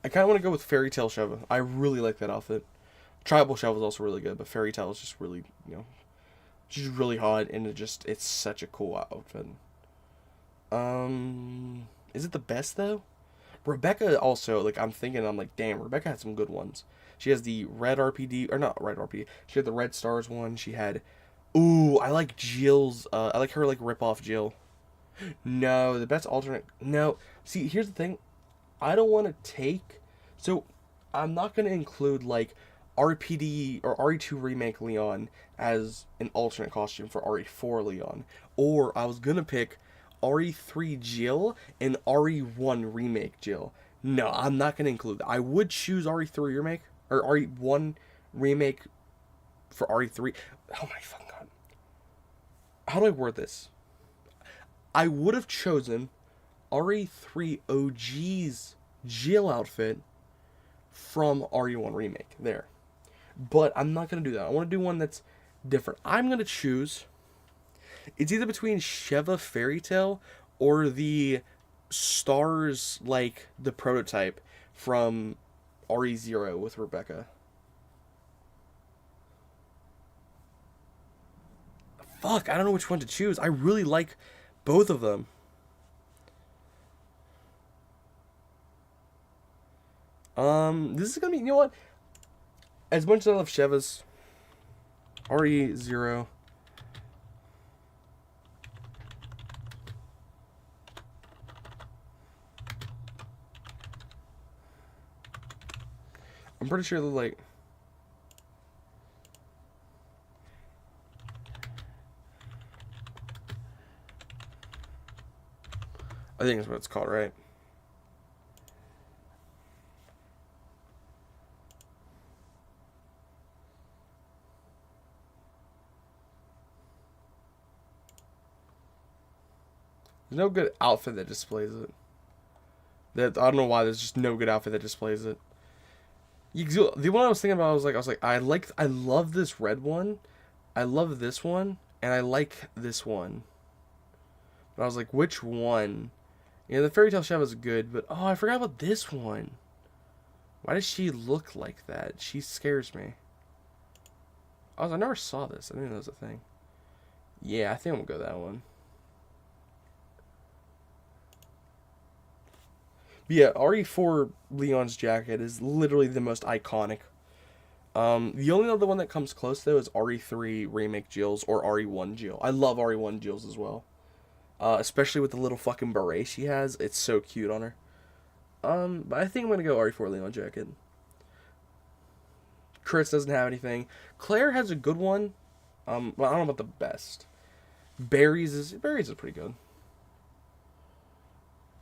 I kind of want to go with Fairy Tale Sheva. I really like that outfit. Tribal Sheva is also really good, but Fairy Tale is just really, she's really hot, and it's such a cool outfit. Is it the best though? Rebecca also, like, I'm like, damn, Rebecca had some good ones. She has the red RPD, or not red RPD, she had the Red Stars one, she had, ooh, I like Jill's, I like her, like, rip-off Jill. No, the best alternate, no, see, here's the thing, I don't want to take, so, I'm not going to include, like, RPD, or RE2 Remake Leon as an alternate costume for RE4 Leon, or I was going to pick RE3 Jill and RE1 Remake Jill. No, I'm not going to include that. I would choose RE3 Remake, or RE1 Remake for RE3. Oh my fucking god. How do I word this? I would have chosen RE3 OG's Jill outfit from RE1 Remake. There. But I'm not going to do that. I want to do one that's different. I'm going to choose... It's either between Sheva Fairy Tale or the Stars, like, the prototype from RE0 with Rebecca. Fuck, I don't know which one to choose. I really like both of them. This is gonna be, you know what? As much as I love Sheva's, RE0... I'm pretty sure they're like... I think that's what it's called, right? There's no good outfit that displays it. I don't know why there's just no good outfit that displays it. The one I was thinking about, I love this red one, I love this one, and I like this one. But I was like, which one? Yeah, the Fairy Tale Sheva is good, but oh, I forgot about this one. Why does she look like that? She scares me. I never saw this. I didn't know that was a thing. Yeah, I think I'm gonna go that one. But yeah, RE4 Leon's jacket is literally the most iconic. The only other one that comes close though is RE3 Remake Jill's or RE1 Jill. I love RE1 Jill's as well. Especially with the little fucking beret she has. It's so cute on her. But I think I'm gonna go RE4 Leon jacket. Chris doesn't have anything. Claire has a good one. Well, I don't know about the best. Barry's is pretty good.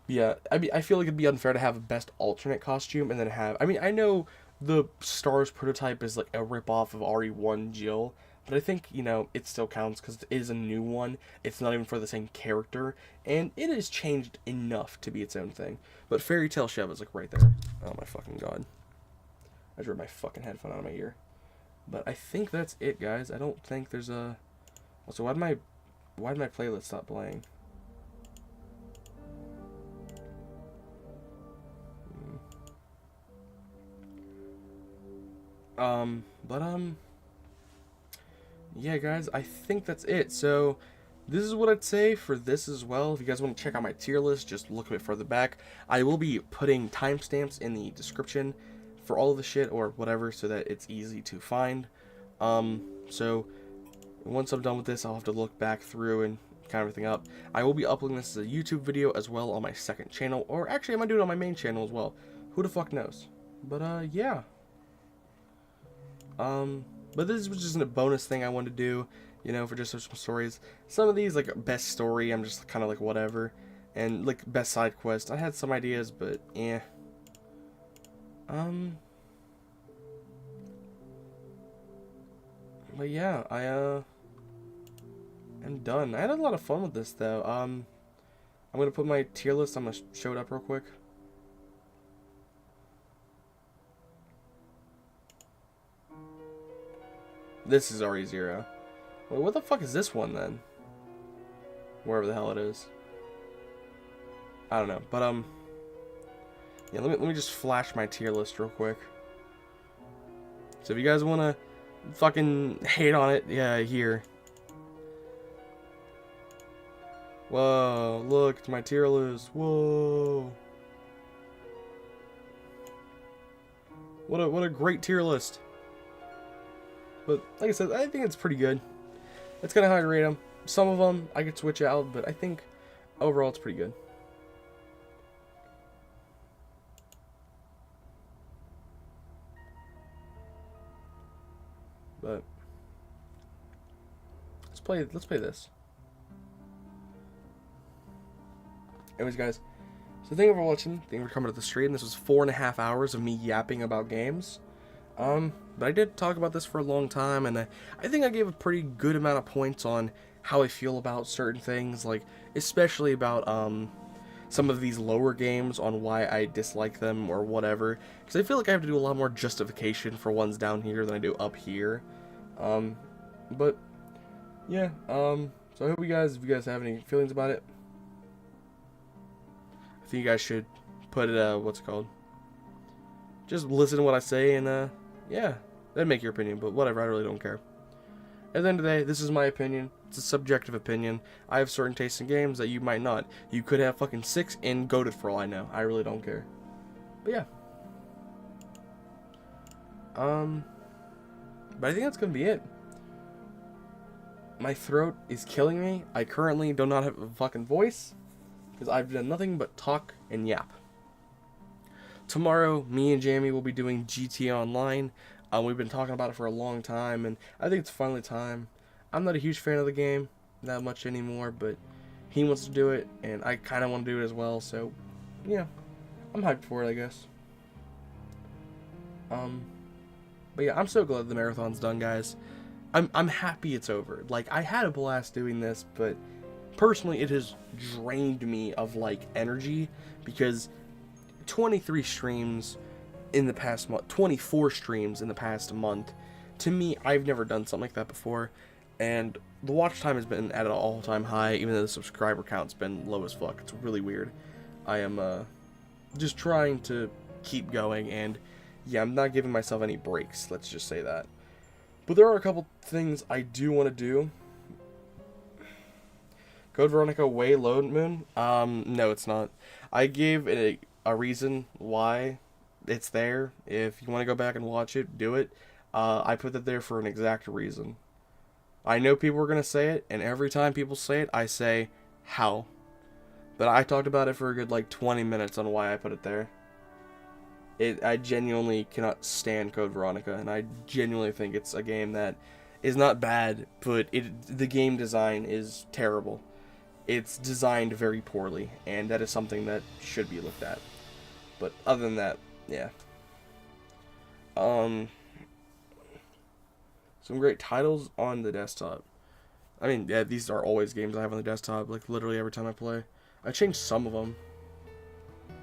Yeah, I mean, I feel like it'd be unfair to have a best alternate costume and then have... I mean, I know the Stars prototype is like a rip-off of RE1 Jill, but I think, it still counts because it is a new one. It's not even for the same character, and it has changed enough to be its own thing. But Fairy Tale Sheva is like right there. Oh my fucking god. I just ripped my fucking headphone out of my ear. But I think that's it, guys. I don't think there's a... Also, why did my playlist stop playing? But yeah, guys, I think that's it. So this is what I'd say for this as well. If you guys want to check out my tier list, just look a bit further back. I will be putting timestamps in the description for all of the shit or whatever, so that it's easy to find. So once I'm done with this, I'll have to look back through and kind of everything up. I will be uploading this as a YouTube video as well on my second channel, or actually I might do it on my main channel as well. Who the fuck knows? But yeah. But this was just a bonus thing I wanted to do, you know, for just some stories. Some of these, like best story, I'm just kind of like whatever, and like best side quest, I had some ideas, but yeah. But yeah, I'm done. I had a lot of fun with this though. I'm gonna put my tier list. I'm gonna show it up real quick. This is RE0. Wait, what the fuck is this one then? Wherever the hell it is. I don't know, but yeah, let me just flash my tier list real quick. So if you guys wanna fucking hate on it, yeah, here. Whoa, look, it's my tier list. Whoa. What a great tier list. But like I said, I think it's pretty good. That's kind of how I rate them. Some of them I could switch out, but I think overall it's pretty good. But let's play this. Anyways, guys, so thank you for watching. Thank you for coming to the stream. This was 4.5 hours of me yapping about games. But I did talk about this for a long time, and I think I gave a pretty good amount of points on how I feel about certain things, like especially about some of these lower games, on why I dislike them or whatever, because I feel like I have to do a lot more justification for ones down here than I do up here. But yeah, so I hope if you guys have any feelings about it, I think you guys should put it, what's it called? Just listen to what I say, and yeah, that'd make your opinion, but whatever, I really don't care. At the end of the day, this is my opinion. It's a subjective opinion. I have certain tastes in games that you might not. You could have fucking 6 and goated for all I know. I really don't care. But yeah. But I think that's gonna be it. My throat is killing me. I currently do not have a fucking voice, because I've done nothing but talk and yap. Tomorrow, me and Jamie will be doing GTA Online. We've been talking about it for a long time, and I think it's finally time. I'm not a huge fan of the game that much anymore, but he wants to do it, and I kind of want to do it as well, so yeah, I'm hyped for it, I guess. But yeah, I'm so glad the marathon's done, guys. I'm happy it's over. Like, I had a blast doing this, but personally, it has drained me of, like, energy, because 23 streams in the past month, 24 streams in the past month, to me, I've never done something like that before, and the watch time has been at an all-time high, even though the subscriber count's been low as fuck. It's really weird. I am, just trying to keep going, and yeah, I'm not giving myself any breaks, let's just say that. But there are a couple things I do want to do. Code Veronica way load moon? No, it's not. I gave it a reason why it's there. If you want to go back and watch it, do it. I put that there for an exact reason. I know people are going to say it, and every time people say it, I say, how? But I talked about it for a good, like, 20 minutes on why I put it there. I genuinely cannot stand Code Veronica, and I genuinely think it's a game that is not bad, but the game design is terrible. It's designed very poorly, and that is something that should be looked at. But other than that, yeah. Some great titles on the desktop. I mean, yeah, these are always games I have on the desktop, like literally every time I play. I changed some of them.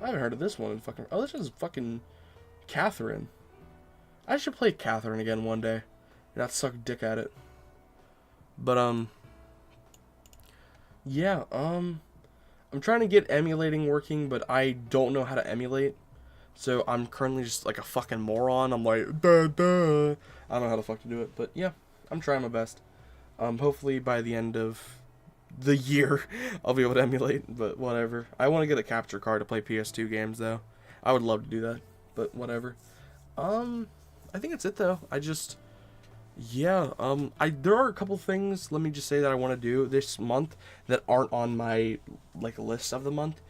I haven't heard of this one in fucking... Oh, this is fucking Catherine. I should play Catherine again one day, and not suck dick at it. But, yeah, I'm trying to get emulating working, but I don't know how to emulate. So I'm currently just like a fucking moron. I'm like, duh, duh. I don't know how the fuck to do it, but yeah, I'm trying my best. Hopefully by the end of the year, I'll be able to emulate, but whatever. I want to get a capture card to play PS2 games, though. I would love to do that, but whatever. I think that's it, though. Yeah, there are a couple things, let me just say, that I want to do this month that aren't on my, like, list of the month.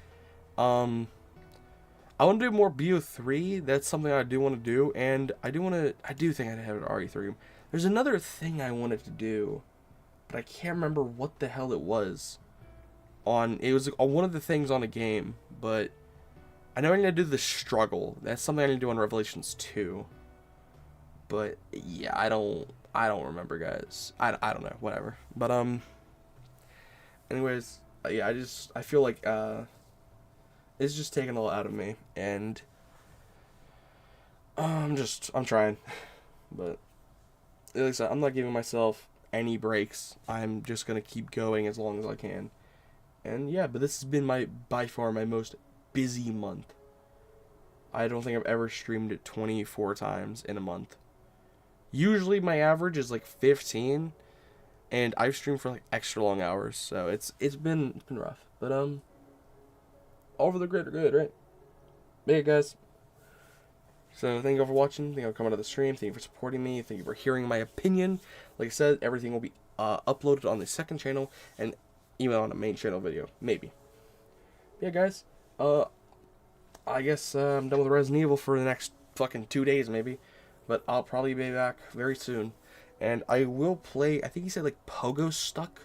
I want to do more BO3. That's something I do want to do, and I do think I have an RE3. There's another thing I wanted to do, but I can't remember what the hell it was. It was one of the things on a game, but I know I need to do the struggle. That's something I need to do on Revelations 2. But yeah, I don't remember, guys. I don't know, whatever. But anyways, yeah, I feel like it's just taking a lot out of me, and I'm trying, but at least I'm not giving myself any breaks. I'm just gonna keep going as long as I can. And yeah, but this has been by far my most busy month. I don't think I've ever streamed it 24 times in a month. Usually my average is like 15, and I've streamed for like extra long hours, so it's been rough. But all for the greater good, right? Yeah, guys. So thank you all for watching. Thank you all for coming to the stream. Thank you for supporting me. Thank you for hearing my opinion. Like I said, everything will be uploaded on the second channel and even on a main channel video, maybe. Yeah, guys. I guess I'm done with Resident Evil for the next fucking 2 days, maybe. But I'll probably be back very soon. And I will play, I think he said like Pogo Stuck.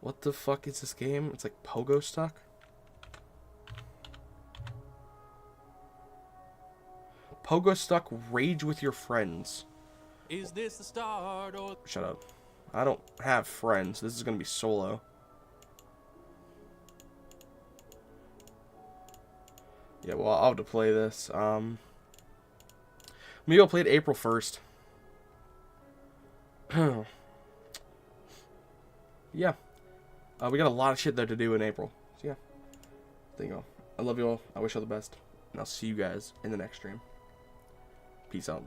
What the fuck is this game? It's like Pogo Stuck. Pogo Stuck Rage with Your Friends. Is this the start or... Shut up. I don't have friends. This is gonna be solo. Yeah, well, I'll have to play this. Maybe I'll play it April 1st. Yeah. We got a lot of shit there to do in April. So yeah. There you go. I love you all. I wish you all the best. And I'll see you guys in the next stream. Peace out.